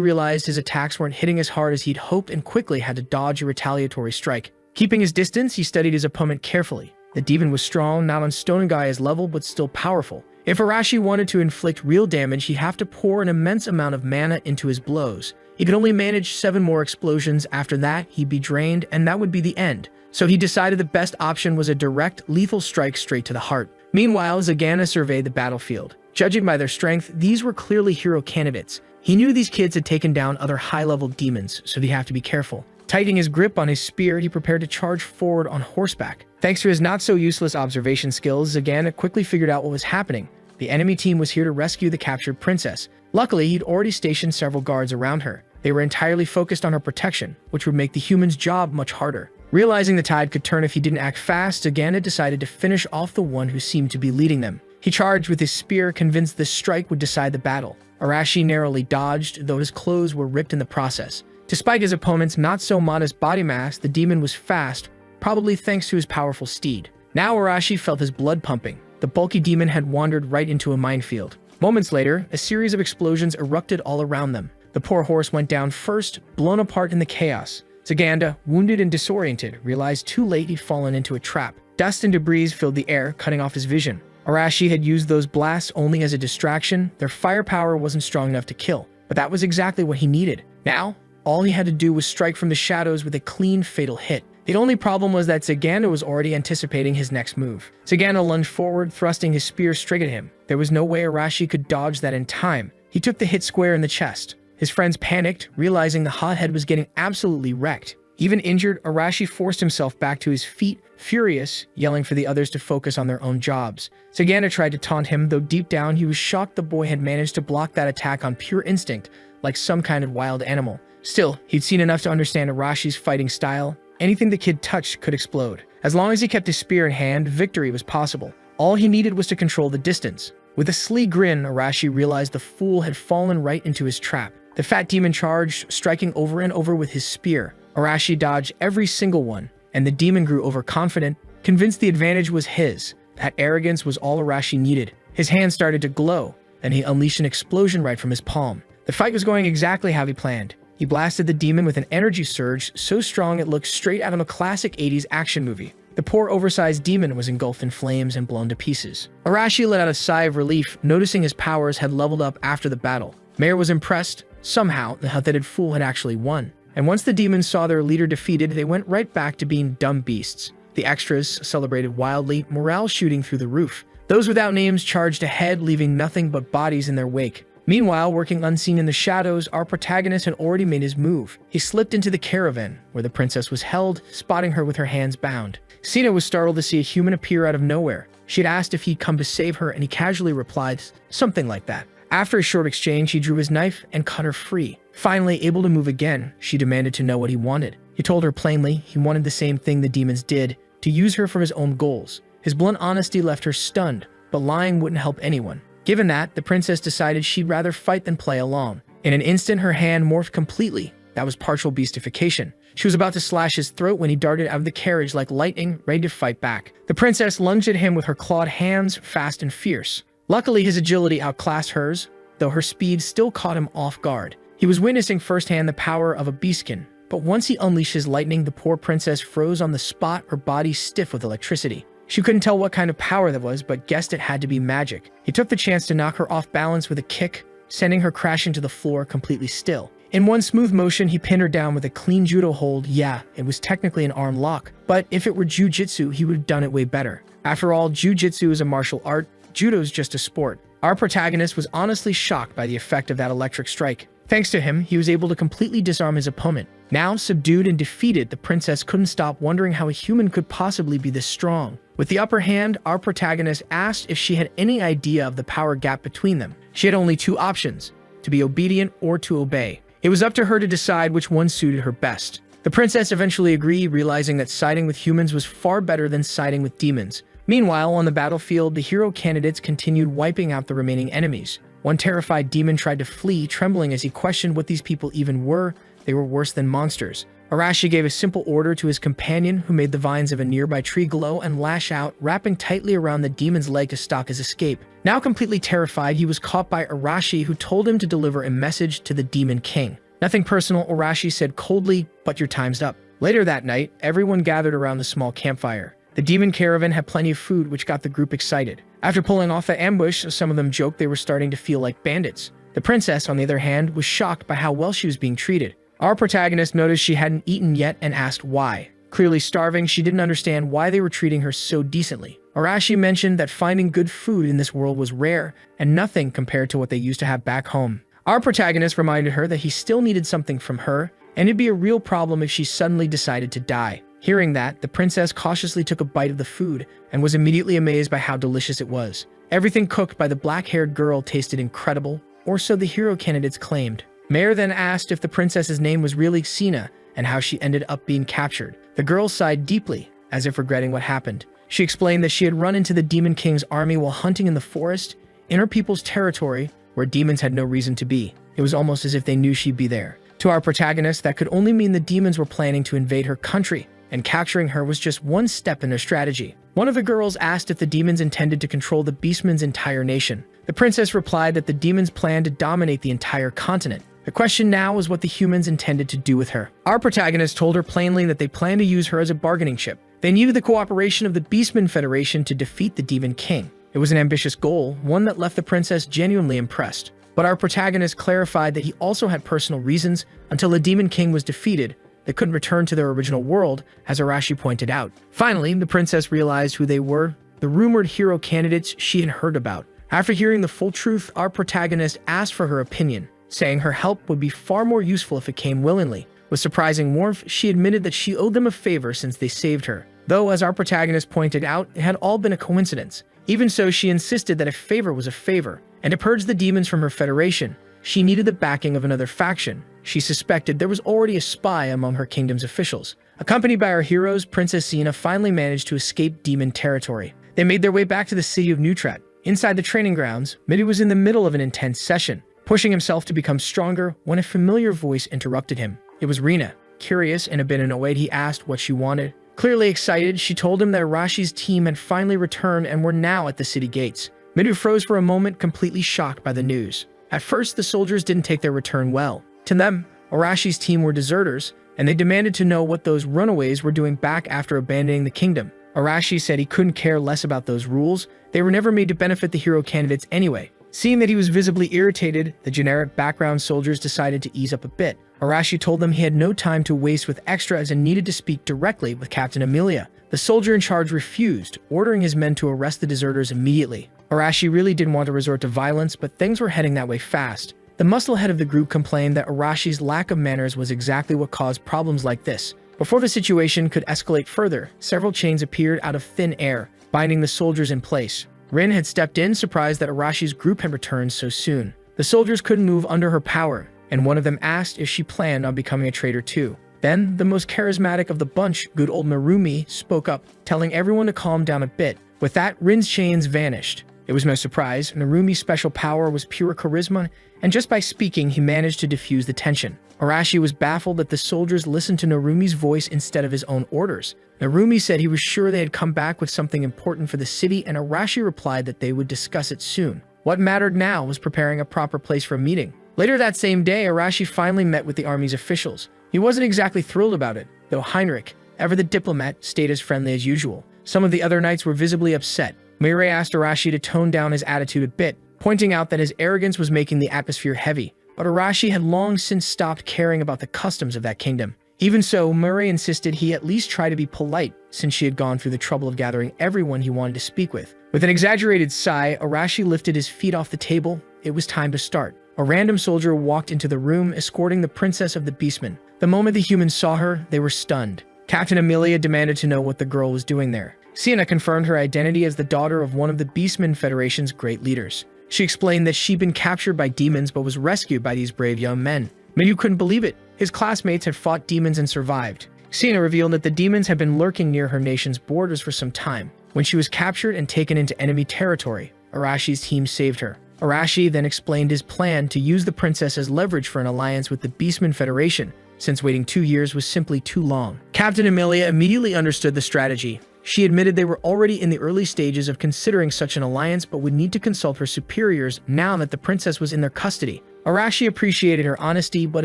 realized his attacks weren't hitting as hard as he'd hoped and quickly had to dodge a retaliatory strike. Keeping his distance, he studied his opponent carefully. The demon was strong, not on Stonegai's level, but still powerful. If Arashi wanted to inflict real damage, he'd have to pour an immense amount of mana into his blows. He could only manage 7 more explosions. After that, he'd be drained, and that would be the end. So he decided the best option was a direct, lethal strike straight to the heart. Meanwhile, Zaganda surveyed the battlefield. Judging by their strength, these were clearly hero candidates. He knew these kids had taken down other high-level demons, so he'd have to be careful. Tightening his grip on his spear, he prepared to charge forward on horseback. Thanks to his not-so-useless observation skills, Zaganda quickly figured out what was happening. The enemy team was here to rescue the captured princess. Luckily, he'd already stationed several guards around her. They were entirely focused on her protection, which would make the human's job much harder. Realizing the tide could turn if he didn't act fast, Zaganda decided to finish off the one who seemed to be leading them. He charged with his spear, convinced this strike would decide the battle. Arashi narrowly dodged, though his clothes were ripped in the process. Despite his opponent's not-so-modest body mass, the demon was fast, probably thanks to his powerful steed. Now Arashi felt his blood pumping. The bulky demon had wandered right into a minefield. Moments later, a series of explosions erupted all around them. The poor horse went down first, blown apart in the chaos. Zaganda, wounded and disoriented, realized too late he'd fallen into a trap. Dust and debris filled the air, cutting off his vision. Arashi had used those blasts only as a distraction. Their firepower wasn't strong enough to kill, but that was exactly what he needed. Now, all he had to do was strike from the shadows with a clean, fatal hit. The only problem was that Zaganda was already anticipating his next move. Zaganda lunged forward, thrusting his spear straight at him. There was no way Arashi could dodge that in time. He took the hit square in the chest. His friends panicked, realizing the hothead was getting absolutely wrecked. Even injured, Arashi forced himself back to his feet, furious, yelling for the others to focus on their own jobs. Sagana tried to taunt him, though deep down he was shocked the boy had managed to block that attack on pure instinct, like some kind of wild animal. Still, he'd seen enough to understand Arashi's fighting style. Anything the kid touched could explode. As long as he kept his spear in hand, victory was possible. All he needed was to control the distance. With a sly grin, Arashi realized the fool had fallen right into his trap. The fat demon charged, striking over and over with his spear. Arashi dodged every single one, and the demon grew overconfident, convinced the advantage was his. That arrogance was all Arashi needed. His hand started to glow, then he unleashed an explosion right from his palm. The fight was going exactly how he planned. He blasted the demon with an energy surge so strong it looked straight out of a classic 80s action movie. The poor oversized demon was engulfed in flames and blown to pieces. Arashi let out a sigh of relief, noticing his powers had leveled up after the battle. Mayor was impressed, somehow, the hot-headed fool had actually won. And once the demons saw their leader defeated, they went right back to being dumb beasts. The extras celebrated wildly, morale shooting through the roof. Those without names charged ahead, leaving nothing but bodies in their wake. Meanwhile, working unseen in the shadows, our protagonist had already made his move. He slipped into the caravan, where the princess was held, spotting her with her hands bound. Sina was startled to see a human appear out of nowhere. She'd asked if he'd come to save her, and he casually replied, something like that. After a short exchange, he drew his knife and cut her free. Finally, able to move again, she demanded to know what he wanted. He told her plainly he wanted the same thing the demons did, to use her for his own goals. His blunt honesty left her stunned, but lying wouldn't help anyone. Given that, the princess decided she'd rather fight than play along. In an instant, her hand morphed completely. That was partial beastification. She was about to slash his throat when he darted out of the carriage like lightning, ready to fight back. The princess lunged at him with her clawed hands, fast and fierce. Luckily, his agility outclassed hers, though her speed still caught him off guard. He was witnessing firsthand the power of a beastkin, but once he unleashed his lightning, the poor princess froze on the spot, her body stiff with electricity. She couldn't tell what kind of power that was, but guessed it had to be magic. He took the chance to knock her off balance with a kick, sending her crashing to the floor completely still. In one smooth motion, he pinned her down with a clean judo hold. Yeah, it was technically an arm lock, but if it were jujitsu, he would have done it way better. After all, jujitsu is a martial art, judo's just a sport. Our protagonist was honestly shocked by the effect of that electric strike. Thanks to him, he was able to completely disarm his opponent. Now, subdued and defeated, the princess couldn't stop wondering how a human could possibly be this strong. With the upper hand, our protagonist asked if she had any idea of the power gap between them. She had only two options, to be obedient or to obey. It was up to her to decide which one suited her best. The princess eventually agreed, realizing that siding with humans was far better than siding with demons. Meanwhile, on the battlefield, the hero candidates continued wiping out the remaining enemies. One terrified demon tried to flee, trembling as he questioned what these people even were. They were worse than monsters. Arashi gave a simple order to his companion, who made the vines of a nearby tree glow and lash out, wrapping tightly around the demon's leg to stop his escape. Now completely terrified, he was caught by Arashi, who told him to deliver a message to the Demon King. Nothing personal, Arashi said coldly, but your time's up. Later that night, everyone gathered around the small campfire. The demon caravan had plenty of food, which got the group excited. After pulling off the ambush, some of them joked they were starting to feel like bandits. The princess, on the other hand, was shocked by how well she was being treated. Our protagonist noticed she hadn't eaten yet and asked why. Clearly starving, she didn't understand why they were treating her so decently. Arashi mentioned that finding good food in this world was rare and nothing compared to what they used to have back home. Our protagonist reminded her that he still needed something from her, and it'd be a real problem if she suddenly decided to die. Hearing that, the princess cautiously took a bite of the food and was immediately amazed by how delicious it was. Everything cooked by the black-haired girl tasted incredible, or so the hero candidates claimed. Mayor then asked if the princess's name was really Sina and how she ended up being captured. The girl sighed deeply, as if regretting what happened. She explained that she had run into the Demon King's army while hunting in the forest, in her people's territory, where demons had no reason to be. It was almost as if they knew she'd be there. To our protagonist, that could only mean the demons were planning to invade her country, and capturing her was just one step in their strategy. One of the girls asked if the demons intended to control the Beastman's entire nation. The princess replied that the demons planned to dominate the entire continent. The question now was what the humans intended to do with her. Our protagonist told her plainly that they planned to use her as a bargaining chip. They needed the cooperation of the Beastman Federation to defeat the Demon King. It was an ambitious goal, one that left the princess genuinely impressed. But our protagonist clarified that he also had personal reasons. Until the Demon King was defeated, they couldn't return to their original world, as Arashi pointed out. Finally, the princess realized who they were, the rumored hero candidates she had heard about. After hearing the full truth, our protagonist asked for her opinion, saying her help would be far more useful if it came willingly. With surprising warmth, she admitted that she owed them a favor since they saved her. Though, as our protagonist pointed out, it had all been a coincidence. Even so, she insisted that a favor was a favor, and to purge the demons from her federation, she needed the backing of another faction. She suspected there was already a spy among her kingdom's officials. Accompanied by our heroes, Princess Xena finally managed to escape demon territory. They made their way back to the city of Neutrat. Inside the training grounds, Midu was in the middle of an intense session, pushing himself to become stronger when a familiar voice interrupted him. It was Rina. Curious and a bit annoyed, he asked what she wanted. Clearly excited, she told him that Arashi's team had finally returned and were now at the city gates. Midu froze for a moment, completely shocked by the news. At first, the soldiers didn't take their return well. To them, Arashi's team were deserters, and they demanded to know what those runaways were doing back after abandoning the kingdom. Arashi said he couldn't care less about those rules. They were never made to benefit the hero candidates anyway. Seeing that he was visibly irritated, the generic background soldiers decided to ease up a bit. Arashi told them he had no time to waste with extras and needed to speak directly with Captain Amelia. The soldier in charge refused, ordering his men to arrest the deserters immediately. Arashi really didn't want to resort to violence, but things were heading that way fast. The muscle head of the group complained that Arashi's lack of manners was exactly what caused problems like this. Before the situation could escalate further, several chains appeared out of thin air, binding the soldiers in place. Rin had stepped in, surprised that Arashi's group had returned so soon. The soldiers couldn't move under her power, and one of them asked if she planned on becoming a traitor too. Then, the most charismatic of the bunch, good old Narumi, spoke up, telling everyone to calm down a bit. With that, Rin's chains vanished. It was no surprise, Narumi's special power was pure charisma, and just by speaking, he managed to diffuse the tension. Arashi was baffled that the soldiers listened to Narumi's voice instead of his own orders. Narumi said he was sure they had come back with something important for the city, and Arashi replied that they would discuss it soon. What mattered now was preparing a proper place for a meeting. Later that same day, Arashi finally met with the army's officials. He wasn't exactly thrilled about it, though Heinrich, ever the diplomat, stayed as friendly as usual. Some of the other knights were visibly upset. Meirei asked Arashi to tone down his attitude a bit, pointing out that his arrogance was making the atmosphere heavy. But Arashi had long since stopped caring about the customs of that kingdom. Even so, Meirei insisted he at least try to be polite, since she had gone through the trouble of gathering everyone he wanted to speak with. With an exaggerated sigh, Arashi lifted his feet off the table. It was time to start. A random soldier walked into the room, escorting the princess of the beastmen. The moment the humans saw her, they were stunned. Captain Amelia demanded to know what the girl was doing there. Sienna confirmed her identity as the daughter of one of the Beastmen Federation's great leaders. She explained that she'd been captured by demons but was rescued by these brave young men. Miyu couldn't believe it. His classmates had fought demons and survived. Sienna revealed that the demons had been lurking near her nation's borders for some time. When she was captured and taken into enemy territory, Arashi's team saved her. Arashi then explained his plan to use the princess as leverage for an alliance with the Beastmen Federation, since waiting 2 years was simply too long. Captain Amelia immediately understood the strategy. She admitted they were already in the early stages of considering such an alliance but would need to consult her superiors now that the princess was in their custody. Arashi appreciated her honesty, but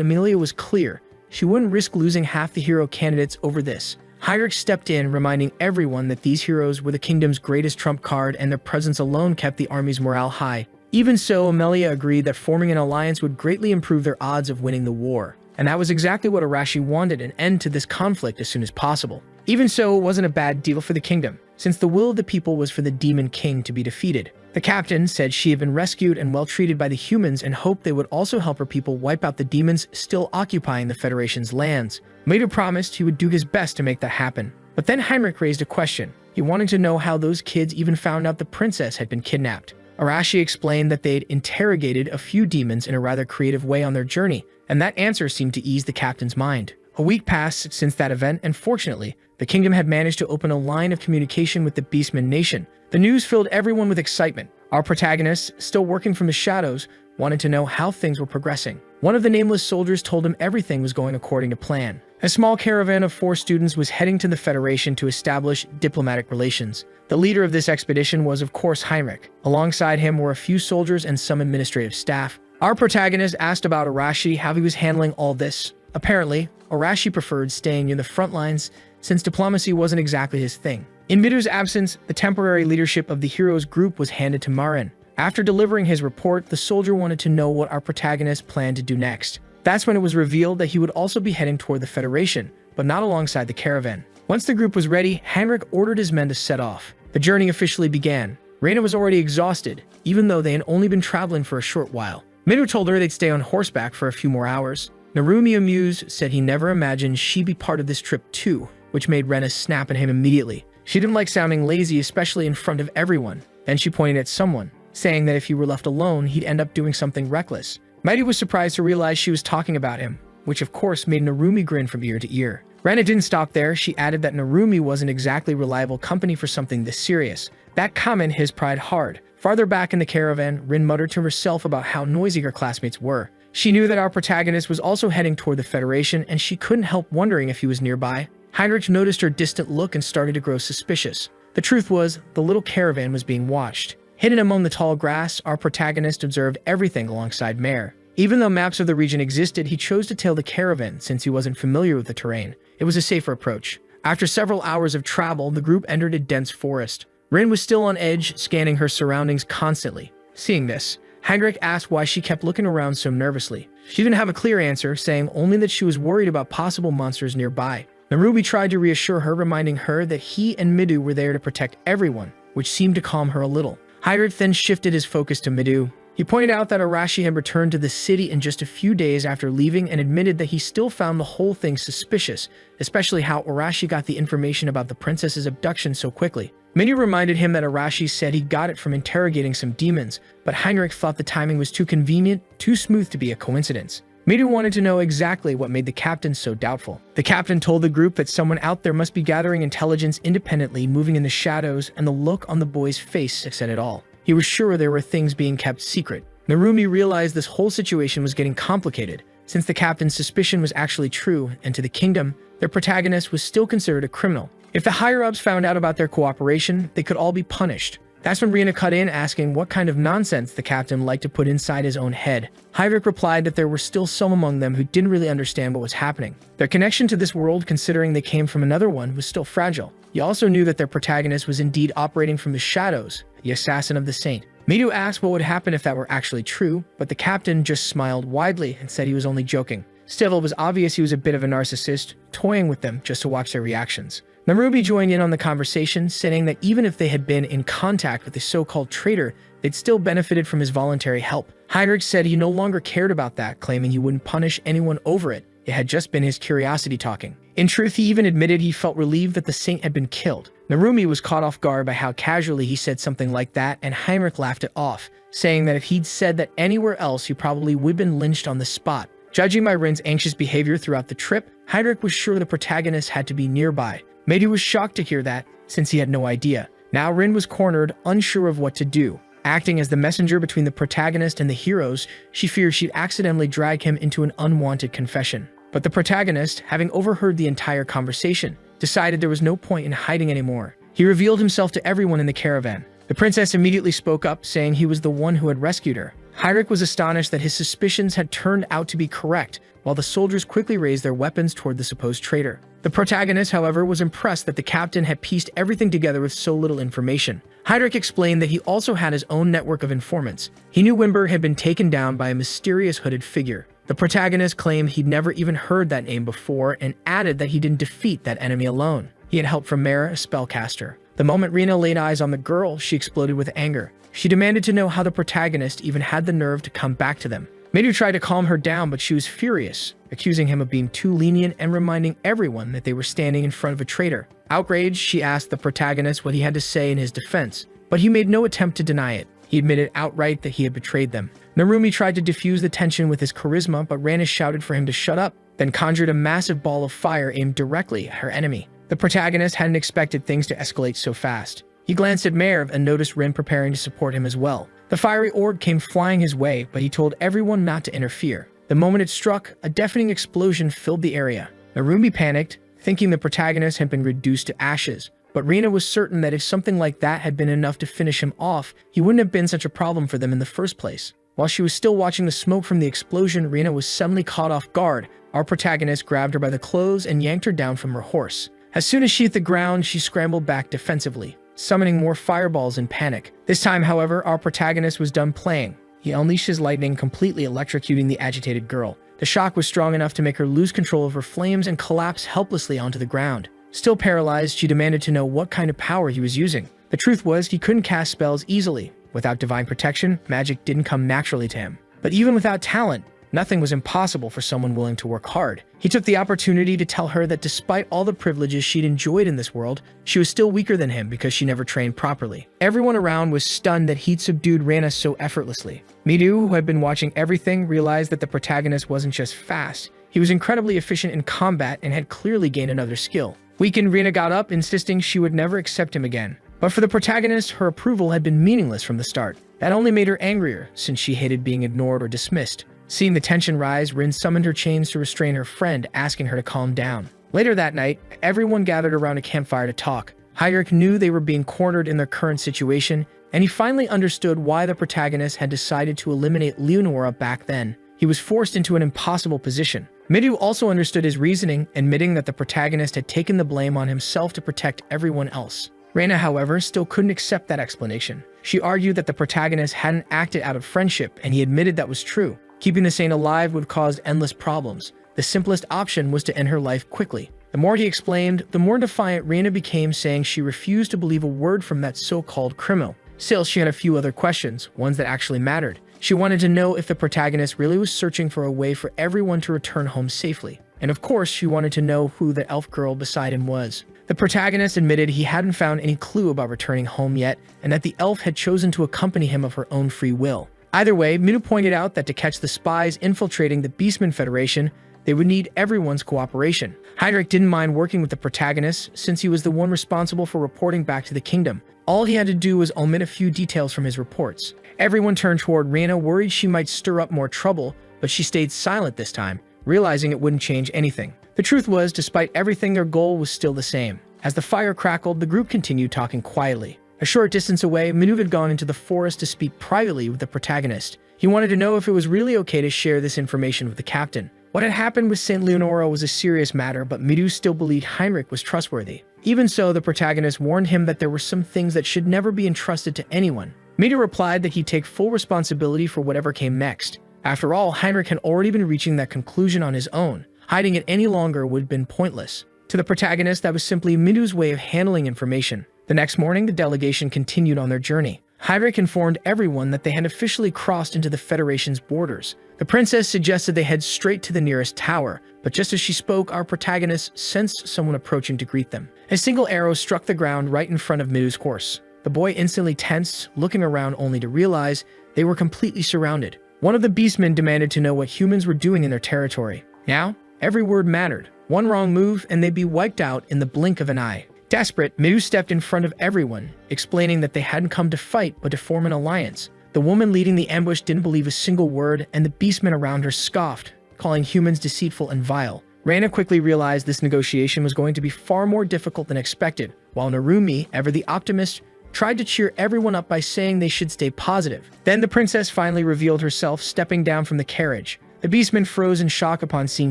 Amelia was clear. She wouldn't risk losing half the hero candidates over this. Heinrich stepped in, reminding everyone that these heroes were the kingdom's greatest trump card and their presence alone kept the army's morale high. Even so, Amelia agreed that forming an alliance would greatly improve their odds of winning the war. And that was exactly what Arashi wanted, an end to this conflict as soon as possible. Even so, it wasn't a bad deal for the kingdom, since the will of the people was for the Demon King to be defeated. The captain said she had been rescued and well treated by the humans and hoped they would also help her people wipe out the demons still occupying the Federation's lands. Maida promised he would do his best to make that happen. But then Heinrich raised a question. He wanted to know how those kids even found out the princess had been kidnapped. Arashi explained that they'd interrogated a few demons in a rather creative way on their journey, and that answer seemed to ease the captain's mind. A week passed since that event, and fortunately, the kingdom had managed to open a line of communication with the Beastmen Nation. The news filled everyone with excitement. Our protagonist, still working from the shadows, wanted to know how things were progressing. One of the nameless soldiers told him everything was going according to plan. A small caravan of 4 students was heading to the Federation to establish diplomatic relations. The leader of this expedition was, of course, Heinrich. Alongside him were a few soldiers and some administrative staff. Our protagonist asked about Arashi, how he was handling all this. Apparently, Arashi preferred staying near the front lines since diplomacy wasn't exactly his thing. In Midu's absence, the temporary leadership of the heroes group was handed to Marin. After delivering his report, the soldier wanted to know what our protagonist planned to do next. That's when it was revealed that he would also be heading toward the Federation, but not alongside the caravan. Once the group was ready, Heinrich ordered his men to set off. The journey officially began. Reina was already exhausted, even though they had only been traveling for a short while. Midu told her they'd stay on horseback for a few more hours. Narumi, amused, said he never imagined she'd be part of this trip too, which made Rena snap at him immediately. She didn't like sounding lazy, especially in front of everyone. Then she pointed at someone, saying that if he were left alone, he'd end up doing something reckless. Mighty was surprised to realize she was talking about him, which of course made Narumi grin from ear to ear. Rena didn't stop there. She added that Narumi wasn't exactly reliable company for something this serious. That comment hit his pride hard. Farther back in the caravan, Rin muttered to herself about how noisy her classmates were. She knew that our protagonist was also heading toward the Federation, and she couldn't help wondering if he was nearby. Heinrich noticed her distant look and started to grow suspicious. The truth was, the little caravan was being watched. Hidden among the tall grass, our protagonist observed everything alongside Mare. Even though maps of the region existed, he chose to tail the caravan since he wasn't familiar with the terrain. It was a safer approach. After several hours of travel, the group entered a dense forest. Rin was still on edge, scanning her surroundings constantly. Seeing this, Heinrich asked why she kept looking around so nervously. She didn't have a clear answer, saying only that she was worried about possible monsters nearby. Narumi tried to reassure her, reminding her that he and Midu were there to protect everyone, which seemed to calm her a little. Heinrich then shifted his focus to Midu. He pointed out that Arashi had returned to the city in just a few days after leaving and admitted that he still found the whole thing suspicious, especially how Arashi got the information about the princess's abduction so quickly. Midu reminded him that Arashi said he got it from interrogating some demons, but Heinrich thought the timing was too convenient, too smooth to be a coincidence. Midu wanted to know exactly what made the captain so doubtful. The captain told the group that someone out there must be gathering intelligence independently, moving in the shadows, and the look on the boy's face said it all. He was sure there were things being kept secret. Narumi realized this whole situation was getting complicated, since the captain's suspicion was actually true, and to the kingdom, their protagonist was still considered a criminal. If the higher-ups found out about their cooperation, they could all be punished. That's when Rina cut in, asking what kind of nonsense the captain liked to put inside his own head. Heinrich replied that there were still some among them who didn't really understand what was happening. Their connection to this world, considering they came from another one, was still fragile. He also knew that their protagonist was indeed operating from the shadows, the assassin of the saint. Midu asked what would happen if that were actually true, but the captain just smiled widely and said he was only joking. Still, it was obvious he was a bit of a narcissist, toying with them just to watch their reactions. Narumi joined in on the conversation, saying that even if they had been in contact with the so-called traitor, they'd still benefited from his voluntary help. Heinrich said he no longer cared about that, claiming he wouldn't punish anyone over it. It had just been his curiosity talking. In truth, he even admitted he felt relieved that the saint had been killed. Narumi was caught off guard by how casually he said something like that, and Heinrich laughed it off, saying that if he'd said that anywhere else, he probably would have been lynched on the spot. Judging by Rin's anxious behavior throughout the trip, Heinrich was sure the protagonist had to be nearby. Meidi was shocked to hear that, since he had no idea. Now Rin was cornered, unsure of what to do. Acting as the messenger between the protagonist and the heroes, she feared she'd accidentally drag him into an unwanted confession. But the protagonist, having overheard the entire conversation, decided there was no point in hiding anymore. He revealed himself to everyone in the caravan. The princess immediately spoke up, saying he was the one who had rescued her. Heinrich was astonished that his suspicions had turned out to be correct, while the soldiers quickly raised their weapons toward the supposed traitor. The protagonist, however, was impressed that the captain had pieced everything together with so little information. Heinrich explained that he also had his own network of informants. He knew Wimber had been taken down by a mysterious hooded figure. The protagonist claimed he'd never even heard that name before and added that he didn't defeat that enemy alone. He had help from Mara, a spellcaster. The moment Rina laid eyes on the girl, she exploded with anger. She demanded to know how the protagonist even had the nerve to come back to them. Midu tried to calm her down, but she was furious, accusing him of being too lenient and reminding everyone that they were standing in front of a traitor. Outraged, she asked the protagonist what he had to say in his defense, but he made no attempt to deny it. He admitted outright that he had betrayed them. Narumi tried to diffuse the tension with his charisma, but Rana shouted for him to shut up, then conjured a massive ball of fire aimed directly at her enemy. The protagonist hadn't expected things to escalate so fast. He glanced at Merv and noticed Rin preparing to support him as well. The fiery orb came flying his way, but he told everyone not to interfere. The moment it struck, a deafening explosion filled the area. Narumi panicked, thinking the protagonist had been reduced to ashes. But Rina was certain that if something like that had been enough to finish him off, he wouldn't have been such a problem for them in the first place. While she was still watching the smoke from the explosion, Rina was suddenly caught off guard. Our protagonist grabbed her by the clothes and yanked her down from her horse. As soon as she hit the ground, she scrambled back defensively, summoning more fireballs in panic. This time, however, our protagonist was done playing. He unleashed his lightning, completely electrocuting the agitated girl. The shock was strong enough to make her lose control of her flames and collapse helplessly onto the ground. Still paralyzed, she demanded to know what kind of power he was using. The truth was, he couldn't cast spells easily. Without divine protection, magic didn't come naturally to him. But even without talent, Nothing was impossible for someone willing to work hard. He took the opportunity to tell her that despite all the privileges she'd enjoyed in this world, she was still weaker than him because she never trained properly. Everyone around was stunned that he'd subdued Rana so effortlessly. Midu, who had been watching everything, realized that the protagonist wasn't just fast. He was incredibly efficient in combat and had clearly gained another skill. Weakened, Rina got up, insisting she would never accept him again. But for the protagonist, her approval had been meaningless from the start. That only made her angrier, since she hated being ignored or dismissed. Seeing the tension rise, Rin summoned her chains to restrain her friend, asking her to calm down. Later that night, everyone gathered around a campfire to talk. Heinrich knew they were being cornered in their current situation, and he finally understood why the protagonist had decided to eliminate Leonora back then. He was forced into an impossible position. Midu also understood his reasoning, admitting that the protagonist had taken the blame on himself to protect everyone else. Reina, however, still couldn't accept that explanation. She argued that the protagonist hadn't acted out of friendship, and he admitted that was true. Keeping the saint alive would cause endless problems. The simplest option was to end her life quickly. The more he explained, the more defiant Reina became, saying she refused to believe a word from that so-called criminal. Still, she had a few other questions, ones that actually mattered. She wanted to know if the protagonist really was searching for a way for everyone to return home safely. And of course, she wanted to know who the elf girl beside him was. The protagonist admitted he hadn't found any clue about returning home yet, and that the elf had chosen to accompany him of her own free will. Either way, Midu pointed out that to catch the spies infiltrating the Beastman Federation, they would need everyone's cooperation. Heinrich didn't mind working with the protagonist, since he was the one responsible for reporting back to the kingdom. All he had to do was omit a few details from his reports. Everyone turned toward Rena, worried she might stir up more trouble, but she stayed silent this time, realizing it wouldn't change anything. The truth was, despite everything, their goal was still the same. As the fire crackled, the group continued talking quietly. A short distance away, Manu had gone into the forest to speak privately with the protagonist. He wanted to know if it was really okay to share this information with the captain. What had happened with Saint Leonora was a serious matter, but Midu still believed Heinrich was trustworthy. Even so, the protagonist warned him that there were some things that should never be entrusted to anyone. Midu replied that he'd take full responsibility for whatever came next. After all, Heinrich had already been reaching that conclusion on his own. Hiding it any longer would have been pointless. To the protagonist, that was simply Midu's way of handling information. The next morning, the delegation continued on their journey. Heinrich informed everyone that they had officially crossed into the Federation's borders. The princess suggested they head straight to the nearest tower, but just as she spoke, our protagonist sensed someone approaching to greet them. A single arrow struck the ground right in front of Midu's horse. The boy instantly tensed, looking around only to realize they were completely surrounded. One of the beastmen demanded to know what humans were doing in their territory. Now, every word mattered. One wrong move and they'd be wiped out in the blink of an eye. Desperate, Midu stepped in front of everyone, explaining that they hadn't come to fight but to form an alliance. The woman leading the ambush didn't believe a single word, and the beastmen around her scoffed, calling humans deceitful and vile. Reina quickly realized this negotiation was going to be far more difficult than expected, while Narumi, ever the optimist, tried to cheer everyone up by saying they should stay positive. Then the princess finally revealed herself, stepping down from the carriage. The beastmen froze in shock upon seeing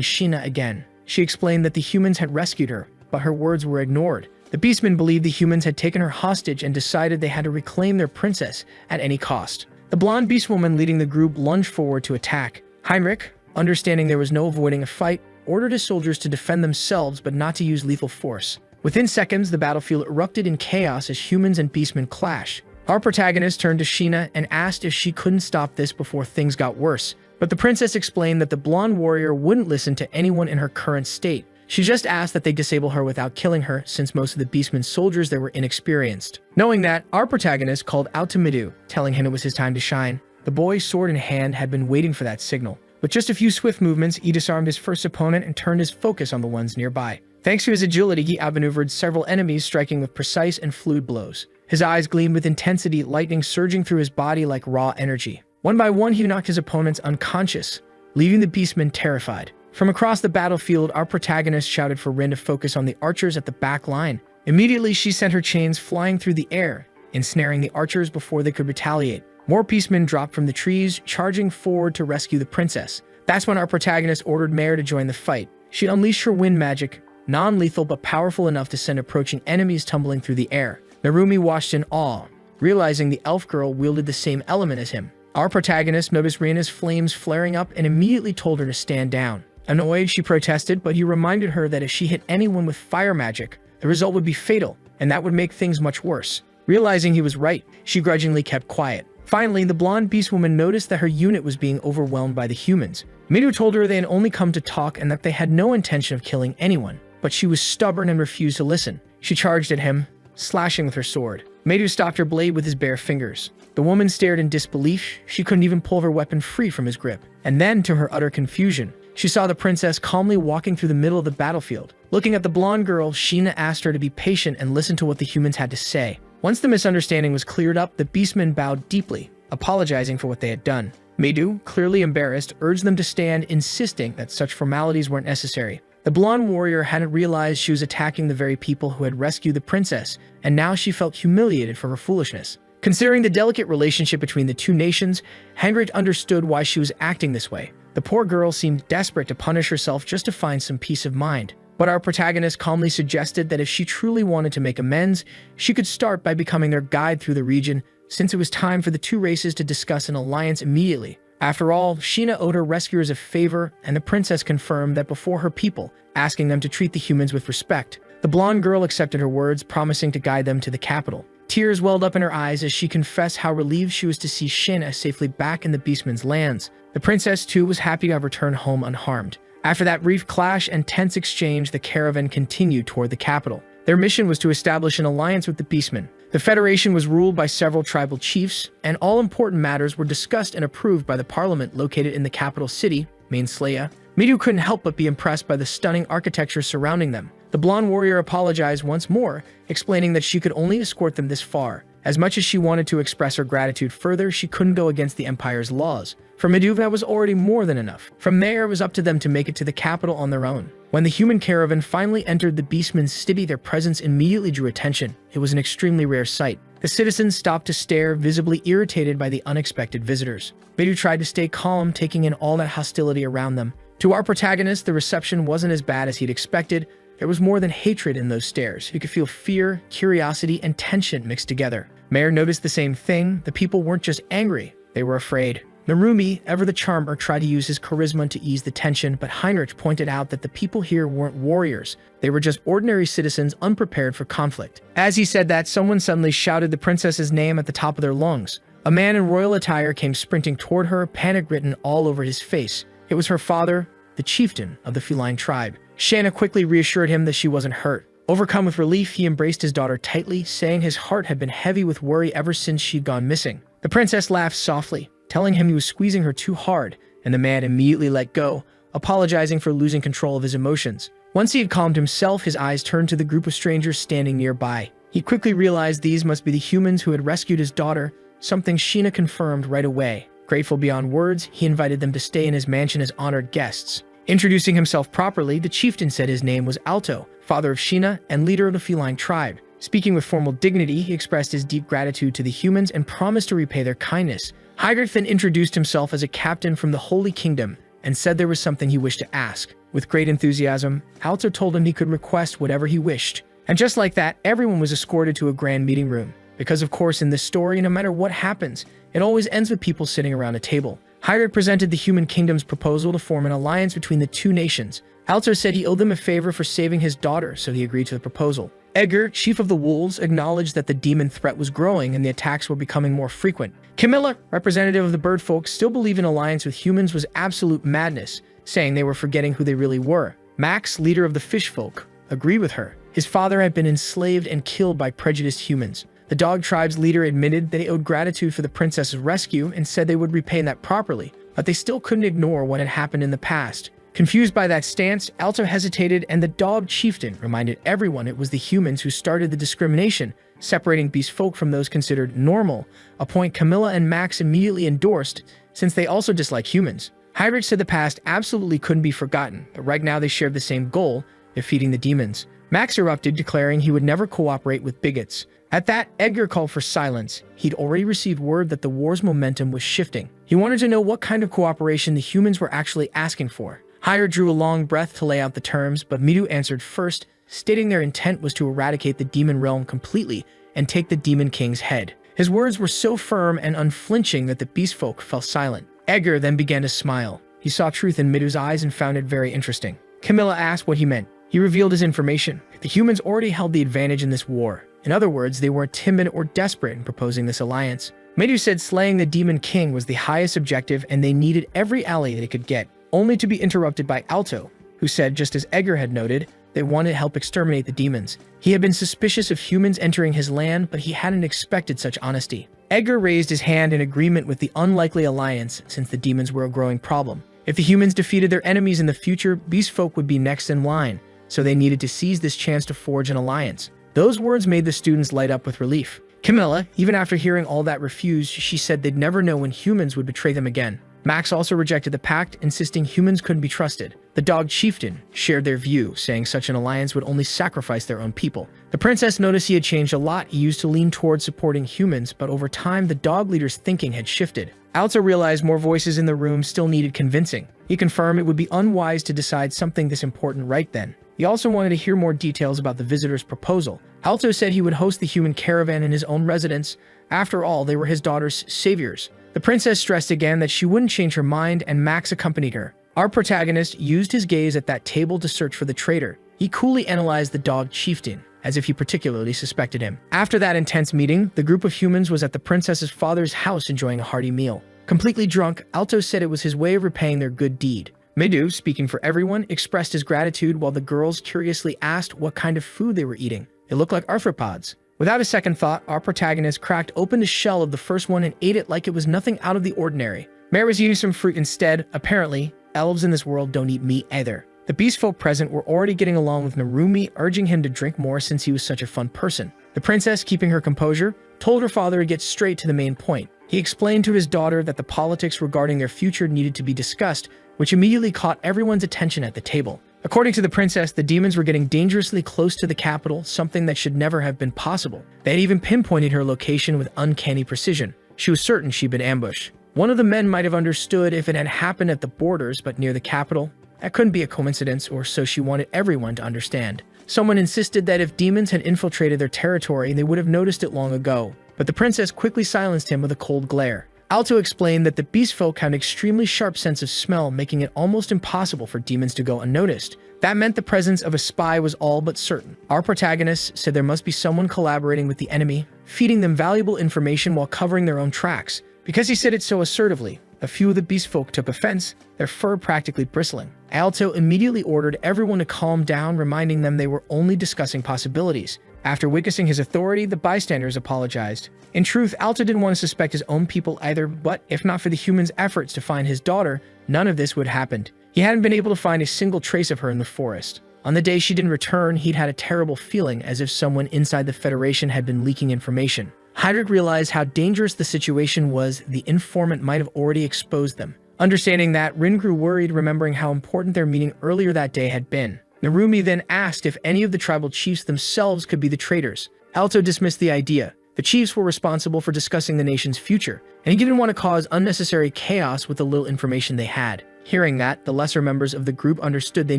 Sheena again. She explained that the humans had rescued her, but her words were ignored. The beastmen believed the humans had taken her hostage and decided they had to reclaim their princess at any cost. The blonde beastwoman leading the group lunged forward to attack. Heinrich, understanding there was no avoiding a fight, ordered his soldiers to defend themselves but not to use lethal force. Within seconds, the battlefield erupted in chaos as humans and beastmen clashed. Our protagonist turned to Sheena and asked if she couldn't stop this before things got worse. But the princess explained that the blonde warrior wouldn't listen to anyone in her current state. She just asked that they disable her without killing her, since most of the beastman's soldiers there were inexperienced. Knowing that, our protagonist called out to Midu, telling him it was his time to shine. The boy, sword in hand, had been waiting for that signal. With just a few swift movements, he disarmed his first opponent and turned his focus on the ones nearby. Thanks to his agility, he outmaneuvered several enemies, striking with precise and fluid blows. His eyes gleamed with intensity, lightning surging through his body like raw energy. One by one, he knocked his opponents unconscious, leaving the beastmen terrified. From across the battlefield, our protagonist shouted for Rin to focus on the archers at the back line. Immediately, she sent her chains flying through the air, ensnaring the archers before they could retaliate. More beastmen dropped from the trees, charging forward to rescue the princess. That's when our protagonist ordered Mare to join the fight. She unleashed her wind magic, non-lethal but powerful enough to send approaching enemies tumbling through the air. Narumi watched in awe, realizing the elf girl wielded the same element as him. Our protagonist noticed Reina's flames flaring up and immediately told her to stand down. Annoyed, she protested, but he reminded her that if she hit anyone with fire magic, the result would be fatal, and that would make things much worse. Realizing he was right, she grudgingly kept quiet. Finally, the blonde beast woman noticed that her unit was being overwhelmed by the humans. Midu told her they had only come to talk and that they had no intention of killing anyone, but she was stubborn and refused to listen. She charged at him, slashing with her sword. Midu stopped her blade with his bare fingers. The woman stared in disbelief. She couldn't even pull her weapon free from his grip. And then, to her utter confusion, she saw the princess calmly walking through the middle of the battlefield. Looking at the blonde girl, Sheena asked her to be patient and listen to what the humans had to say. Once the misunderstanding was cleared up, the beastmen bowed deeply, apologizing for what they had done. Midu, clearly embarrassed, urged them to stand, insisting that such formalities weren't necessary. The blonde warrior hadn't realized she was attacking the very people who had rescued the princess, and now she felt humiliated for her foolishness. Considering the delicate relationship between the two nations, Heinrich understood why she was acting this way. The poor girl seemed desperate to punish herself just to find some peace of mind. But our protagonist calmly suggested that if she truly wanted to make amends, she could start by becoming their guide through the region, since it was time for the two races to discuss an alliance immediately. After all, Sheena owed her rescuers a favor, and the princess confirmed that before her people, asking them to treat the humans with respect. The blonde girl accepted her words, promising to guide them to the capital. Tears welled up in her eyes as she confessed how relieved she was to see Sheena safely back in the beastmen's lands. The princess, too, was happy to have returned home unharmed. After that brief clash and tense exchange, the caravan continued toward the capital. Their mission was to establish an alliance with the beastmen. The Federation was ruled by several tribal chiefs, and all important matters were discussed and approved by the parliament located in the capital city, Mainslaya. Midu couldn't help but be impressed by the stunning architecture surrounding them. The blonde warrior apologized once more, explaining that she could only escort them this far. As much as she wanted to express her gratitude further, she couldn't go against the Empire's laws. For Midu, that was already more than enough. From there, it was up to them to make it to the capital on their own. When the human caravan finally entered the beastmen's city, their presence immediately drew attention. It was an extremely rare sight. The citizens stopped to stare, visibly irritated by the unexpected visitors. Midu tried to stay calm, taking in all that hostility around them. To our protagonist, the reception wasn't as bad as he'd expected. There was more than hatred in those stares. He could feel fear, curiosity, and tension mixed together. Mayor noticed the same thing. The people weren't just angry, they were afraid. Narumi, ever the charmer, tried to use his charisma to ease the tension, but Heinrich pointed out that the people here weren't warriors. They were just ordinary citizens unprepared for conflict. As he said that, someone suddenly shouted the princess's name at the top of their lungs. A man in royal attire came sprinting toward her, panic written all over his face. It was her father, the chieftain of the feline tribe. Shanna quickly reassured him that she wasn't hurt. Overcome with relief, he embraced his daughter tightly, saying his heart had been heavy with worry ever since she'd gone missing. The princess laughed softly, telling him he was squeezing her too hard, and the man immediately let go, apologizing for losing control of his emotions. Once he had calmed himself, his eyes turned to the group of strangers standing nearby. He quickly realized these must be the humans who had rescued his daughter, something Sheena confirmed right away. Grateful beyond words, he invited them to stay in his mansion as honored guests. Introducing himself properly, the chieftain said his name was Alto, father of Sheena and leader of the feline tribe. Speaking with formal dignity, he expressed his deep gratitude to the humans and promised to repay their kindness. Heinrich then introduced himself as a captain from the Holy Kingdom and said there was something he wished to ask. With great enthusiasm, Alto told him he could request whatever he wished. And just like that, everyone was escorted to a grand meeting room. Because of course in this story, no matter what happens, it always ends with people sitting around a table. Heinrich presented the human kingdom's proposal to form an alliance between the two nations. Alto said he owed them a favor for saving his daughter, so he agreed to the proposal. Edgar, chief of the wolves, acknowledged that the demon threat was growing and the attacks were becoming more frequent. Camilla, representative of the birdfolk, still believed an alliance with humans was absolute madness, saying they were forgetting who they really were. Max, leader of the fishfolk, agreed with her. His father had been enslaved and killed by prejudiced humans. The dog tribe's leader admitted that they owed gratitude for the princess's rescue and said they would repay that properly, but they still couldn't ignore what had happened in the past. Confused by that stance, Alto hesitated, and the dog chieftain reminded everyone it was the humans who started the discrimination, separating beast folk from those considered normal, a point Camilla and Max immediately endorsed, since they also dislike humans. Heinrich said the past absolutely couldn't be forgotten, but right now they shared the same goal, defeating the demons. Max erupted, declaring he would never cooperate with bigots. At that, Edgar called for silence. He'd already received word that the war's momentum was shifting. He wanted to know what kind of cooperation the humans were actually asking for. Hire drew a long breath to lay out the terms, but Midu answered first, stating their intent was to eradicate the demon realm completely and take the demon king's head. His words were so firm and unflinching that the beast folk fell silent. Edgar then began to smile. He saw truth in Midu's eyes and found it very interesting. Camilla asked what he meant. He revealed his information. The humans already held the advantage in this war. In other words, they weren't timid or desperate in proposing this alliance. Medu said slaying the Demon King was the highest objective and they needed every ally they could get, only to be interrupted by Alto, who said, just as Edgar had noted, they wanted to help exterminate the demons. He had been suspicious of humans entering his land, but he hadn't expected such honesty. Edgar raised his hand in agreement with the unlikely alliance since the demons were a growing problem. If the humans defeated their enemies in the future, beast folk would be next in line, so they needed to seize this chance to forge an alliance. Those words made the students light up with relief. Camilla, even after hearing all that, refused. She said they'd never know when humans would betray them again. Max also rejected the pact, insisting humans couldn't be trusted. The dog chieftain shared their view, saying such an alliance would only sacrifice their own people. The princess noticed he had changed a lot. He used to lean towards supporting humans, but over time the dog leader's thinking had shifted. Alto realized more voices in the room still needed convincing. He confirmed it would be unwise to decide something this important right then. He also wanted to hear more details about the visitor's proposal. Alto said he would host the human caravan in his own residence. After all, they were his daughter's saviors. The princess stressed again that she wouldn't change her mind, and Max accompanied her. Our protagonist used his gaze at that table to search for the traitor. He coolly analyzed the dog chieftain, as if he particularly suspected him. After that intense meeting, the group of humans was at the princess's father's house enjoying a hearty meal. Completely drunk, Alto said it was his way of repaying their good deed. Medu, speaking for everyone, expressed his gratitude while the girls curiously asked what kind of food they were eating. It looked like arthropods. Without a second thought, our protagonist cracked open the shell of the first one and ate it like it was nothing out of the ordinary. Mare was eating some fruit instead. Apparently, elves in this world don't eat meat either. The beast folk present were already getting along with Narumi, urging him to drink more since he was such a fun person. The princess, keeping her composure, told her father to get straight to the main point. He explained to his daughter that the politics regarding their future needed to be discussed, which immediately caught everyone's attention at the table. According to the princess, the demons were getting dangerously close to the capital, something that should never have been possible. They had even pinpointed her location with uncanny precision. She was certain she'd been ambushed. One of the men might have understood if it had happened at the borders, but near the capital, that couldn't be a coincidence, or so she wanted everyone to understand. Someone insisted that if demons had infiltrated their territory, they would have noticed it long ago. But the princess quickly silenced him with a cold glare. Alto explained that the beast folk had an extremely sharp sense of smell, making it almost impossible for demons to go unnoticed. That meant the presence of a spy was all but certain. Our protagonist said there must be someone collaborating with the enemy, feeding them valuable information while covering their own tracks. Because he said it so assertively, a few of the beast folk took offense, their fur practically bristling. Alto immediately ordered everyone to calm down, reminding them they were only discussing possibilities. After witnessing his authority, the bystanders apologized. In truth, Alto didn't want to suspect his own people either, but if not for the humans' efforts to find his daughter, none of this would have happened. He hadn't been able to find a single trace of her in the forest. On the day she didn't return, he'd had a terrible feeling, as if someone inside the Federation had been leaking information. Heinrich realized how dangerous the situation was. The informant might have already exposed them. Understanding that, Rin grew worried, remembering how important their meeting earlier that day had been. Narumi then asked if any of the tribal chiefs themselves could be the traitors. Alto dismissed the idea. The chiefs were responsible for discussing the nation's future, and he didn't want to cause unnecessary chaos with the little information they had. Hearing that, the lesser members of the group understood they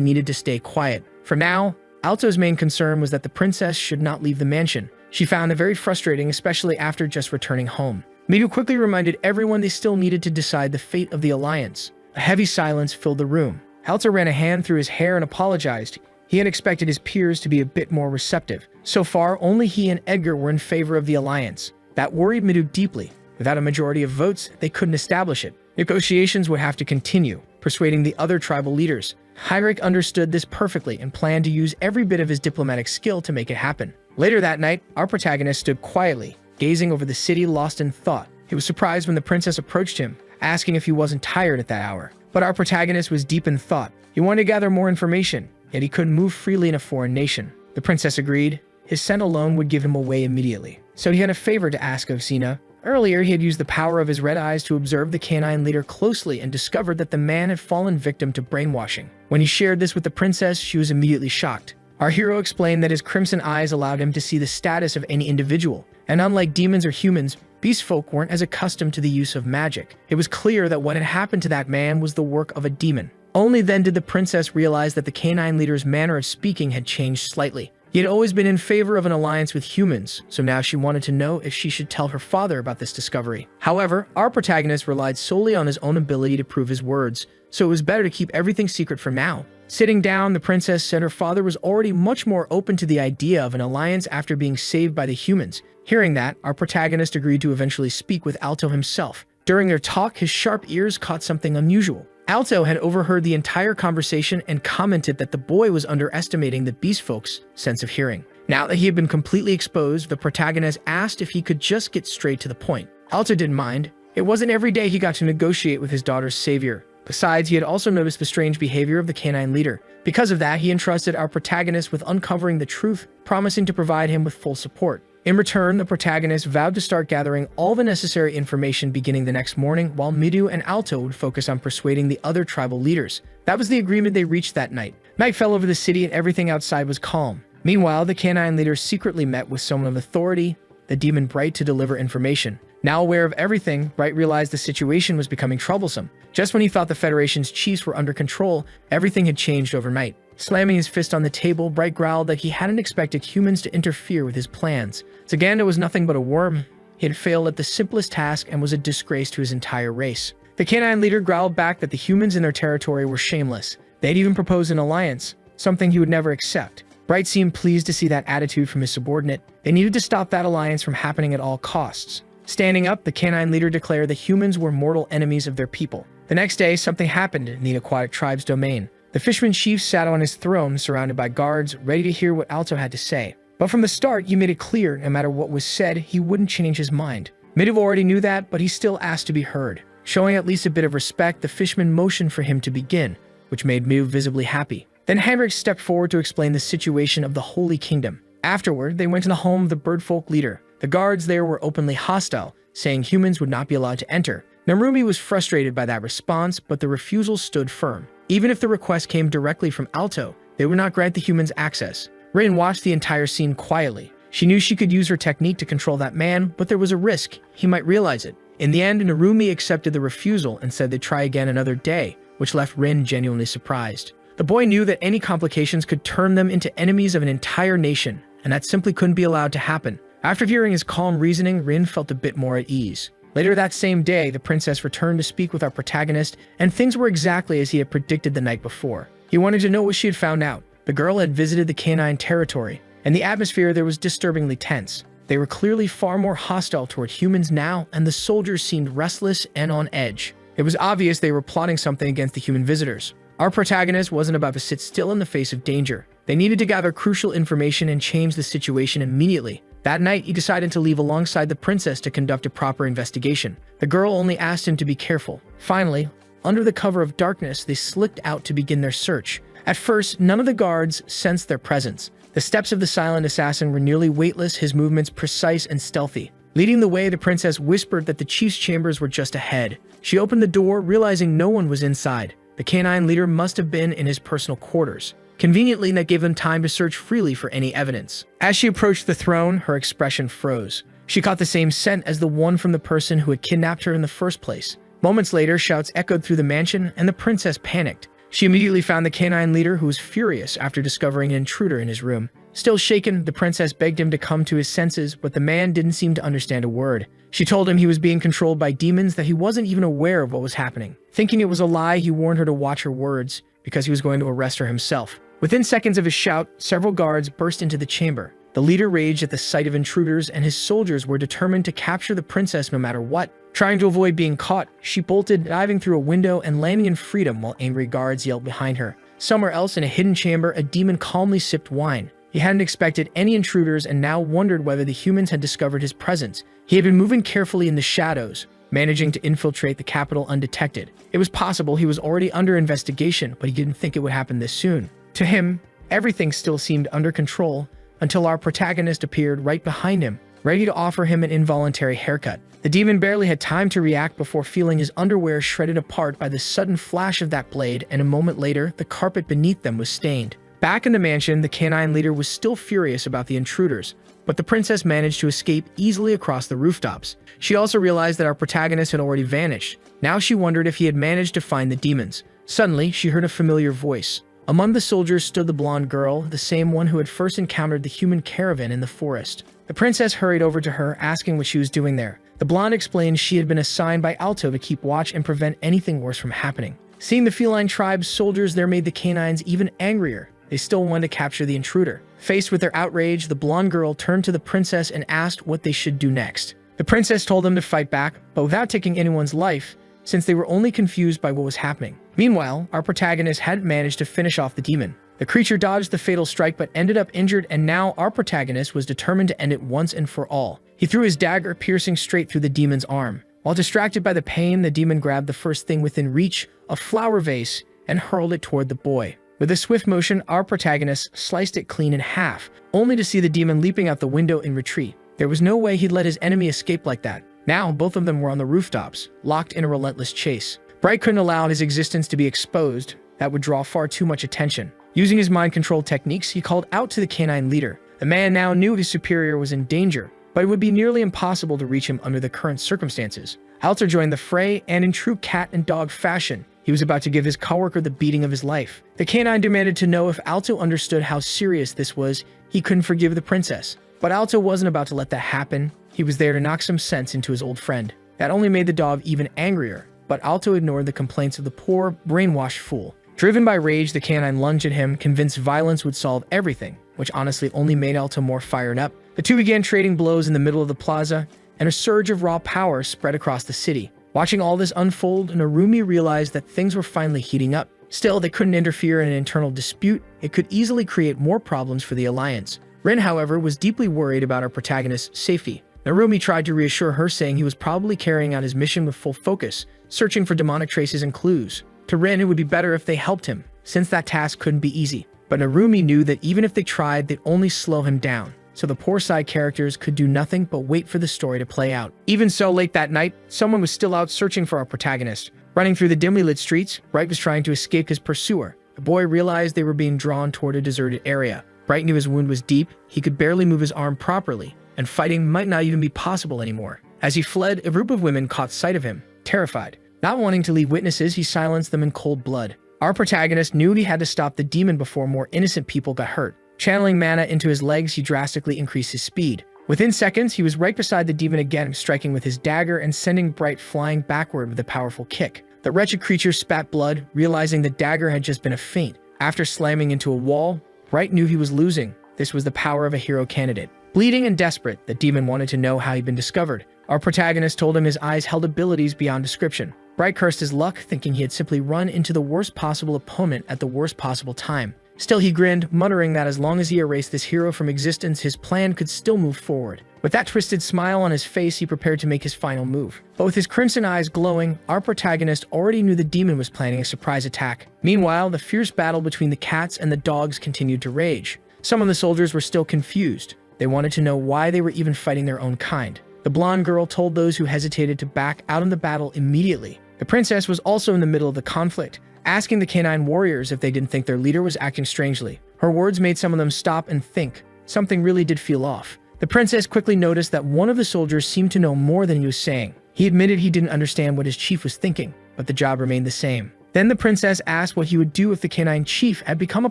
needed to stay quiet. For now, Alto's main concern was that the princess should not leave the mansion. She found it very frustrating, especially after just returning home. Midu quickly reminded everyone they still needed to decide the fate of the alliance. A heavy silence filled the room. Alto ran a hand through his hair and apologized. He had expected his peers to be a bit more receptive. So far, only he and Edgar were in favor of the alliance. That worried Midu deeply. Without a majority of votes, they couldn't establish it. Negotiations would have to continue, persuading the other tribal leaders. Heinrich understood this perfectly and planned to use every bit of his diplomatic skill to make it happen. Later that night, our protagonist stood quietly, gazing over the city lost in thought. He was surprised when the princess approached him, asking if he wasn't tired at that hour. But our protagonist was deep in thought. He wanted to gather more information, yet he couldn't move freely in a foreign nation. The princess agreed. His scent alone would give him away immediately. So he had a favor to ask of Xena. Earlier, he had used the power of his red eyes to observe the canine leader closely and discovered that the man had fallen victim to brainwashing. When he shared this with the princess, she was immediately shocked. Our hero explained that his crimson eyes allowed him to see the status of any individual, and unlike demons or humans, beast folk weren't as accustomed to the use of magic. It was clear that what had happened to that man was the work of a demon. Only then did the princess realize that the canine leader's manner of speaking had changed slightly. He had always been in favor of an alliance with humans, so now she wanted to know if she should tell her father about this discovery. However, our protagonist relied solely on his own ability to prove his words, so it was better to keep everything secret for now. Sitting down, the princess said her father was already much more open to the idea of an alliance after being saved by the humans. Hearing that, our protagonist agreed to eventually speak with Alto himself. During their talk, his sharp ears caught something unusual. Alto had overheard the entire conversation and commented that the boy was underestimating the beast folks' sense of hearing. Now that he had been completely exposed, the protagonist asked if he could just get straight to the point. Alto didn't mind. It wasn't every day he got to negotiate with his daughter's savior. Besides, he had also noticed the strange behavior of the canine leader. Because of that, he entrusted our protagonist with uncovering the truth, promising to provide him with full support. In return, the protagonist vowed to start gathering all the necessary information beginning the next morning, while Midu and Alto would focus on persuading the other tribal leaders. That was the agreement they reached that night. Night fell over the city and everything outside was calm. Meanwhile, the canine leader secretly met with someone of authority, the demon Bright, to deliver information. Now aware of everything, Bright realized the situation was becoming troublesome. Just when he thought the Federation's chiefs were under control, everything had changed overnight. Slamming his fist on the table, Bright growled that he hadn't expected humans to interfere with his plans. Zaganda was nothing but a worm. He had failed at the simplest task and was a disgrace to his entire race. The canine leader growled back that the humans in their territory were shameless. They'd even proposed an alliance, something he would never accept. Bright seemed pleased to see that attitude from his subordinate. They needed to stop that alliance from happening at all costs. Standing up, the canine leader declared the humans were mortal enemies of their people. The next day, something happened in the aquatic tribe's domain. The fisherman chief sat on his throne, surrounded by guards, ready to hear what Alto had to say. But from the start, he made it clear, no matter what was said, he wouldn't change his mind. Midiv already knew that, but he still asked to be heard. Showing at least a bit of respect, the fisherman motioned for him to begin, which made Midiv visibly happy. Then Hendrik stepped forward to explain the situation of the Holy Kingdom. Afterward, they went to the home of the birdfolk leader. The guards there were openly hostile, saying humans would not be allowed to enter. Narumi was frustrated by that response, but the refusal stood firm. Even if the request came directly from Alto, they would not grant the humans access. Rin watched the entire scene quietly. She knew she could use her technique to control that man, but there was a risk. He might realize it. In the end, Narumi accepted the refusal and said they'd try again another day, which left Rin genuinely surprised. The boy knew that any complications could turn them into enemies of an entire nation, and that simply couldn't be allowed to happen. After hearing his calm reasoning, Rin felt a bit more at ease. Later that same day, the princess returned to speak with our protagonist, and things were exactly as he had predicted the night before. He wanted to know what she had found out. The girl had visited the canine territory, and the atmosphere there was disturbingly tense. They were clearly far more hostile toward humans now, and the soldiers seemed restless and on edge. It was obvious they were plotting something against the human visitors. Our protagonist wasn't about to sit still in the face of danger. They needed to gather crucial information and change the situation immediately. That night, he decided to leave alongside the princess to conduct a proper investigation. The girl only asked him to be careful. Finally, under the cover of darkness, they slipped out to begin their search. At first, none of the guards sensed their presence. The steps of the silent assassin were nearly weightless, his movements precise and stealthy. Leading the way, the princess whispered that the chief's chambers were just ahead. She opened the door, realizing no one was inside. The canine leader must have been in his personal quarters. Conveniently, that gave them time to search freely for any evidence. As she approached the throne, her expression froze. She caught the same scent as the one from the person who had kidnapped her in the first place. Moments later, shouts echoed through the mansion, and the princess panicked. She immediately found the canine leader, who was furious after discovering an intruder in his room. Still shaken, the princess begged him to come to his senses, but the man didn't seem to understand a word. She told him he was being controlled by demons, that he wasn't even aware of what was happening. Thinking it was a lie, he warned her to watch her words, because he was going to arrest her himself. Within seconds of his shout, several guards burst into the chamber. The leader raged at the sight of intruders, and his soldiers were determined to capture the princess no matter what. Trying to avoid being caught, she bolted, diving through a window and landing in freedom while angry guards yelled behind her. Somewhere else in a hidden chamber, a demon calmly sipped wine. He hadn't expected any intruders and now wondered whether the humans had discovered his presence. He had been moving carefully in the shadows, managing to infiltrate the capital undetected. It was possible he was already under investigation, but he didn't think it would happen this soon. To him, everything still seemed under control until our protagonist appeared right behind him, ready to offer him an involuntary haircut. The demon barely had time to react before feeling his underwear shredded apart by the sudden flash of that blade, and a moment later, the carpet beneath them was stained. Back in the mansion, the canine leader was still furious about the intruders, but the princess managed to escape easily across the rooftops. She also realized that our protagonist had already vanished. Now she wondered if he had managed to find the demons. Suddenly, she heard a familiar voice. Among the soldiers stood the blonde girl, the same one who had first encountered the human caravan in the forest. The princess hurried over to her, asking what she was doing there. The blonde explained she had been assigned by Alto to keep watch and prevent anything worse from happening. Seeing the feline tribe's soldiers there made the canines even angrier. They still wanted to capture the intruder. Faced with their outrage, the blonde girl turned to the princess and asked what they should do next. The princess told them to fight back, but without taking anyone's life, since they were only confused by what was happening. Meanwhile, our protagonist hadn't managed to finish off the demon. The creature dodged the fatal strike but ended up injured, and now our protagonist was determined to end it once and for all. He threw his dagger, piercing straight through the demon's arm. While distracted by the pain, the demon grabbed the first thing within reach, a flower vase, and hurled it toward the boy. With a swift motion, our protagonist sliced it clean in half, only to see the demon leaping out the window in retreat. There was no way he'd let his enemy escape like that. Now, both of them were on the rooftops, locked in a relentless chase. Bright couldn't allow his existence to be exposed. That would draw far too much attention. Using his mind control techniques, he called out to the canine leader. The man now knew his superior was in danger, but it would be nearly impossible to reach him under the current circumstances. Alto joined the fray, and in true cat and dog fashion, he was about to give his coworker the beating of his life. The canine demanded to know if Alto understood how serious this was. He couldn't forgive the princess. But Alto wasn't about to let that happen. He was there to knock some sense into his old friend. That only made the dog even angrier, but Alto ignored the complaints of the poor, brainwashed fool. Driven by rage, the canine lunged at him, convinced violence would solve everything, which honestly only made Alto more fired up. The two began trading blows in the middle of the plaza, and a surge of raw power spread across the city. Watching all this unfold, Narumi realized that things were finally heating up. Still, they couldn't interfere in an internal dispute. It could easily create more problems for the Alliance. Rin, however, was deeply worried about our protagonist's safety. Narumi tried to reassure her, saying he was probably carrying out his mission with full focus, searching for demonic traces and clues. To Rin, it would be better if they helped him, since that task couldn't be easy. But Narumi knew that even if they tried, they'd only slow him down. So the poor side characters could do nothing but wait for the story to play out. Even so, late that night, someone was still out searching for our protagonist. Running through the dimly lit streets, Bright was trying to escape his pursuer. The boy realized they were being drawn toward a deserted area. Bright knew his wound was deep, he could barely move his arm properly, and fighting might not even be possible anymore. As he fled, a group of women caught sight of him, terrified. Not wanting to leave witnesses, he silenced them in cold blood. Our protagonist knew he had to stop the demon before more innocent people got hurt. Channeling mana into his legs, he drastically increased his speed. Within seconds, he was right beside the demon again, striking with his dagger and sending Bright flying backward with a powerful kick. The wretched creature spat blood, realizing the dagger had just been a feint. After slamming into a wall, Bright knew he was losing. This was the power of a hero candidate. Bleeding and desperate, the demon wanted to know how he'd been discovered. Our protagonist told him his eyes held abilities beyond description. Bright cursed his luck, thinking he had simply run into the worst possible opponent at the worst possible time. Still, he grinned, muttering that as long as he erased this hero from existence, his plan could still move forward. With that twisted smile on his face, he prepared to make his final move. But with his crimson eyes glowing, our protagonist already knew the demon was planning a surprise attack. Meanwhile, the fierce battle between the cats and the dogs continued to rage. Some of the soldiers were still confused. They wanted to know why they were even fighting their own kind. The blonde girl told those who hesitated to back out of the battle immediately. The princess was also in the middle of the conflict, asking the canine warriors if they didn't think their leader was acting strangely. Her words made some of them stop and think. Something really did feel off. The princess quickly noticed that one of the soldiers seemed to know more than he was saying. He admitted he didn't understand what his chief was thinking, but the job remained the same. Then the princess asked what he would do if the canine chief had become a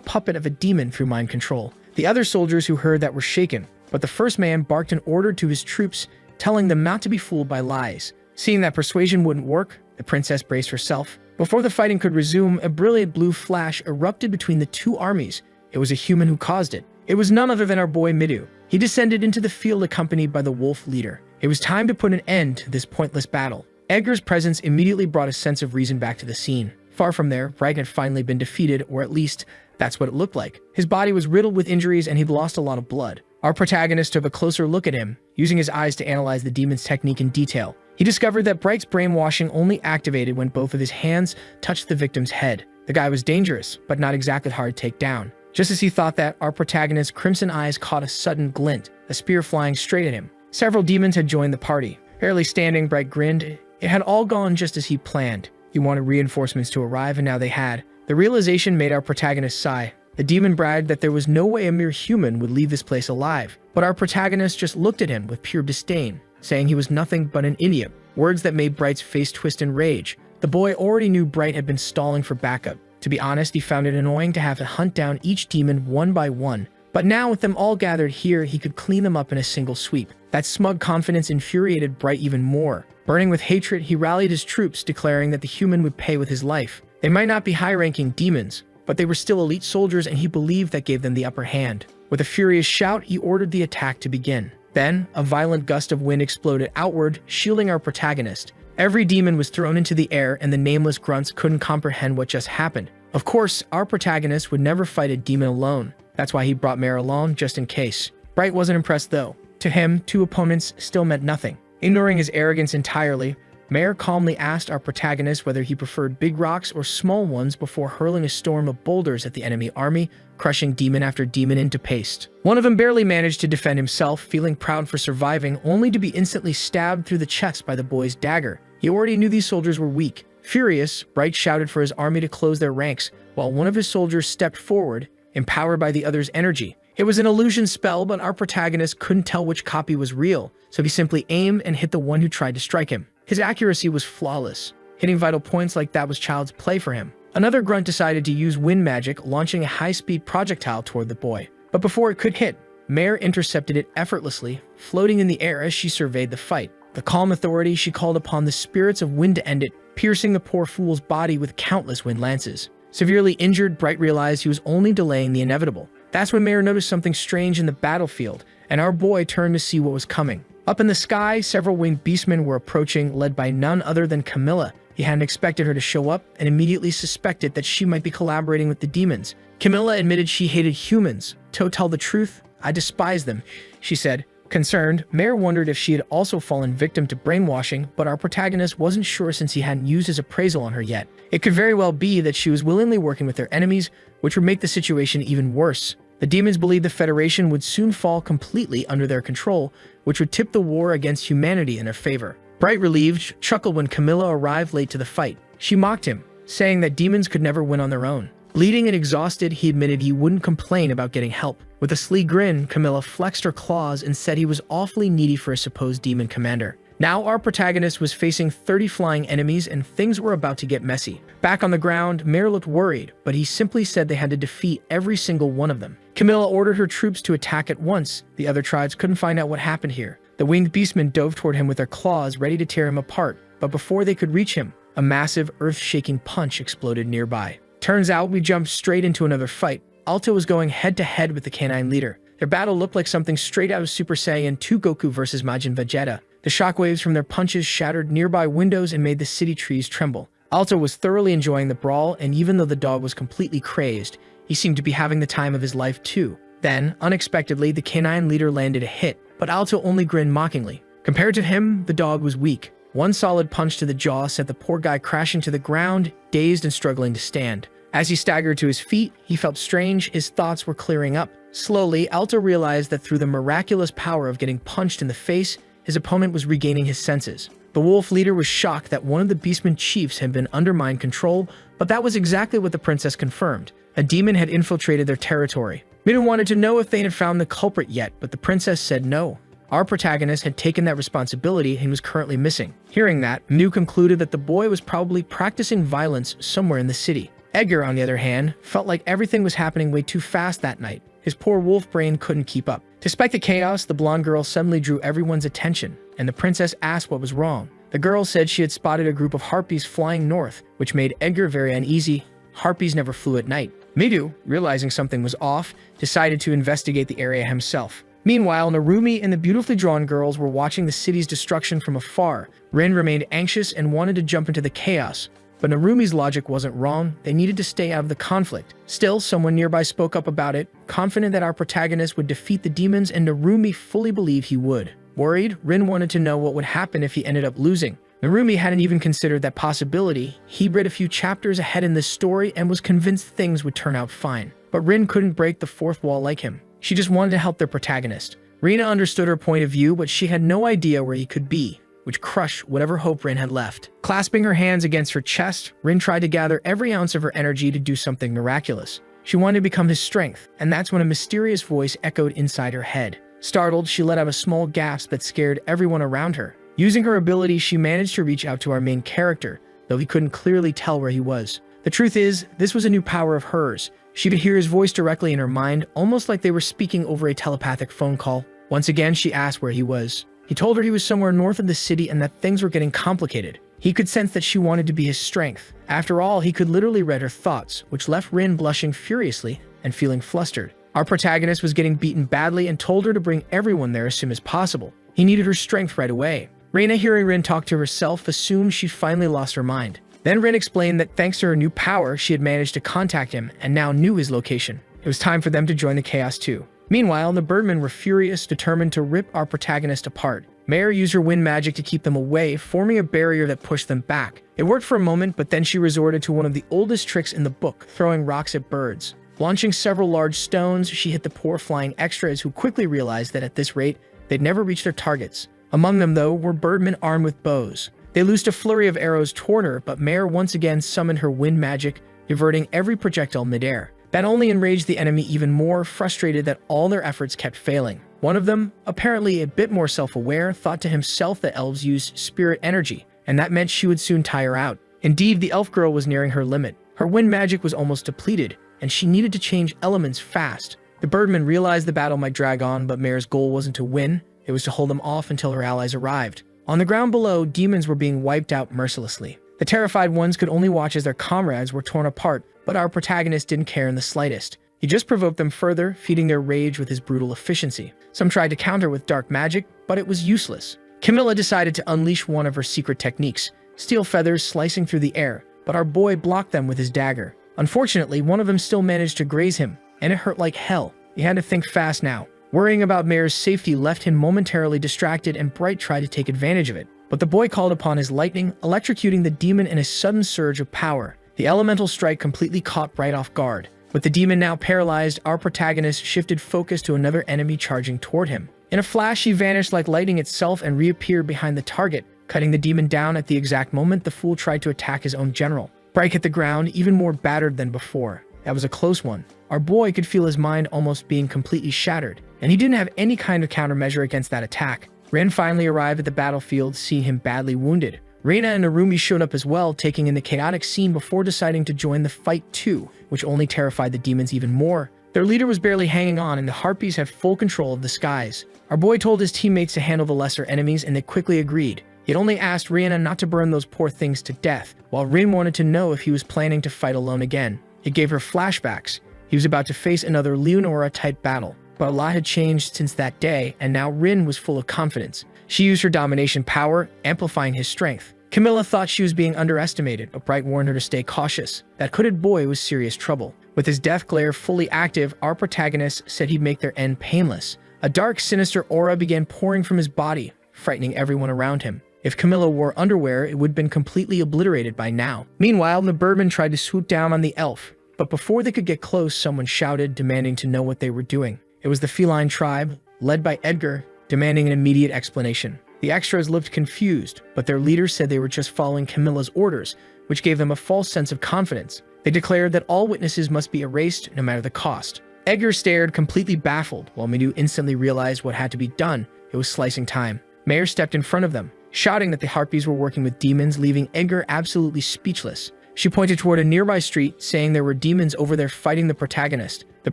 puppet of a demon through mind control. The other soldiers who heard that were shaken, but the first man barked an order to his troops, telling them not to be fooled by lies. Seeing that persuasion wouldn't work, the princess braced herself. Before the fighting could resume, a brilliant blue flash erupted between the two armies. It was a human who caused it. It was none other than our boy Midu. He descended into the field accompanied by the wolf leader. It was time to put an end to this pointless battle. Edgar's presence immediately brought a sense of reason back to the scene. Far from there, Bright had finally been defeated, or at least, that's what it looked like. His body was riddled with injuries and he'd lost a lot of blood. Our protagonist took a closer look at him, using his eyes to analyze the demon's technique in detail. He discovered that Bright's brainwashing only activated when both of his hands touched the victim's head. The guy was dangerous, but not exactly hard to take down. Just as he thought that, our protagonist's crimson eyes caught a sudden glint, a spear flying straight at him. Several demons had joined the party. Barely standing, Bright grinned. It had all gone just as he planned. He wanted reinforcements to arrive, and now they had. The realization made our protagonist sigh. The demon bragged that there was no way a mere human would leave this place alive, but our protagonist just looked at him with pure disdain, saying he was nothing but an idiot, words that made Bright's face twist in rage. The boy already knew Bright had been stalling for backup. To be honest, he found it annoying to have to hunt down each demon one by one, but now with them all gathered here, he could clean them up in a single sweep. That smug confidence infuriated Bright even more. Burning with hatred, he rallied his troops, declaring that the human would pay with his life. They might not be high-ranking demons, but they were still elite soldiers, and he believed that gave them the upper hand. With a furious shout, he ordered the attack to begin. Then, a violent gust of wind exploded outward, shielding our protagonist. Every demon was thrown into the air, and the nameless grunts couldn't comprehend what just happened. Of course, our protagonist would never fight a demon alone. That's why he brought Mare along, just in case. Bright wasn't impressed though. To him, two opponents still meant nothing. Ignoring his arrogance entirely, Mare calmly asked our protagonist whether he preferred big rocks or small ones before hurling a storm of boulders at the enemy army, crushing demon after demon into paste. One of them barely managed to defend himself, feeling proud for surviving, only to be instantly stabbed through the chest by the boy's dagger. He already knew these soldiers were weak. Furious, Bright shouted for his army to close their ranks, while one of his soldiers stepped forward, empowered by the other's energy. It was an illusion spell, but our protagonist couldn't tell which copy was real, so he simply aimed and hit the one who tried to strike him. His accuracy was flawless. Hitting vital points like that was child's play for him. Another grunt decided to use wind magic, launching a high-speed projectile toward the boy. But before it could hit, Mare intercepted it effortlessly, floating in the air as she surveyed the fight. The calm authority, she called upon the spirits of wind to end it, piercing the poor fool's body with countless wind lances. Severely injured, Bright realized he was only delaying the inevitable. That's when Mare noticed something strange in the battlefield, and our boy turned to see what was coming. Up in the sky, several winged beastmen were approaching, led by none other than Camilla. He hadn't expected her to show up, and immediately suspected that she might be collaborating with the demons. Camilla admitted she hated humans. To tell the truth, I despise them, she said. Concerned, Mare wondered if she had also fallen victim to brainwashing, but our protagonist wasn't sure since he hadn't used his appraisal on her yet. It could very well be that she was willingly working with their enemies, which would make the situation even worse. The demons believed the Federation would soon fall completely under their control, which would tip the war against humanity in their favor. Bright, relieved, chuckled when Camilla arrived late to the fight. She mocked him, saying that demons could never win on their own. Bleeding and exhausted, he admitted he wouldn't complain about getting help. With a sleek grin, Camilla flexed her claws and said he was awfully needy for a supposed demon commander. Now our protagonist was facing 30 flying enemies, and things were about to get messy. Back on the ground, Mare looked worried, but he simply said they had to defeat every single one of them. Camilla ordered her troops to attack at once. The other tribes couldn't find out what happened here. The winged beastmen dove toward him with their claws, ready to tear him apart, but before they could reach him, a massive, earth-shaking punch exploded nearby. Turns out we jumped straight into another fight. Alto was going head-to-head with the canine leader. Their battle looked like something straight out of Super Saiyan 2 Goku versus Majin Vegeta. The shockwaves from their punches shattered nearby windows and made the city trees tremble. Alto was thoroughly enjoying the brawl, and even though the dog was completely crazed, he seemed to be having the time of his life too. Then, unexpectedly, the canine leader landed a hit, but Alto only grinned mockingly. Compared to him, the dog was weak. One solid punch to the jaw sent the poor guy crashing to the ground, dazed and struggling to stand. As he staggered to his feet, he felt strange. His thoughts were clearing up. Slowly, Alto realized that through the miraculous power of getting punched in the face, his opponent was regaining his senses. The wolf leader was shocked that one of the beastmen chiefs had been under mind control, but that was exactly what the princess confirmed. A demon had infiltrated their territory. Midun wanted to know if they had found the culprit yet, but the princess said no. Our protagonist had taken that responsibility and was currently missing. Hearing that, Midun concluded that the boy was probably practicing violence somewhere in the city. Edgar, on the other hand, felt like everything was happening way too fast that night. His poor wolf brain couldn't keep up. Despite the chaos, the blonde girl suddenly drew everyone's attention, and the princess asked what was wrong. The girl said she had spotted a group of harpies flying north, which made Edgar very uneasy. Harpies never flew at night. Midun, realizing something was off, decided to investigate the area himself. Meanwhile, Narumi and the beautifully drawn girls were watching the city's destruction from afar. Rin remained anxious and wanted to jump into the chaos. But Narumi's logic wasn't wrong. They needed to stay out of the conflict. Still, someone nearby spoke up about it, confident that our protagonist would defeat the demons, and Narumi fully believed he would. Worried, Rin wanted to know what would happen if he ended up losing. Narumi hadn't even considered that possibility. He read a few chapters ahead in this story and was convinced things would turn out fine. But Rin couldn't break the fourth wall like him. She just wanted to help their protagonist. Rina understood her point of view, but she had no idea where he could be, which crushed whatever hope Rin had left. Clasping her hands against her chest, Rin tried to gather every ounce of her energy to do something miraculous. She wanted to become his strength, and that's when a mysterious voice echoed inside her head. Startled, she let out a small gasp that scared everyone around her. Using her ability, she managed to reach out to our main character, though he couldn't clearly tell where he was. The truth is, this was a new power of hers. She could hear his voice directly in her mind, almost like they were speaking over a telepathic phone call. Once again, she asked where he was. He told her he was somewhere north of the city and that things were getting complicated. He could sense that she wanted to be his strength. After all, he could literally read her thoughts, which left Rin blushing furiously and feeling flustered. Our protagonist was getting beaten badly and told her to bring everyone there as soon as possible. He needed her strength right away. Reina, hearing Rin talk to herself, assumed she'd finally lost her mind. Then Rin explained that thanks to her new power, she had managed to contact him and now knew his location. It was time for them to join the chaos too. Meanwhile, the Birdmen were furious, determined to rip our protagonist apart. Mare used her wind magic to keep them away, forming a barrier that pushed them back. It worked for a moment, but then she resorted to one of the oldest tricks in the book, throwing rocks at birds. Launching several large stones, she hit the poor flying extras, who quickly realized that at this rate, they'd never reach their targets. Among them, though, were birdmen armed with bows. They loosed a flurry of arrows toward her, but Mare once again summoned her wind magic, diverting every projectile midair. That only enraged the enemy even more, frustrated that all their efforts kept failing. One of them, apparently a bit more self-aware, thought to himself that elves use spirit energy, and that meant she would soon tire out. Indeed, the elf girl was nearing her limit. Her wind magic was almost depleted, and she needed to change elements fast. The Birdmen realized the battle might drag on, but Mare's goal wasn't to win, it was to hold them off until her allies arrived. On the ground below, demons were being wiped out mercilessly. The terrified ones could only watch as their comrades were torn apart, but our protagonist didn't care in the slightest. He just provoked them further, feeding their rage with his brutal efficiency. Some tried to counter with dark magic, but it was useless. Camilla decided to unleash one of her secret techniques, steel feathers slicing through the air, but our boy blocked them with his dagger. Unfortunately, one of them still managed to graze him, and it hurt like hell. He had to think fast now. Worrying about Mare's safety left him momentarily distracted, and Bright tried to take advantage of it. But the boy called upon his lightning, electrocuting the demon in a sudden surge of power. The elemental strike completely caught Bright off guard. With the demon now paralyzed, our protagonist shifted focus to another enemy charging toward him. In a flash, he vanished like lightning itself and reappeared behind the target, cutting the demon down at the exact moment the fool tried to attack his own general. Bright hit the ground, even more battered than before. That was a close one. Our boy could feel his mind almost being completely shattered, and he didn't have any kind of countermeasure against that attack. Ren finally arrived at the battlefield, seeing him badly wounded. Reina and Narumi showed up as well, taking in the chaotic scene before deciding to join the fight too, which only terrified the demons even more. Their leader was barely hanging on, and the Harpies had full control of the skies. Our boy told his teammates to handle the lesser enemies, and they quickly agreed. He had only asked Reina not to burn those poor things to death, while Rin wanted to know if he was planning to fight alone again. It gave her flashbacks. He was about to face another Leonora-type battle. But a lot had changed since that day, and now Rin was full of confidence. She used her domination power, amplifying his strength. Camilla thought she was being underestimated, but Bright warned her to stay cautious. That hooded boy was serious trouble. With his death glare fully active, our protagonist said he'd make their end painless. A dark, sinister aura began pouring from his body, frightening everyone around him. If Camilla wore underwear, it would have been completely obliterated by now. Meanwhile, the Birdman tried to swoop down on the elf, but before they could get close, someone shouted, demanding to know what they were doing. It was the feline tribe, led by Edgar, demanding an immediate explanation. The extras looked confused, but their leader said they were just following Camilla's orders, which gave them a false sense of confidence. They declared that all witnesses must be erased, no matter the cost. Edgar stared, completely baffled, while Midu instantly realized what had to be done. It was slicing time. Mayor stepped in front of them, shouting that the Harpies were working with demons, leaving Edgar absolutely speechless. She pointed toward a nearby street, saying there were demons over there fighting the protagonist. The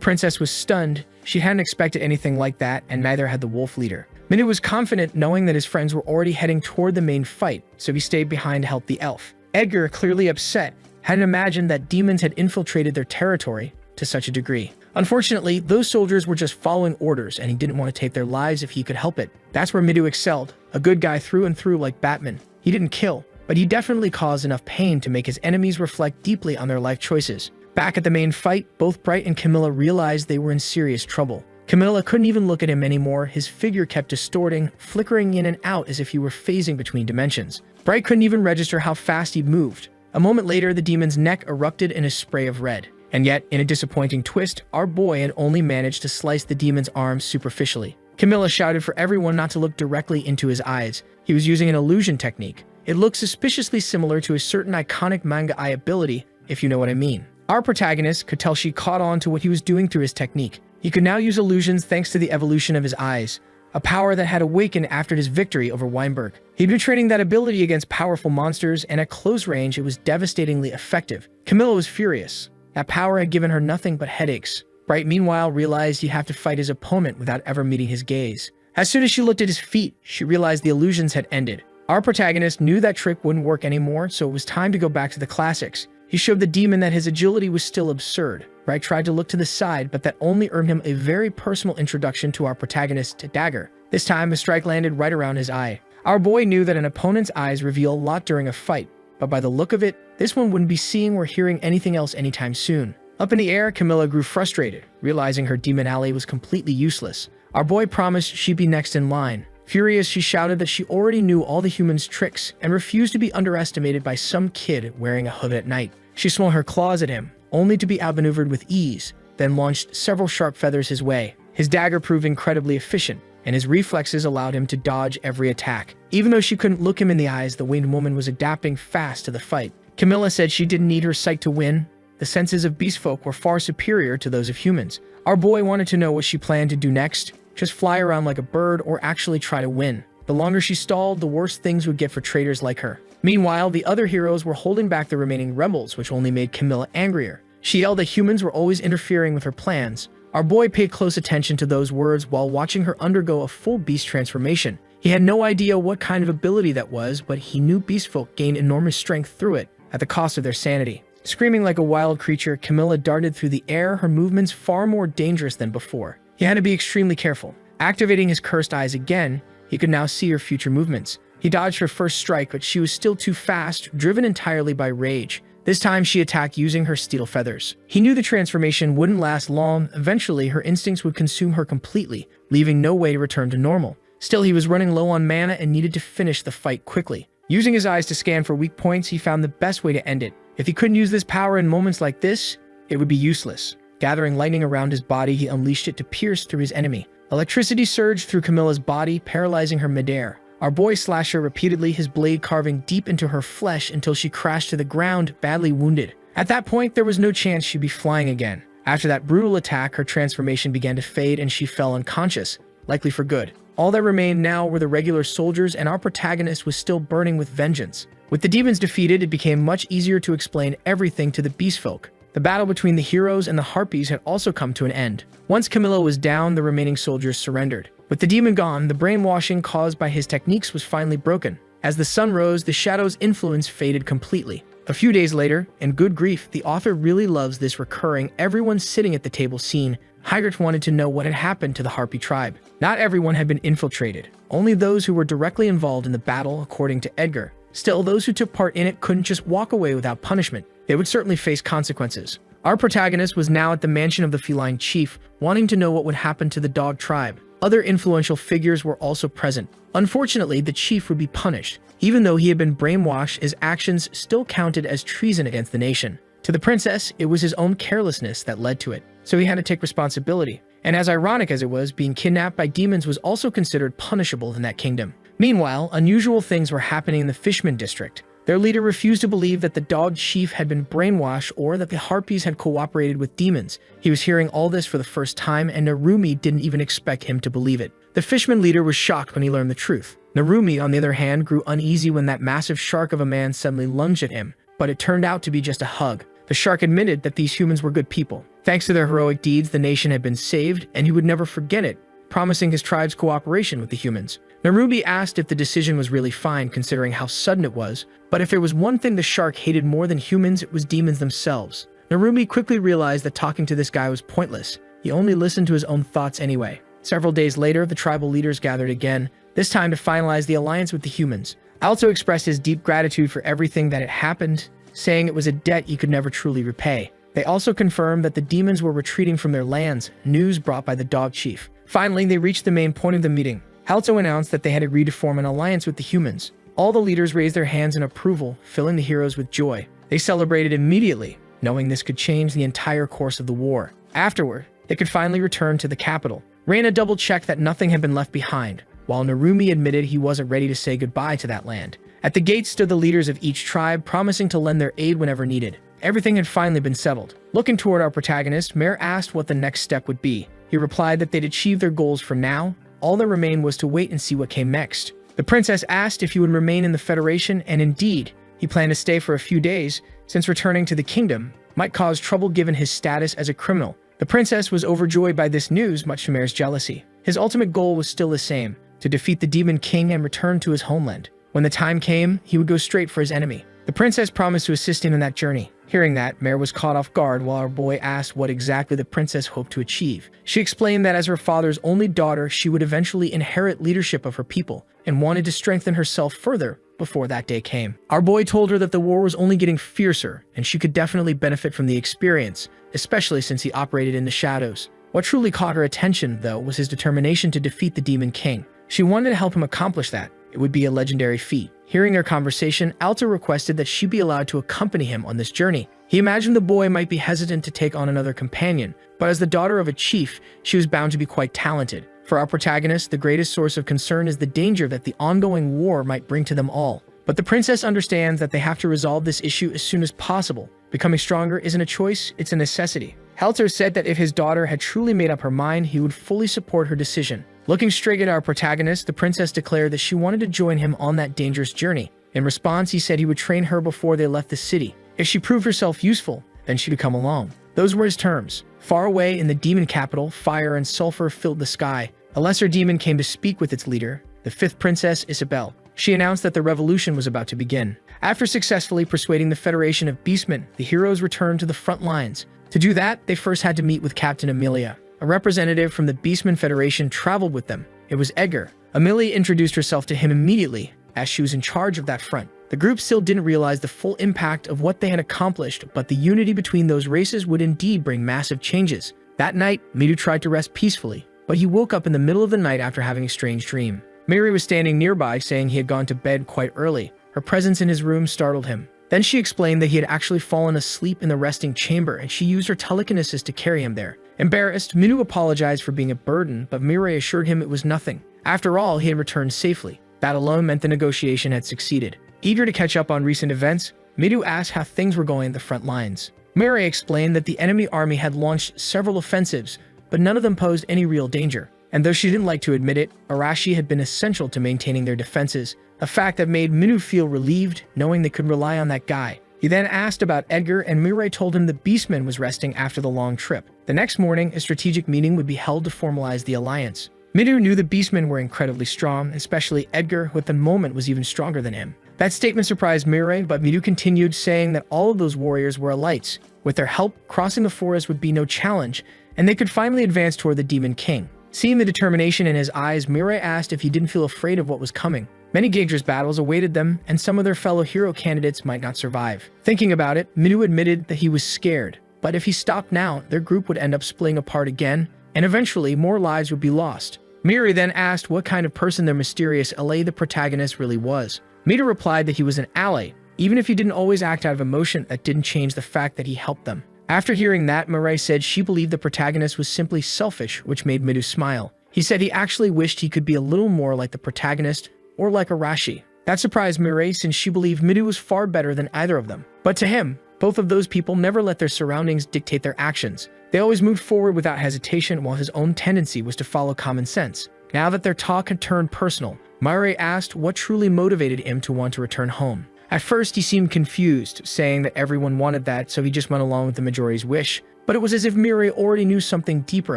princess was stunned. She hadn't expected anything like that, and neither had the wolf leader. Minu was confident, knowing that his friends were already heading toward the main fight, so he stayed behind to help the elf. Edgar, clearly upset, hadn't imagined that demons had infiltrated their territory to such a degree. Unfortunately, those soldiers were just following orders, and he didn't want to take their lives if he could help it. That's where Midu excelled, a good guy through and through like Batman. He didn't kill, but he definitely caused enough pain to make his enemies reflect deeply on their life choices. Back at the main fight, both Bright and Camilla realized they were in serious trouble. Camilla couldn't even look at him anymore. His figure kept distorting, flickering in and out as if he were phasing between dimensions. Bright couldn't even register how fast he moved. A moment later, the demon's neck erupted in a spray of red. And yet, in a disappointing twist, our boy had only managed to slice the demon's arm superficially. Camilla shouted for everyone not to look directly into his eyes. He was using an illusion technique. It looked suspiciously similar to a certain iconic manga eye ability, if you know what I mean. Our protagonist could tell she caught on to what he was doing through his technique. He could now use illusions thanks to the evolution of his eyes, a power that had awakened after his victory over Weinberg. He'd been training that ability against powerful monsters, and at close range it was devastatingly effective. Camilla was furious. That power had given her nothing but headaches. Bright, meanwhile, realized he'd have to fight his opponent without ever meeting his gaze. As soon as she looked at his feet, she realized the illusions had ended. Our protagonist knew that trick wouldn't work anymore, so it was time to go back to the classics. He showed the demon that his agility was still absurd. Wright tried to look to the side, but that only earned him a very personal introduction to our protagonist's dagger. This time, a strike landed right around his eye. Our boy knew that an opponent's eyes reveal a lot during a fight, but by the look of it, this one wouldn't be seeing or hearing anything else anytime soon. Up in the air, Camilla grew frustrated, realizing her demon ally was completely useless. Our boy promised she'd be next in line. Furious, she shouted that she already knew all the humans' tricks and refused to be underestimated by some kid wearing a hood at night. She swung her claws at him, only to be outmaneuvered with ease, then launched several sharp feathers his way. His dagger proved incredibly efficient, and his reflexes allowed him to dodge every attack. Even though she couldn't look him in the eyes, the winged woman was adapting fast to the fight. Camilla said she didn't need her sight to win. The senses of beast folk were far superior to those of humans. Our boy wanted to know what she planned to do next. Just fly around like a bird or actually try to win. The longer she stalled, the worse things would get for traitors like her. Meanwhile, the other heroes were holding back the remaining rebels, which only made Camilla angrier. She yelled that humans were always interfering with her plans. Our boy paid close attention to those words while watching her undergo a full beast transformation. He had no idea what kind of ability that was, but he knew beast folk gained enormous strength through it, at the cost of their sanity. Screaming like a wild creature, Camilla darted through the air, her movements far more dangerous than before. He had to be extremely careful. Activating his cursed eyes again, he could now see her future movements. He dodged her first strike, but she was still too fast, driven entirely by rage. This time she attacked using her steel feathers. He knew the transformation wouldn't last long. Eventually, her instincts would consume her completely, leaving no way to return to normal. Still, he was running low on mana and needed to finish the fight quickly. Using his eyes to scan for weak points, he found the best way to end it. If he couldn't use this power in moments like this, it would be useless. Gathering lightning around his body, he unleashed it to pierce through his enemy. Electricity surged through Camilla's body, paralyzing her midair. Our boy slashed her repeatedly, his blade carving deep into her flesh until she crashed to the ground, badly wounded. At that point, there was no chance she'd be flying again. After that brutal attack, her transformation began to fade and she fell unconscious, likely for good. All that remained now were the regular soldiers, and our protagonist was still burning with vengeance. With the demons defeated, it became much easier to explain everything to the beast folk. The battle between the heroes and the harpies had also come to an end. Once Camilla was down, the remaining soldiers surrendered. With the demon gone, the brainwashing caused by his techniques was finally broken. As the sun rose, the shadow's influence faded completely. A few days later, and good grief, the author really loves this recurring everyone sitting at the table scene. Hygert wanted to know what had happened to the Harpy tribe. Not everyone had been infiltrated, only those who were directly involved in the battle, according to Edgar. Still, those who took part in it couldn't just walk away without punishment. They would certainly face consequences. Our protagonist was now at the mansion of the feline chief, wanting to know what would happen to the dog tribe. Other influential figures were also present. Unfortunately, the chief would be punished. Even though he had been brainwashed, his actions still counted as treason against the nation. To the princess, it was his own carelessness that led to it, so he had to take responsibility. And as ironic as it was, being kidnapped by demons was also considered punishable in that kingdom. Meanwhile, unusual things were happening in the Fishman district. Their leader refused to believe that the dog chief had been brainwashed or that the harpies had cooperated with demons. He was hearing all this for the first time, and Narumi didn't even expect him to believe it. The Fishman leader was shocked when he learned the truth. Narumi, on the other hand, grew uneasy when that massive shark of a man suddenly lunged at him, but it turned out to be just a hug. The shark admitted that these humans were good people. Thanks to their heroic deeds, the nation had been saved, and he would never forget it, promising his tribe's cooperation with the humans. Narumi asked if the decision was really fine considering how sudden it was, but if there was one thing the shark hated more than humans, it was demons themselves. Narumi quickly realized that talking to this guy was pointless. He only listened to his own thoughts anyway. Several days later, the tribal leaders gathered again, this time to finalize the alliance with the humans. Alto expressed his deep gratitude for everything that had happened, saying it was a debt he could never truly repay. They also confirmed that the demons were retreating from their lands, news brought by the dog chief. Finally, they reached the main point of the meeting. Halto announced that they had agreed to form an alliance with the humans. All the leaders raised their hands in approval, filling the heroes with joy. They celebrated immediately, knowing this could change the entire course of the war. Afterward, they could finally return to the capital. Reina double-checked that nothing had been left behind, while Narumi admitted he wasn't ready to say goodbye to that land. At the gate stood the leaders of each tribe, promising to lend their aid whenever needed. Everything had finally been settled. Looking toward our protagonist, Mare asked what the next step would be. He replied that they'd achieved their goals for now. All that remained was to wait and see what came next. The princess asked if he would remain in the Federation, and indeed, he planned to stay for a few days, since returning to the kingdom might cause trouble given his status as a criminal. The princess was overjoyed by this news, much to Mare's jealousy. His ultimate goal was still the same, to defeat the Demon King and return to his homeland. When the time came, he would go straight for his enemy. The princess promised to assist him in that journey. Hearing that, Mare was caught off guard while our boy asked what exactly the princess hoped to achieve. She explained that as her father's only daughter, she would eventually inherit leadership of her people and wanted to strengthen herself further before that day came. Our boy told her that the war was only getting fiercer and she could definitely benefit from the experience, especially since he operated in the shadows. What truly caught her attention, though, was his determination to defeat the Demon King. She wanted to help him accomplish that. It would be a legendary feat. Hearing their conversation, Alta requested that she be allowed to accompany him on this journey. He imagined the boy might be hesitant to take on another companion, but as the daughter of a chief, she was bound to be quite talented. For our protagonist, the greatest source of concern is the danger that the ongoing war might bring to them all. But the princess understands that they have to resolve this issue as soon as possible. Becoming stronger isn't a choice, it's a necessity. Helter said that if his daughter had truly made up her mind, he would fully support her decision. Looking straight at our protagonist, the princess declared that she wanted to join him on that dangerous journey. In response, he said he would train her before they left the city. If she proved herself useful, then she would come along. Those were his terms. Far away in the demon capital, fire and sulfur filled the sky. A lesser demon came to speak with its leader, the fifth princess, Isabel. She announced that the revolution was about to begin. After successfully persuading the Federation of Beastmen, the heroes returned to the front lines. To do that, they first had to meet with Captain Amelia. A representative from the Beastmen Federation traveled with them. It was Edgar. Amelia introduced herself to him immediately, as she was in charge of that front. The group still didn't realize the full impact of what they had accomplished, but the unity between those races would indeed bring massive changes. That night, Midu tried to rest peacefully, but he woke up in the middle of the night after having a strange dream. Mary was standing nearby, saying he had gone to bed quite early. Her presence in his room startled him. Then she explained that he had actually fallen asleep in the resting chamber and she used her telekinesis to carry him there. Embarrassed, Minu apologized for being a burden, but Mirai assured him it was nothing. After all, he had returned safely. That alone meant the negotiation had succeeded. Eager to catch up on recent events, Midu asked how things were going at the front lines. Mirai explained that the enemy army had launched several offensives, but none of them posed any real danger. And though she didn't like to admit it, Arashi had been essential to maintaining their defenses, a fact that made Minu feel relieved knowing they could rely on that guy. He then asked about Edgar, and Mirai told him the Beastman was resting after the long trip. The next morning, a strategic meeting would be held to formalize the alliance. Midu knew the Beastmen were incredibly strong, especially Edgar, who at the moment was even stronger than him. That statement surprised Mirai, but Midu continued, saying that all of those warriors were elites. With their help, crossing the forest would be no challenge, and they could finally advance toward the Demon King. Seeing the determination in his eyes, Mirai asked if he didn't feel afraid of what was coming. Many dangerous battles awaited them, and some of their fellow hero candidates might not survive. Thinking about it, Midu admitted that he was scared, but if he stopped now, their group would end up splitting apart again, and eventually more lives would be lost. Mirai then asked what kind of person their mysterious ally, the protagonist, really was. Midu replied that he was an ally. Even if he didn't always act out of emotion, that didn't change the fact that he helped them. After hearing that, Mirai said she believed the protagonist was simply selfish, which made Midu smile. He said he actually wished he could be a little more like the protagonist, or like Arashi. That surprised Mirai since she believed Midu was far better than either of them. But to him, both of those people never let their surroundings dictate their actions. They always moved forward without hesitation, while his own tendency was to follow common sense. Now that their talk had turned personal, Mirai asked what truly motivated him to want to return home. At first, he seemed confused, saying that everyone wanted that, so he just went along with the majority's wish. But it was as if Mirai already knew something deeper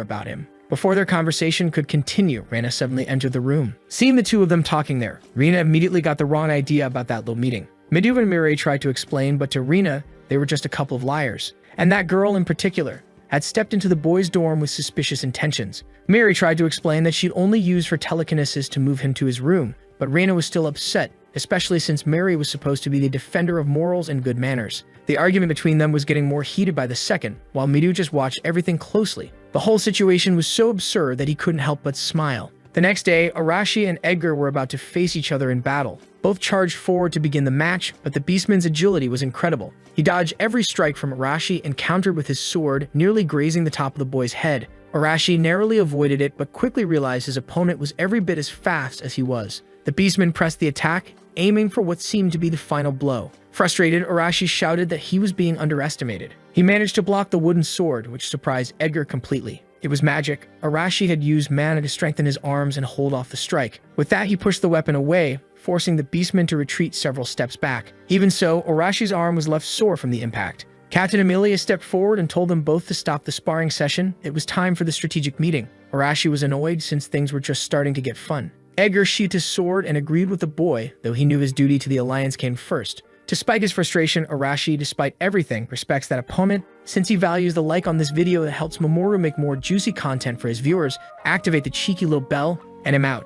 about him. Before their conversation could continue, Rena suddenly entered the room. Seeing the two of them talking there, Rena immediately got the wrong idea about that little meeting. Midu and Mirai tried to explain, but to Rena, they were just a couple of liars. And that girl in particular had stepped into the boys' dorm with suspicious intentions. Mirai tried to explain that she'd only used her telekinesis to move him to his room, but Rena was still upset, especially since Mary was supposed to be the defender of morals and good manners. The argument between them was getting more heated by the second, while Midu just watched everything closely. The whole situation was so absurd that he couldn't help but smile. The next day, Arashi and Edgar were about to face each other in battle. Both charged forward to begin the match, but the Beastman's agility was incredible. He dodged every strike from Arashi and countered with his sword, nearly grazing the top of the boy's head. Arashi narrowly avoided it, but quickly realized his opponent was every bit as fast as he was. The Beastman pressed the attack, aiming for what seemed to be the final blow. Frustrated, Arashi shouted that he was being underestimated. He managed to block the wooden sword, which surprised Edgar completely. It was magic. Arashi had used mana to strengthen his arms and hold off the strike. With that, he pushed the weapon away, forcing the Beastman to retreat several steps back. Even so, Arashi's arm was left sore from the impact. Captain Amelia stepped forward and told them both to stop the sparring session. It was time for the strategic meeting. Arashi was annoyed since things were just starting to get fun. Edgar sheathed his sword and agreed with the boy, though he knew his duty to the Alliance came first. Despite his frustration, Arashi, despite everything, respects that opponent. Since he values the like on this video that helps Mamoru make more juicy content for his viewers, activate the cheeky little bell, and I'm out.